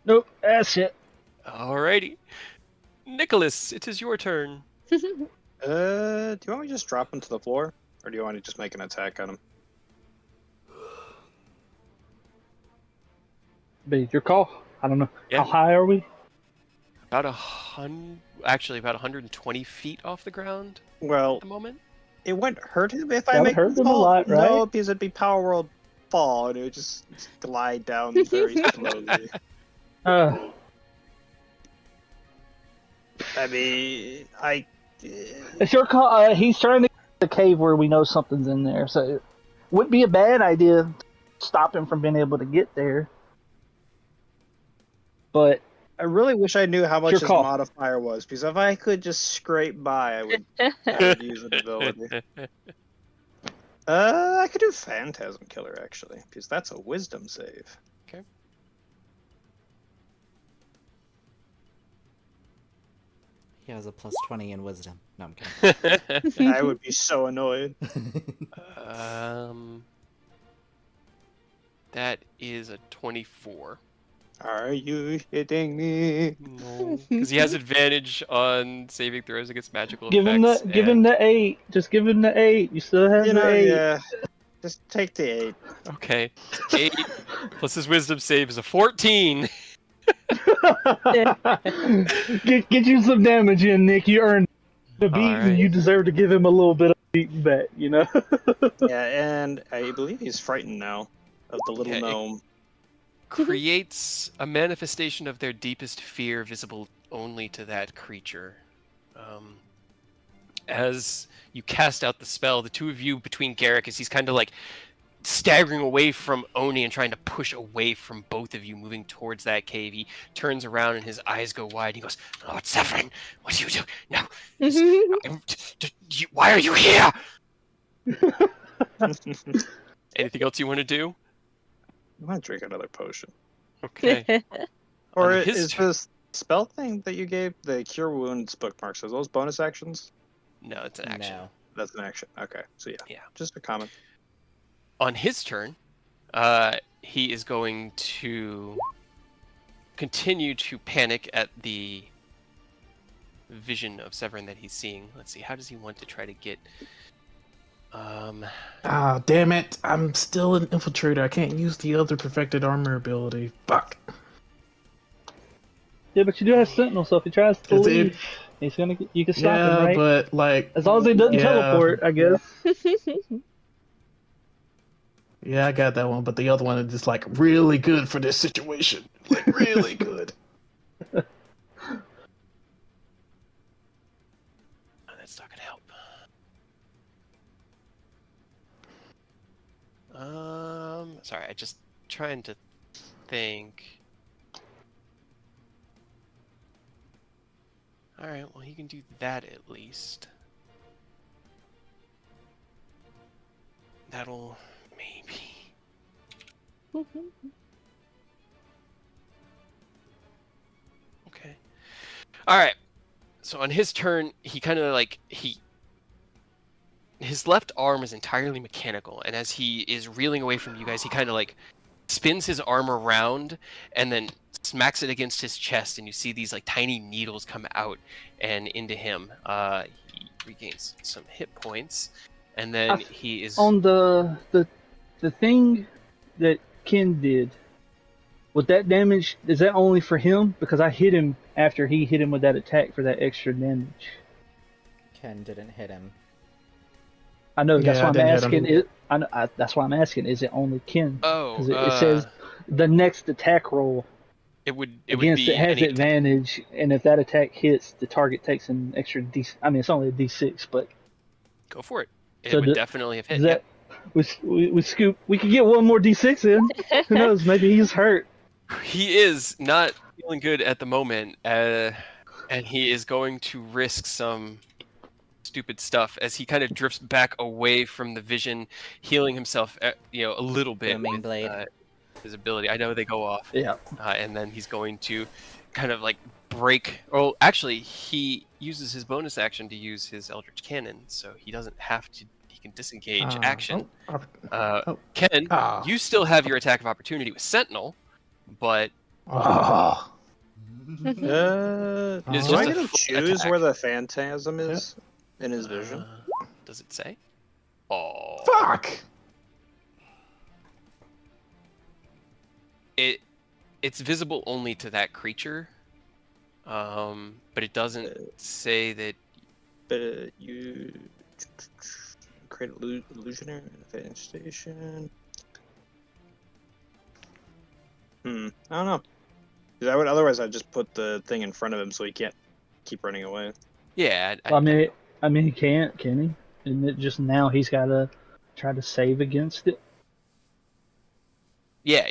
Nope, that's it. Alrighty. Nicholas, it is your turn. Do you want me to just drop him to the floor? Or do you want to just make an attack on him? Be your call. I don't know. Yeah. How high are we? About 120 feet off the ground Well, at the moment. it wouldn't hurt him if I That would make hurt him them a fall. lot, right? No, because it'd be Power World fall, and it would just glide down very slowly. I mean, It's your call. He's trying to get to the cave where we know something's in there, so it wouldn't be a bad idea to stop him from being able to get there. But I really wish I knew how much Your his call. modifier was, because if I could just scrape by, I would use an ability. I could do Phantasm Killer, actually, because that's a Wisdom save. He has a plus 20 in wisdom. No, I'm kidding. I would be so annoyed. That is a 24. Are you hitting me? No, because he has advantage on saving throws against magical give him effects. give him the 8. Just give him the 8. You still have You the know, 8. yeah. Just take the 8. Okay, 8 plus his wisdom save is a 14. get you some damage in, Nick. You earned the beat, Alright. and you deserve to give him a little bit of beating back. You know. Yeah, and I believe he's frightened now of the little Yeah, gnome. Creates a manifestation of their deepest fear visible only to that creature. As you cast out the spell, the two of you between Garrick, as he's kind of like staggering away from Oni and trying to push away from both of you, moving towards that cave. He turns around and his eyes go wide. He goes, "Lord Severin, what do you do? No, why are you here?" Anything else you want to do? I might drink another potion. Okay. Or On his is turn- this spell thing that you gave, the Cure Wounds bookmarks, are those bonus actions? No, it's an action. No. That's an action. Okay, so Yeah. just a comment. On his turn, he is going to continue to panic at the vision of Severin that he's seeing. Let's see, how does he want to try to get... Ah, damn it! I'm still an infiltrator. I can't use the other perfected armor ability. Fuck. Yeah, but you do have Sentinel, so if he tries to Is it- leave, he's gonna. You can stop Yeah, him, right? but like, As long as he doesn't Yeah. teleport, I guess. yeah, I got that one. But the other one is just like really good for this situation. Like really good. that's not gonna help. Sorry, I just trying to think. All right, well, he can do that at least. That'll maybe. Okay. All right. So on his turn, he kind of like his left arm is entirely mechanical, and as he is reeling away from you guys, he kind of like spins his arm around and then smacks it against his chest, and you see these like tiny needles come out and into him. He regains some hit points, and then he is On the thing that Ken did, with that damage, is that only for him? Because I hit him after he hit him with that attack for that extra damage. Ken didn't hit him. I know. That's Yeah, why I I'm didn't hit asking. him. That's why I'm asking. Is it only Ken? oh, Because it says the next attack roll it would against be it has any attack. advantage, and if that attack hits, the target takes an extra D. I mean, it's only a D6, but Go for it. It So would the- definitely have hit. is that we scoop? We could get one more D6 in. Who knows? Maybe he's hurt. Yep. He is not feeling good at the moment, and he is going to risk some stupid stuff as he kind of drifts back away from the vision, healing himself, a little bit Booming with blade. his ability. I know they go off, Yeah. and then he's going to kind of like break. Well, actually, he uses his bonus action to use his Eldritch Cannon, so he doesn't have to. He can disengage action. Ken, you still have your attack of opportunity with Sentinel, but Oh. It's Do just I a get to full choose attack. where the phantasm is in his vision? Does it say? Oh, Fuck. it's visible only to that creature, but it doesn't say that. But you create illusionary manifestation. I don't know. 'Cause otherwise I'd just put the thing in front of him so he can't keep running away. Yeah, I mean, he can't, can he? Isn't it just now he's got to try to save against it? yeah.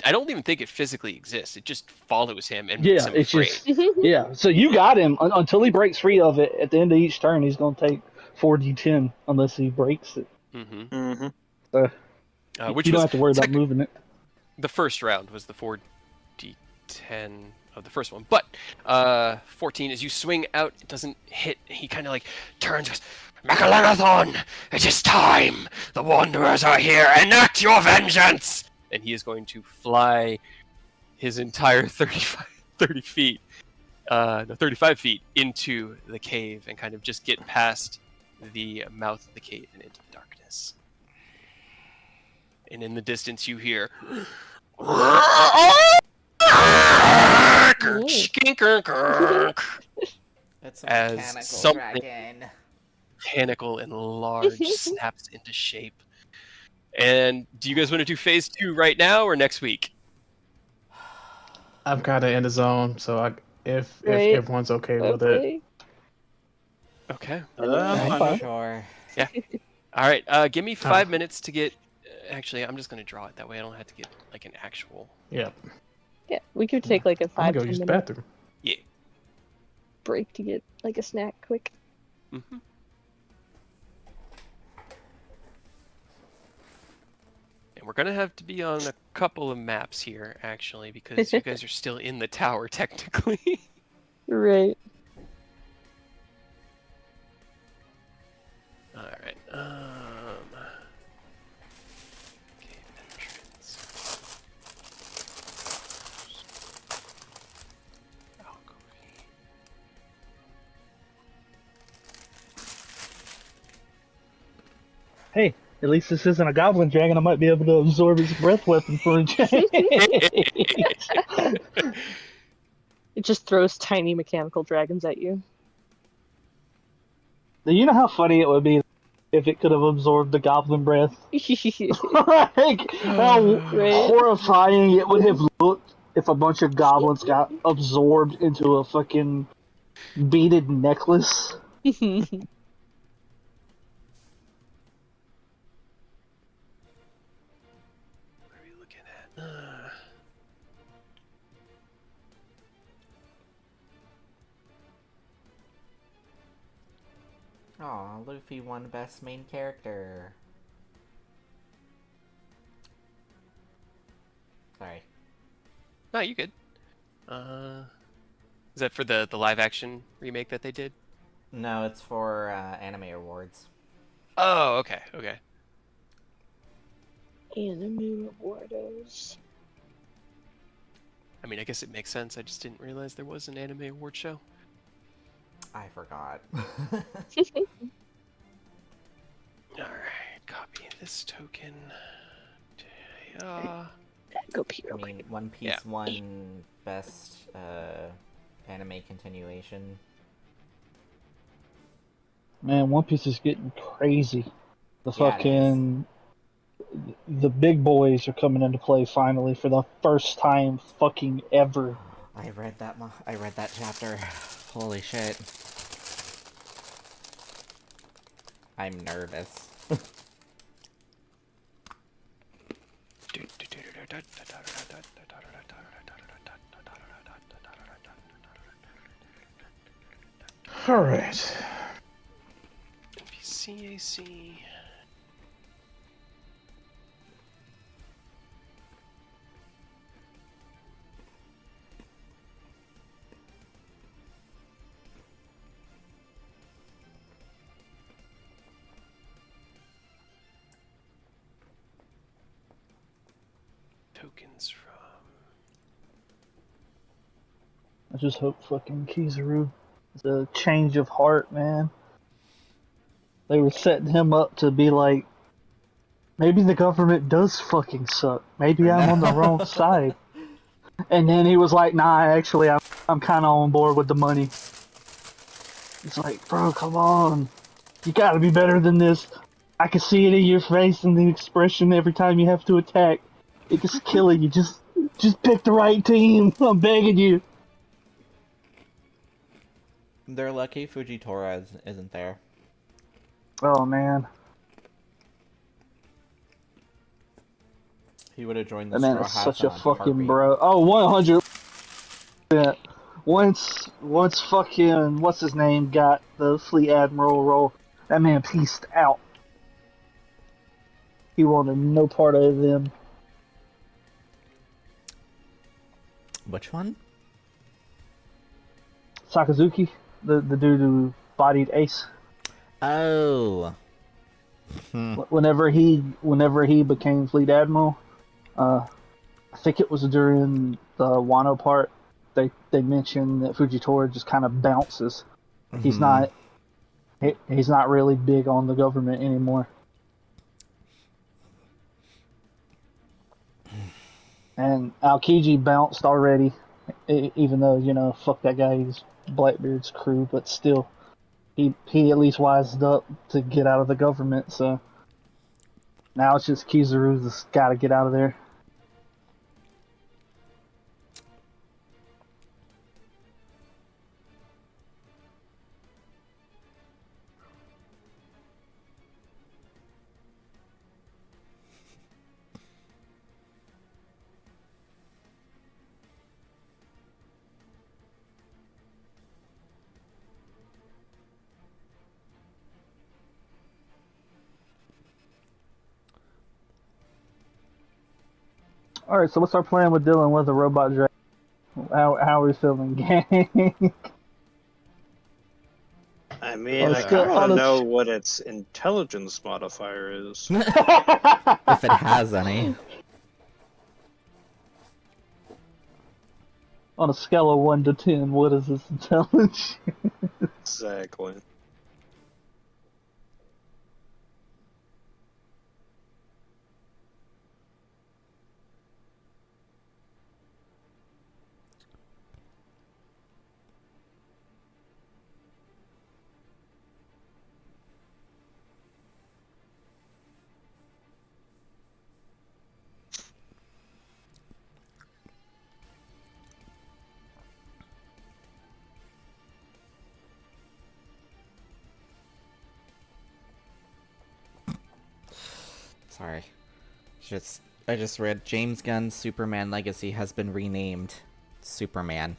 I don't even think it physically exists. It just follows him and makes Yeah, him it's afraid. just yeah. So you got him until he breaks free of it. At the end of each turn, he's going to take 4d10 unless he breaks it. Mm-hmm. Mm-hmm. So Which you don't was have to worry about moving it. the first round was the 4d10 of the first one, but 14 as you swing out, it doesn't hit. He kind of like turns, goes, "Mechalanathon, it is time. The Wanderers are here. Enact your vengeance!" And he is going to fly his entire 35 feet into the cave and kind of just get past the mouth of the cave and into the darkness. And in the distance, you hear. It's a As mechanical something- dragon. Mechanical and large snaps into shape. And do you guys want to do phase 2 right now or next week? I'm kind of in the zone, so if Right. everyone's okay with it. Okay. Fine. Sure. All right. Give me 5 minutes to get Actually, I'm just gonna draw it that way. I don't have to get like an actual. Yeah. Yeah, we could take like a I'm gonna 5 go 10 use the minute bathroom. Yeah. break to get like a snack quick. Mm-hmm. And we're gonna have to be on a couple of maps here, actually, because you guys are still in the tower technically. Right. All right. Cave entrance. Alcove. Hey, at least this isn't a goblin dragon. I might be able to absorb his breath weapon for a change. It just throws tiny mechanical dragons at you. Do you know how funny it would be if it could have absorbed the goblin breath? Like, how Right. horrifying it would have looked if a bunch of goblins got absorbed into a fucking beaded necklace. What are we looking at? Aw, Luffy won Best Main Character. Sorry. No, you good. Is that for the live action remake that they did? No, it's for Anime Awards. Oh, okay, okay. Anime awardos. I mean, I guess it makes sense. I just didn't realize there was an anime award show. I forgot. Alright, copy this token. Go pee I real quick. mean, One Piece Yeah. won Best Anime Continuation. Man, One Piece is getting crazy. The Yeah, it fucking the big boys are coming into play finally for the first time fucking ever. I read that. I read that chapter. Holy shit! I'm nervous. Alright. CAC. Tokens from. I just hope fucking Kizaru is a change of heart, man. They were setting him up to be like, maybe the government does fucking suck. Maybe I'm on the wrong side. And then he was like, nah, actually, I'm kind of on board with the money. It's like, bro, come on. You gotta be better than this. I can see it in your face and the expression every time you have to attack. It's killing you. Just pick the right team. I'm begging you. They're lucky Fujitora isn't there. Oh, man. He would have joined the That man Straw is Hats such a in fucking heartbeat. bro. Oh, 100%. Once fucking, what's his name, got the Fleet Admiral role, that man pieced out. He wanted no part of them. Which one? Sakazuki, the dude who bodied Ace. Oh. Whenever he became Fleet Admiral, I think it was during the Wano part, they mentioned that Fujitora just kind of bounces. He's not really big on the government anymore. And Aokiji bounced already, even though, you know, fuck that guy, he's Blackbeard's crew, but still, he at least wised up to get out of the government, so now it's just Kizaru that's gotta get out of there. All right, so what's our plan with dealing with the robot dragon? How are we feeling, gang? I mean, On a I scale- kind of on want to a- know what its intelligence modifier is. If it has any. On a scale of 1 to 10, what is this intelligence? Exactly. Sorry. I just read James Gunn's Superman Legacy has been renamed Superman.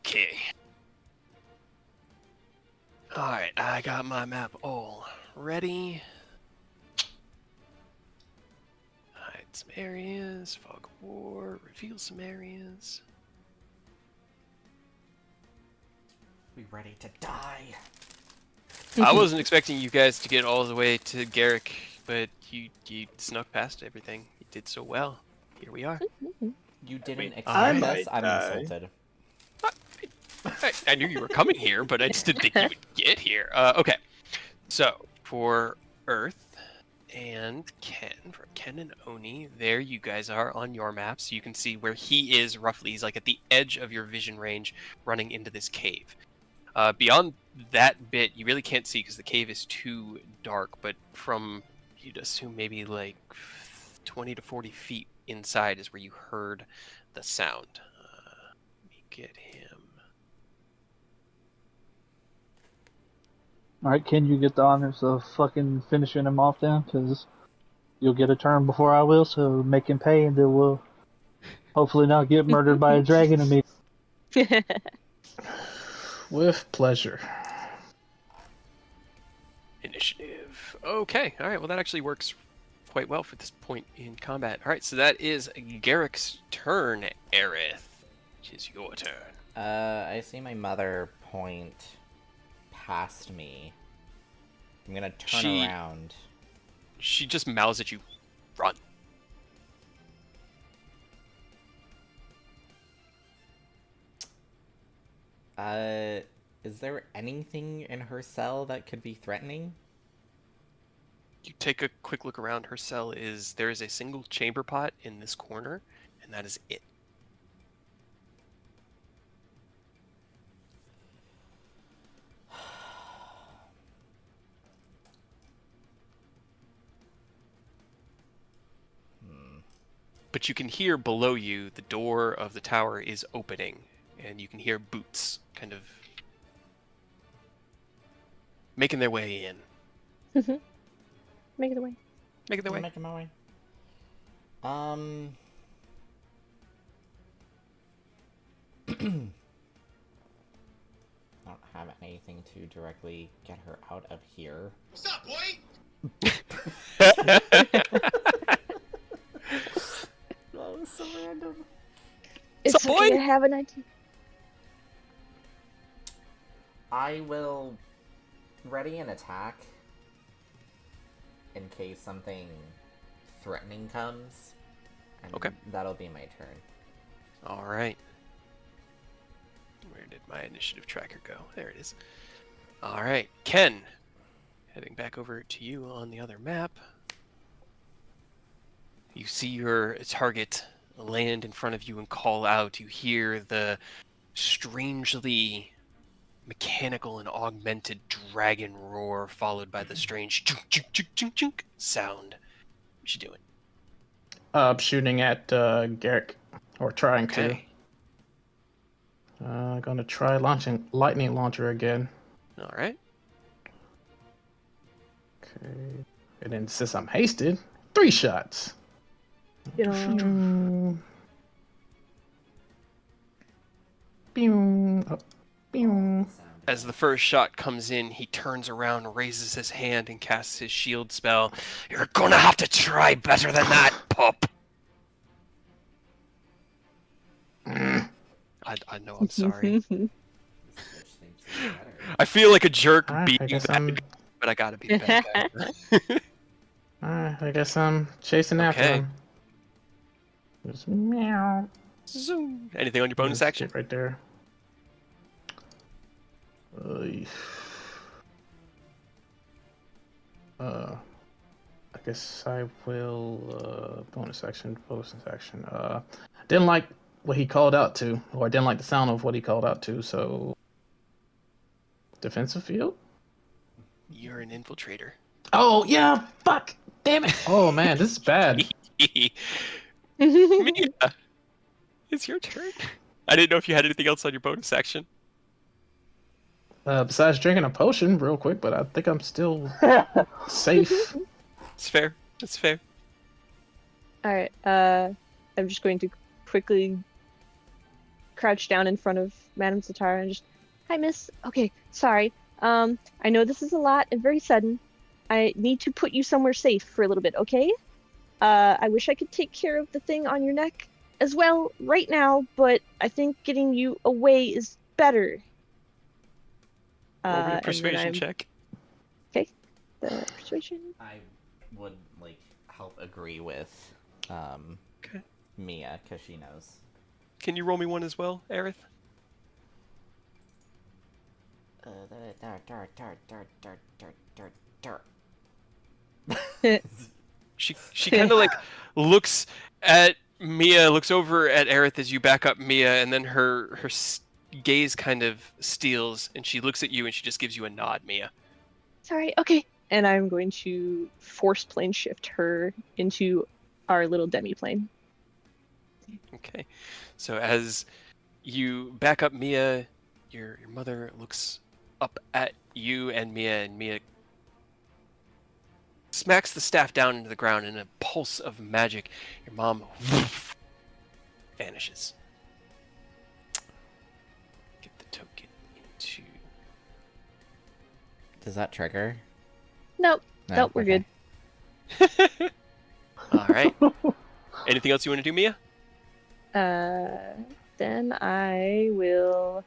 Okay. Alright, I got my map all ready. Hide some areas, fog of war, reveal some areas. We ready to die. I wasn't expecting you guys to get all the way to Garrick, but you snuck past everything. You did so well. Here we are. You didn't I expect might us. I'm die. insulted. I knew you were coming here, but I just didn't think you would get here. Okay, so for Earth and for Ken and Oni, there you guys are on your map, so you can see where he is roughly. He's like at the edge of your vision range, running into this cave. Beyond that bit, you really can't see because the cave is too dark. But from, you'd assume maybe like 20 to 40 feet inside is where you heard the sound. Let me get him. Alright, can you get the honors of fucking finishing him off then? Because you'll get a turn before I will, so make him pay, and then we'll hopefully not get murdered by a dragon immediately. With pleasure. Initiative. Okay, alright, well that actually works quite well for this point in combat. Alright, so that is Garrick's turn, Aerith. Which is your turn. I see my mother point past me. I'm gonna turn around. She just mouths at you. Run. Is there anything in her cell that could be threatening? You take a quick look around. Her cell there is a single chamber pot in this corner, and that is it. but you can hear below you the door of the tower is opening, and you can hear boots kind of making their way in. Make it away. Making their way. Making my way. I don't have anything to directly get her out of here. What's up, boy? That was so random. It's So, okay boy? to have an idea. I will ready an attack in case something threatening comes. And Okay. that'll be my turn. All right. Where did my initiative tracker go? There it is. All right, Ken. Heading back over to you on the other map. You see your target land in front of you and call out. You hear the strangely mechanical and augmented dragon roar, followed by the strange chunk, chunk, chunk, chunk, chunk sound. What you doing? Shooting at Garrick, or trying Okay. to. Gonna try launching lightning launcher again. All right. Okay. And then since I'm hasted, 3 shots. Pew. Oh, pew. As the first shot comes in, he turns around, raises his hand, and casts his shield spell. You're gonna have to try better than that, pup. I know, I'm sorry. I feel like a jerk Alright, being I guess that, I'm. but I gotta be the bad guy. Alright, I guess I'm chasing after Okay. him. Just meow. Zoom. Anything on your bonus That's action? it right there. I guess I will bonus action. Didn't like what he called out to, or I didn't like the sound of what he called out to, so defensive field? You're an infiltrator. Oh yeah, fuck. Damn it. Oh man, this is bad. Mia, it's your turn. I didn't know if you had anything else on your bonus action. Besides drinking a potion real quick, but I think I'm still safe. It's fair. It's fair. Alright, I'm just going to quickly crouch down in front of Madame Zatara and just, hi miss, okay, sorry. I know this is a lot and very sudden. I need to put you somewhere safe for a little bit, okay? I wish I could take care of the thing on your neck as well right now, but I think getting you away is better. Roll me a and then persuasion check. The persuasion. I would help agree with Okay. Mia because she knows. Can you roll me one as well, Aerith? She kind of looks at Mia, looks over at Aerith as you back up Mia, and then her gaze kind of steals, and she looks at you and she just gives you a nod, Mia. Sorry, okay. And I'm going to force plane shift her into our little demi-plane. Okay. So as you back up Mia, your mother looks up at you and Mia smacks the staff down into the ground in a pulse of magic. Your mom vanishes. Get the token into... Does that trigger? Nope. No, Nope, we're okay. good. All right. Anything else you want to do, Mia? Then I will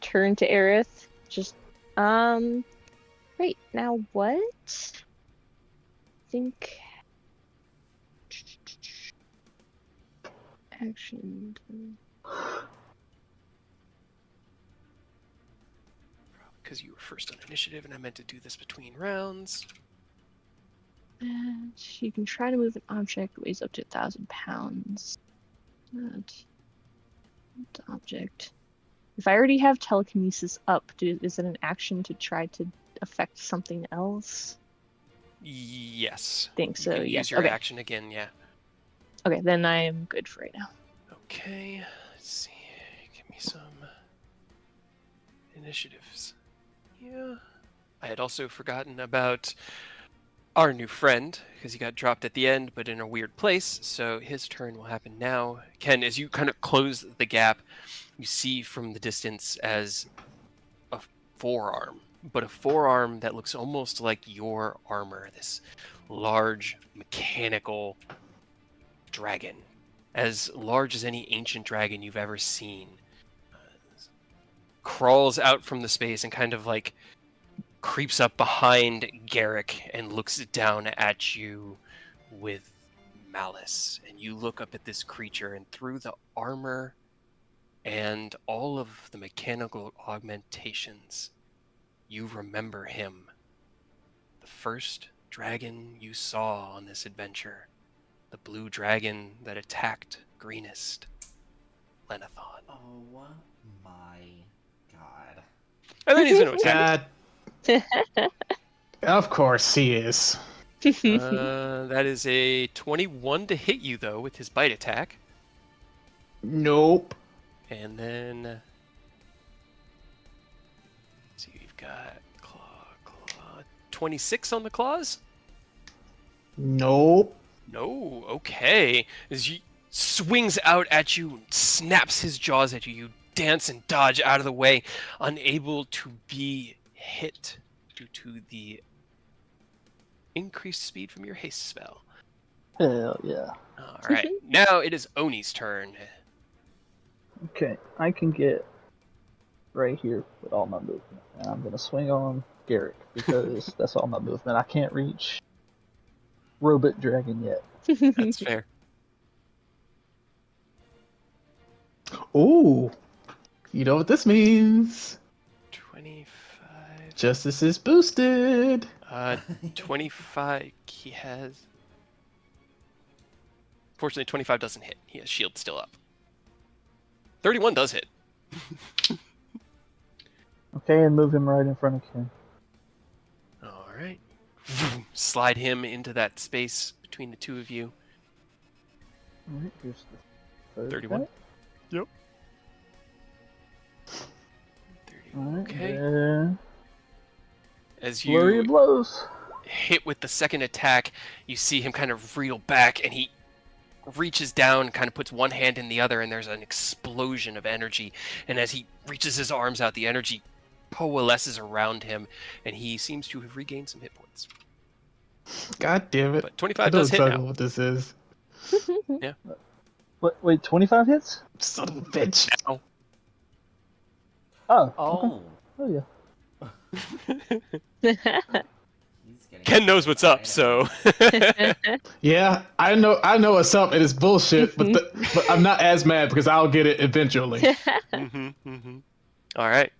turn to Aerith. Just, right, now what? Think... Action... Because you were first on initiative, and I meant to do this between rounds. And you can try to move an object that weighs up to 1,000 pounds. Not object. If I already have telekinesis up, is it an action to try to affect something else? Yes. Think so. You can Yes. use your Okay. action again, yeah. Okay, then I am good for right now. Okay, let's see. Give me some initiatives. Yeah. I had also forgotten about our new friend, because he got dropped at the end, but in a weird place, so his turn will happen now. Ken, as you kind of close the gap, you see from the distance as a forearm, but a forearm that looks almost like your armor, this large mechanical dragon, as large as any ancient dragon you've ever seen, crawls out from the space and kind of like creeps up behind Garrick and looks down at you with malice. And you look up at this creature, and through the armor and all of the mechanical augmentations, you remember him. The first dragon you saw on this adventure. The blue dragon that attacked Greenest, Lenathon. Oh my god. And then he's going to attack. Of course he is. That is a 21 to hit you, though, with his bite attack. Nope. And then... let's see, we've got claw. 26 on the claws? Nope. No, okay. As he swings out at you, snaps his jaws at you, you dance and dodge out of the way, unable to be hit due to the increased speed from your haste spell. Hell yeah. Alright, now it is Oni's turn. Okay, I can get right here with all my movement. And I'm going to swing on Garrick because that's all my movement. I can't reach Robot Dragon yet. That's fair. Ooh. You know what this means. 25. Justice is boosted. 25, he has... Fortunately, 25 doesn't hit. He has shield still up. 31 does hit. Okay, and move him right in front of Ken. Alright. Slide him into that space between the two of you. Alright, here's the third 31. guy. Yep. 30. Alright, Okay. As flurry you of blows. hit with the second attack, you see him kind of reel back, and he reaches down, kind of puts one hand in the other, and there's an explosion of energy. And as he reaches his arms out, the energy coalesces around him, and he seems to have regained some hit points. God damn it. But I 25 don't does hit know now. what this is. Wait, 25 hits? Son of a bitch. Now. Oh. Oh. Okay. Oh yeah. He's getting Ken knows what's up, so... Yeah, I know what's up. It is bullshit, but but I'm not as mad because I'll get it eventually. All right.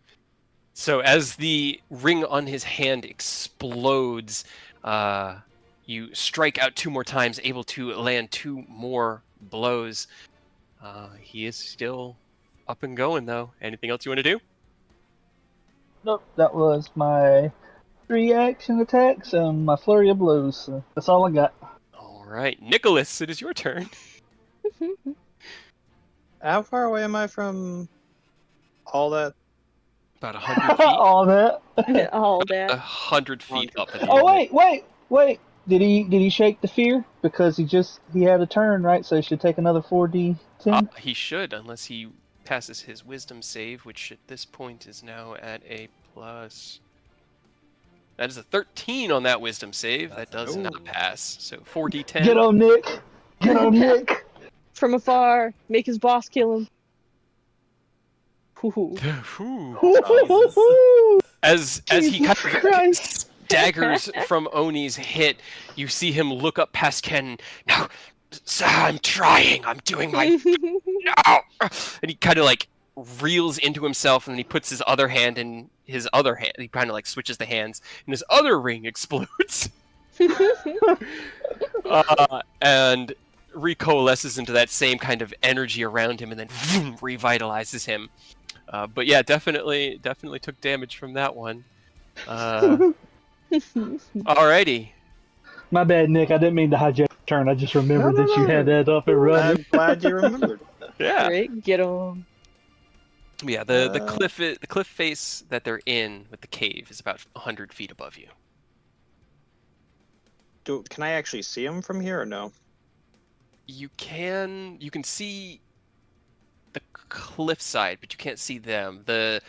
So as the ring on his hand explodes, you strike out 2 more times, able to land 2 more blows. He is still up and going, though. Anything else you want to do? Nope, that was my 3 action attacks and my flurry of blows. So that's all I got. All right. Nicholas, it is your turn. How far away am I from all that? About 100 feet. all that. All that. 100 feet up. At the Oh end. wait. Did he shake the fear? Because he had a turn, right? So he should take another 4d10. He should, unless he passes his wisdom save, which at this point is now at a plus. That is a 13 on that wisdom save. That does not pass. So 4d10. Get on Nick. Get on Nick. From afar, make his boss kill him. Hoo-hoo. Whew. As he kind of Christ. daggers from Oni's hit, you see him look up past Ken. No, sir, I'm trying. I'm doing my no. And he kind of like reels into himself, and then he puts his other hand in his other hand. He kind of like switches the hands, and his other ring explodes. And recoalesces into that same kind of energy around him, and then revitalizes him. But yeah, definitely took damage from that one. Alrighty. My bad, Nick. I didn't mean to hijack. turn. I just remembered No, that you had that up and running. I'm glad you remembered. Yeah. Right, get him. Yeah, the cliff face that they're in with the cave is about 100 feet above you. Can I actually see him from here or no? You can see the cliffside, but you can't see them. The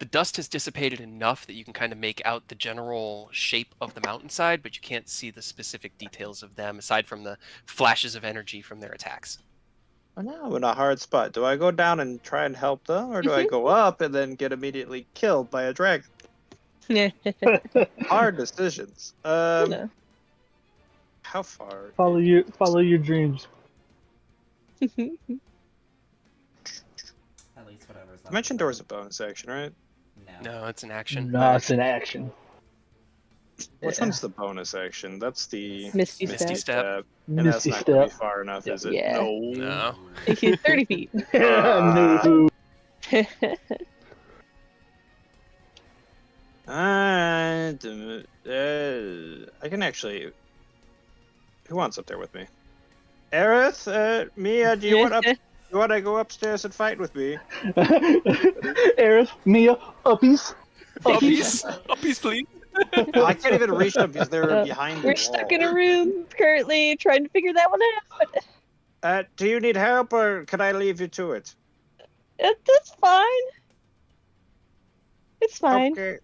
dust has dissipated enough that you can kind of make out the general shape of the mountainside, but you can't see the specific details of them aside from the flashes of energy from their attacks. Oh, now I'm in a hard spot. Do I go down and try and help them, or do I go up and then get immediately killed by a dragon? Hard decisions. know. How far? Follow your dreams. At least whatever's left. Dimension Door is a bonus action, right? No, it's an action. No, it's an action. Which one's the bonus action? That's the Misty Misty step. Step. And that's Misty not going to be step. far enough, is it? Yeah. No. 30 feet. No. I can actually. Who wants up there with me? Aerith, Mia, do you want up? You want to go upstairs and fight with me? Aerith, Mia, uppies. Uppies, please. I can't even reach them because they're behind the We're wall. stuck in a room currently trying to figure that one out. Do you need help, or can I leave you to it? That's fine. It's fine. Okay.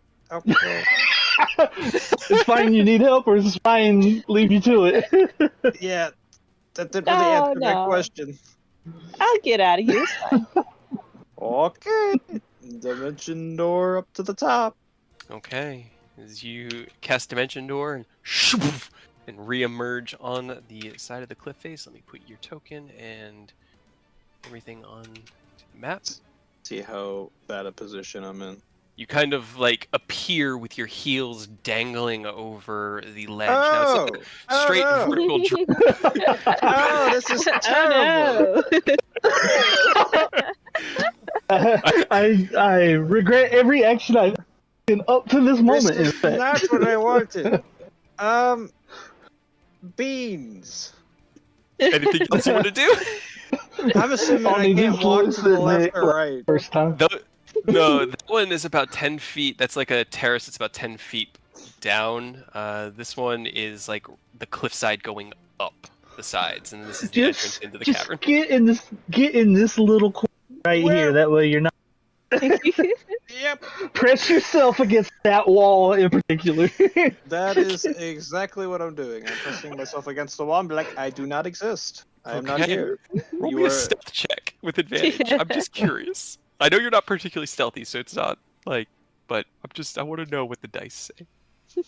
It's fine. You need help, or it's fine. Leave you to it. Yeah, that didn't really answer my question. I'll get out of here. It's fine. Okay. Dimension Door up to the top. Okay. As you cast Dimension Door and re-emerge on the side of the cliff face, let me put your token and everything on the map. See how bad a position I'm in. You kind of like appear with your heels dangling over the ledge. Now it's like a straight vertical drop. Oh, this is terrible. I regret every action I've taken up to this moment. This In is fact, not what I wanted. Beans. Anything else you want to do? I'm assuming I Only can't walk to the left or right. first time. No, that one is about 10 feet. That's like a terrace. It's about 10 feet down. This one is like the cliffside going up the sides, and this is the entrance into the cavern. Get in this little corner right here. That way you're not. Yep, Press yourself against that wall in particular. that is exactly what I'm doing. I'm pressing myself against the wall and be like, I do not exist. I am not Okay. here. Roll You me a are- stealth check with advantage. I'm just curious. I know you're not particularly stealthy, so it's not like, but I want to know what the dice say.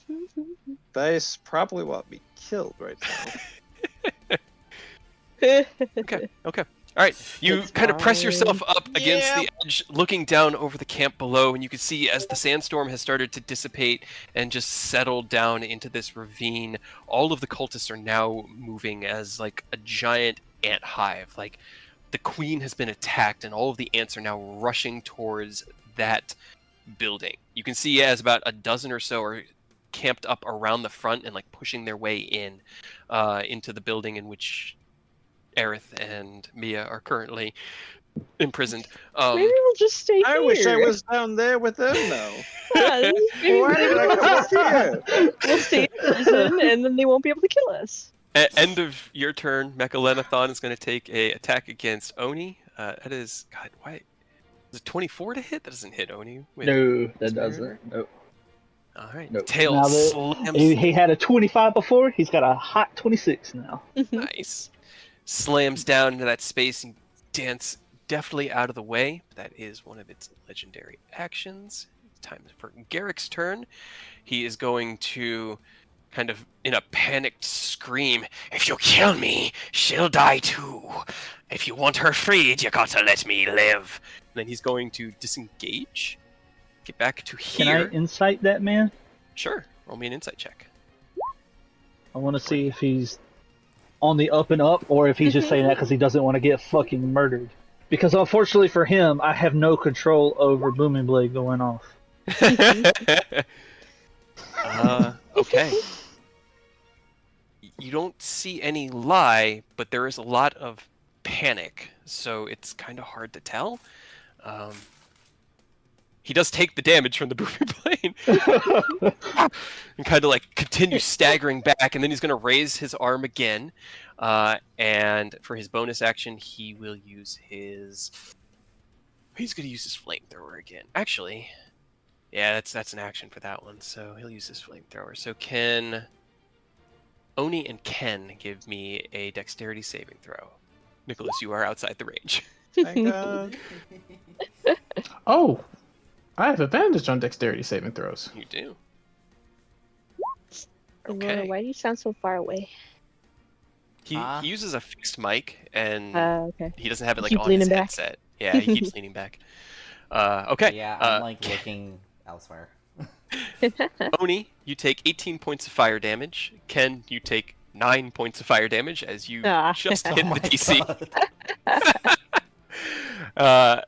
Dice probably want me killed right now. Okay. All right. You It's kind of press yourself fine. up against the edge, looking down over the camp below, and you can see as the sandstorm has started to dissipate and just settle down into this ravine, all of the cultists are now moving as like a giant ant hive. Like the queen has been attacked, and all of the ants are now rushing towards that building. You can see as about a dozen or so are camped up around the front and like pushing their way in into the building in which Aerith and Mia are currently imprisoned. Maybe we'll just stay I here. wish I was down there with them now. Yeah, maybe Why did I come up here? we'll stay in prison, and then they won't be able to kill us. At end of your turn, Mechalenethon is going to take a attack against Oni. That is, God, why? Is it 24 to hit? That doesn't hit Oni. Wait, No, that Spirit? doesn't. Nope. All right. Nope. Tail Now that slams. he had a 25 before. He's got a hot 26 now. Nice. Slams down into that space and dance deftly out of the way. That is one of its legendary actions. It's time for Garrick's turn. He is going to kind of in a panicked scream, "If you kill me, she'll die too. If you want her freed, you gotta let me live." And then he's going to disengage. Get back to Can I here. insight that man? Sure. Roll me an insight check. I want to see if he's on the up and up, or if he's just saying that because he doesn't want to get fucking murdered. Because unfortunately for him, I have no control over Booming Blade going off. Okay. you don't see any lie, but there is a lot of panic, so it's kind of hard to tell. He does take the damage from the booming plane and kind of like continues staggering back, and then he's going to raise his arm again. And for his bonus action, he will use his... He's going to use his flamethrower again. Actually, yeah, that's an action for that one, so he'll use his flamethrower. So can Oni and Ken give me a dexterity saving throw? Nicholas, you are outside the range. Thank God. Oh, I have advantage on dexterity saving throws. You do. Aurora, Okay. why do you sound so far away? He uses a fixed mic, and Okay. he doesn't have it like Keep on his leaning back. headset. Yeah, he keeps leaning back. Okay. Yeah, I'm like looking elsewhere. Oni, you take 18 points of fire damage. Ken, you take 9 points of fire damage as you Ah. just Oh hit my the DC. God.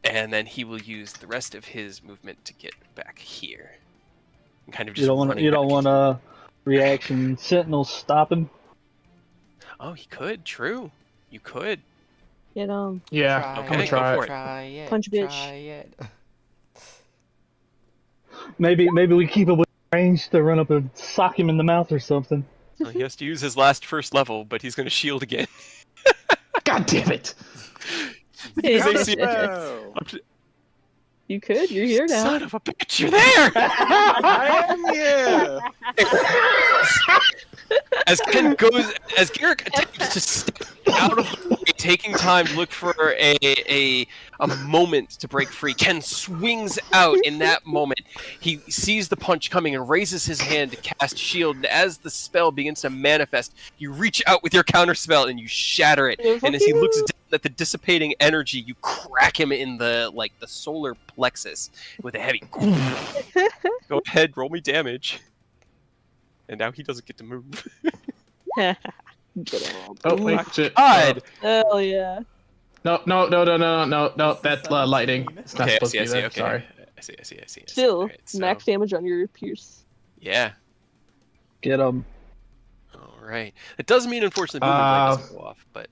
And then he will use the rest of his movement to get back here. And kind of just You don't want running you don't back. want a reaction sentinel stop him. Oh, he could. True. You could. Get Yeah, Okay, I'm gonna go try for it. it. Try it. Punch a bitch. Try it. Maybe we keep it with range to run up and sock him in the mouth or something. Well, he has to use his last first level, but he's going to shield again. God damn it! His AC Oh, You could. You're here now. Son of a bitch, you're there! I am here. As Garrick attempts to step out of the way, taking time to look for a moment to break free, Ken swings out in that moment. He sees the punch coming and raises his hand to cast shield, and as the spell begins to manifest, you reach out with your counterspell and you shatter it. And as he looks down at the dissipating energy, you crack him in the solar plexus with a heavy Go ahead, roll me damage. And now he doesn't get to move. Get him. Oh wait, shit. God! Hell yeah. No, that's lightning. It's not Okay, supposed to be there. okay. Sorry. I see. Still, Alright, so- max damage on your pierce. Yeah. Get him. Alright. It does mean, unfortunately, booming blade doesn't go off, but...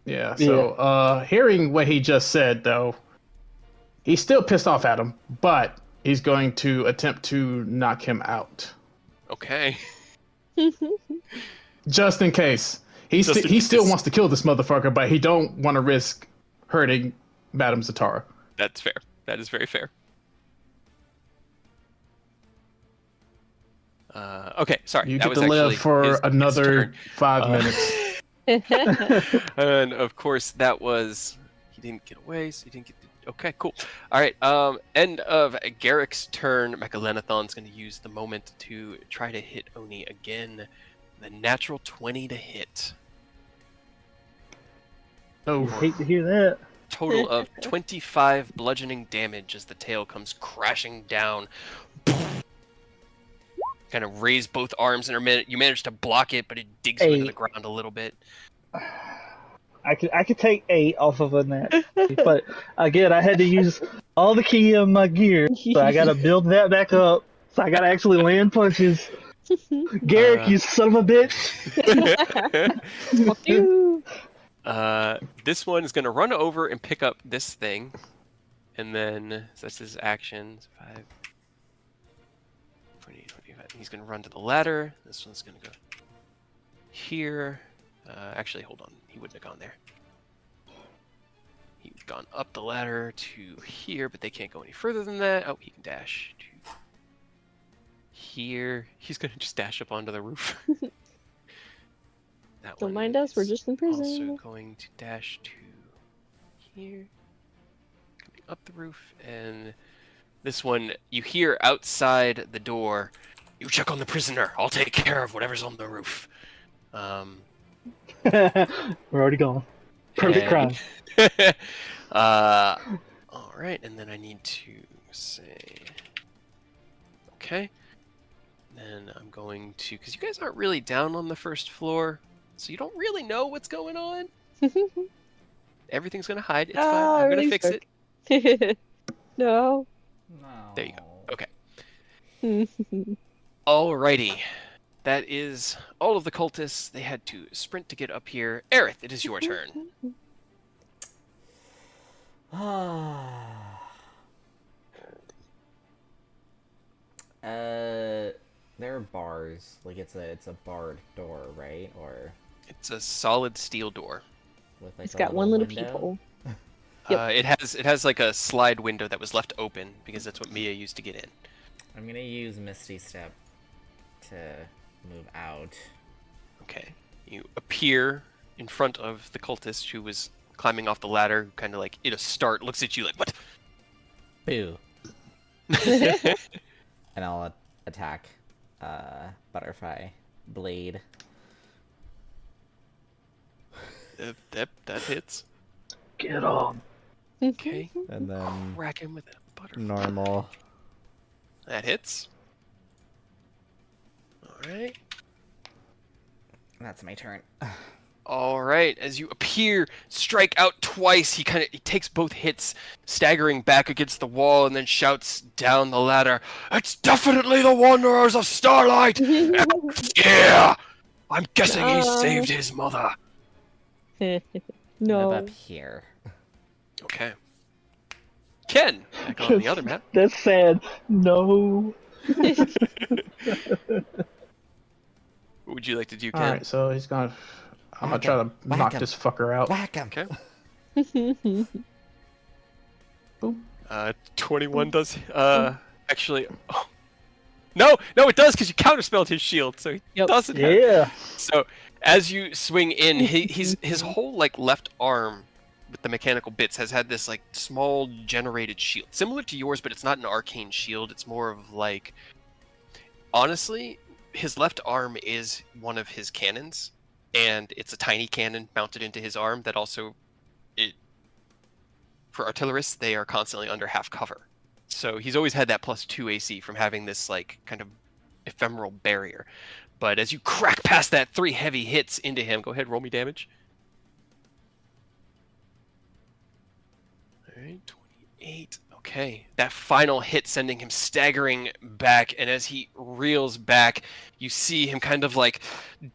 Yeah, so hearing what he just said though, he's still pissed off at him, but he's going to attempt to knock him out. Okay. Just in case. He Just in still case. wants to kill this motherfucker, but he don't want to risk hurting Madame Zatara. That's fair. That is very fair. Okay, sorry. You that get was to live actually for his another turn. 5 minutes. And of course, that was... He didn't get away, so he didn't get... Okay, cool. Alright, end of Garrick's turn. Mechalenethon's going to use the moment to try to hit Oni again. The natural 20 to hit. Oh, Hate to hear that. Total of 25 bludgeoning damage as the tail comes crashing down. Kind of raise both arms in a minute. You manage to block it, but it digs you into the ground a little bit. I could take 8 off of a net, but again, I had to use all the key of my gear, so I gotta build that back up. So I gotta actually land punches. Garrick, you son of a bitch! Fuck you. This one is going to run over and pick up this thing. And then, so that's his action. 5, 20, 25. He's going to run to the ladder. This one's going to go here. Actually, hold on. He wouldn't have gone there. He's gone up the ladder to here, but they can't go any further than that. Oh, he can dash to here. He's going to just dash up onto the roof. That Don't one mind us, we're is just in Also prison. going to dash to here, coming up the roof, and this one you hear outside the door. You check on the prisoner. I'll take care of whatever's on the roof. We're already gone. Perfect crime. All right, and then I need to say, okay. Then I'm going to, because you guys aren't really down on the first floor, so you don't really know what's going on. Everything's gonna hide. It's fine. I'm gonna fix it. No. No. There you go. Okay. Alrighty. that is all of the cultists. They had to sprint to get up here. Aerith, it is your turn. There are bars. Like it's a barred door, right? Or It's a solid steel door. with like It's a got one little window? peephole. Yep. It has like a slide window that was left open because that's what Mia used to get in. I'm gonna use Misty Step to move out. Okay. You appear in front of the cultist who was climbing off the ladder, kind of like, start, looks at you like, what? Boo. And I'll attack Butterfly Blade. That hits. Get on. Okay. And then Crack him with a butterfly. normal. That hits. Alright. That's my turn. Alright, as you appear, strike out twice, he takes both hits, staggering back against the wall, and then shouts down the ladder, "It's definitely the Wanderers of Starlight! Yeah! I'm guessing he saved his mother." Move No. up here. Okay. Ken, back on the other map. That's sad. No. What would you like to do, Ken? Alright, so he's gonna. I'm gonna try to Whack knock him. this fucker out. Whack him! Okay. Boom. 21 does. Actually. Oh. No, it does because you counterspelled his shield, so he Yep. doesn't have. Yeah. So as you swing in, his whole like left arm with the mechanical bits has had this like small generated shield, similar to yours, but it's not an arcane shield. It's more of like, honestly, his left arm is one of his cannons, and it's a tiny cannon mounted into his arm that also, for artillerists, they are constantly under half cover. So he's always had that +2 AC from having this like kind of ephemeral barrier. But as you crack past that, 3 heavy hits into him, go ahead, roll me damage. Alright, 28. Okay, that final hit sending him staggering back, and as he reels back, you see him kind of like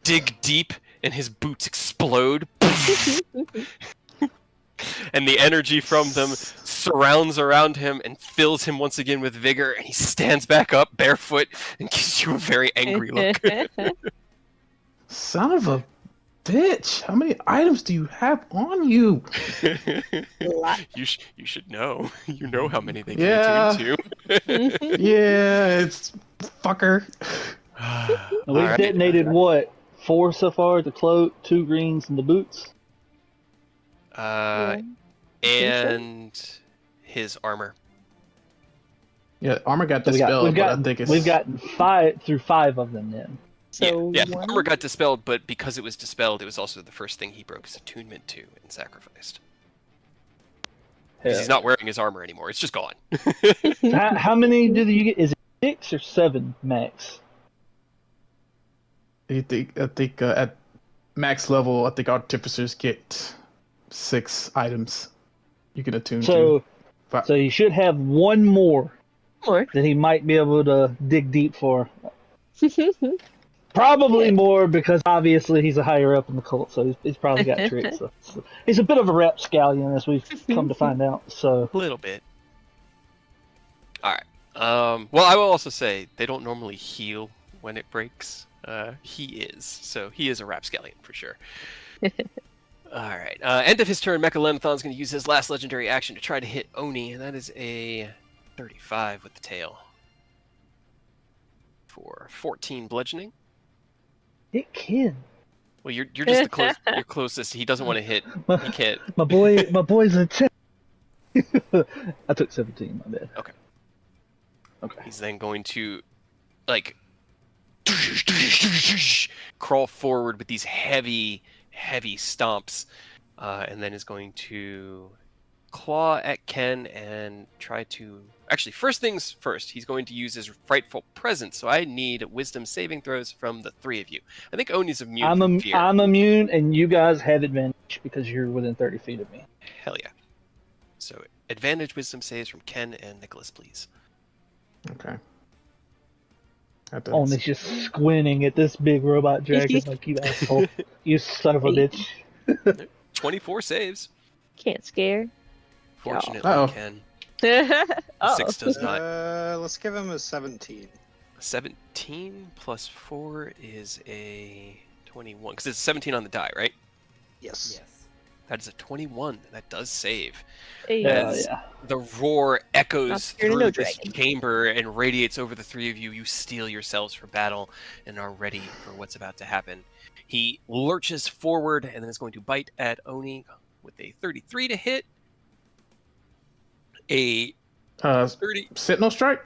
dig deep, and his boots explode. And the energy from them surrounds around him and fills him once again with vigor, and he stands back up barefoot and gives you a very angry look. Son of a bitch! How many items do you have on you? You should know. You know how many they can Yeah. attune to. Yeah, it's fucker. We've Alright. detonated what? 4 so far? The cloak, 2 greens, and the boots. And his armor. Yeah, armor got So dispelled, but I think it's. we've gotten 5 of them then. So yeah, one- armor got dispelled, but because it was dispelled, it was also the first thing he broke his attunement to and sacrificed. Because he's not wearing his armor anymore; it's just gone. How many do you get? Is it 6 or 7 max? I think at max level, I think artificers get 6 items you can attune to. So you should have 1 more More. that he might be able to dig deep for. Probably more because obviously he's a higher up in the cult, so he's probably got tricks. So he's a bit of a rapscallion, as we've come to find out. So A little bit. All right. Well, I will also say they don't normally heal when it breaks. He is, so he is a rapscallion for sure. All right. End of his turn, Mechalenthon's going to use his last legendary action to try to hit Oni, and that is a 35 with the tail for 14 bludgeoning. it can. Well, you're just you're closest. He doesn't want to hit. He can't. My boy's a 10. I took 17. My bad. Okay. Okay. He's then going to, like, crawl forward with these heavy stomps, and then is going to claw at Ken and try to... Actually, first things first, he's going to use his Frightful Presence, so I need wisdom saving throws from the 3 of you. I think Oni's immune from fear. I'm immune, and you guys have advantage because you're within 30 feet of me. Hell yeah. So, advantage wisdom saves from Ken and Nicholas, please. Okay. At the- Only's just squinting at this big robot dragon like, you asshole. You son of a bitch. 24 saves. Can't scare. Fortunately, Uh-oh. Ken. Oh. 6 does not. Let's give him a 17. 17 plus 4 is a 21. Because it's 17 on the die, right? Yes. Yes. That is a 21. That does save. Hey, As yeah. the roar Not echoes scared of through no this dragon. chamber and radiates over the three of you, you steel yourselves for battle and are ready for what's about to happen. He lurches forward and then is going to bite at Oni with a 33 to hit. A 30. Sentinel strike?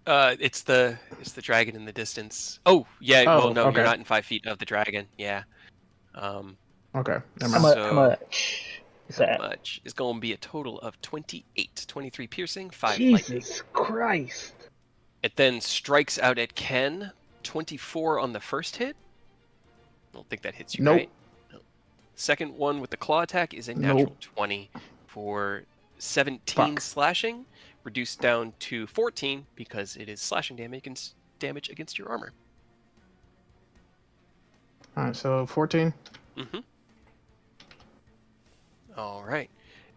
It's the dragon in the distance. Oh yeah, Oh, well no, okay. you're not in 5 feet of the dragon. Yeah. Okay, never How mind. much? So- How much is How that? much is going to be a total of 28, 23 piercing, 5 lightning. Jesus Christ. It then strikes out at Ken. 24 on the first hit. I don't think that hits you, Nope. right? No. Second one with the claw attack is a natural Nope. 20 for 17 Fuck. slashing, reduced down to 14 because it is slashing damage against your armor. Alright, so 14. Mm-hmm. All right.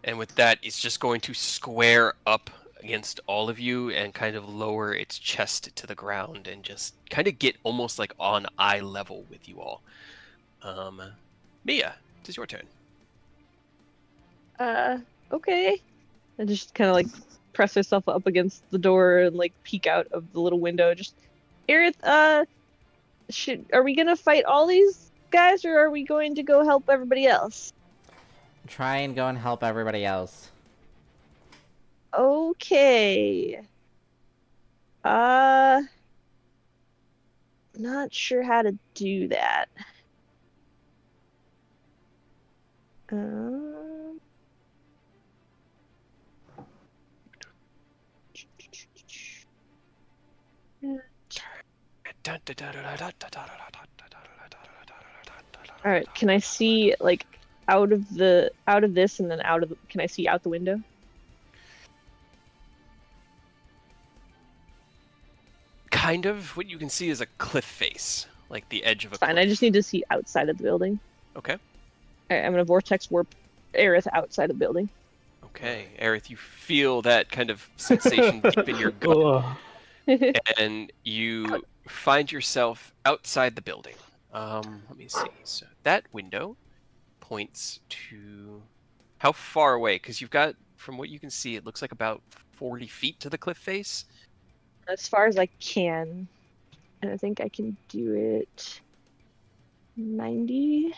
And with that, it's just going to square up against all of you and kind of lower its chest to the ground and just kind of get almost like on eye level with you all. Mia, it is your turn. Okay. I just kind of like press myself up against the door and like peek out of the little window. Just, Aerith, are we gonna fight all these guys or are we going to go help everybody else? Try and go and help everybody else. Okay. Not sure how to do that. All right, can I see like out of this and then can I see out the window? Kind of. What you can see is a cliff face, like the edge of a Fine, cliff. I just need to see outside of the building. Okay. All right, I'm gonna vortex warp Aerith outside of the building. Okay, Aerith, you feel that kind of sensation deep in your gut, Ugh. and you find yourself outside the building. Let me see. So that window points to how far away? Because you've got, from what you can see, it looks like about 40 feet to the cliff face. As far as I can, and I think I can do it 90. I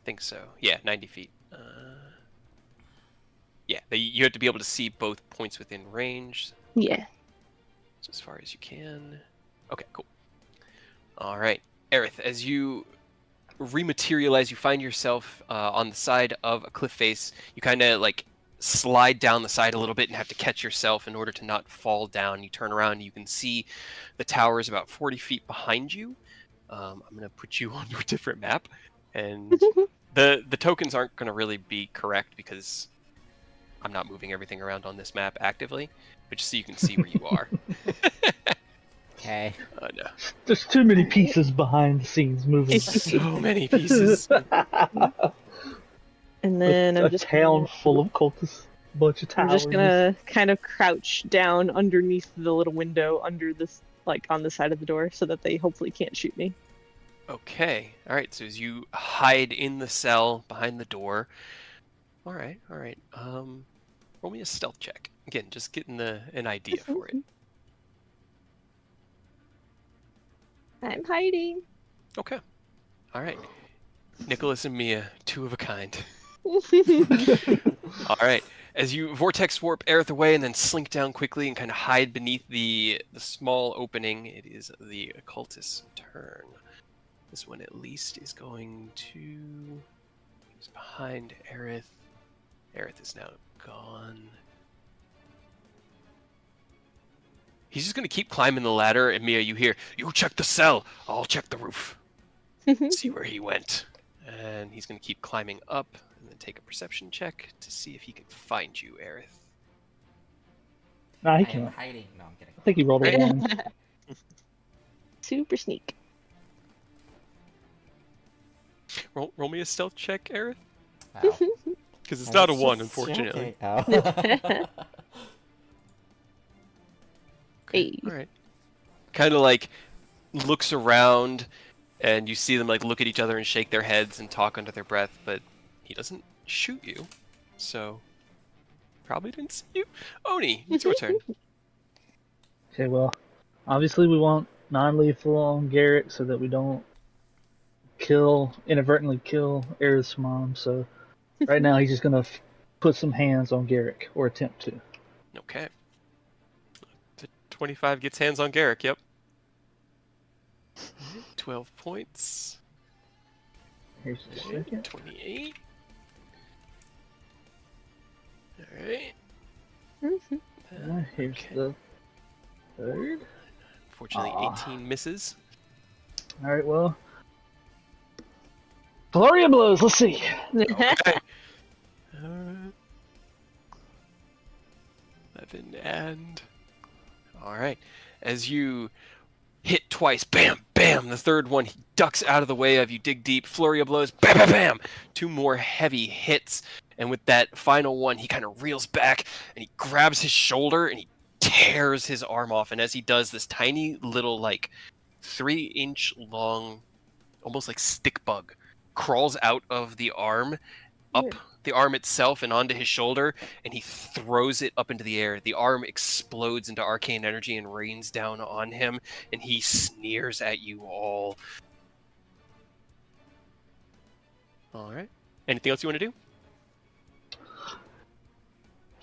think so. Yeah, 90 feet. Yeah, you have to be able to see both points within range. Yeah. So as far as you can. Okay, cool. All right, Aerith, as you rematerialize, you find yourself on the side of a cliff face. You kind of like slide down the side a little bit and have to catch yourself in order to not fall down. You turn around, and you can see the tower is about 40 feet behind you. I'm going to put you onto a different map, and the tokens aren't going to really be correct because I'm not moving everything around on this map actively, but just so you can see where you are. Okay. No. There's too many pieces behind the scenes moving. So many pieces. And then a I'm just town full of cultists. Bunch of towers. I'm just gonna kind of crouch down underneath the little window under this, like on the side of the door, so that they hopefully can't shoot me. Okay. All right. So as you hide in the cell behind the door. All right. All right. Roll me a stealth check. Again, just getting an idea for it. I'm hiding. Okay. All right. Nicholas and Mia, two of a kind. All right. As you vortex warp Aerith away and then slink down quickly and kind of hide beneath the small opening, it is the occultist's turn. This one at least is going to... He's behind Aerith. Aerith is now gone. He's just going to keep climbing the ladder, and Mia, you hear, "You check the cell, I'll check the roof." See where he went. And he's going to keep climbing up and then take a perception check to see if he can find you, Aerith. Nah, he I am can't. hiding. No, I'm kidding. I think he rolled a 1. Super sneak. Roll me a stealth check, Aerith. Wow. Because it's I not a was 1, just unfortunately. joking. Oh. Okay, Hey. all right. Kind of like looks around, and you see them like look at each other and shake their heads and talk under their breath, but he doesn't shoot you, so probably didn't see you. Oni, it's your turn. Okay, well, obviously we want non-lethal on Garrett so that we don't inadvertently kill Aerith's mom. So right now he's just gonna put some hands on Garrick, or attempt to. Okay. The 25 gets hands on Garrick, yep. 12 points. Here's the second. 28. Alright. Here's Okay. the third. Unfortunately, Aw. 18 misses. All right, well, flurry of blows. Let's see. Okay. 11 and... Alright. As you hit twice, bam, bam, the third one, he ducks out of the way of you, dig deep, flurry of blows, bam, bam, bam! 2 more heavy hits, and with that final one, he kind of reels back, and he grabs his shoulder, and he tears his arm off, and as he does, this tiny little, like, 3-inch long, almost like stick bug, crawls out of the arm, up the arm itself and onto his shoulder, and he throws it up into the air. The arm explodes into arcane energy and rains down on him, and he sneers at you all. All right. Anything else you want to do?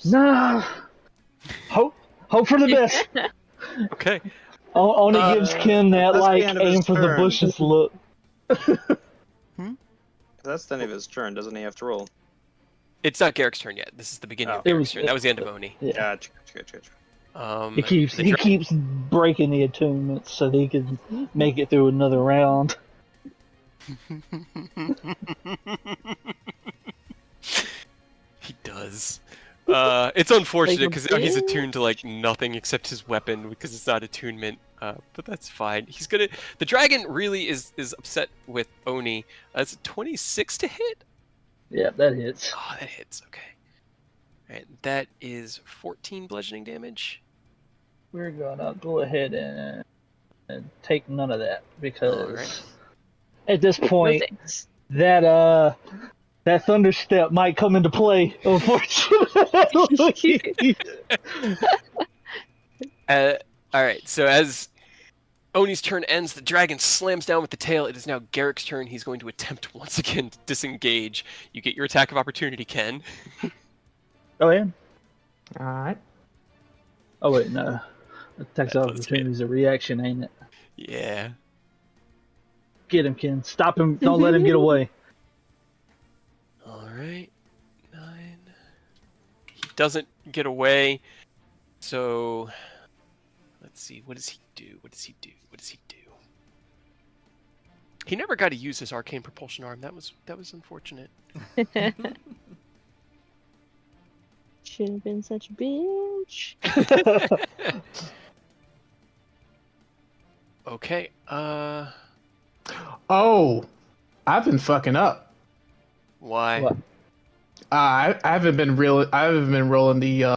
Nah. Hope for the best. Okay. Only gives Ken that that's the like end of his aim for the turn. bushes look. That's the end of his turn, doesn't he have to roll? It's not Garrick's turn yet. This is the beginning of It Garrick's was- turn. That was the end of Oni. Yeah. Gotcha. He keeps the keeps breaking the attunements so that he can make it through another round. He does. It's unfortunate Like a because he's bitch. attuned to like nothing except his weapon because it's not attunement. But that's fine. He's gonna. The dragon really is upset with Oni. It's a 26 to hit. Yeah, that hits. Oh, that hits. Okay. All right, that is 14 bludgeoning damage. We're gonna go ahead and take none of that because Alright. at this No point thanks. that thunder step might come into play. Unfortunately. All right. So as Oni's turn ends, the dragon slams down with the tail. It is now Garrick's turn. He's going to attempt once again to disengage. You get your attack of opportunity, Ken. Oh yeah. Alright. Oh wait, no. Attacks of That's opportunity is a reaction, ain't it? Yeah. Get him, Ken. Stop him. Don't let him get away. All right. 9. He doesn't get away. So let's see. What does he do? What does he do? What does he do? He never got to use his arcane propulsion arm. That was unfortunate. Should have been such a bitch. Okay. Oh, I've been fucking up. Why? What? I haven't been rolling the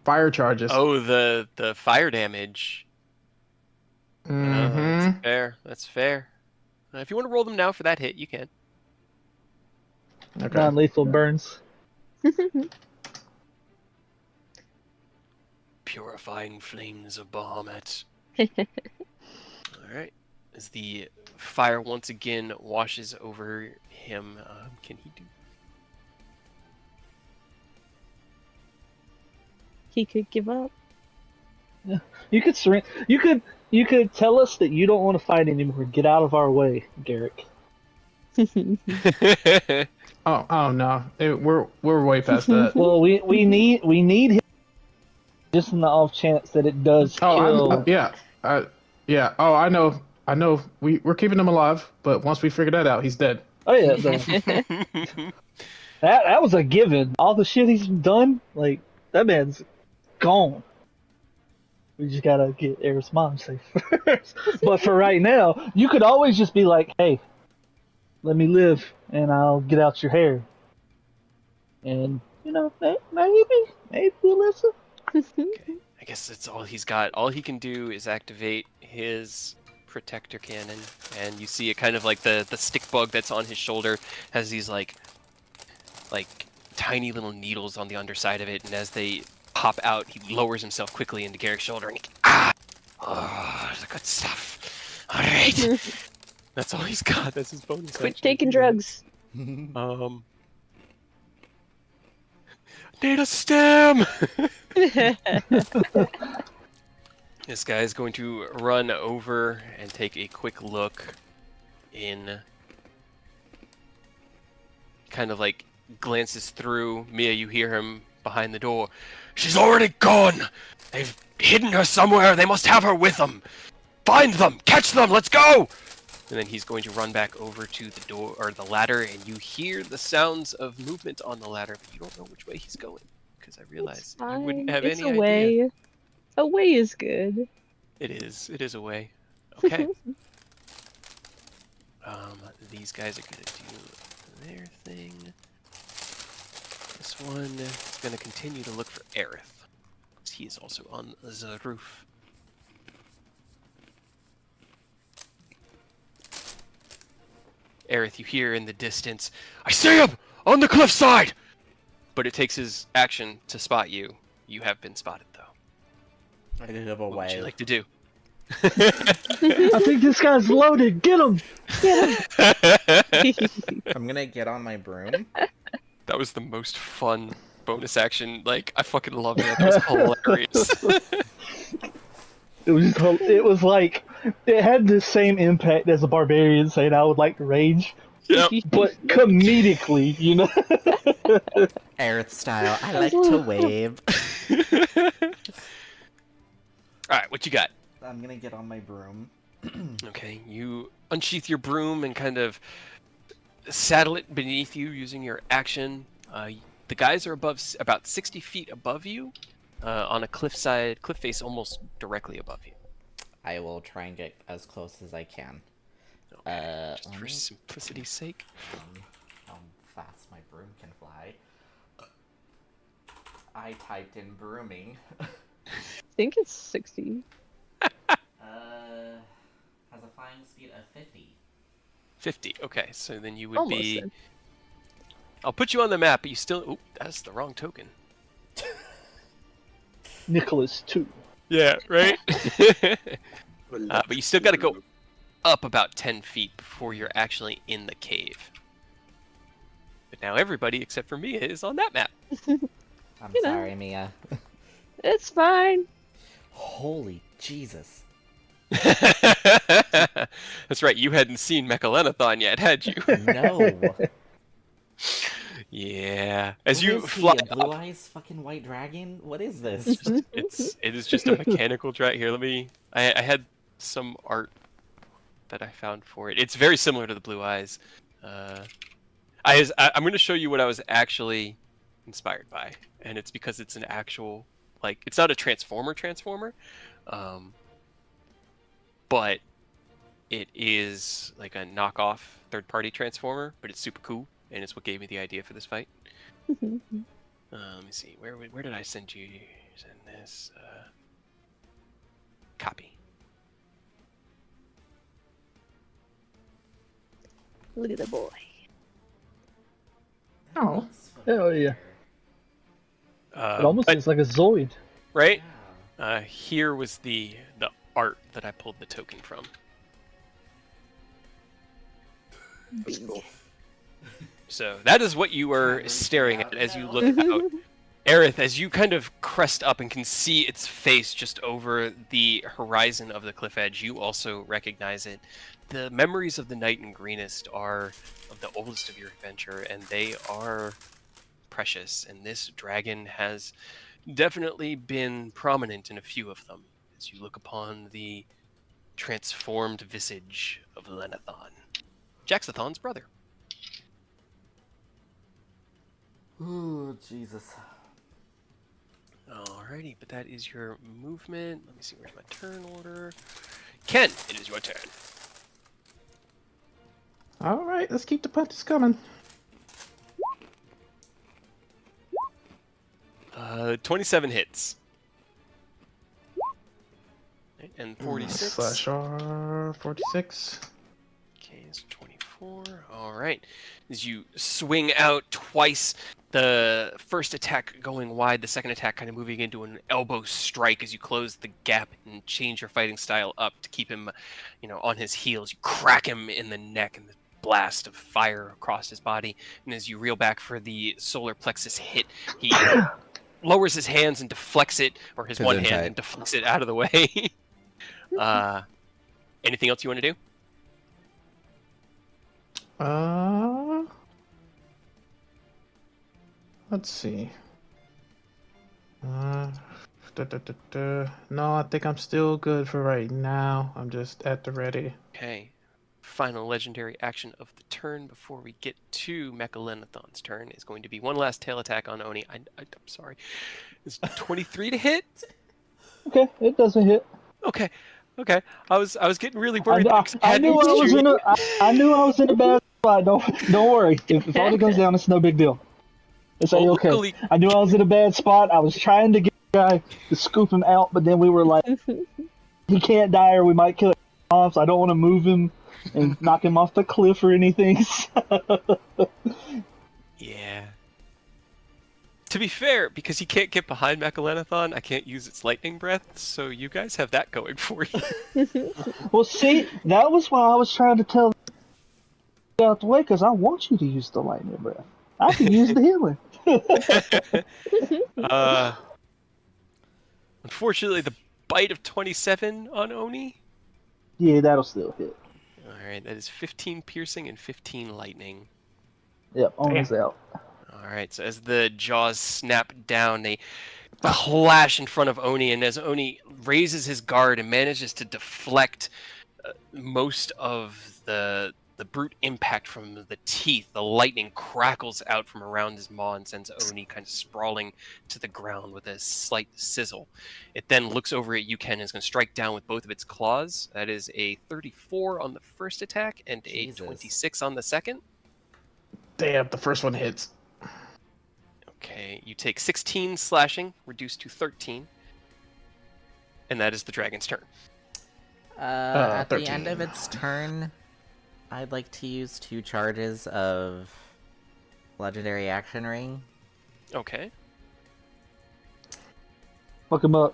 fire charges. Oh, the fire damage. Mm-hmm. That's fair. That's fair. If you want to roll them now for that hit, you can. Okay. Non-lethal burns. Purifying flames of Bahamut. All right. As the fire once again washes over him, can he do? He could give up. You could You could tell us that you don't want to fight anymore. Get out of our way, Garrick. Oh no, we're way past that. Well, we need him just in the off chance that it does kill. Yeah. Oh, I know. We're keeping him alive, but once we figure that out, he's dead. Oh yeah, that was a given. All the shit he's done, like that man's gone. We just gotta get Aerith's mom safe first. But for right now, you could always just be like, hey, let me live and I'll get out your hair. And, maybe we'll listen. Okay. I guess that's all he's got. All he can do is activate his protector cannon, and you see it kind of like the stick bug that's on his shoulder has these like tiny little needles on the underside of it, and as they pop out, he lowers himself quickly into Garrick's shoulder, and the good stuff. All right, that's all he's got. That's his bonus. Quit action. taking drugs. Need a stem. This guy is going to run over and take a quick look in. Kind of like glances through. Mia, you hear him behind the door. She's already gone! They've hidden her somewhere. They must have her with them. Find them! Catch them! Let's go! And then he's going to run back over to the door or the ladder, and you hear the sounds of movement on the ladder, but you don't know which way he's going. Because I realize you wouldn't have It's any a way. idea. A way is good. It is. It is a way. Okay. These guys are gonna do their thing. This one is gonna continue to look for Aerith. He is also on the roof. Aerith, you hear in the distance, I see him! On the cliffside! But it takes his action to spot you. You have been spotted, though. I did have a What would you way. like to do? I think this guy's loaded. Get him! I'm gonna get on my broom. That was the most fun bonus action. Like, I fucking loved it. That was hilarious. It was like, it had the same impact as a barbarian saying I would like to rage, Yep. but comedically, you know? Aerith style. I like to wave. Alright, what you got? I'm gonna get on my broom. Okay, you unsheath your broom and kind of saddle it beneath you using your action. The guys are about 60 feet above you, on a cliff face almost directly above you. I will try and get as close as I can. Okay, just for simplicity's sake. How fast my broom can fly. I typed in brooming. I think it's 60. Has a flying speed of 50. 50, okay, so then you would Almost be... then. I'll put you on the map, but you still... Oop, that's the wrong token. Nicholas, too. Yeah, right? But you still gotta go up about 10 feet before you're actually in the cave. But now everybody except for Mia is on that map. I'm You know. sorry, Mia. It's fine. Holy Jesus. That's right, you hadn't seen Mecha yet, had you? No. Yeah. As What you is he, fly a blue up, eyes fucking white dragon? What is this? it is just a mechanical drag. Here, I had some art that I found for it. It's very similar to the blue eyes. I'm going to show you what I was actually inspired by, and it's because it's an actual, like, it's not a transformer, but it is like a knockoff third-party transformer, but it's super cool, and it's what gave me the idea for this fight. Let me see, where did I send you? Send this copy. Look at the boy. Oh, hell yeah. It almost But- looks like a Zoid. right? Yeah. Here was the art that I pulled the token from. That's cool. So that is what you are staring at as you look out. Aerith, as you kind of crest up and can see its face just over the horizon of the cliff edge, you also recognize it. The memories of the Night in Greenest are of the oldest of your adventure, and they are precious. And this dragon has definitely been prominent in a few of them as you look upon the transformed visage of Lenathon, Jaxathon's brother. Ooh, Jesus. Alrighty, but that is your movement. Let me see, where's my turn order? Ken, it is your turn. All right, let's keep the punches coming. 27 hits. Okay, and 46. Slash R 46. Okay, so 24. All right. As you swing out twice, the first attack going wide, the second attack kind of moving into an elbow strike as you close the gap and change your fighting style up to keep him, on his heels. You crack him in the neck and the blast of fire across his body. And as you reel back for the solar plexus hit, he lowers his hands and deflects it, or his one hand, and deflects it out of the way. Anything else you want to do? Let's see. No, I think I'm still good for right now. I'm just at the ready. Okay. Final legendary action of the turn before we get to Mechalenithon's turn is going to be one last tail attack on Oni. I'm sorry. It's 23 to hit? Okay, it doesn't hit. Okay. I was getting really worried. I knew I was in a bad spot. Don't worry. If Oni goes down, it's no big deal. It's like, okay. Luckily, I knew I was in a bad spot. I was trying to get the guy to scoop him out, but then we were like, he can't die or we might kill him off, so I don't want to move him and knock him off the cliff or anything. yeah. To be fair, because he can't get behind Mechalenithon, I can't use its lightning breath, so you guys have that going for you. Well, see, that was why I was trying to tell you out the way, because I want you to use the lightning breath. I can use the healing. Unfortunately, the bite of 27 on Oni. Yeah, that'll still hit. Alright, that is 15 piercing and 15 lightning. Yep, Oni's out. Alright, so as the jaws snap down, they clash in front of Oni, and as Oni raises his guard and manages to deflect most of the brute impact from the teeth, the lightning crackles out from around his maw and sends Oni kind of sprawling to the ground with a slight sizzle. It then looks over at you, Ken, and is going to strike down with both of its claws. That is a 34 on the first attack and a 26 on the second. Damn, the first one hits. Okay, you take 16 slashing, reduced to 13. And that is the dragon's turn. At 13. the end of its turn, I'd like to use 2 charges of Legendary Action Ring. Okay. Fuck him up.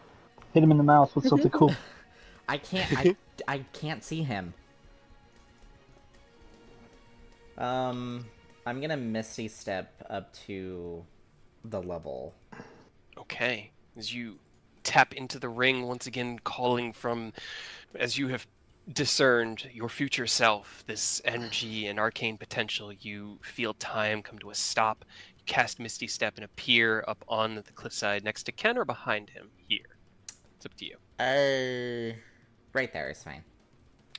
Hit him in the mouth with something cool. I can't see him. I'm gonna Misty Step up to the level. Okay. As you tap into the ring, once again calling from, as you have discerned your future self, this energy and arcane potential, you feel time come to a stop. You cast Misty Step and appear up on the cliffside next to Ken or behind him here. It's up to you. Right there is fine.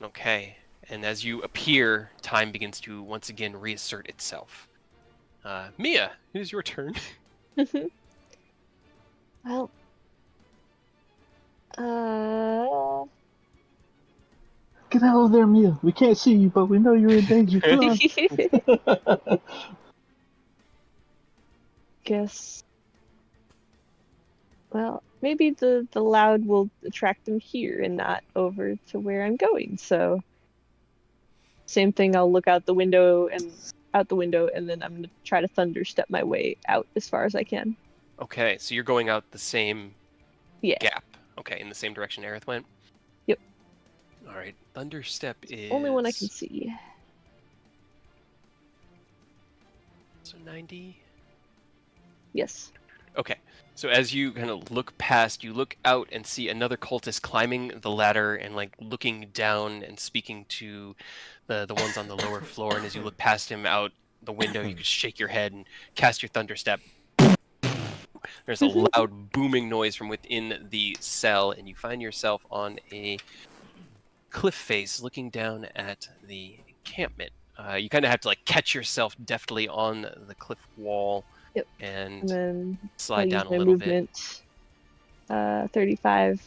Okay. And as you appear, time begins to once again reassert itself. Mia, it is your turn. Well, Get out of there, Mia. We can't see you, but we know you're in danger. Come on. guess. Well, maybe the loud will attract them here and not over to where I'm going. So, same thing. I'll look out the window, and then I'm gonna try to thunder step my way out as far as I can. Okay, so you're going out the same Yeah. gap. Okay, in the same direction Aerith went? Yep. Alright, Thunder Step is... Only one I can see. So 90? Yes. Okay, so as you kind of look past, you look out and see another cultist climbing the ladder and like looking down and speaking to the ones on the lower floor, and as you look past him out the window, you can shake your head and cast your Thunder Step. There's a loud booming noise from within the cell, and you find yourself on a cliff face looking down at the encampment. You kind of have to like catch yourself deftly on the cliff wall. Yep. And then slide I'll down use a my little bit. 35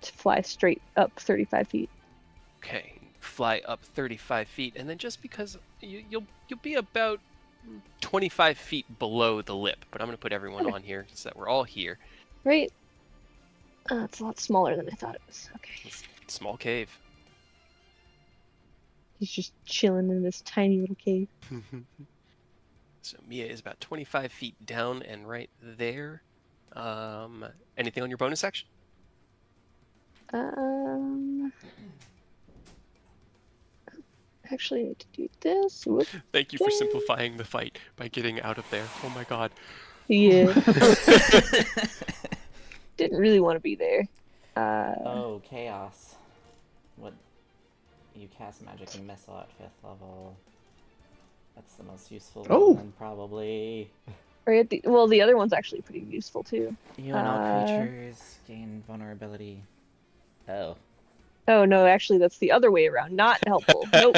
to fly straight up 35 feet. Okay, fly up 35 feet, and then just because you'll be about 25 feet below the lip, but I'm gonna put everyone on here so that we're all here. Right? It's a lot smaller than I thought it was. Okay. It's a small cave. He's just chilling in this tiny little cave. So Mia is about 25 feet down and right there. Anything on your bonus action? Actually, I need to do this. Whoop. Thank you for simplifying the fight by getting out of there. Oh my god. Yeah. Didn't really want to be there. Oh, chaos. What? You cast magic missile at 5th level. That's the most useful one, probably. Right. Well, the other one's actually pretty useful too. You and all creatures gain vulnerability. Oh. Oh no, actually that's the other way around. Not helpful. Nope.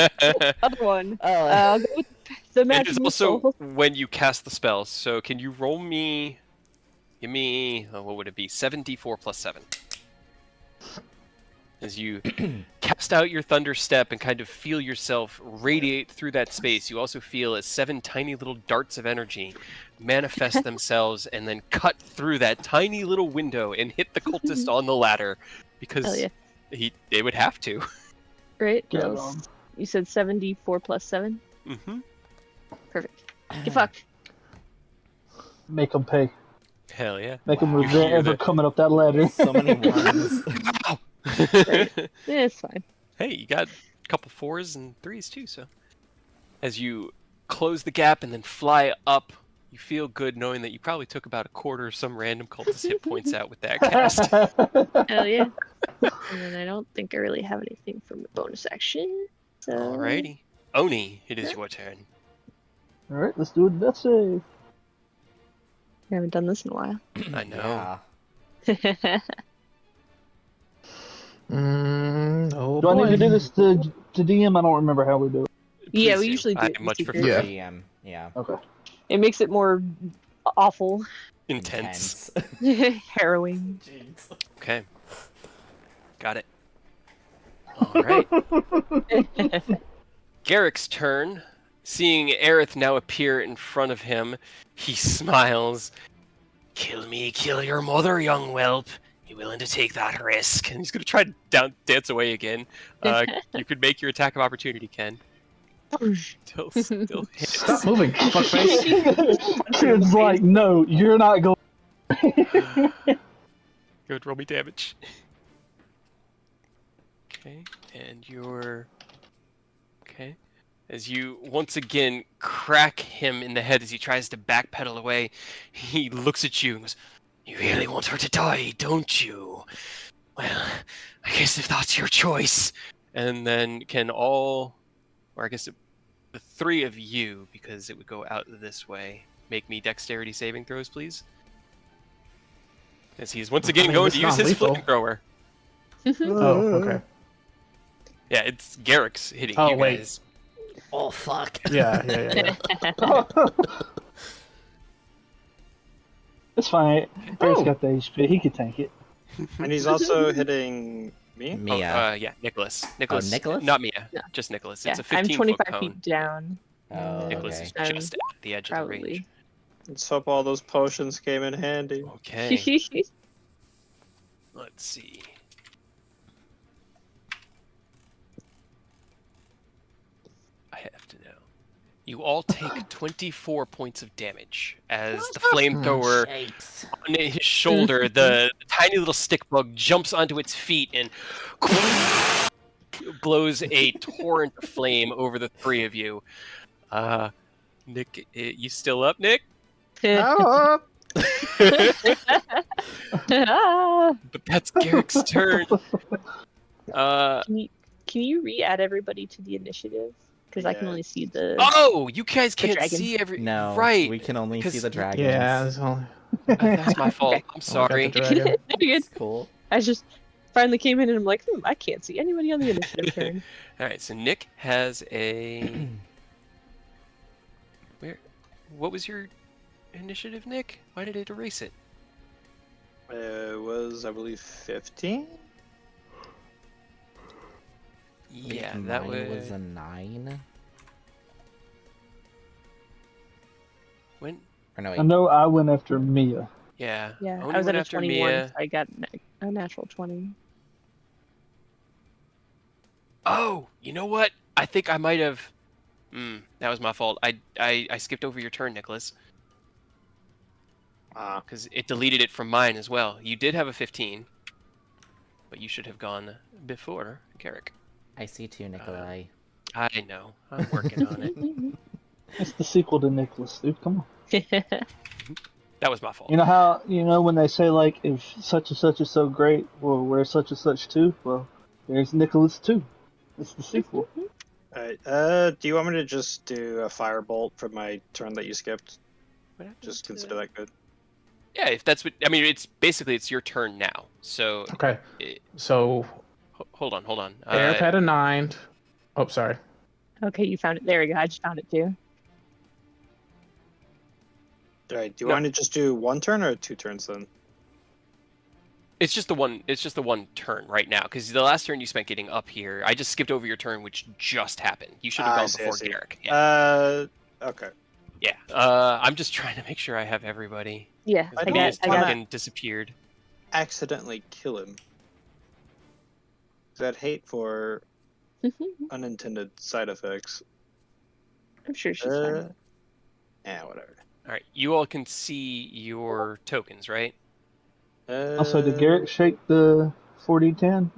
Other one. Oh. I'll go with the It magic is also missile. when you cast the spell. So can you roll me? Give me. What would it be? 7d4 plus 7. As you cast out your thunder step and kind of feel yourself radiate through that space, you also feel as 7 tiny little darts of energy manifest themselves and then cut through that tiny little window and hit the cultist on the ladder, because they would have to. Right? Yeah, You said 74 plus 7? Mm-hmm. Perfect. Get fucked. Make them pay. Hell yeah. Make them You regret hear ever the- coming up that ladder. So many ones. Right. Yeah, it's fine. Hey, you got a couple 4s and 3s too, so. As you close the gap and then fly up, you feel good knowing that you probably took about a quarter of some random cultist hit points out with that cast. Hell yeah. And then I don't think I really have anything from the bonus action. So... Alrighty. Oni, it is your turn. Alright, let's do a death save. I haven't done this in a while. I know. Yeah. Oh Do I boy. need to do this to DM? I don't remember how we do it. Yeah, Please we do. usually do I it in much secret. prefer Yeah. Yeah. Okay. It makes it more awful. intense. Harrowing. Jeez. Okay. Got it. Alright. Garrick's turn. Seeing Aerith now appear in front of him, he smiles. Kill me, kill your mother, young whelp. You willing to take that risk? And he's going to try to dance away again. You could make your attack of opportunity, Ken. Still hits. Stop moving, fuckface. Kid's like, no, you're not going. Good, roll me damage. Okay, and you're... Okay. As you once again crack him in the head as he tries to backpedal away, he looks at you and goes, "You really want her to die, don't you? Well, I guess if that's your choice." And then can all, or I guess the 3 of you, because it would go out this way, make me dexterity saving throws, please? As he's once again going it's to use his non-lethal. flamethrower. Oh, okay. Yeah, it's Garrick's hitting Oh, you wait. guys. Oh, fuck. Yeah. It's fine. Barrett's got the HP. He can tank it. And he's also hitting me? Mia. Yeah, Nicholas. Nicholas? Not Mia. Yeah. Just Nicholas. Yeah, It's a I'm 15-foot 25 cone. feet down. Oh, Nicholas okay. is I'm just at the edge of the range. Probably. Let's hope all those potions came in handy. Okay. Let's see. I have to know. You all take 24 points of damage as the flamethrower Yikes. on his shoulder, the tiny little stick bug jumps onto its feet and blows a torrent of flame over the 3 of you. Nick, you still up, Nick? Oh, But that's Garrick's turn. Can you re-add everybody to the initiative? Because I can Yeah. only see the. Oh, you guys can't dragon. see every. No, right. we can only see 'cause- the dragons. Yeah, that's all. That's my fault. Okay. I'm sorry. Got the dragon. You're It's good. cool. I just finally came in and I'm like, I can't see anybody on the initiative turn. All right, so Nick has a. Where? What was your initiative, Nick? Why did it erase it? It was, I believe, 15? Yeah, Wait, that mine was was a 9? when. Or no, I wait. know I went after Mia. Yeah, Yeah, Oni I was went at a after 21, Mia. so I got a natural 20. Oh, you know what? I think I might have. That was my fault. I skipped over your turn, Nicholas, Ah, because it deleted it from mine as well. You did have a 15, but you should have gone before Garrick. I see 2, Nikolai. I know. I'm working on it. It's the sequel to Nicholas, dude. Come on. That was my fault. You know how when they say like if such and such is so great, well, where's such and such too? Well, there's Nicholas too. It's the sequel. alright. Do you want me to just do a firebolt for my turn that you skipped? What happened Just to- consider that good. Yeah, if that's what I mean, it's basically it's your turn now. So Okay. it, So hold on. Airp had a 9. Oh, sorry. Okay, you found it. There we go. I just found it too. Alright, do you No. want to just do one turn or 2 turns then? It's just the one. It's just the one turn right now because the last turn you spent getting up here. I just skipped over your turn, which just happened. You should have I gone see, I before see. Garrick. Yeah. Okay. Yeah. I'm just trying to make sure I have everybody. Yeah, I I don't got. Mia's I got. token disappeared. Accidentally kill him. 'Cause I'd hate for unintended side effects. I'm sure she's fine. Whatever. All right. You all can see your tokens, right? Also, did Garrett shake the 40-10?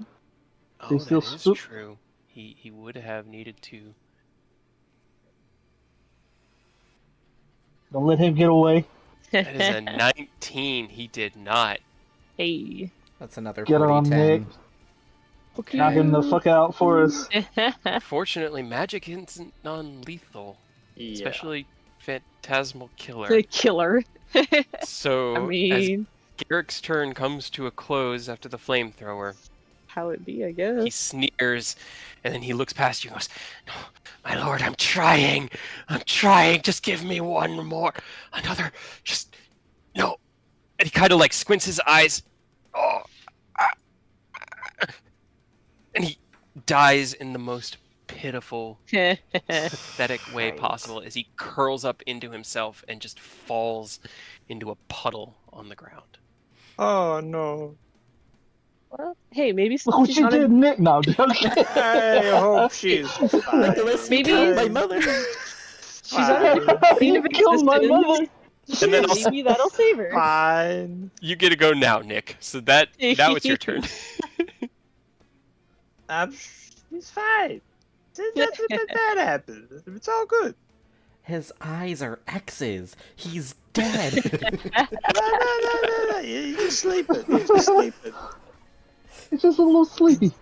Oh, They still that is swoop? true. He would have needed to. Don't let him get away. That is a 19. He did not. Hey. That's another Get 40 on, 10. Nick. Okay. Knock him the fuck out for us. Fortunately, magic isn't non-lethal, Yeah. especially phantasmal killer. The killer. So I mean, as Garrick's turn comes to a close after the flamethrower, how it be, I he guess. sneers, and then he looks past you and goes, "No, my lord, I'm trying. Just give me one more, another. Just no." And he kind of like squints his eyes. Oh, and he dies in the most pitiful, pathetic way Right. possible as he curls up into himself and just falls into a puddle on the ground. Oh no. Well, hey, maybe Look what she's you on did, a... Nick. No, I'm joking. I hope she's fine. Nicholas, you Maybe- killed my mother! She's on a Fine. plane You of killed my existence. mother. And then also- Maybe that'll save her. Fine. You get to go now, Nick. So that was your turn. He's fine. Nothing bad happened. It's all good. His eyes are X's. He's dead. No. You're just sleeping. You're just sleeping. It's just a little sleepy.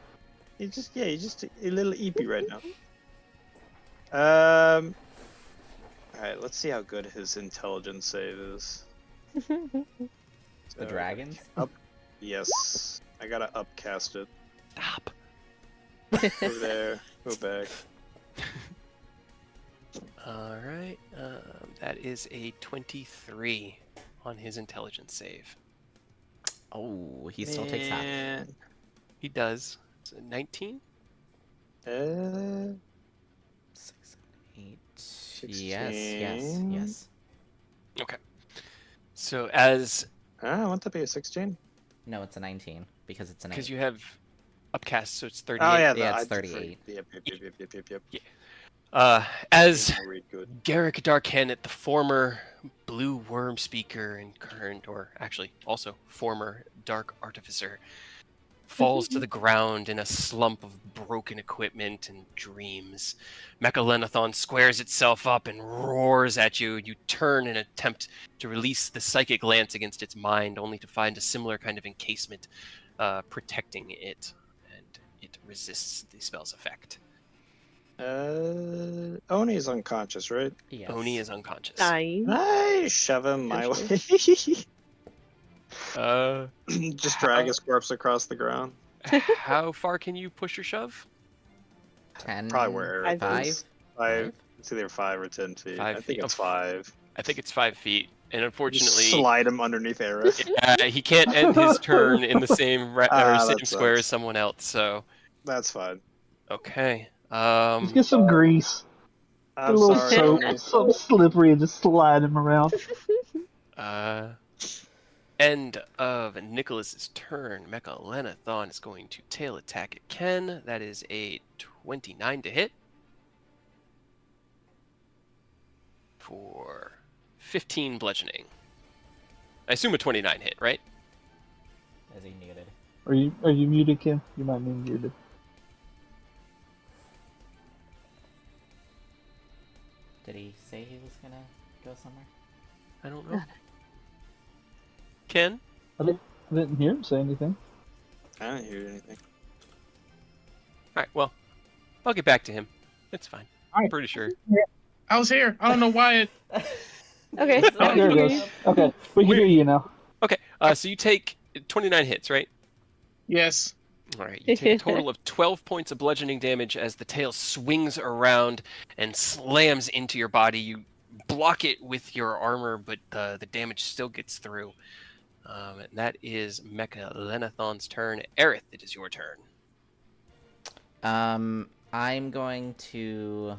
You're just a little eepy right now. Alright, let's see how good his intelligence save is. The So, dragons? Yes. I gotta upcast it. Stop. Over there. Go back. All right. That is a 23 on his intelligence save. Oh, he still takes half. And, He does. So 19? 6, 7, 8. Yes. Okay. So as I want that to be a 16. No, it's a 19 because it's an 8. because you have upcast, so it's 38. Oh yeah, Yeah, it's I- 38. Yep. As Didn't read good. Garrick Darkhenet, the former Blue Worm Speaker and current, or actually also former Dark Artificer, falls to the ground in a slump of broken equipment and dreams. Mecha squares itself up and roars at you. You turn and attempt to release the psychic lance against its mind, only to find a similar kind of encasement protecting it, and it resists the spell's effect. Oni is unconscious, right? Yes. Oni is unconscious. Nine. Can I shove him my way? Just drag his corpse across the ground. How far can you push or shove? 10. Probably where it 5? is. 5. It's either 5 or 10 feet. 5 I think feet. it's 5. I think it's 5 feet. And unfortunately, slide him underneath Aerith. he can't end his turn in the same same that square sucks. as someone else. So That's fine. okay. Just get some grease. Get a I'm little sorry, soap, Oni. something slippery, and just slide him around. End of Nicholas's turn. Mecha Lenathon is going to tail attack at Ken. That is a 29 to hit. For 15 bludgeoning. I assume a 29 hit, right? Is he muted? Are you muted, Kim? You might be muted. Did he say he was gonna go somewhere? I don't know. Ken? I didn't hear him say anything. I didn't hear anything. Alright, well, I'll get back to him. It's fine. I'm Alright. pretty sure. I was here. I don't know why it. Okay. Oh, there it goes. Okay, we can hear you now. Okay, so you take 29 hits, right? Yes. Alright, you take a total of 12 points of bludgeoning damage as the tail swings around and slams into your body. You block it with your armor, but the damage still gets through. And that is Mecha Lenathon's turn. Aerith, it is your turn. I'm going to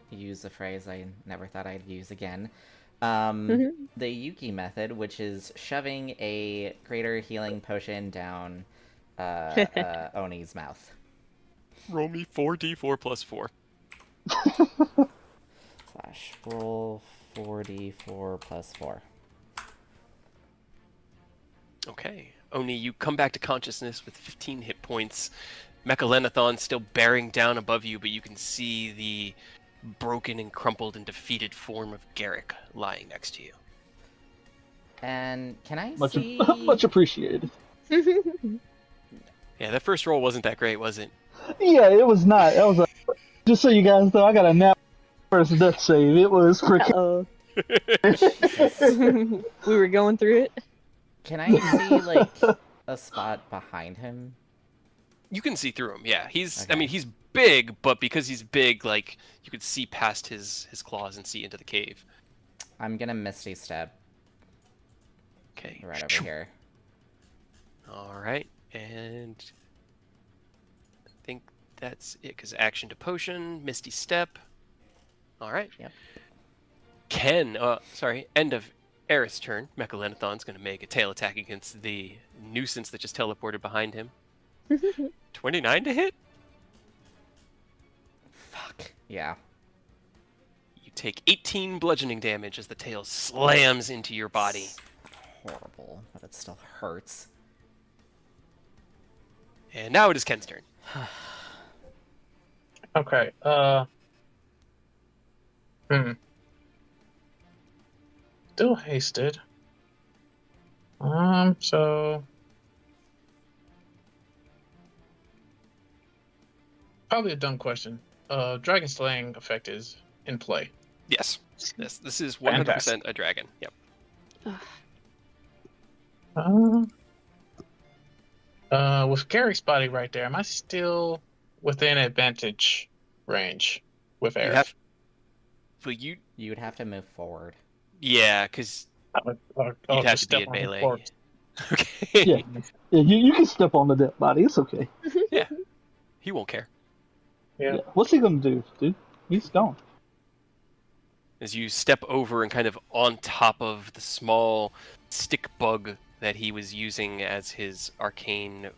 use a phrase I never thought I'd use again. The Yuki method, which is shoving a greater healing potion down Oni's mouth. Roll me 4d4 plus 4. Slash roll 4d4 plus 4. Okay. Oni, you come back to consciousness with 15 hit points. Mecha Lenathon still bearing down above you, but you can see the broken and crumpled and defeated form of Garrick lying next to you. And can I Much see... much appreciated. Yeah, that first roll wasn't that great, was it? Yeah, it was not. That was a, just so you guys know, I got a nap first death save. It was freaking. Oh. We were going through it. Can I see, like, a spot behind him? You can see through him, yeah. He's, Okay. I mean, he's big, but because he's big, like, you could see past his claws and see into the cave. I'm gonna Misty Step Okay. right over here. Alright, and I think that's it, because action to potion, Misty Step. Alright. Yep. End of Aerith's turn. Mecha Lenathon's going to make a tail attack against the nuisance that just teleported behind him. 29 to hit? Fuck. Yeah. You take 18 bludgeoning damage as the tail slams into your body. Horrible, but it still hurts. And now it is Ken's turn. Okay. Still hasted. So probably a dumb question. Dragon slaying effect is in play. Yes. This is 100% a dragon. Yep. With Garrick's body right there, am I still within advantage range with Aerith? But you would have to move forward. Yeah, because I'll you'd have just to be step in on his melee. corpse. Okay. Yeah, you can step on the dead body. It's okay. Yeah. He won't care. Yeah. What's he gonna do, dude? He's gone. As you step over and kind of on top of the small stick bug that he was using as his arcane,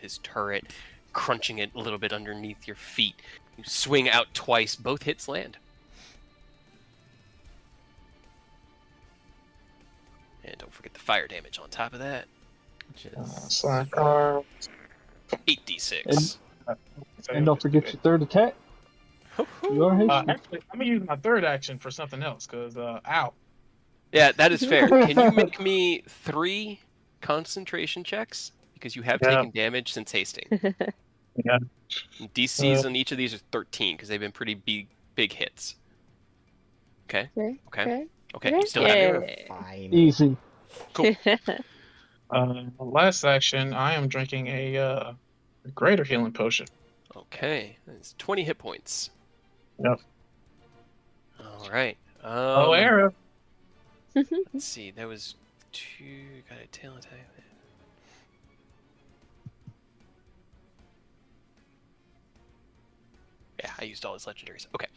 his turret, crunching it a little bit underneath your feet. You swing out twice, both hits land. And don't forget the fire damage on top of that. Which is... Slack 8d6. And don't forget your third attack. You are hasty. Actually, I'm gonna use my third action for something else, cause ow. Yeah, that is fair. Can you make me 3 concentration checks? Because you have taken damage since hasting. Yeah. DCs on each of these are 13, because they've been pretty big hits. Okay. Okay. You still have Yeah. it. Fine. Easy. Cool. Last action, I am drinking a greater healing potion. Okay. It's 20 hit points. Yep. All right. Oh, Era. Let's see, that was 2, got a tail attack. Yeah, I used all his legendaries. Okay.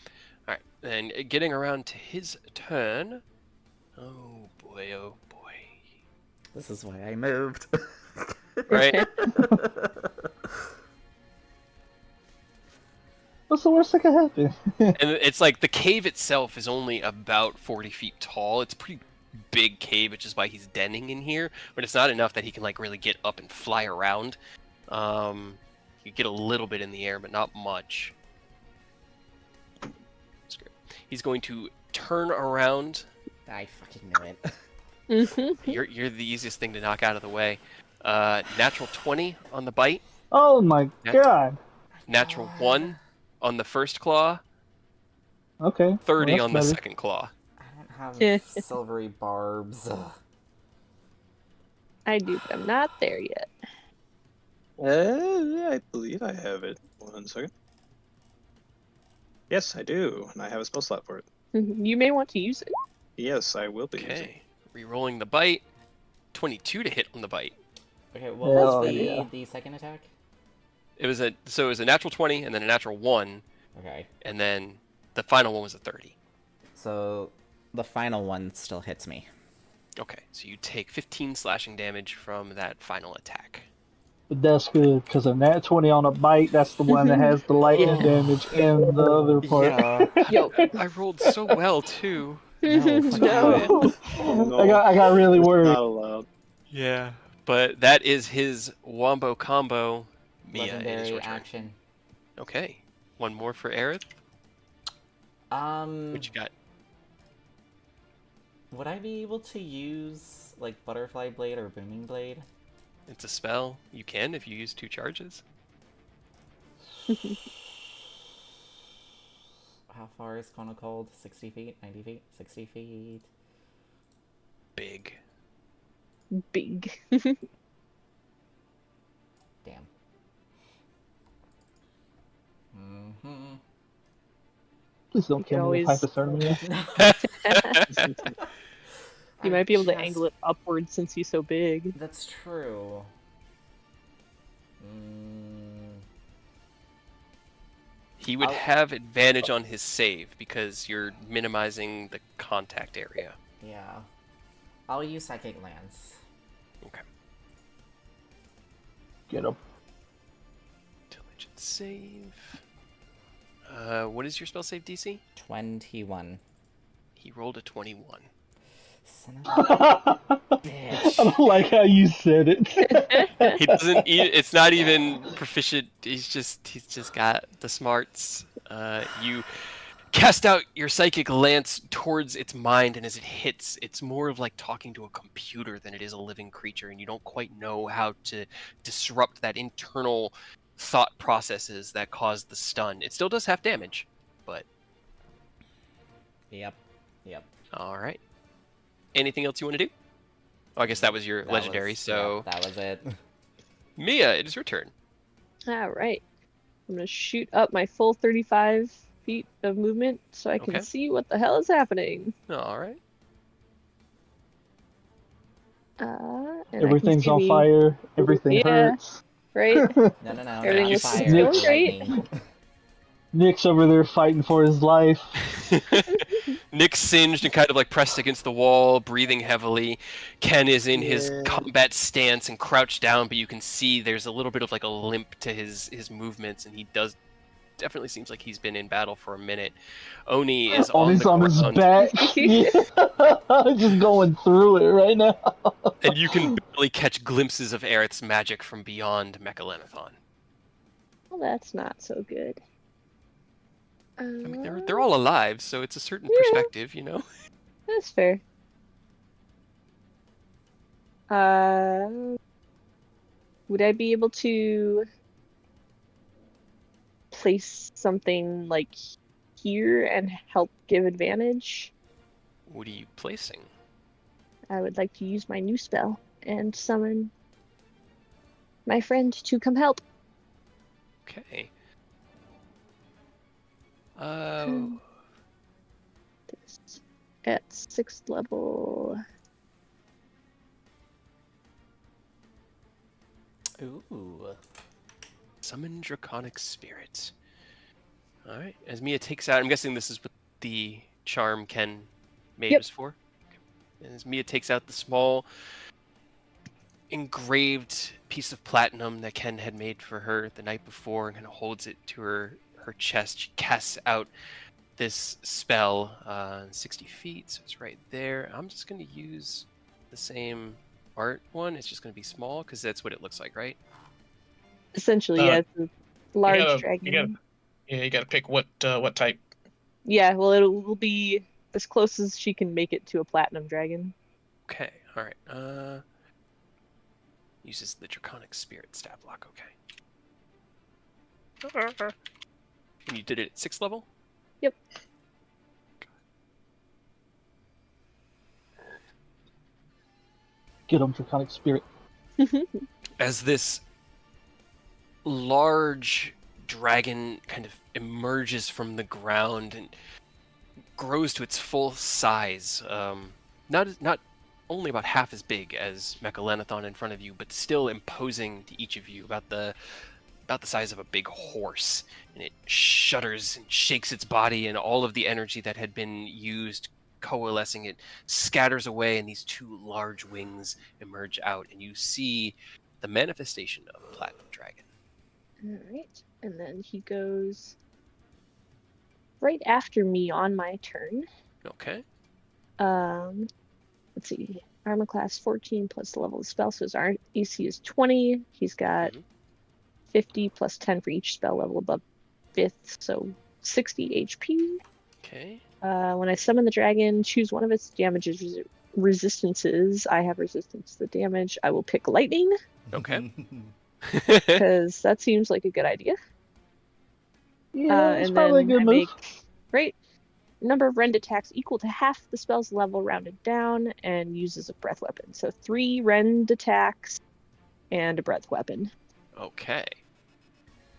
Alright, then getting around to his turn. Oh boy, oh boy. This is why I moved. Right? What's the worst that could happen? And it's like the cave itself is only about 40 feet tall. It's a pretty big cave, which is why he's denning in here. But it's not enough that he can like really get up and fly around. You get a little bit in the air, but not much. That's great. He's going to turn around. I fucking knew it. You're the easiest thing to knock out of the way. Natural 20 on the bite. Oh my god. Natural 1 on the first claw. Okay. 30 well, on the better. second claw. I don't have silvery barbs. I do, but I'm not there yet. I believe I have it. 1 second. Yes, I do, and I have a spell slot for it. You may want to use it. Yes, I will be using it. Okay. Rerolling the bite. 22 to hit on the bite. Okay, what Hell was yeah. the second attack? It was a natural 20 and then a natural 1, Okay, and then the final one was a 30. so the final one still hits me. Okay, so you take 15 slashing damage from that final attack. But that's good, because a nat 20 on a bite, that's the one that has the lightning damage and the other part. Yeah. Yo. I rolled so well too. No. No, I got really it's worried. not allowed. Yeah, but that is his wombo combo. Mia, it is Legendary your turn. action. Okay, one more for Aerith. What you got? Would I be able to use like Butterfly Blade or Booming Blade? It's a spell. You can if you use 2 charges. How far is Kona Cold? 60 feet? 90 feet? 60 feet? Big. Big. Damn. Mm-hmm. Please don't can kill me with always- hypothermia. You might be able to angle it upward since he's so big. That's true. He would have advantage on his save because you're minimizing the contact area. Yeah. I'll use Psychic Lance. Okay. Get him. Intelligence save. What is your spell save DC? 21. He rolled a 21. Son of I a bitch. don't like how you said it. He doesn't. It's not even proficient. He's just got the smarts. You cast out your psychic lance towards its mind, and as it hits, it's more of like talking to a computer than it is a living creature, and you don't quite know how to disrupt that internal thought processes that cause the stun. It still does half damage, but Yep. all right. Anything else you want to do? Oh, I guess that was your legendary. So yeah, that was it. Mia, it is your turn. All right. I'm going to shoot up my full 35 feet of movement so I can Okay. see what the hell is happening. All right. And Everything's on fire. Everything Yeah. hurts. Right? No. Everything was Fire, going great. lightning. Nick's over there fighting for his life. Nick's singed and kind of like pressed against the wall, breathing heavily. Ken is in his combat stance and crouched down, but you can see there's a little bit of like a limp to his movements, and he definitely seems like he's been in battle for a minute. Oni is on He's the on his ground, back. Yeah. Just going through it right now. and you can barely catch glimpses of Aerith's magic from beyond Mechalenethon. Well, that's not so good. I mean, they're all alive, so it's a certain Yeah. perspective, you know. That's fair. Would I be able to place something like here and help give advantage? What are you placing? I would like to use my new spell and summon my friend to come help. Okay. This. at 6th level. Ooh. Summon Draconic Spirit. Alright, as Mia takes out, I'm guessing this is what the charm Ken made Yep. was for. Okay. As Mia takes out the small engraved piece of platinum that Ken had made for her the night before and kind of holds it to her chest, she casts out this spell 60 feet, so it's right there. I'm just going to use the same art one. It's just going to be small because that's what it looks like, right? Essentially, yeah, it's a large dragon. You gotta pick what type. Yeah, well, it will be as close as she can make it to a platinum dragon. Okay, all right. Uses the Draconic Spirit stat block. Okay. And you did it at 6th level? Yep. Get him, Draconic Spirit. As this large dragon kind of emerges from the ground and grows to its full size, not only about half as big as Mechalenethon in front of you, but still imposing to each of you, about the size of a big horse, and it shudders and shakes its body, and all of the energy that had been used coalescing, it scatters away, and these two large wings emerge out, and you see the manifestation of a platinum dragon. Alright, and then he goes right after me on my turn. Okay. Let's see. Armor class 14 plus the level of the spell, so his AC is 20. He's got 50 plus 10 for each spell level above 5th, so 60 HP. Okay. When I summon the dragon, choose one of its damages resistances. I have resistance to the damage. I will pick lightning. Okay. Because that seems like a good idea. Yeah, it's and probably a then good move. Right. Number of rend attacks equal to half the spell's level rounded down, and uses a breath weapon. So 3 rend attacks and a breath weapon. Okay.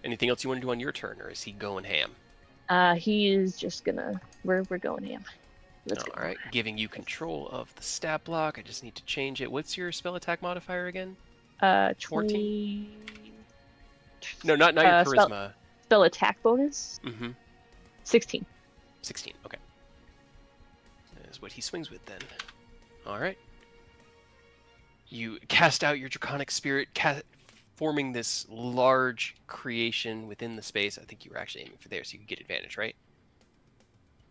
Anything else you want to do on your turn, or is he going ham? He is just gonna. We're going ham. Let's go. All right, giving you control of the stat block. I just need to change it. What's your spell attack modifier again? 20. No, not your charisma. Spell attack bonus. 16. 16. Okay. That is what he swings with then. All right. You cast out your Draconic Spirit, forming this large creation within the space. I think you were actually aiming for there, so you could get advantage, right?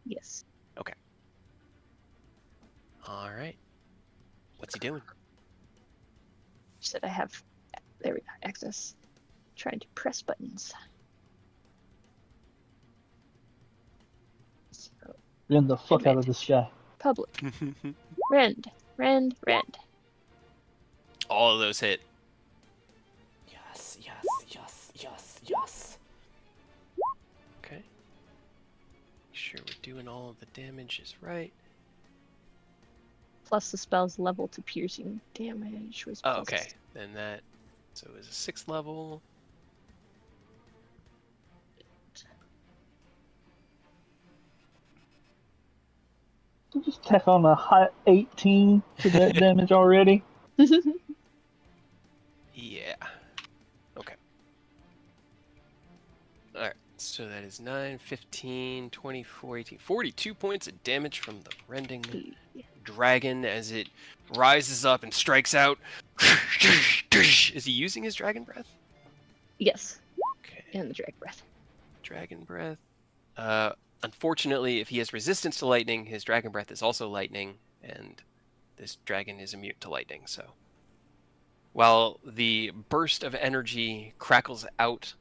Yes. Okay. All right. What's he doing? Said I have. There we go. Access. Trying to press buttons. So, Rend the fuck out of this guy. public. Rend. All of those hit. Yes. Okay. Make sure we're doing all of the damage is right. Plus the spell's level to piercing damage was. Oh, okay. Then that. So it was a 6th level. You just tack on a hot 18 to that damage already. Yeah. Okay. Alright, so that is 9, 15, 24, 18, 42 points of damage from the rending dragon as it rises up and strikes out. Is he using his dragon breath? Yes. Okay. And the dragon breath. Dragon breath. Unfortunately, if he has resistance to lightning, his dragon breath is also lightning, and this dragon is immune to lightning, so. While the burst of energy crackles out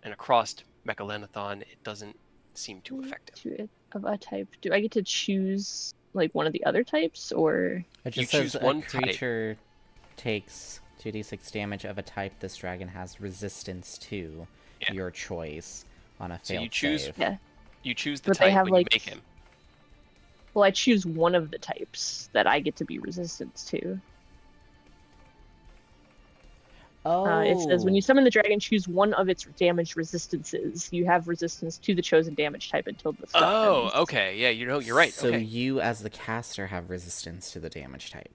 and across Mechalenethon, it doesn't seem to affect him. Of a type. Do I get to choose like one of the other types, or? It just You says choose one a creature takes 2d6 damage of a type this dragon has resistance to. Yeah. Your choice on a failed So you choose. save. Yeah. You choose the But they type have, when you make him. Well, I choose one of the types that I get to be resistant to. It says when you summon the dragon, choose one of its damage resistances. You have resistance to the chosen damage type until the spell ends. Okay. Yeah, you're right. So okay. you, as the caster, have resistance to the damage type.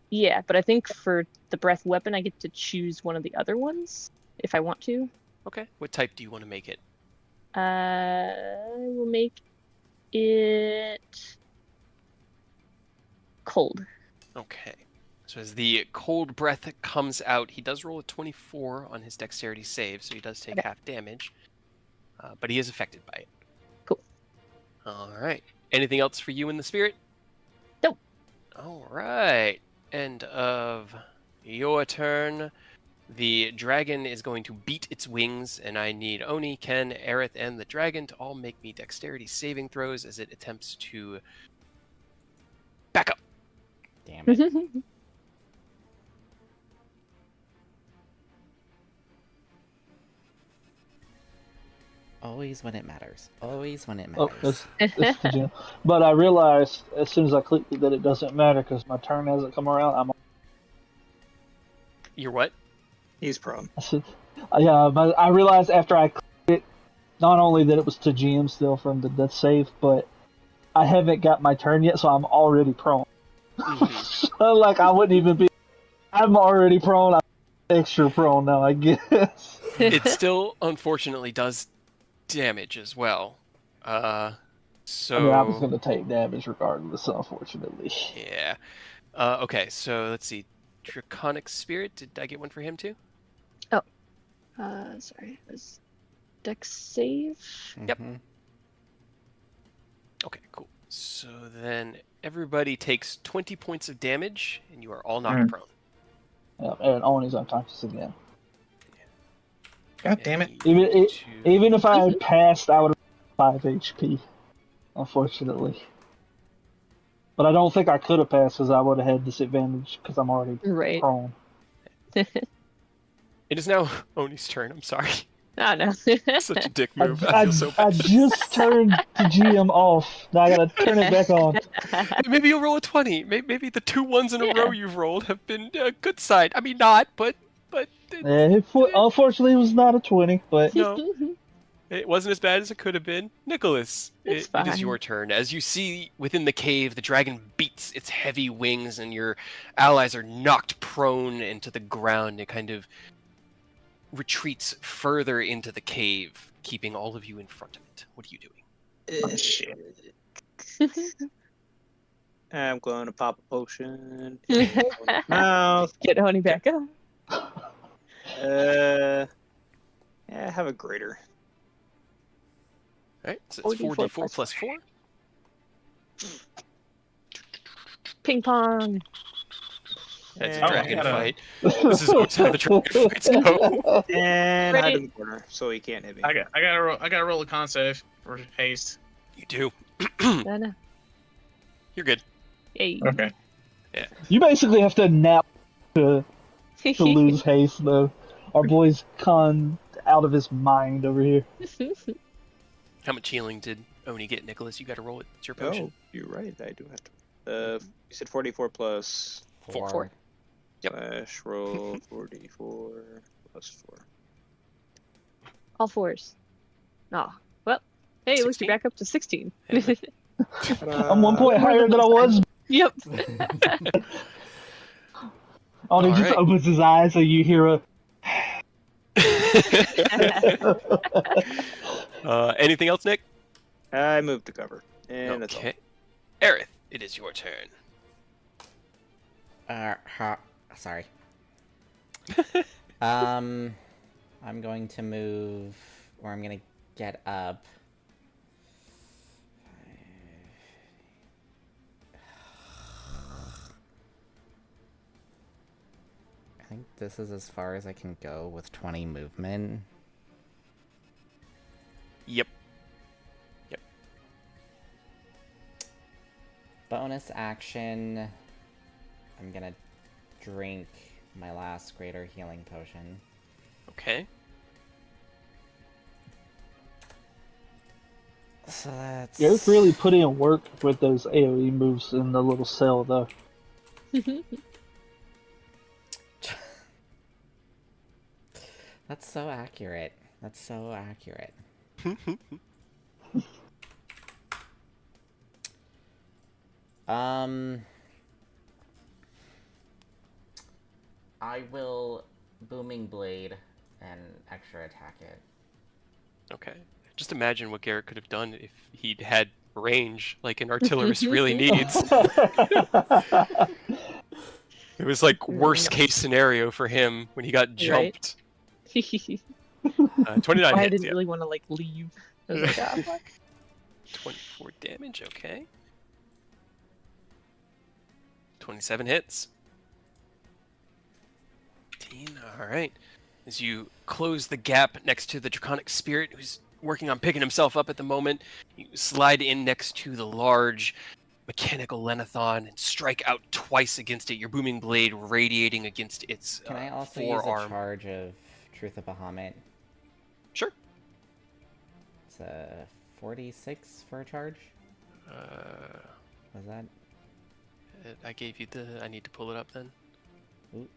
Yeah, but I think for the breath weapon, I get to choose one of the other ones if I want to. Okay. What type do you want to make it? I will make it cold. Okay. So as the cold breath comes out, he does roll a 24 on his dexterity save, so he does take half damage. But he is affected by it. Cool. All right. Anything else for you in the spirit? Nope. All right. End of your turn. The dragon is going to beat its wings, and I need Oni, Ken, Aerith, and the dragon to all make me dexterity saving throws as it attempts to back up. Damn it. Always when it matters. Always when it matters. It's the gym. But I realized as soon as I clicked it that it doesn't matter because my turn hasn't come around. You're what? He's prone. Yeah, but I realized after I clicked it, not only that it was to GM still from the death save, but I haven't got my turn yet, so I'm already prone. So, like, I wouldn't even be... I'm already prone. I'm extra prone now, I guess. It still, unfortunately, does damage as well. So... I mean, I was going to take damage regardless, unfortunately. Yeah. Okay, so let's see. Draconic Spirit, did I get one for him too? Sorry, it was Dex save. Yep. Okay, cool. So then everybody takes 20 points of damage, and you are all knocked prone. Yeah, and Oni's unconscious again. God damn it. Even if I had passed, I would have 5 HP, unfortunately. But I don't think I could have passed because I would have had disadvantage because I'm already prone. It is now Oni's turn, I'm sorry. Oh, no. Such a dick move. I feel so bad. I just turned the GM off. Now I gotta turn it back on. Maybe you'll roll a 20. Maybe the 2 ones in a row you've rolled have been a good side. I mean, not, but... Unfortunately, it was not a 20, but... No. It wasn't as bad as it could have been. Nicholas, it is your turn. As you see within the cave, the dragon beats its heavy wings and your allies are knocked prone into the ground. It kind of retreats further into the cave, keeping all of you in front of it. What are you doing? Oh, shit. I'm going to pop a potion. Mouth. Get Oni back up. Yeah, have a greater. Alright, so it's 4d4 plus 4. Ping pong. That's a dragon fight. This is how the dragon fights go. And hide in the corner, so he can't hit me. I gotta roll a con save for haste. You do. No. You're good. Yay. Okay. Yeah. You basically have to nap to lose haste, though. Our boy's con out of his mind over here. How much healing did Oni get, Nicholas? You gotta roll it. It's your potion. Oh, you're right. I do have to. You said 44 plus 4. Yep. Slash roll 44 plus 4. All 4s. Oh, well. Hey, it looks 16? back up to 16. I'm 1 point higher than I was. Yep. Oni just opens his eyes so you hear a... Anything else, Nick? I moved to cover. And that's all. Aerith, it is your turn. Sorry. I'm going to move, or I'm gonna get up. I think this is as far as I can go with 20 movement. Yep. Bonus action. I'm gonna drink my last greater healing potion. Okay. So that's... Yeah, it's really putting in work with those AoE moves in the little cell, though. That's so accurate. That's so accurate. I will Booming Blade and extra attack it. Okay. Just imagine what Garrett could have done if he'd had range like an artillerist really needs. It was like worst case scenario for him when he got jumped. Right? 29 I hits, didn't yeah. really want to like leave. I was like, ah, fuck. 24 damage, okay. 27 hits. 18, alright. As you close the gap next to the Draconic Spirit, who's working on picking himself up at the moment, you slide in next to the large mechanical Lenathon and strike out twice against it, your booming blade radiating against its Can I also forearm. use a charge of Truth of Bahamut? Sure. It's a 46 for a charge? Was that? I gave you the... I need to pull it up then. Ooh.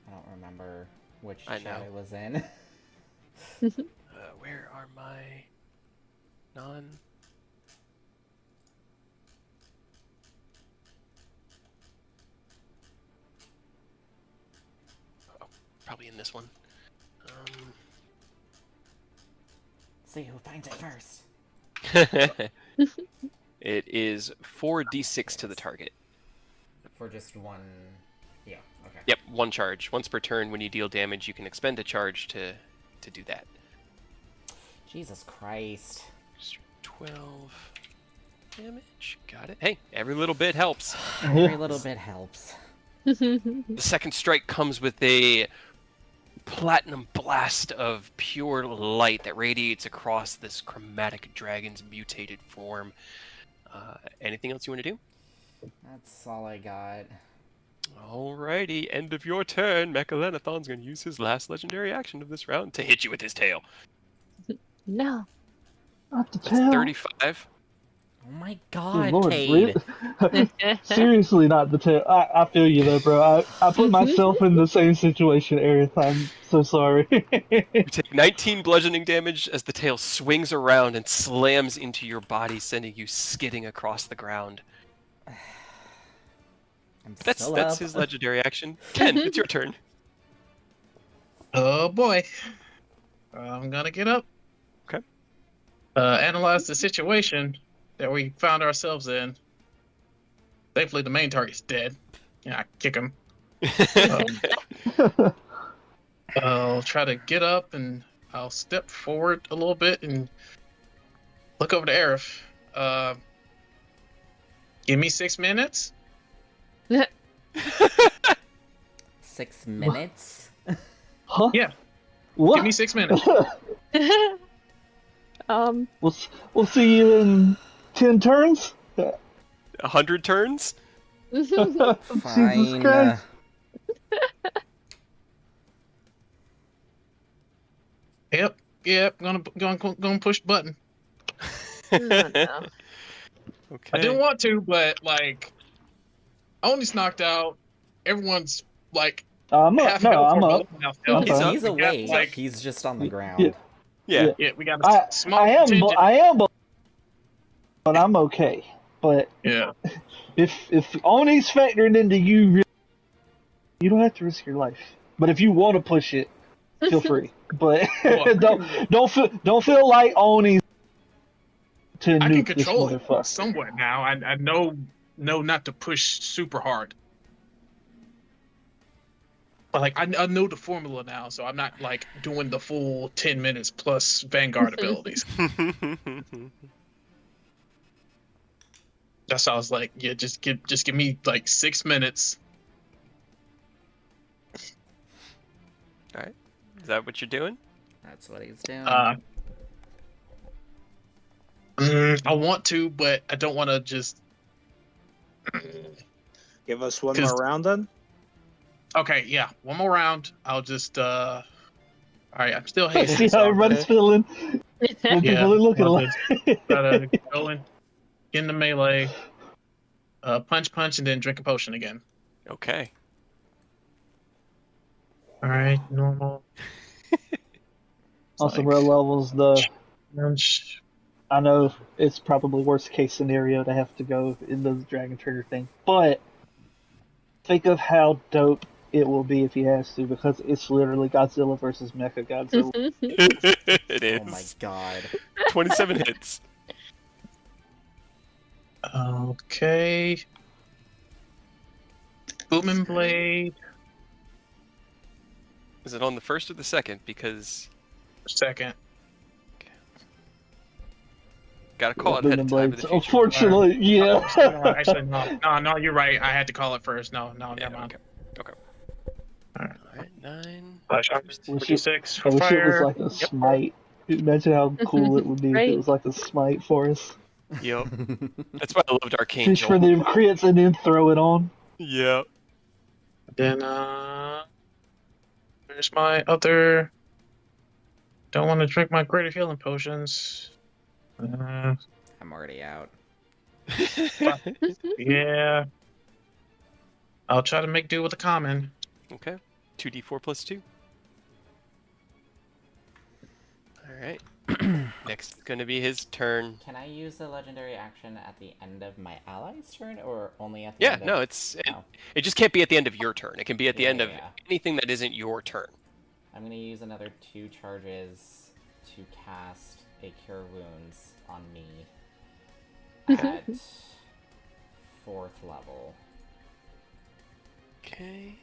I don't remember which I chat know. it was in. Where are my non... Oh, probably in this one. See who finds it first. It is 4d6 to the target. For just one... Yeah, okay. Yep, one charge. Once per turn, when you deal damage, you can expend a charge to do that. Jesus Christ. 12 damage. Got it. Hey, every little bit helps. Every little bit helps. The second strike comes with a platinum blast of pure light that radiates across this chromatic dragon's mutated form. Anything else you want to do? That's all I got. Alrighty, end of your turn. Mechalenethon's going to use his last legendary action of this round to hit you with his tail. No. Not the That's tail. 35. Oh my Good god, Lord, Cade! really? Seriously, not the tail. I feel you though, bro. I put myself in the same situation every time. So sorry. You take 19 bludgeoning damage as the tail swings around and slams into your body, sending you skidding across the ground. I'm That's still up. his legendary action. Ken, it's your turn. Oh boy. I'm gonna get up. Okay. Analyze the situation that we found ourselves in. Thankfully, the main target's dead. Yeah, I kick him. I'll try to get up and I'll step forward a little bit and look over to Aerith. Give me 6 minutes. 6 minutes? Huh? Yeah. What? Give me 6 minutes. We'll see you in 10 turns. 100 turns? Jesus Fine. Christ. Yep. Gonna push the button. Oh, no. Okay. I didn't want to, but like, Oni's knocked out. Everyone's like, I'm up. half No, health I'm or up. below half I'm health. fine. He's We got, awake. like- He's just on the ground. Yeah. Yeah, we got a small I am, contingent. but I'm okay. But Yeah. if Oni's factored into you, you don't have to risk your life. But if you want to push it, feel free. But Well, don't feel like Oni's to I can nuke this control it motherfucker. somewhat now. I know not to push super hard. But like I know the formula now, so I'm not like doing the full 10 minutes plus Vanguard abilities. That's how I was like, yeah, just give me like 6 minutes. Alright. Is that what you're doing? That's what he's doing. I want to, but I don't want to just. Give us one 'Cause- more round then. Okay, yeah, one more round. I'll just. All right, I'm still See hasted. how So everybody's feeling. What yeah, people are looking I'll like. just gotta go in, get in the melee, punch, and then drink a potion again. Okay. All right, normal. On some real levels, Lunch. I know it's probably worst case scenario to have to go in the Dragon Trainer thing, but think of how dope it will be if he has to, because it's literally Godzilla versus Mecha Godzilla. It is. Oh my god. 27 hits. Okay. Booming Blade. Is it on the first or the second? Because Second. gotta call it ahead Booming of time in Blades. the future. Unfortunately, yeah. No, actually, no, you're right. I had to call it first. No, Yeah, never mind. okay. Alright. Alright, 9. Wish it 46 for I wish it was fire. like a smite. Imagine how cool it would be if Right. it was like a smite for us. Yep. That's why I loved Arcane Fish for Jolt. them crits and then throw it on. Yep. Then, where's my other? Don't want to drink my greater healing potions. I'm already out. Yeah. I'll try to make do with a common. Okay. 2d4 plus 2. Alright. Next is going to be his turn. Can I use the legendary action at the end of my ally's turn, or only at the Yeah, end of... no, Oh. it just can't be at the end of your turn. It can be at the Yeah, end of yeah. anything that isn't your turn. I'm gonna use another 2 charges to cast a Cure Wounds on me at 4th level. Okay.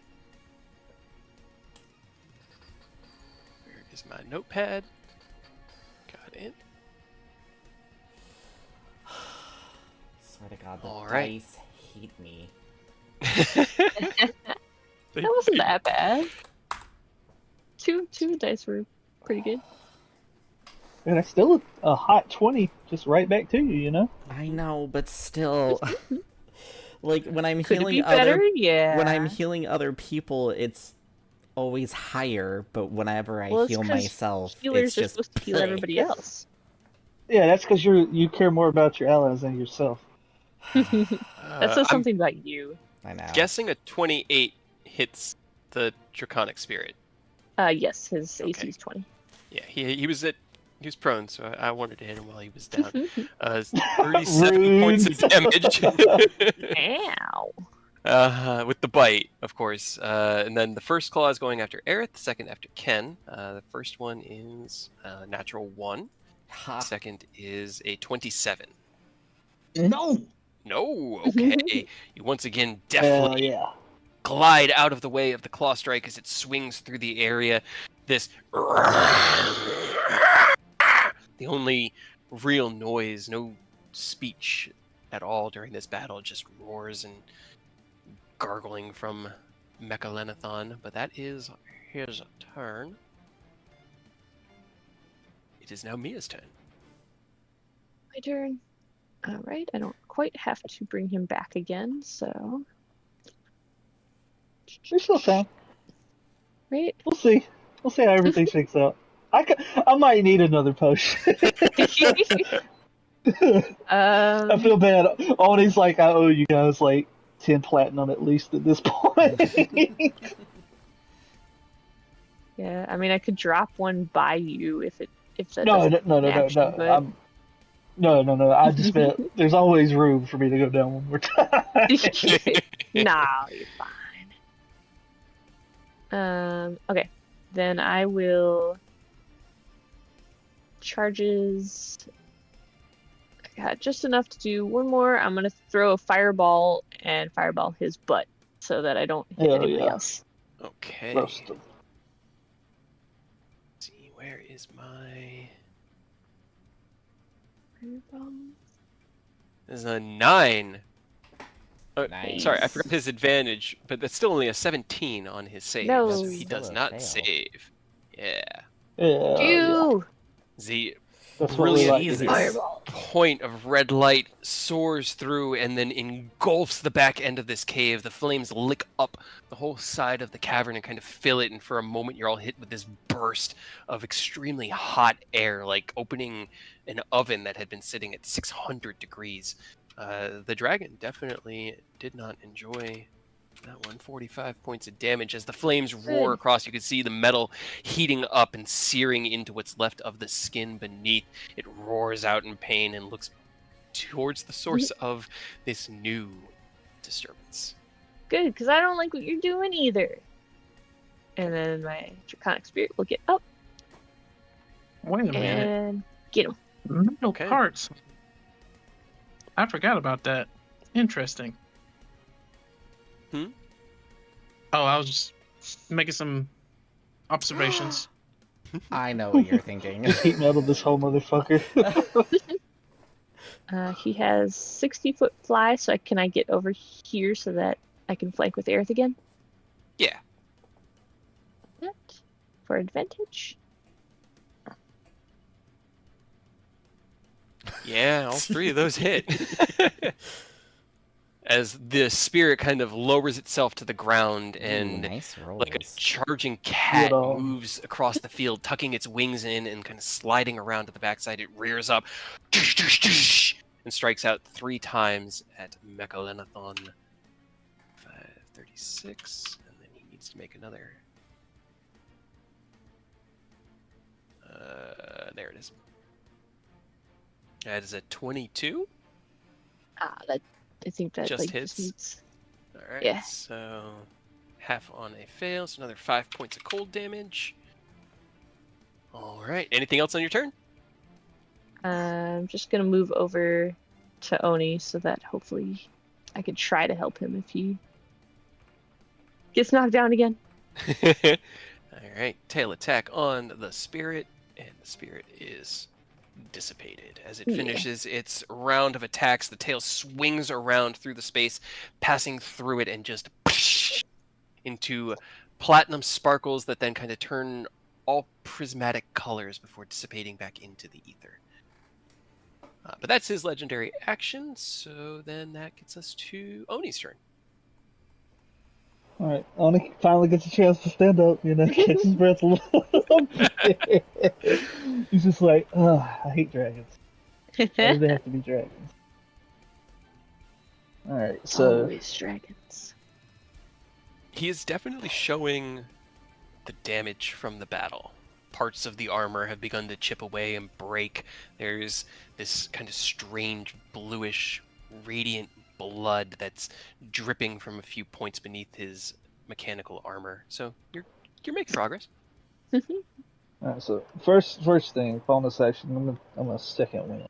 Where is my notepad? Got it. Swear to God, the All right. dice hate me. That wasn't that bad. Two dice were pretty good. And it's still a hot 20, just right back to you, you know? I know, but still, like when I'm Could it healing be better? Yeah. when I'm healing other people, it's always higher. But whenever I Well, it's heal 'cause myself, healers it's are just supposed to heal everybody else. Yeah, that's because you care more about your allies than yourself. That says I'm something about you. I know. guessing a 28 hits the Draconic Spirit. Yes, his AC Okay. is 20. Yeah, he was prone, so I wanted to hit him while he was down. 37 points of damage. Ow. With the bite, of course. And then the first claw is going after Aerith, the second after Ken. The first one is natural 1. Ha. Second is a 27. No! No, okay. You once again Hell definitely yeah. glide out of the way of the claw strike as it swings through the area. This the only real noise, no speech at all during this battle, just roars and gargling from Mechalenethon. But that is his turn. It is now Mia's turn. My turn. Alright, I don't quite have to bring him back again, so... There's still time. Right? We'll see. We'll see how everything shakes out. I might need another potion. I feel bad. Always like I owe you guys like 10 platinum at least at this point. Yeah, I mean, I could drop one by you if that No. doesn't action, but... No. I just meant there's always room for me to go down one more time. Nah, you're fine. Okay. Then I will... Charges... I got just enough to do one more. I'm gonna throw a fireball and fireball his butt so that I don't hit anybody else. Okay. Roast him. Let's see, where is my... Fireball. This is a 9. Nice. Sorry, I forgot his advantage, but that's still only a 17 on his save, No. so he does Still a not fail. save. Yeah. Yeah. You! The That's what we brilliant like to Jesus. do. Fireball. point of red light soars through and then engulfs the back end of this cave. The flames lick up the whole side of the cavern and kind of fill it, and for a moment you're all hit with this burst of extremely hot air, like opening an oven that had been sitting at 600 degrees. The dragon definitely did not enjoy That one, 45 points of damage. As the flames roar across, you can see the metal heating up and searing into what's left of the skin beneath. It roars out in pain and looks towards the source of this new disturbance. Good, because I don't like what you're doing either. And then my Draconic Spirit will get up Wait a minute. and get him. Metal Okay. parts. I forgot about that. Interesting. Hmm? Oh, I was just making some observations. I know what you're thinking. Heat metal this whole motherfucker. He has 60-foot fly, so can I get over here so that I can flank with Aerith again? Yeah. That for advantage. Yeah, all three of those hit. As the spirit kind of lowers itself to the ground and Ooh, nice rolls. like a charging cat Good. moves across the field, tucking its wings in and kind of sliding around to the backside. It rears up and strikes out 3 times at Mechalenethon. 536, and then he needs to make another. There it is. That is a 22. That I think that Just like hits? just needs. All right. Yeah. So half on a fail, so another 5 points of cold damage. All right. Anything else on your turn? I'm just gonna move over to Oni so that hopefully I can try to help him if he gets knocked down again. All right. Tail attack on the spirit, and the spirit is dissipated. As it Yeah. finishes its round of attacks, the tail swings around through the space, passing through it and just into platinum sparkles that then kind of turn all prismatic colors before dissipating back into the ether. But that's his legendary action, so then that gets us to Oni's turn. Alright, Oni finally gets a chance to stand up, catch his breath a little bit. He's just like, oh, I hate dragons. Why do they have to be dragons? Alright, so Always dragons. He is definitely showing the damage from the battle. Parts of the armor have begun to chip away and break. There's this kind of strange bluish radiant blood that's dripping from a few points beneath his mechanical armor. So you're making progress. alright, so first thing, bonus action, I'm gonna second win.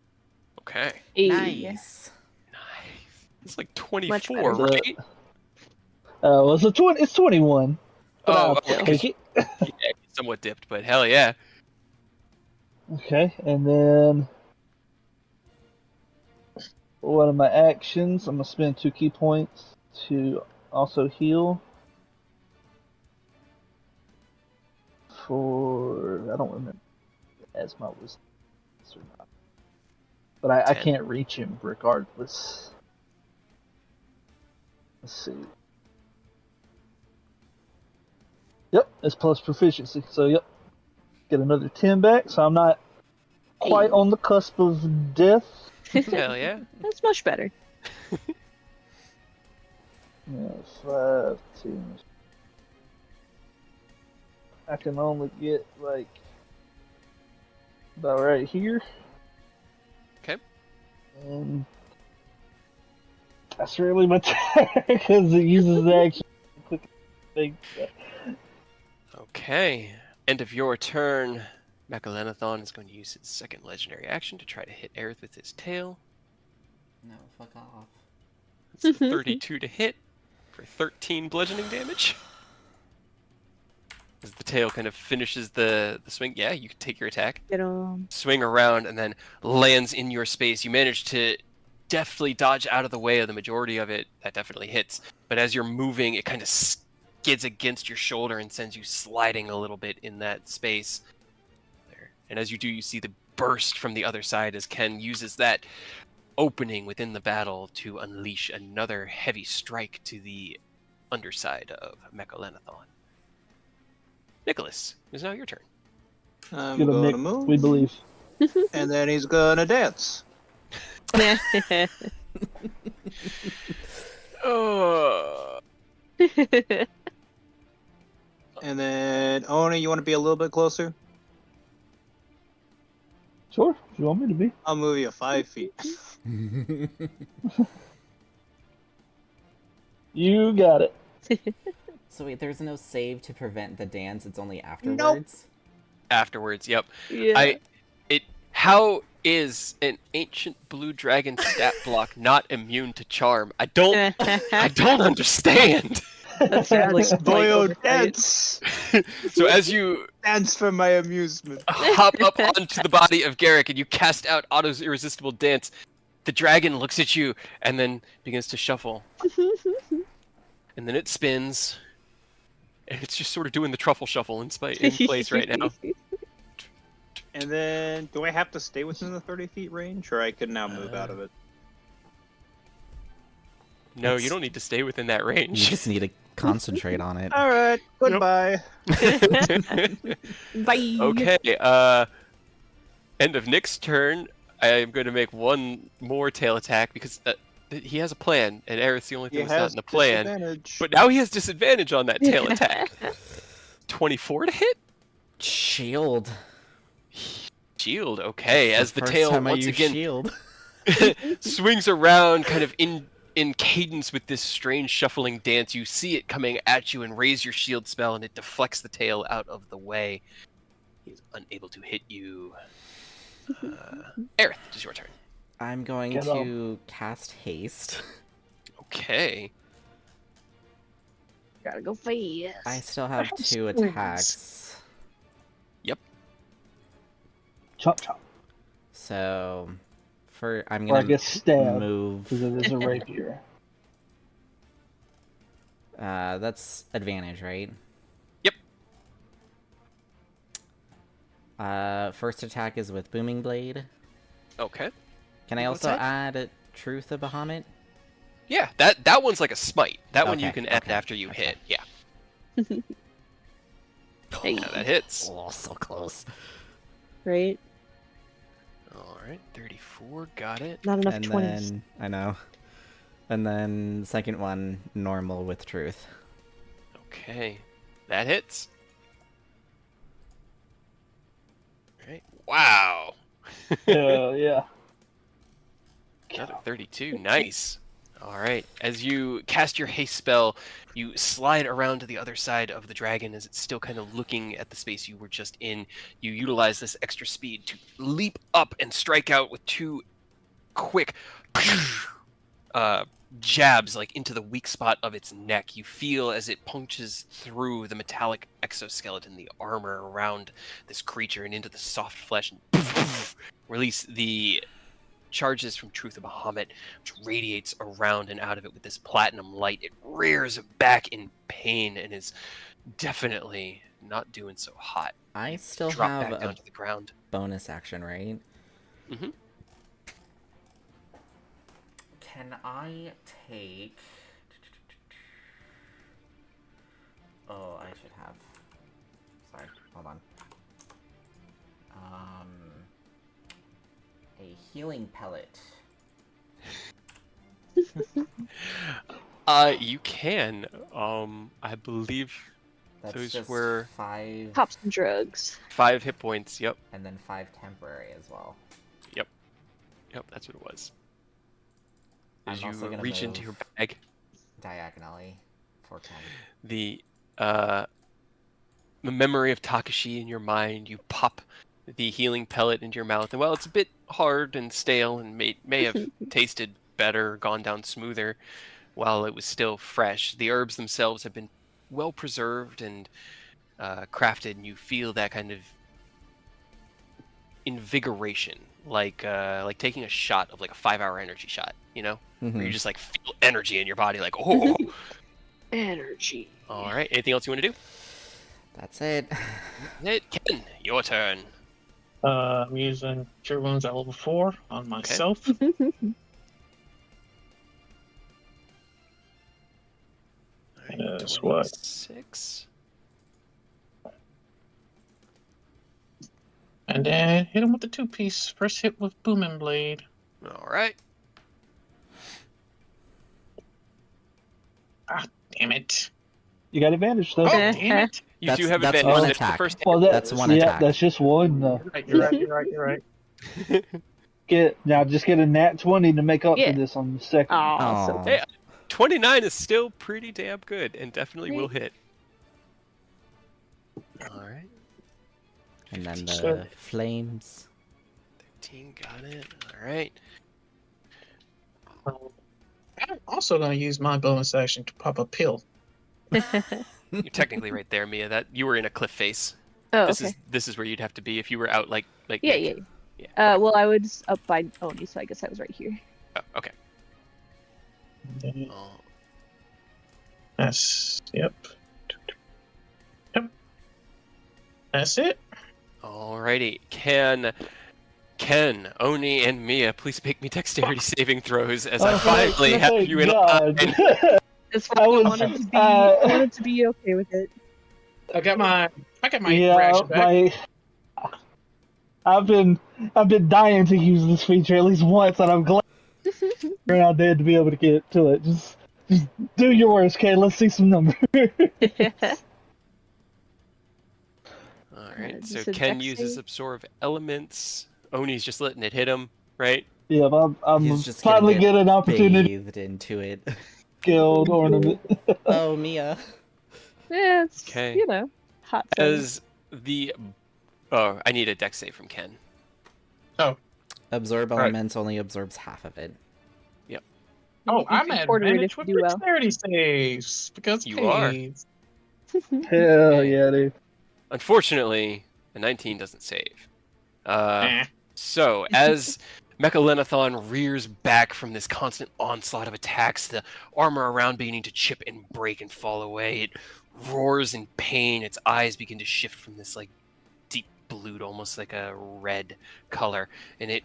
Okay. Hey. Nice. Nice. It's like Much 24, better. right? Well, it's 21. But I'll okay. take it. Yeah, he's somewhat dipped, but hell yeah. Okay, and then one of my actions, I'm gonna spend 2 key points to also heal. For I don't remember as my was or not. But I 10. can't reach him regardless. Let's see. Yep, it's plus proficiency. So yep. Get another 10 back, so I'm not quite on the cusp of death. Hell yeah. That's much better. Yeah, 5, 2. I can only get like about right here. Okay. And that's really my turn because it uses the action. Quick thing. Okay. End of your turn. Mechalenethon is going to use his second legendary action to try to hit Aerith with his tail. No, fuck off. It's a 32 to hit for 13 bludgeoning damage. As the tail kind of finishes the swing, yeah, you can take your attack. Get him. Swing around and then lands in your space. You manage to deftly dodge out of the way of the majority of it. That definitely hits. But as you're moving, it kind of skids against your shoulder and sends you sliding a little bit in that space. There. And as you do, you see the burst from the other side as Ken uses that opening within the battle to unleash another heavy strike to the underside of Mechalenethon. Nicholas, it's now your turn. I'm Get him, gonna Nick. move, We believe. and then he's gonna dance. Oh, And then, Oni, you want to be a little bit closer? Sure, if you want me to be. I'll move you 5 feet. You got it. So wait, there's no save to prevent the dance, it's only afterwards? Afterwards, yep. Yeah. How is an ancient blue dragon stat block not immune to charm? I don't understand. That sounds like Boyo overkill. dance! So as you Dance for my amusement. hop up onto the body of Garrick and you cast out Otto's irresistible dance, the dragon looks at you and then begins to shuffle. And then it spins, and it's just sort of doing the truffle shuffle in place right now. And then, do I have to stay within the 30 feet range, or I could now move out of it? No, you don't need to stay within that You range. just need to concentrate on it. Alright, goodbye. Bye. Okay, end of Nick's turn. I am going to make one more tail attack because he has a plan, and Aerith's the only thing He that's not has in the plan. disadvantage. But now he has disadvantage on that tail attack. 24 to hit? Shield. Shield, okay. As the First tail time I once use again shield. swings around, kind of in cadence with this strange shuffling dance, you see it coming at you and raise your shield spell, and it deflects the tail out of the way. He's unable to hit you. Aerith, it is your turn. I'm going Get to cast haste. Okay. Gotta go fast. I still have 2 attacks. Chop chop. So, I'm Or I gonna guess stab, move. because it is a rapier. That's advantage, right? Yep. First attack is with Booming Blade. Okay. Can I What's also that? add Truth of Bahamut? Yeah, that one's like a smite. That one you Okay, can add okay, after you okay. hit. Yeah. Hey. Now that hits. Oh, so close. Right? Alright, 34, got it. Not enough And 20s. then, I know. And then, second one, normal with Truth. Okay, that hits. Alright, wow! Yeah. Another 32, nice. Alright, as you cast your haste spell, you slide around to the other side of the dragon as it's still kind of looking at the space you were just in. You utilize this extra speed to leap up and strike out with 2 quick jabs like into the weak spot of its neck. You feel as it punctures through the metallic exoskeleton, the armor around this creature, and into the soft flesh, and release the charges from Truth of Bahamut, which radiates around and out of it with this platinum light. It rears back in pain and is definitely not doing so hot. I still Drop have back down a to the ground. bonus action, right? Mhm. Can I take... Oh, I should have... Sorry, hold on. A healing pellet. You can. I believe That's those just were 5... Pop some drugs. 5 hit points. Yep, And then 5 temporary as well. yep, that's what it was. I'm As you also gonna reach into move your bag, diagonally for 10. the memory of Takashi in your mind, you pop the healing pellet into your mouth, and while it's a bit hard and stale and may have tasted better, gone down smoother while it was still fresh, the herbs themselves have been well preserved and crafted, and you feel that kind of invigoration, like taking a shot of like a 5-hour energy shot, you know, where you just like feel energy in your body, like oh. Energy. All right. Anything else you want to do? That's it. Ken, your turn. I'm using Cure Wounds at level 4 on myself. That's what? 6. And then hit him with the 2-piece. First hit with Booming Blade. All right. Ah, damn it. You got advantage though. Oh, damn it. You do That's- have that's advantage. one That's the attack. first Well, That's one attack. That's just one. You're right. Just get a nat 20 to make up Yeah. for this on the second. Oh, so Aw. Hey, 29 is still pretty damn good and definitely will hit. Alright. And then Sure. the flames. 13, got it. Alright. I'm also going to use my bonus action to pop a pill. You're technically right there, Mia. That you were in a cliff face. Oh, This okay. is where you'd have to be if you were out like Yeah, Nick. yeah. Yeah. Well, I was up by Oni, so I guess I was right here. Oh, okay. Oh, That's, yep. That's it. alrighty. Ken, Oni, and Mia, please make me dexterity saving throws as I finally have thank you in a God. line. That's why I was, wanted to be. I wanted to be okay with it. I got my Yeah, reaction back. I've been dying to use this feature at least once, and I'm glad you're now dead to be able to get to it. Just do your worst, Kay. Let's see some numbers. Alright, so Just a Ken dex uses save. absorb elements. Oni's just letting it hit him, right? Yeah, I'm He's just finally gonna get an opportunity bathed into it. to guild ornament. Oh, Mia. Yeah, it's Okay. hot. Sun. As the I need a dex save from Ken. Absorb All right. elements only absorbs half of it. Oh, You I'm can at order it advantage if with you do well. dexterity saves because You are. K's. Hell yeah, dude. Unfortunately, a 19 doesn't save. Eh. So, as Mechalenethon rears back from this constant onslaught of attacks, the armor around beginning to chip and break and fall away, it roars in pain. Its eyes begin to shift from this like deep blue to almost like a red color, and it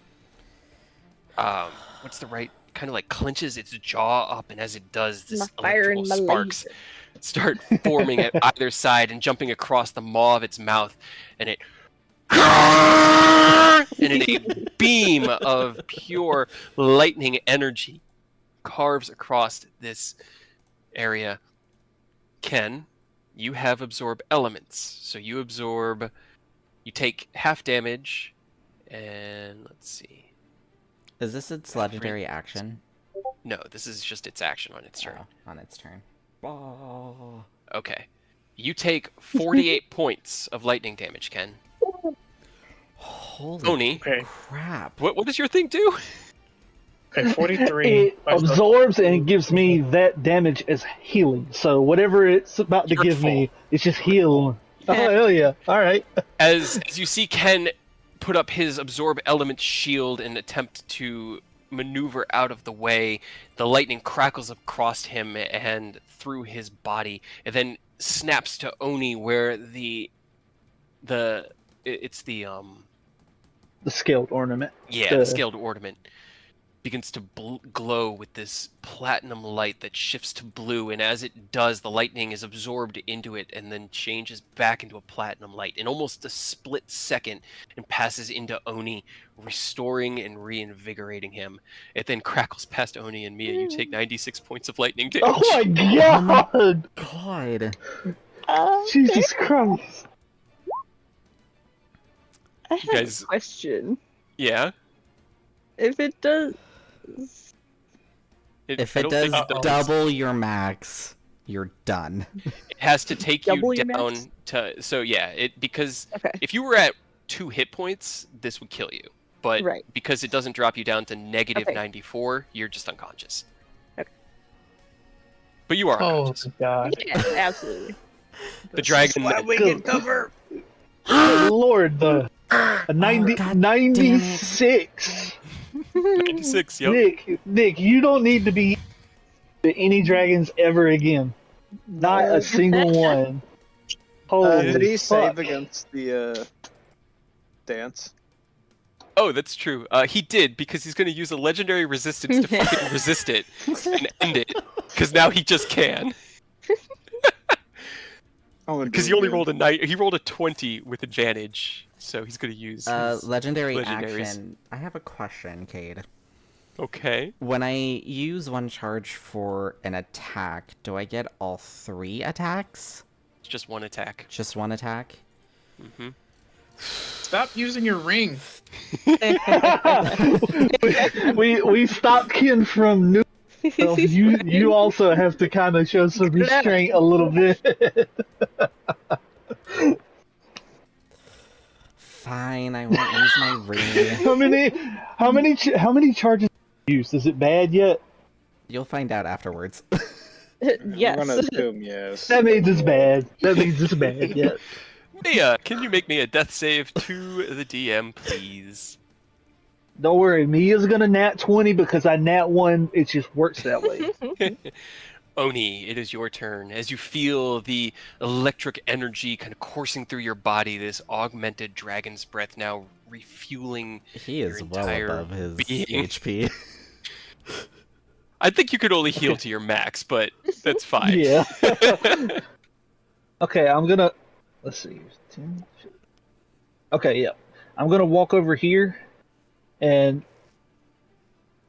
what's the right kind of like clenches its jaw up, and as it does, this My fire electrical and my sparks laser. start forming at either side and jumping across the maw of its mouth, and it and in a beam of pure lightning energy carves across this area. Ken, you have absorb elements, so you take half damage, and let's see. Is this its legendary action? No, this is just its action on its turn. Oh, on its turn. Oh. Okay. You take 48 points of lightning damage, Ken. Holy Oni, Okay. crap. what does your thing do? Okay, 43. It absorbs and gives me that damage as healing. So whatever it's about to give me, it's just heal. Oh hell yeah! All right. As you see Ken put up his absorb element shield and attempt to maneuver out of the way, the lightning crackles across him and through his body, and then snaps to Oni where the scaled ornament. the scaled ornament begins to glow with this platinum light that shifts to blue, and as it does, the lightning is absorbed into it and then changes back into a platinum light in almost a split second and passes into Oni, restoring and reinvigorating him. It then crackles past Oni and Mia. You take 96 points of lightning damage. Oh my god! God. Jesus Christ! I have guys- a question. Yeah? If it does, If I it don't does think it double your max, you're done. It has to take Double you your down max? to... So yeah, because okay, if you were at 2 hit points, this would kill you. But right. because it doesn't drop you down to negative Okay. 94, you're just unconscious. Okay. But you are Oh, unconscious. God. Yeah, absolutely. The dragon... we get cover. Good Lord, a 90, God 96. 96, yep. Nick, you don't need to be to any dragons ever again. Not a single one. Holy Did he fuck. save against the dance? Oh, that's true. He did, because he's going to use a legendary resistance to fucking resist it and end it. Because now he just can. Because he only rolled he rolled a 20 with advantage, so he's going to use his Legendary legendaries. action. I have a question, Cade. Okay. When I use one charge for an attack, do I get all 3 attacks? It's just one attack. Just one attack? Mm-hmm. Stop using your ring. we stopped Ken from new. You also have to kind of show some restraint a little bit. Fine, I won't use my ring. How many charges used? Is it bad yet? You'll find out afterwards. Yes. I'm gonna assume yes. That means it's bad. That means it's bad yet. Mia, can you make me a death save to the DM, please? Don't worry, Mia's gonna nat 20 because I nat 1. It just works that way. Oni, it is your turn. As you feel the electric energy kind of coursing through your body, this augmented dragon's breath now refueling He your is well entire above his being. HP. I think you could only heal to your max, but that's fine. Yeah. Okay, I'm gonna. Let's see. 10, okay, yeah. I'm gonna walk over here and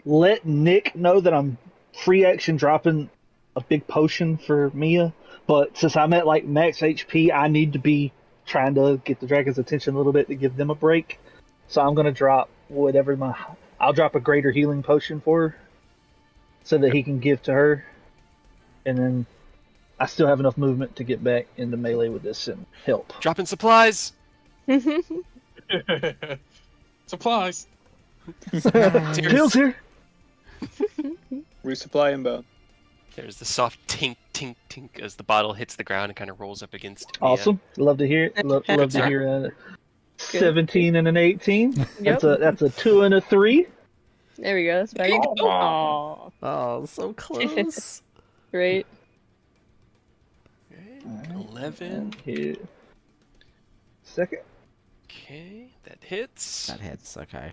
let Nick know that I'm free action dropping a big potion for Mia. But since I'm at like max HP, I need to be trying to get the dragon's attention a little bit to give them a break. So I'm gonna drop whatever I'll drop a greater healing potion for her, so that he can give to her, and then I still have enough movement to get back into melee with this and help. Dropping supplies. Supplies. Bill's here. Resupply inbound. There's the soft tink, tink, tink as the bottle hits the ground and kind of rolls up against Mia. Awesome. Love to hear it. Love to hear 17 and an 18. Yep. That's a 2 and a 3. There we go. That's better. Aww. Oh, so close. Right. Okay, 11. Here. Second. Okay, that hits. That hits, okay.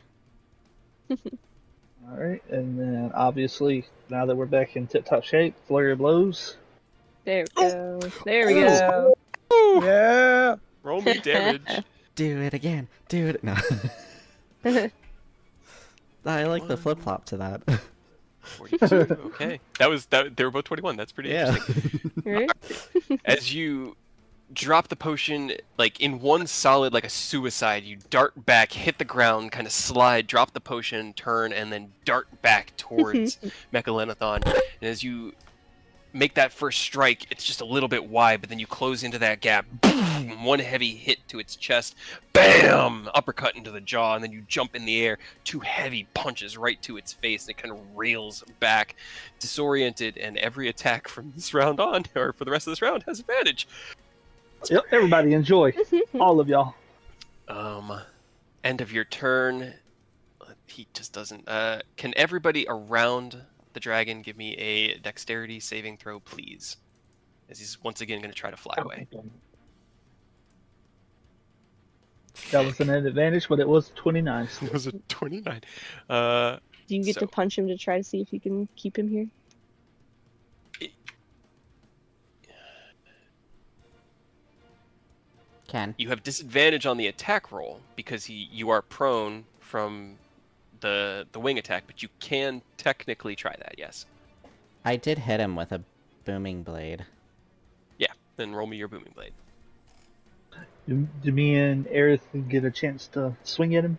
All right, and then obviously now that we're back in tip-top shape, flurry of blows. There we go. There we go. Yeah. Roll me damage. Do it again. Do it. No. I like the flip-flop to that. 42. Okay, they were both 21. That's pretty interesting. Right? As you drop the potion, like in one solid, like a suicide, you dart back, hit the ground, kind of slide, drop the potion, turn, and then dart back towards Mechalenethon. And as you make that first strike, it's just a little bit wide, but then you close into that gap. Boom! One heavy hit to its chest. Bam! Uppercut into the jaw, and then you jump in the air. 2 heavy punches right to its face, and it kind of reels back, disoriented, and every attack from this round on, or for the rest of this round, has advantage. Yep, everybody enjoy. All of y'all. End of your turn. He just doesn't. Can everybody around the dragon give me a dexterity saving throw, please? As he's once again going to try to fly away. That was an advantage, but it was 29. It was a 29. Do you get So- to punch him to try to see if you can keep him here? Can. You have disadvantage on the attack roll because you are prone from the wing attack, but you can technically try that. Yes. I did hit him with a booming blade. Yeah. Then roll me your booming blade. Do me and Aerith get a chance to swing at him?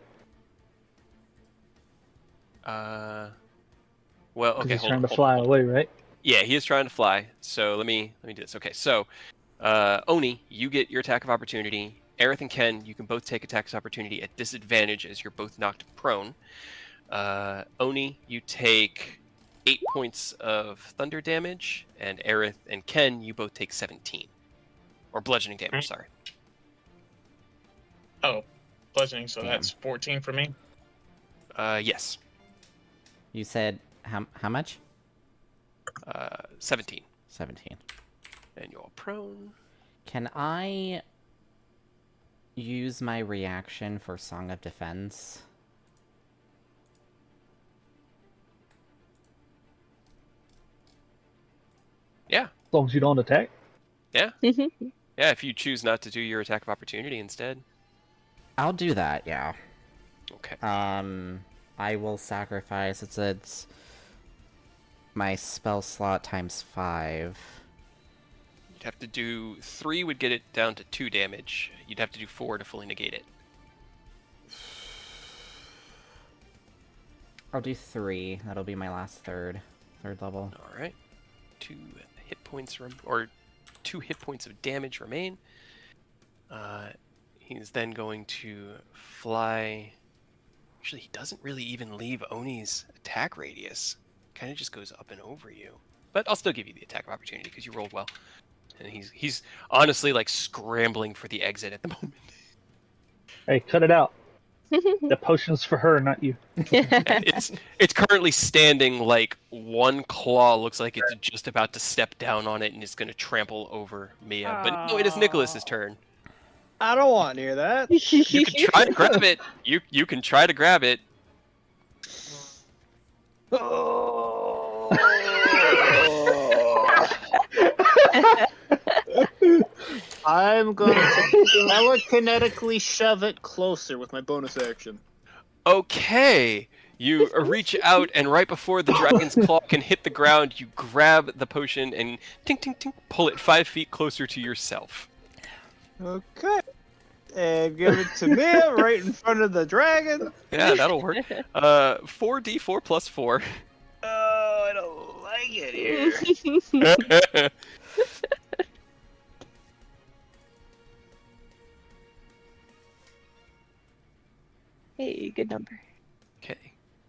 Well, 'Cause okay. he's Hold trying on, to hold fly on, hold on. away, right? Yeah, he is trying to fly. So let me do this. Okay, so Oni, you get your attack of opportunity. Aerith and Ken, you can both take attacks of opportunity at disadvantage as you're both knocked prone. Oni, you take 8 points of thunder damage, and Aerith and Ken, you both take 17. Or bludgeoning damage, sorry. Oh, bludgeoning, so Damn. that's 14 for me. Yes. You said how much? 17. 17. And you're prone. Can I use my reaction for Song of Defense? Yeah. As long as you don't attack. Yeah, if you choose not to do your attack of opportunity instead. I'll do that, yeah. Okay. I will sacrifice. It's my spell slot times 5. You'd have to do 3 would get it down to 2 damage. You'd have to do 4 to fully negate it. I'll do 3. That'll be my last third level. All right. 2 hit points or 2 hit points of damage remain. He's then going to fly. Actually, he doesn't really even leave Oni's attack radius. Kind of just goes up and over you. But I'll still give you the attack of opportunity because you rolled well. And he's honestly like scrambling for the exit at the moment. Hey, cut it out. The potion's for her, not you. It's currently standing like one claw looks like it's just about to step down on it and it's going to trample over Mia. But no, it is Nicholas's turn. I don't want to hear that. You can try to grab it. You can try to grab it. I'm going to telekinetically shove it closer with my bonus action. Okay. You reach out, and right before the dragon's claw can hit the ground, you grab the potion and tink, tink, tink, pull it 5 feet closer to yourself. Okay. And give it to Mia right in front of the dragon. Yeah, that'll work. 4d4 plus 4. Oh, I don't like it here. Hey, good number. Okay.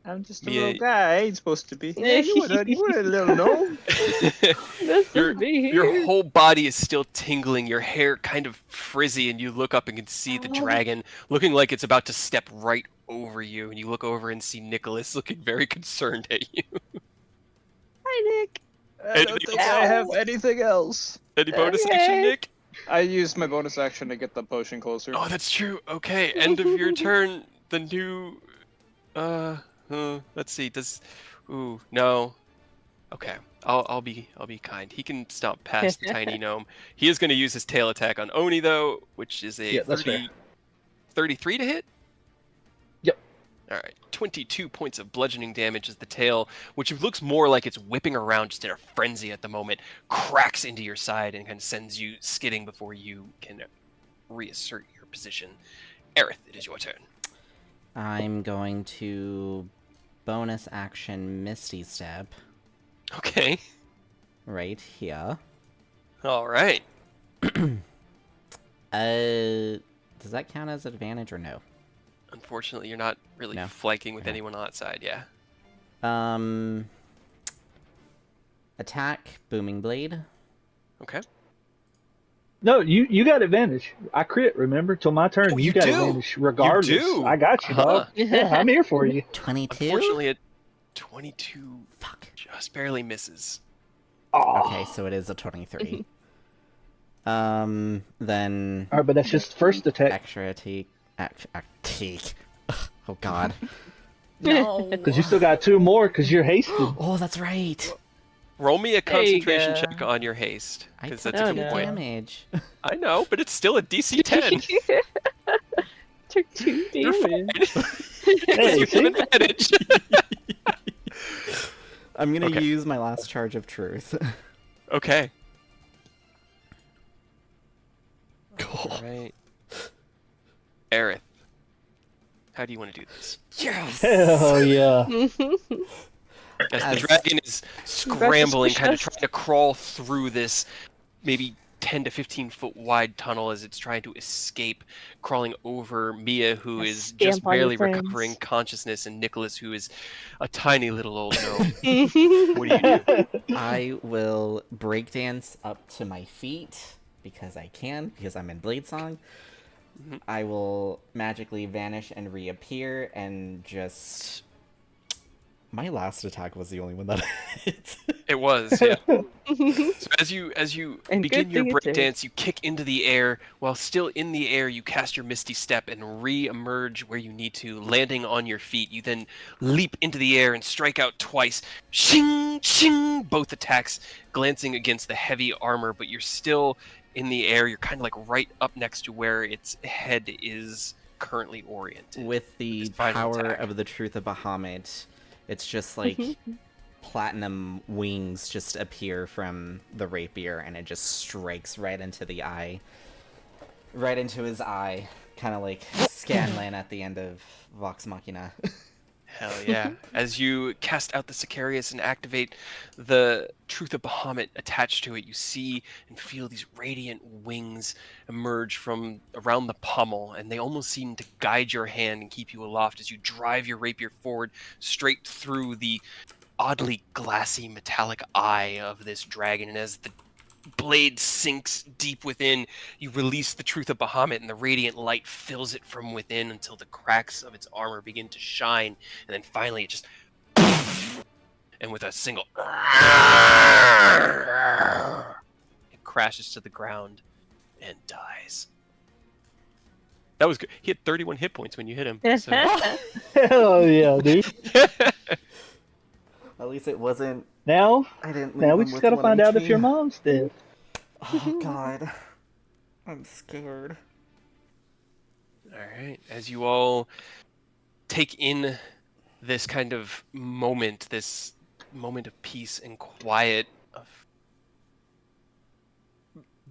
I'm just a Mia- little guy. I ain't supposed to be. Yeah, you would a little gnome. This is me. Your whole body is still tingling, your hair kind of frizzy, and you look up and can see the dragon looking like it's about to step right over you. And you look over and see Nicholas looking very concerned at you. Hi, Nick. I don't think I have anything else. Any bonus Okay. action, Nick? I used my bonus action to get the potion closer. Oh, that's true. Okay, end of your turn. The new... let's see. Ooh, no. Okay, I'll be kind. He can stomp past the tiny gnome. He is going to use his tail attack on Oni though, which is a 33 to hit. Yep. All right, 22 points of bludgeoning damage as the tail, which looks more like it's whipping around just in a frenzy at the moment, cracks into your side and kind of sends you skidding before you can reassert your position. Aerith, it is your turn. I'm going to bonus action Misty Step Okay. right here. All right. Does that count as advantage or no? Unfortunately, you're not really No. flanking with Okay. anyone on that side, yeah. Attack Booming Blade. Okay. No, you got advantage. I crit, remember? Till my turn, Oh, you you got do. advantage regardless. do. I got you, dog. Yeah, I'm here for you. 22. Unfortunately, a 22 Fuck. just barely misses. Oh. Okay, so it is a 23. Then All right, but that's just first attack. extra attack. Oh god. No. Because you still got 2 more because you're hasted. Oh, that's right. Roll me a There you concentration go. check on your haste, I because took that's a Oh, good no. point. damage. I know, but it's still a DC 10. Took 2 You're damage. fine. Hey, You have see? advantage. I'm gonna Okay. use my last charge of truth. Okay. All right. Aerith, how do you want to do this? Yes. Hell yeah. As the As- dragon is scrambling, kind of squish us. trying to crawl through this maybe 10 to 15 foot wide tunnel as it's trying to escape, crawling over Mia, who is Stamp just on your barely friends. recovering consciousness, and Nicholas, who is a tiny little old gnome. What do you do? I will breakdance up to my feet because I can, because I'm in Blade Song. Mhm. I will magically vanish and reappear and just. My last attack was the only one that hit. It was, yeah. So as you And begin good your thing it did. breakdance, you kick into the air. While still in the air, you cast your Misty Step and re-emerge where you need to, landing on your feet. You then leap into the air and strike out twice. Shing, shing! Both attacks glancing against the heavy armor, but you're still in the air. You're kind of like right up next to where its head is currently oriented. With the His final power attack. of the Truth of Bahamut, it's just like platinum wings just appear from the rapier, and it just strikes right into the eye. Right into his eye. Kind of like Scanlan at the end of Vox Machina. Hell yeah. As you cast out the Sicarius and activate the Truth of Bahamut attached to it, you see and feel these radiant wings emerge from around the pommel, and they almost seem to guide your hand and keep you aloft as you drive your rapier forward straight through the oddly glassy metallic eye of this dragon. And as the blade sinks deep within, you release the Truth of Bahamut, and the radiant light fills it from within until the cracks of its armor begin to shine, and then finally it just and with a single it crashes to the ground and dies. That was good. He had 31 hit points when you hit him. So. Hell yeah, dude. At least it wasn't. Now I didn't. we leave him just with gotta 1 find out if HP. your mom's dead. Oh god, I'm scared. All right. As you all take in this kind of moment, this moment of peace and quiet, of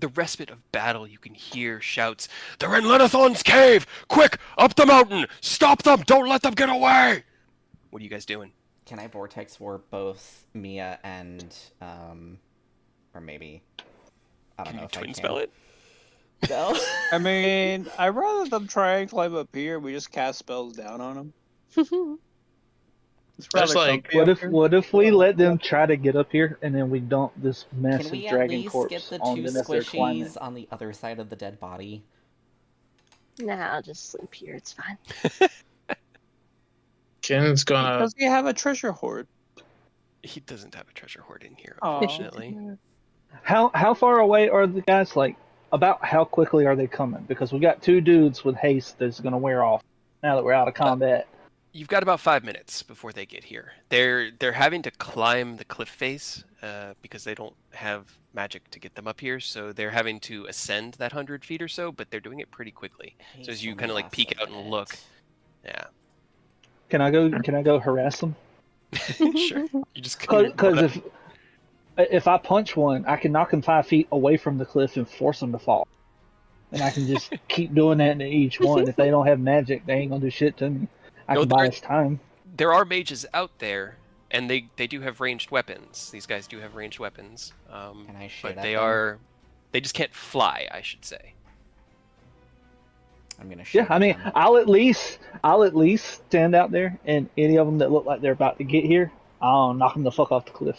the respite of battle, you can hear shouts, "They're in Lenithon's cave! Quick, up the mountain! Stop them! Don't let them get away!" What are you guys doing? Can I vortex warp both Mia and or maybe I don't Can know you if I twin can. spell it? No. I mean, I'd rather them try and climb up here. We just cast spells down on them. It's That's rather like- comfy What up if we let them try to get up here and then we dump this massive Can we at dragon least corpse get the on two them as they're climbing? squishies on the other side of the dead body? Nah, I'll just sleep here. It's fine. Ken's here? gonna. Does he have a treasure hoard? He doesn't have a treasure hoard in here, Aw. unfortunately. How far away are the guys? Like, about how quickly are they coming? Because we got 2 dudes with haste that's gonna wear off now that we're out of combat. You've got about 5 minutes before they get here. They're having to climb the cliff face because they don't have magic to get them up here, so they're having to ascend that 100 feet or so, but they're doing it pretty quickly. So as you kind of like peek out and look, yeah, Can I go harass them? sure. You just come in- Because if I punch one, I can knock them 5 feet away from the cliff and force them to fall. And I can just keep doing that to each one. If they don't have magic, they ain't gonna do shit to me. I No, can buy they're- us time. there are mages out there, and they do have ranged weapons. These guys do have ranged weapons, Can I shoot but at they just can't fly, I should say. I'm gonna shoot Yeah, I mean, at them. I'll at least stand out there, and any of them that look like they're about to get here, I'll knock them the fuck off the cliff.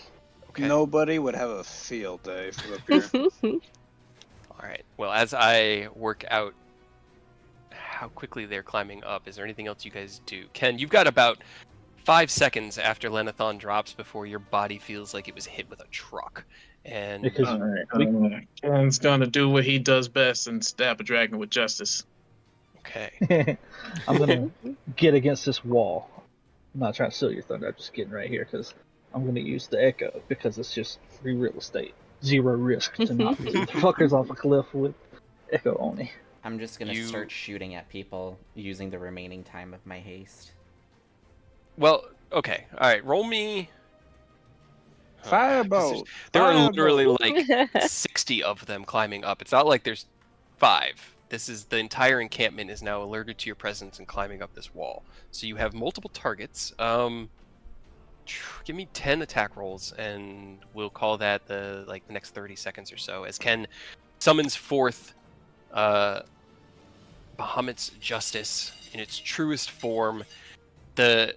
Okay. Nobody would have a field day from up here. All right. Well, as I work out how quickly they're climbing up, is there anything else you guys do? Ken, you've got about 5 seconds after Lenithon drops before your body feels like it was hit with a truck. And Because Alright, Ken's gonna do what he does best and stab a dragon with justice. okay. I'm gonna get against this wall. I'm not trying to steal your thunder. I'm just getting right here because I'm gonna use the echo because it's just free real estate, 0 risk to knock these motherfuckers off a cliff with echo only. I'm just gonna You- start shooting at people using the remaining time of my haste. Well, okay. All right. Roll me. Oh, God, 'cause Firebolt. There are Firebolt. literally like 60 of them climbing up. It's not like there's 5. This is the entire encampment is now alerted to your presence and climbing up this wall. So you have multiple targets. Give me 10 attack rolls, and we'll call that the next 30 seconds or so. As Ken summons forth Bahamut's justice in its truest form, the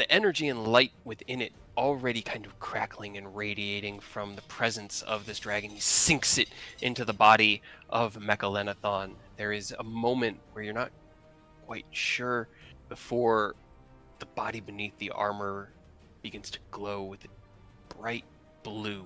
energy and light within it already kind of crackling and radiating from the presence of this dragon. He sinks it into the body of Mecha Lenithon. There is a moment where you're not quite sure before the body beneath the armor begins to glow with bright blue.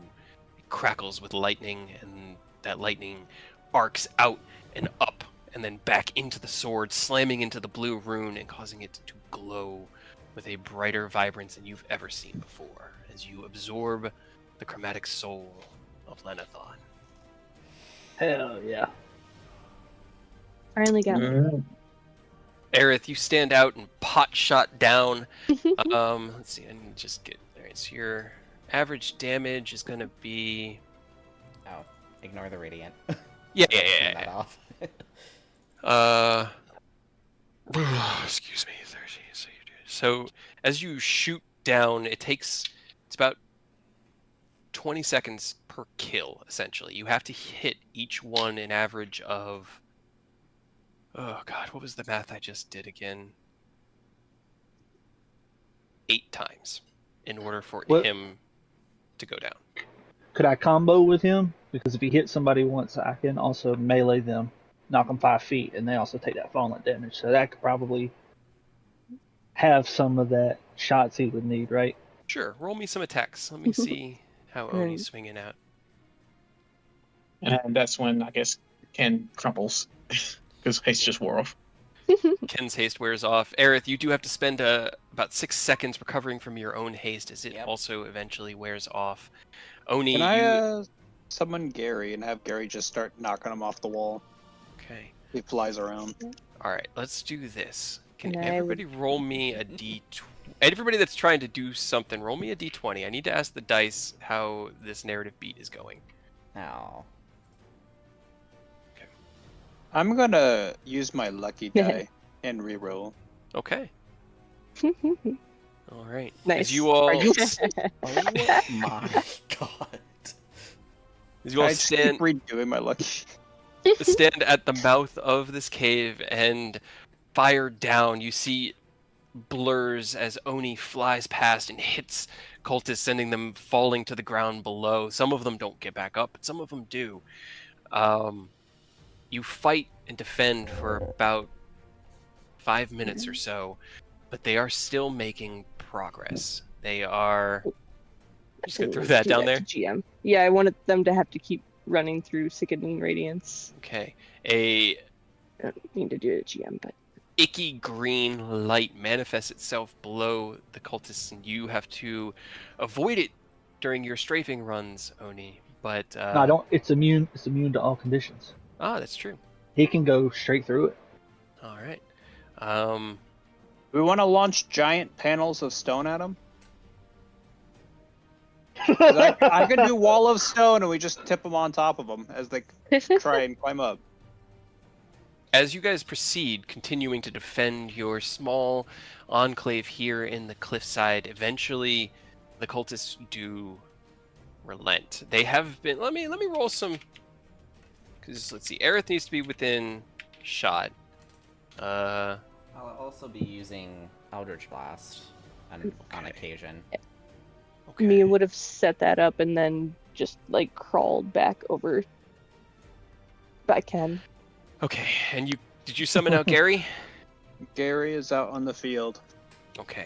It crackles with lightning, and that lightning arcs out and up and then back into the sword, slamming into the blue rune and causing it to glow with a brighter vibrance than you've ever seen before as you absorb the chromatic soul of Lenithon. Hell yeah. Finally got one. Aerith, you stand out and pot shot down. Let's see, I need to just get... Alright, so your average damage is going to be... Oh, ignore the radiant. Yeah. Turn that off. Excuse me, 30. So as you shoot down, it's about 20 seconds per kill, essentially. You have to hit each one an average of... Oh god, what was the math I just did again? 8 times in order for him to go down. Could I combo with him? Because if he hits somebody once, I can also melee them, knock them 5 feet, and they also take that falling damage. So that could probably have some of that shots he would need, right? Sure, roll me some attacks. Let me see how Oni's swinging out. And that's when, I guess, Ken crumples. Because haste just wore off. Ken's haste wears off. Aerith, you do have to spend about 6 seconds recovering from your own haste as it also eventually wears off. Oni, can I summon Gary and have Gary just start knocking him off the wall? Okay. He flies around. Alright, let's do this. Can everybody roll me a d20? Everybody that's trying to do something, roll me a d20. I need to ask the dice how this narrative beat is going. Oh. I'm gonna use my lucky die and reroll. Okay. All right. Nice. As you all, Oh my god. as you all I just keep stand redoing my lucky. at the mouth of this cave and fire down, you see blurs as Oni flies past and hits cultists, sending them falling to the ground below. Some of them don't get back up, but some of them do. You fight and defend for about 5 minutes or so, but they are still making progress. They are... Just gonna throw that down there? GM. Yeah, I wanted them to have to keep running through Sickening Radiance. Okay. A I don't mean to do it at GM, but... icky green light manifests itself below the cultists, and you have to avoid it during your strafing runs, Oni. But No, I don't. It's immune to all conditions. Ah, that's true. He can go straight through it. All right. We want to launch giant panels of stone at him. I could do wall of stone, and we just tip them on top of them as they try and climb up. As you guys proceed, continuing to defend your small enclave here in the cliffside, eventually the cultists do relent. They have been... Let me roll some... Because, let's see, Aerith needs to be within shot. I'll also be using Eldritch Blast on occasion. Okay. Mia would have set that up and then just, like, crawled back over by Ken. Okay, and did you summon out Gary? Gary is out on the field. Okay.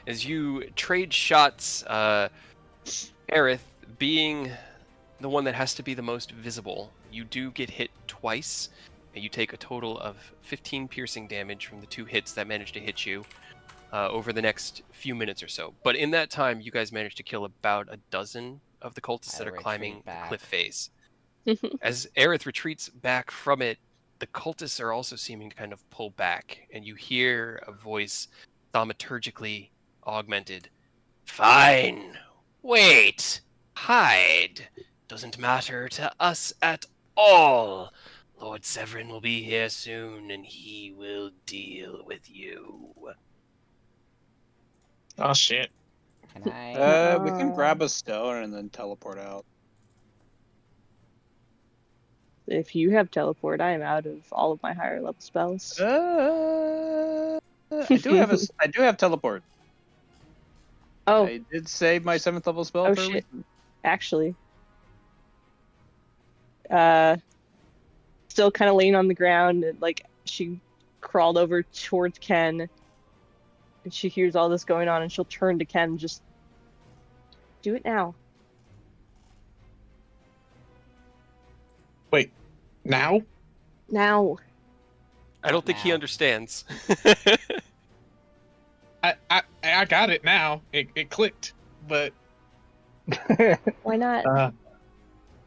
As you trade shots, Aerith, being the one that has to be the most visible, you do get hit twice, and you take a total of 15 piercing damage from the 2 hits that managed to hit you over the next few minutes or so. But in that time, you guys managed to kill about a dozen of the cultists that are climbing the cliff face. As Aerith retreats back from it, the cultists are also seeming to kind of pull back, and you hear a voice thaumaturgically augmented. Fine. Wait. Hide. Doesn't matter to us at all. Lord Severin will be here soon, and he will deal with you. Oh shit. Can I? We can grab a stone and then teleport out. If you have teleport, I am out of all of my higher level spells. I do have teleport. Oh, I did save my 7th level spell. oh for a shit. reason. Actually. Still kind of laying on the ground, and, like, she crawled over towards Ken, and she hears all this going on, and she'll turn to Ken and just do it now. Wait, now? Now. I don't think he Now. understands. I got it now. It clicked, but Why not?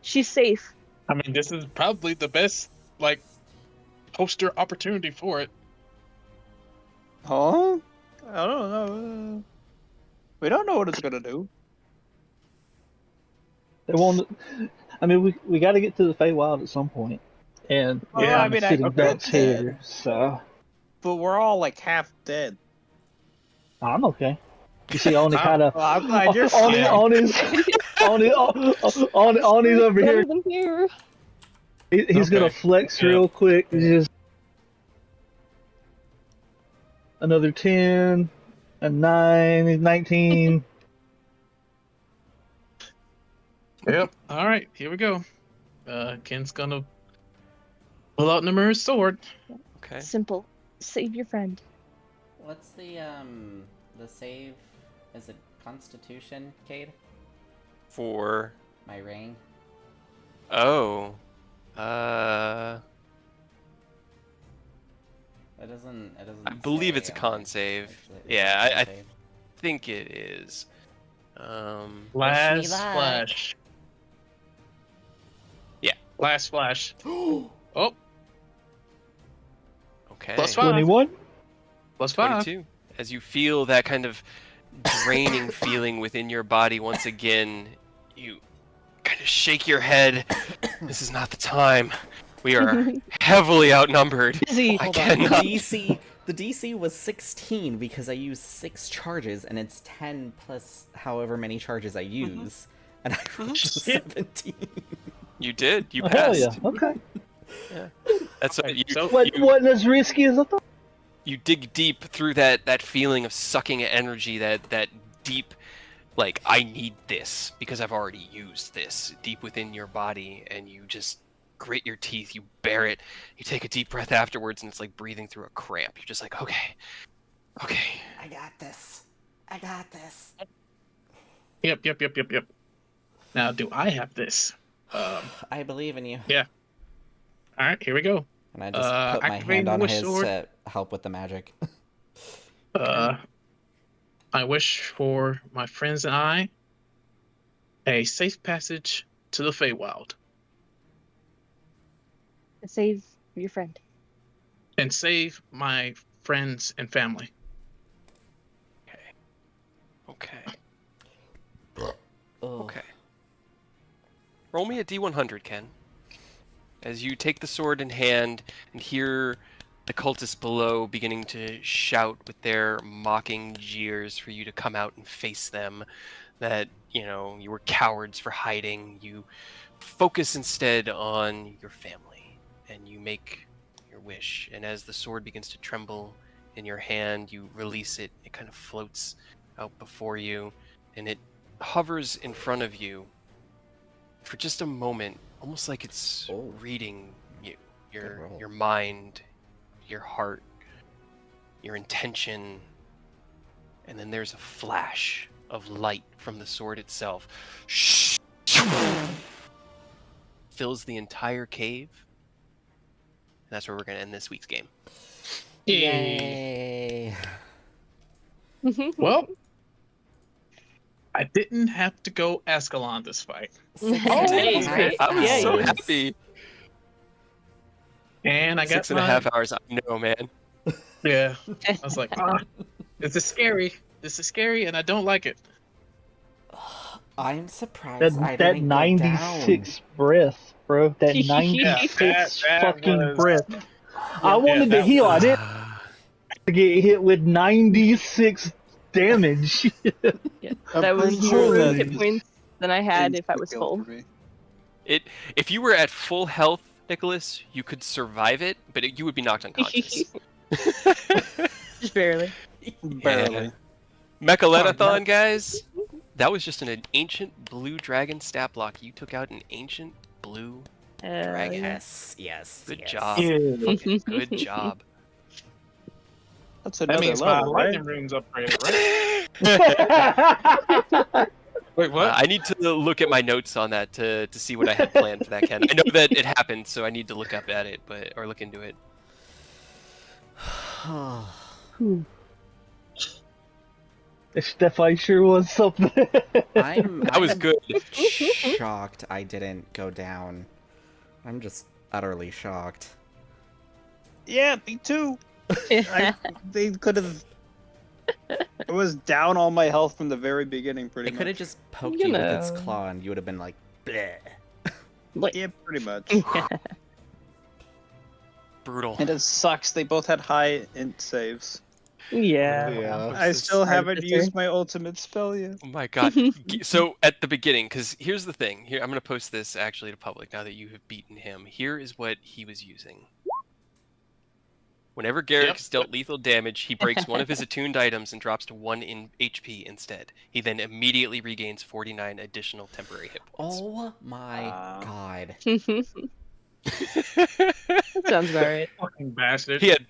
She's safe. I mean, this is probably the best, like, poster opportunity for it. Huh? I don't know. We don't know what it's gonna do. They won't. I mean, we got to get to the Feywild at some point, and we're Yeah, kind of sitting ducks here, so But we're all like half dead. I'm okay. You see, Oni kind of I'm glad you're Oni, fine. Oni's over here. Better than here. He's gonna Okay. flex Yeah. real quick. Just another 10, a 9, 19. Yep. All right, here we go. Ken's gonna pull out Namir's sword. Okay. Simple. Save your friend. What's the save? Is it Constitution, Cade? For My ring? oh, It doesn't I believe say it's a on con it. save. It's Yeah, a con I save. think it is. Last luck. splash. Yeah. Last splash. Oh, Okay. plus 5. 21. Plus 5. 22. As you feel that kind of draining feeling within your body once again, you kind of shake your head. This is not the time. We are heavily outnumbered. Busy. I Hold on. cannot. The DC was 16 because I used 6 charges, and it's 10 plus however many charges I use, and I rolled a 17. You did. You Oh, hell passed. yeah. Okay. That's what Okay, you, so- Wasn't as risky as I thought. you dig deep through that feeling of sucking energy, that deep, like, I need this because I've already used this deep within your body, and you just grit your teeth, you bear it, you take a deep breath afterwards, and it's like breathing through a cramp. You're just like, okay. I got this. I got this. Yep. Now, do I have this? I believe in you. All right, here we go. And I just put my activating hand on the wish his sword. to help with the magic. I wish for my friends and I a safe passage to the Feywild Save your friend. and save my friends and family. Okay. Ugh. Okay. Roll me a D100, Ken. As you take the sword in hand and hear the cultists below beginning to shout with their mocking jeers for you to come out and face them, that, you were cowards for hiding, you focus instead on your family, and you make your wish. And as the sword begins to tremble in your hand, you release it. It kind of floats out before you, and it hovers in front of you for just a moment, almost like it's Oh. reading you, Good roll. your mind, your heart, your intention, and then there's a flash of light from the sword itself. Fills the entire cave. And that's where we're going to end this week's game. Yay! Well, I didn't have to go Ascalon this fight. Oh, that was great. I was Yeah, so yeah. happy. And I got 6.5 hours. I know, man. Yeah. I was like, this is scary. This is scary, and I don't like it. I'm surprised I That didn't 96 breath, bro. That 96 that fucking was- breath. I wanted to that heal. I didn't get hit with 96 damage. Yeah, I'm that was pretty sure more that hit points than I had if I was Kill full. for me. If you were at full health, Nicholas, you could survive it, but you would be knocked unconscious. Just barely. Barely. Mechaletathon, guys. That was just an ancient blue dragon stat block. You took out an ancient blue dragon. Yes, yes. Good yes. job. Yeah. Fucking good job. That's That another means my level, right? lightning rune's upgraded, right? Wait, what? I need to look at my notes on that to see what I had planned for that, Ken. I know that it happened, so I need to look up at it, or look into it. Steph, sure was something. That was good. Shocked I didn't go down. I'm just utterly shocked. Yeah, me too. They could have. I was down all my health from the very beginning, pretty It much. could have just poked You you with its know. claw, and you would have been like, bleh. Yeah, pretty much. Brutal. And it sucks. They both had high int saves. Yeah. Yeah. I still haven't Artificer. used my ultimate spell yet. Oh my god. So at the beginning, because here's the thing. Here, I'm going to post this actually to public now that you have beaten him. Here is what he was using. Whenever Garrick is dealt lethal damage, he breaks one of his attuned items and drops to 1 in HP instead. He then immediately regains 49 additional temporary hit points. Oh my god. Sounds about right. Fucking bastard. He had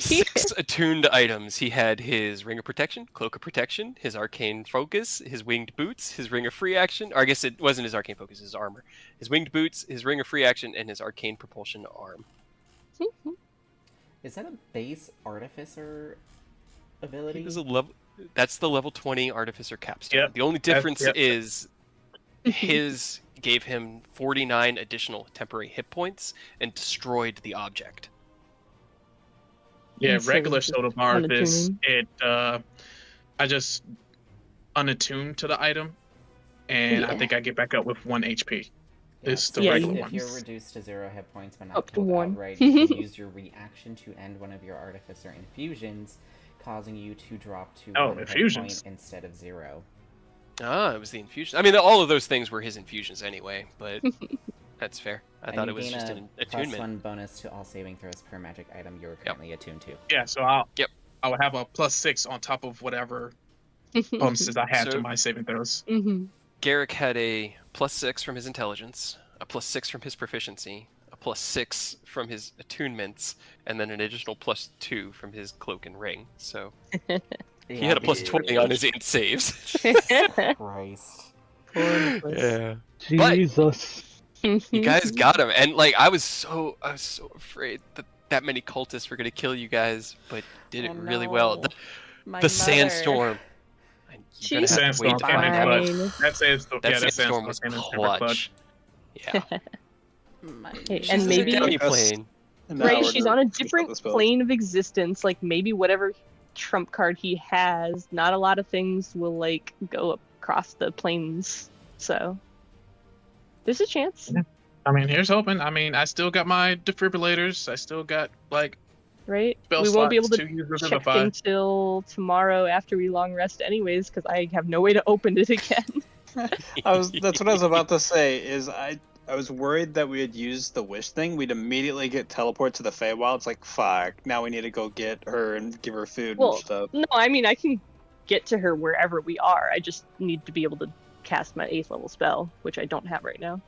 6 attuned items. He had his Ring of Protection, Cloak of Protection, his Arcane Focus, his Winged Boots, his Ring of Free Action, or I guess it wasn't his Arcane Focus, his armor. His Winged Boots, his Ring of Free Action, and his Arcane Propulsion Arm. Is that a base Artificer ability? He was a level. That's the level 20 Artificer Capstone. Yep. The only difference Yep. is his gave him 49 additional temporary hit points and destroyed the object. Yeah, So regular it's Soda Mars is unattuning. I just unattuned to the item, and I Yeah. think I get back up with 1 HP. It's the Yeah, regular you- one. If you're reduced to 0 hit points but not Up to killed 1. outright, you can use your reaction to end one of your Artificer infusions, causing you to drop to 1 hit infusions. point instead of 0. Ah, it was the infusion. I mean, all of those things were his infusions anyway, but that's fair. I And thought you it was gain just a an attunement. +1 bonus to all saving throws per magic item you're currently attuned to. Yeah, so I will have a +6 on top of whatever bonuses I had So- to my saving throws. Mm-hmm. Garrick had a +6 from his intelligence, a +6 from his proficiency, a +6 from his attunements, and then an additional +2 from his cloak and ring. So he had a +20 on his int saves. Christ. Yeah. Jesus. You guys got him, and like I was so afraid that that many cultists were gonna kill you guys, but did it Oh, really no. well. My The sandstorm. You're gonna have to wait Sandstorm to came in find out. clutch. That sandstorm, That yeah, that sandstorm sandstorm was came in super clutch. Yeah. Hey, She's and a maybe dummy Us- plane. an right, hour she's to on a finish out different the spell. plane of existence. Like maybe whatever trump card he has, not a lot of things will like go across the planes. So there's a chance, I mean, here's hoping. I mean, I still got my defibrillators. I still got like right? spell We won't be able slots to use check Revivify. until tomorrow after we long rest, anyways, because I have no way to open it again. That's what I was about to say. Is I was worried that we had used the wish thing. We'd immediately get teleport to the Feywild. It's like fuck. Now we need to go get her and give her food Well, and stuff. No, I mean I can get to her wherever we are. I just need to be able to cast my 8th level spell, which I don't have right now.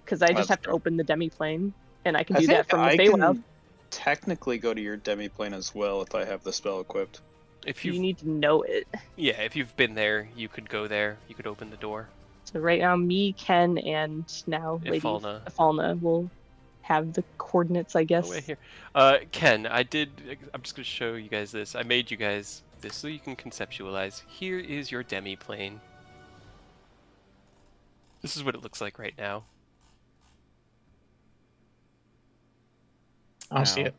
Because I just That's have to fair. open the demi plane, and I can I do think that from the I Feywild. can technically go to your demi-plane as well if I have the spell equipped. If You you, need to know it. yeah, if you've been there, you could go there. You could open the door. So right now, me, Ken, and now Lady Ifalna. Ifalna will have the coordinates, I guess. Oh, wait, here. Ken, I'm just gonna show you guys this. I made you guys this so you can conceptualize. Here is your demi plane. This is what it looks like right now. I don't see No. it.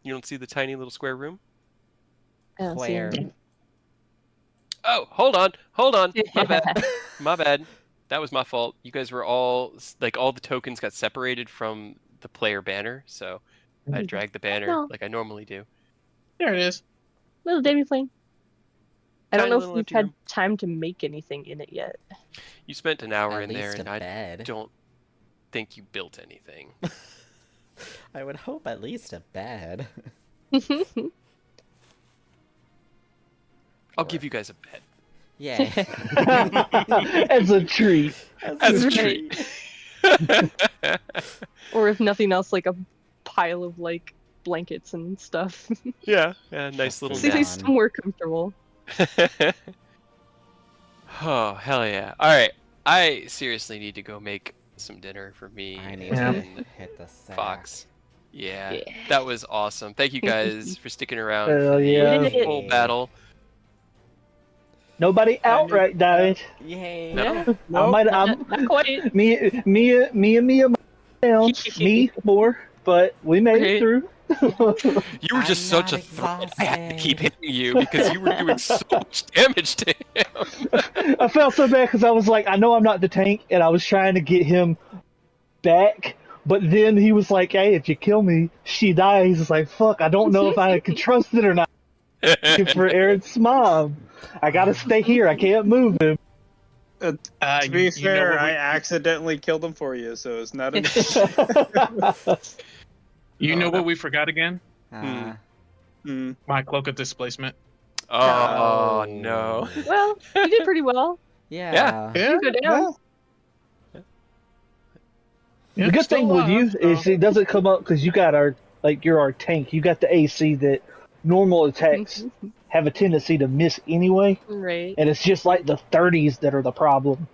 You don't see the tiny little square room? I don't see Where? anything. Oh, hold on. My bad. My bad. That was my fault. You guys were all like all the tokens got separated from the player banner, so I dragged the banner No. like I normally do. There it is. Little demi plane. I don't Tiny know if little we've empty had room. time to make anything in it yet. You spent an hour At in there, least and a I bed. don't think you built anything. I would hope at least a bed. I'll give you guys a bed. Yay. As a treat. As a Right. treat. Or if nothing else, like a pile of like blankets and stuff. Yeah, nice little See, Yeah. nest. somewhere comfortable. Oh, hell yeah. Alright, I seriously need to go make some dinner for me I need Yeah. to and hit the sack. Fox. Yeah, Yeah. that was awesome. Thank you guys for sticking around Hell for yeah. the full battle. Nobody outright died. Yay. No. I might, I'm, Not quite. me, down. Me more. but we made Right. it through. You were just I'm such a not threat. I had to keep exhausted. hitting you because you were doing so much damage to him. I felt so bad because I was like, I know I'm not the tank, and I was trying to get him back. But then he was like, "Hey, if you kill me, she dies." It's like, fuck, I don't know if I can trust it or not. For Aaron's mom, I gotta stay here. I can't move him. To be fair, I accidentally killed him for you, so it's not an issue. You know what we forgot again? My cloak of displacement. Oh no. Well, you did pretty well. Yeah. You go down. Yeah, The good still thing with you alive, is so- it doesn't come up because you got you're our tank. You got the AC that normal attacks have a tendency to miss anyway, Right. and it's just like the 30s that are the problem.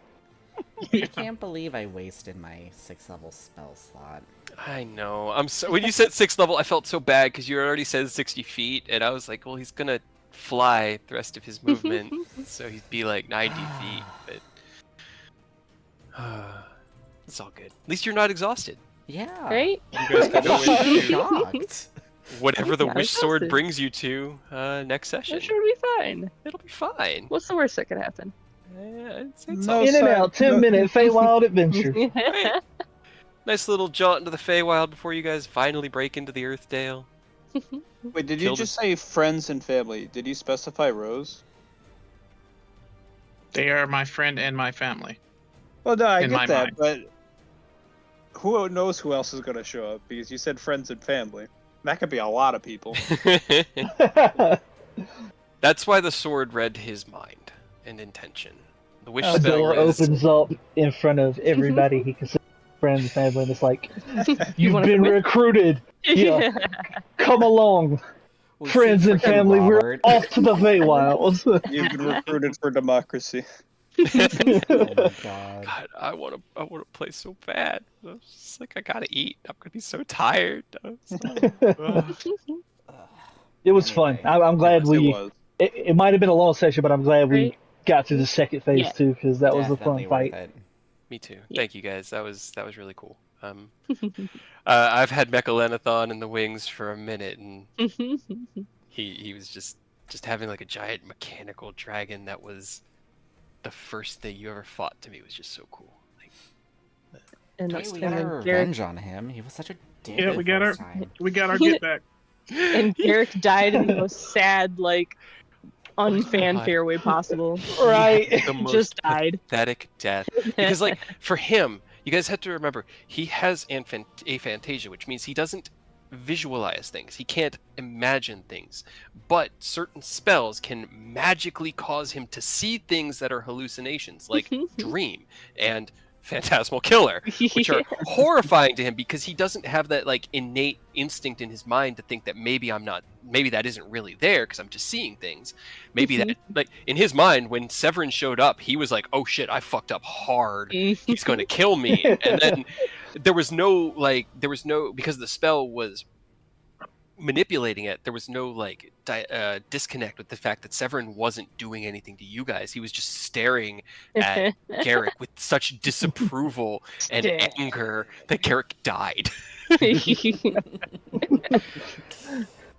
I can't believe I wasted my 6th level spell slot. I know. I'm so. When you said 6th level, I felt so bad because you already said 60 feet, and I was like, well, he's gonna fly the rest of his movement, so he'd be like 90 feet. But it's all good. At least you're not exhausted. Yeah. Right? You guys can go I'm into shocked. whatever the Yeah, wish sword exhausted. brings you to next session. I'm sure it'll be fine. It'll be fine. What's the worst that could happen? It's No all In and sign- out, 10-minute Feywild adventure. right. Nice little jaunt into the Feywild before you guys finally break into the Earthdale. Wait, did you Killed just say friends and family? Did you specify Rose? They are my friend and my family. Well, no, I In my get that, mind. but who knows who else is going to show up? Because you said friends and family. That could be a lot of people. That's why the sword read his mind and intention. The wish The spell door is opens up in front of everybody. He can see friends and family, and it's like, you've wanna been come in? recruited. Yeah. Come along, We friends see and freaking family. Robert. We're off to the Feywilds. You've been recruited for democracy. Oh my god. God, I want to play so bad. I'm just like, I gotta eat. I'm gonna be so tired. It was fun. Anyway. I'm glad It we. was. It might have been a long session, but I'm glad we Right. got to the second phase Yeah. too, because that was a Definitely fun worth fight. it. Me too. Yeah. Thank you guys. That was really cool. I've had Mechalanathon in the wings for a minute, and he was just having like a giant mechanical dragon that was the first thing you ever fought to me was just so cool. Like, and, Hey, and we got then our Garrick, revenge on him. He was such a dick. Yeah, the we got our first time. we got our get back. and Garrick died in the most sad, like, unfanfare way possible. Right. the most Just died. pathetic death. Because like for him, you guys have to remember he has aphantasia, which means he doesn't visualize things. He can't imagine things. But certain spells can magically cause him to see things that are hallucinations, like Dream and Phantasmal Killer, which are horrifying to him because he doesn't have that like innate instinct in his mind to think that maybe that isn't really there because I'm just seeing things. Maybe that, like, in his mind, when Severin showed up, he was like, oh shit, I fucked up hard. He's going to kill me. And then there was no, because the spell was manipulating it, there was no like disconnect with the fact that Severin wasn't doing anything to you guys. He was just staring at Garrick with such disapproval and Stare. anger that Garrick died.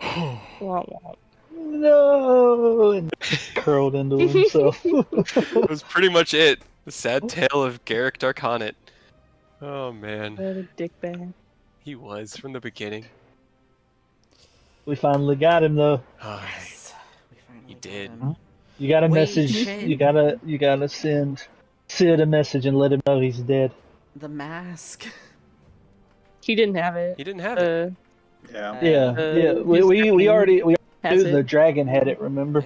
Wah, wah. No, and curled into himself. That was pretty much it. The sad tale of Garrick Darkonet. Oh man, What a dickbag. he was from the beginning. We finally got him though. Oh, Yes. We finally You got did. him. You got a Wait, message. shit. You gotta send Sid a message and let him know he's dead. The mask. He didn't have it. He didn't have it. Yeah. Yeah, yeah. We already Has knew the it. dragon had it. Remember?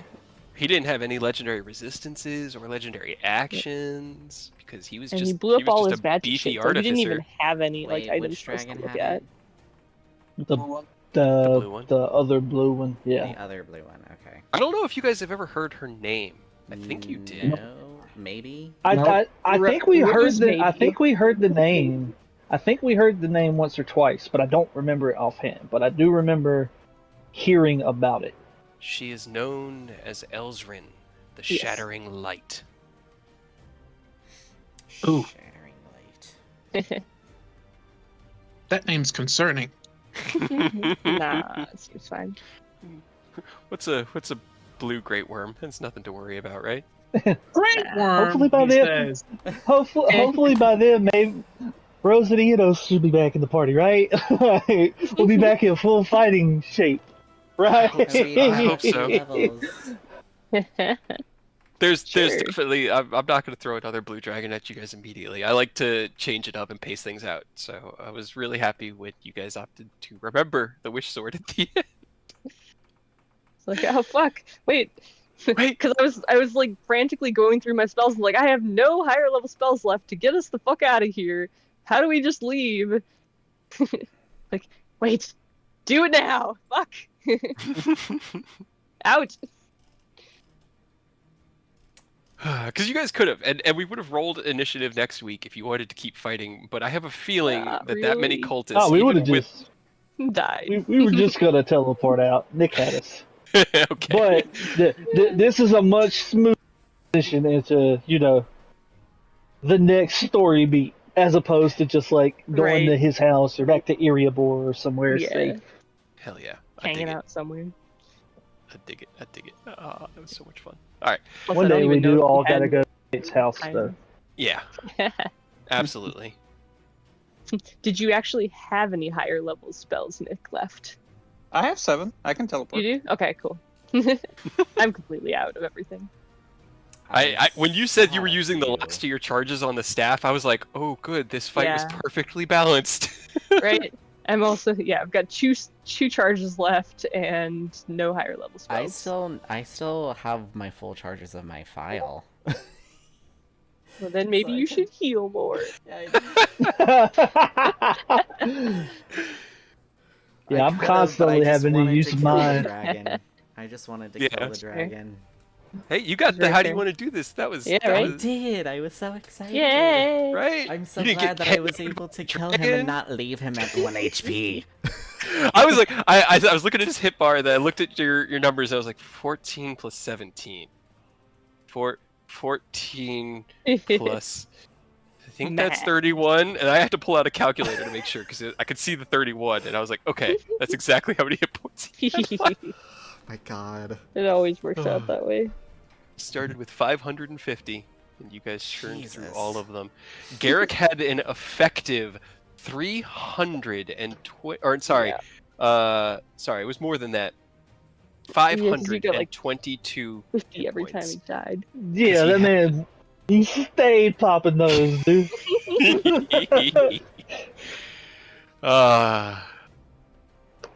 He didn't have any legendary resistances or legendary actions because he was And just he blew up all just his a magic beefy shit, so he didn't artificer. even have any like Wait, items which for us to dragon look had at. it? The blue one? the other blue one. Yeah. The other blue one. Okay. I don't know if you guys have ever heard her name. I think you did. No, maybe. I think we heard Rose, the I maybe. think we heard the name. I think we heard the name once or twice, but I don't remember it offhand. But I do remember hearing about it. She is known as Elsrin, the Yes. Shattering Light. Ooh. Shattering light. That name's concerning. Nah, it seems fine. What's a blue great worm? That's nothing to worry about, right? Great worm. Hopefully by he then, says. hopefully by then, maybe Rose and Enos should be back in the party, right? We'll be back in full fighting shape, right? I hope so. Levels. There's Sure. definitely. I'm not going to throw another blue dragon at you guys immediately. I like to change it up and pace things out. So I was really happy when you guys opted to remember the wish sword at the end. It's like, oh fuck, wait. Wait. Because I was like frantically going through my spells and like, I have no higher level spells left to get us the fuck out of here. How do we just leave? Like, wait, do it now. Fuck. Out. Because you guys could have, and we would have rolled initiative next week if you wanted to keep fighting. But I have a feeling Not that many really. cultists. Oh, we even would have with... just Died. we were just gonna teleport out. Nick had us, Okay. but this is a much smoother transition into the next story beat, as opposed to just like going to Right. his house or back to Iriabor or somewhere Yeah. safe. Hell yeah. I dig Hanging it. out somewhere. I dig it. I dig it. Oh, that was so much fun. All right. Plus, One I don't day we even know do if all he had gotta go to Nick's house time. though. Yeah. Absolutely. Did you actually have any higher level spells, Nick, left? I have 7. I can teleport. You do? Okay, cool. I'm completely out of everything. I when you said you were have a using the few. last of your charges on the staff, I was like, oh, good. This fight was Yeah. perfectly balanced. Right? I'm also I've got two charges left and no higher level spells. I still have my full charges of my file. Well, then maybe So I you can- should heal more. Yeah, I'm constantly having to use mine. I just wanted to Yeah. kill the That's fair. dragon. Hey, you got That's the very how do fair. you want to do this? That was Yeah, that right? I was- did! I was so excited! Yay! right. I'm so You didn't glad get that I was able to kill him dragon? and not leave him at 1 HP. I was like, I was looking at his hit bar, then I looked at your numbers. I was like, 14 plus 17, 14 plus. I think that's Math. 31, and I had to pull out a calculator to make sure because I could see the 31, and I was like, okay, that's exactly how many hit points. My god. It always works out that way. Started with 550, and you guys churned through Jesus. all of them. Garrick had an effective 320, or sorry, Yeah. sorry, it was more than that. Yeah, 'cause you got, like, 522 50 hit every time points. he died. Yeah, he that had- man, he stayed popping those, dude.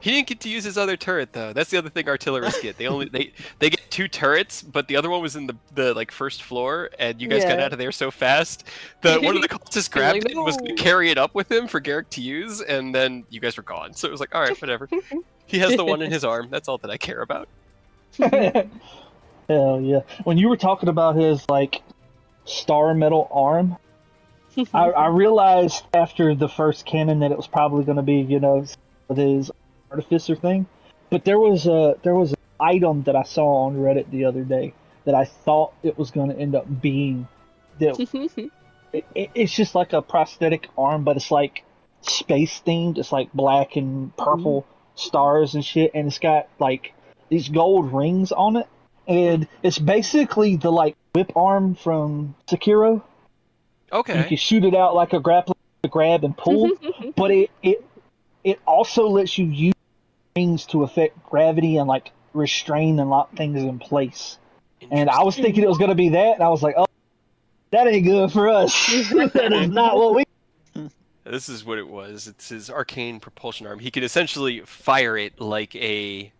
He didn't get to use his other turret though. That's the other thing artillerists get. They get 2 turrets, but the other one was in the like first floor, and you guys got Yeah. out of there so fast that one of the cultists grabbed like, it and was gonna "No." carry it up with him for Garrick to use, and then you guys were gone. So it was like, all right, whatever. He has the one in his arm. That's all that I care about. Hell yeah! When you were talking about his like star metal arm, I realized after the first cannon that it was probably going to be his artificer thing, but there was an item that I saw on Reddit the other day that I thought it was going to end up being that it's just like a prosthetic arm, but it's like space themed. It's like black and purple stars and shit, and it's got like these gold rings on it, and it's basically the like whip arm from Sekiro. You Okay. can shoot it out like a grappling to grab and pull, but it also lets you use rings to affect gravity and like restrain and lock things in place. And I was thinking it was going to be that, and I was like, oh, that ain't good for us. That is not what we. This is what it was. It's his arcane propulsion arm. He could essentially fire it like a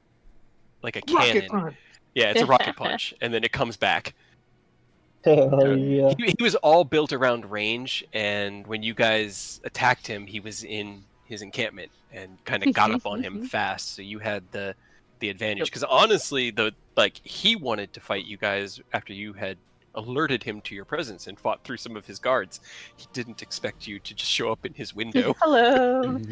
cannon. Yeah, it's a rocket punch, and then it comes back. Hell yeah. He was all built around range, and when you guys attacked him, he was in his encampment and kind of got up on him fast. So you had the advantage. Because honestly, he wanted to fight you guys after you had alerted him to your presence and fought through some of his guards. He didn't expect you to just show up in his window. Hello. And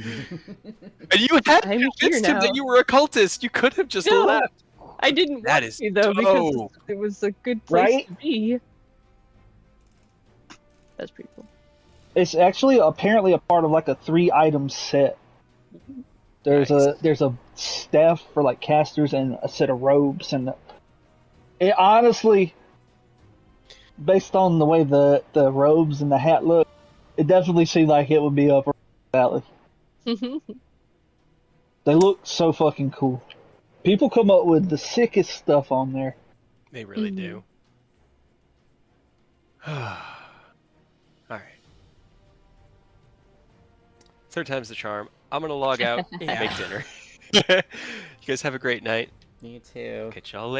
you had I'm here convinced him now. that you were a cultist. You could have just No. left. I didn't That want is to though because dope. it was a good place Right? to be. That's pretty cool. It's actually apparently a part of like a 3-item set. There's Nice. a staff for like casters and a set of robes, and it honestly, based on the way the robes and the hat look, it definitely seemed like it would be up our alley. They look so fucking cool. People come up with the sickest stuff on there. They really do. All right. Third time's the charm. I'm gonna log out, Yeah. make dinner. You guys have a great night. You too. Catch y'all later.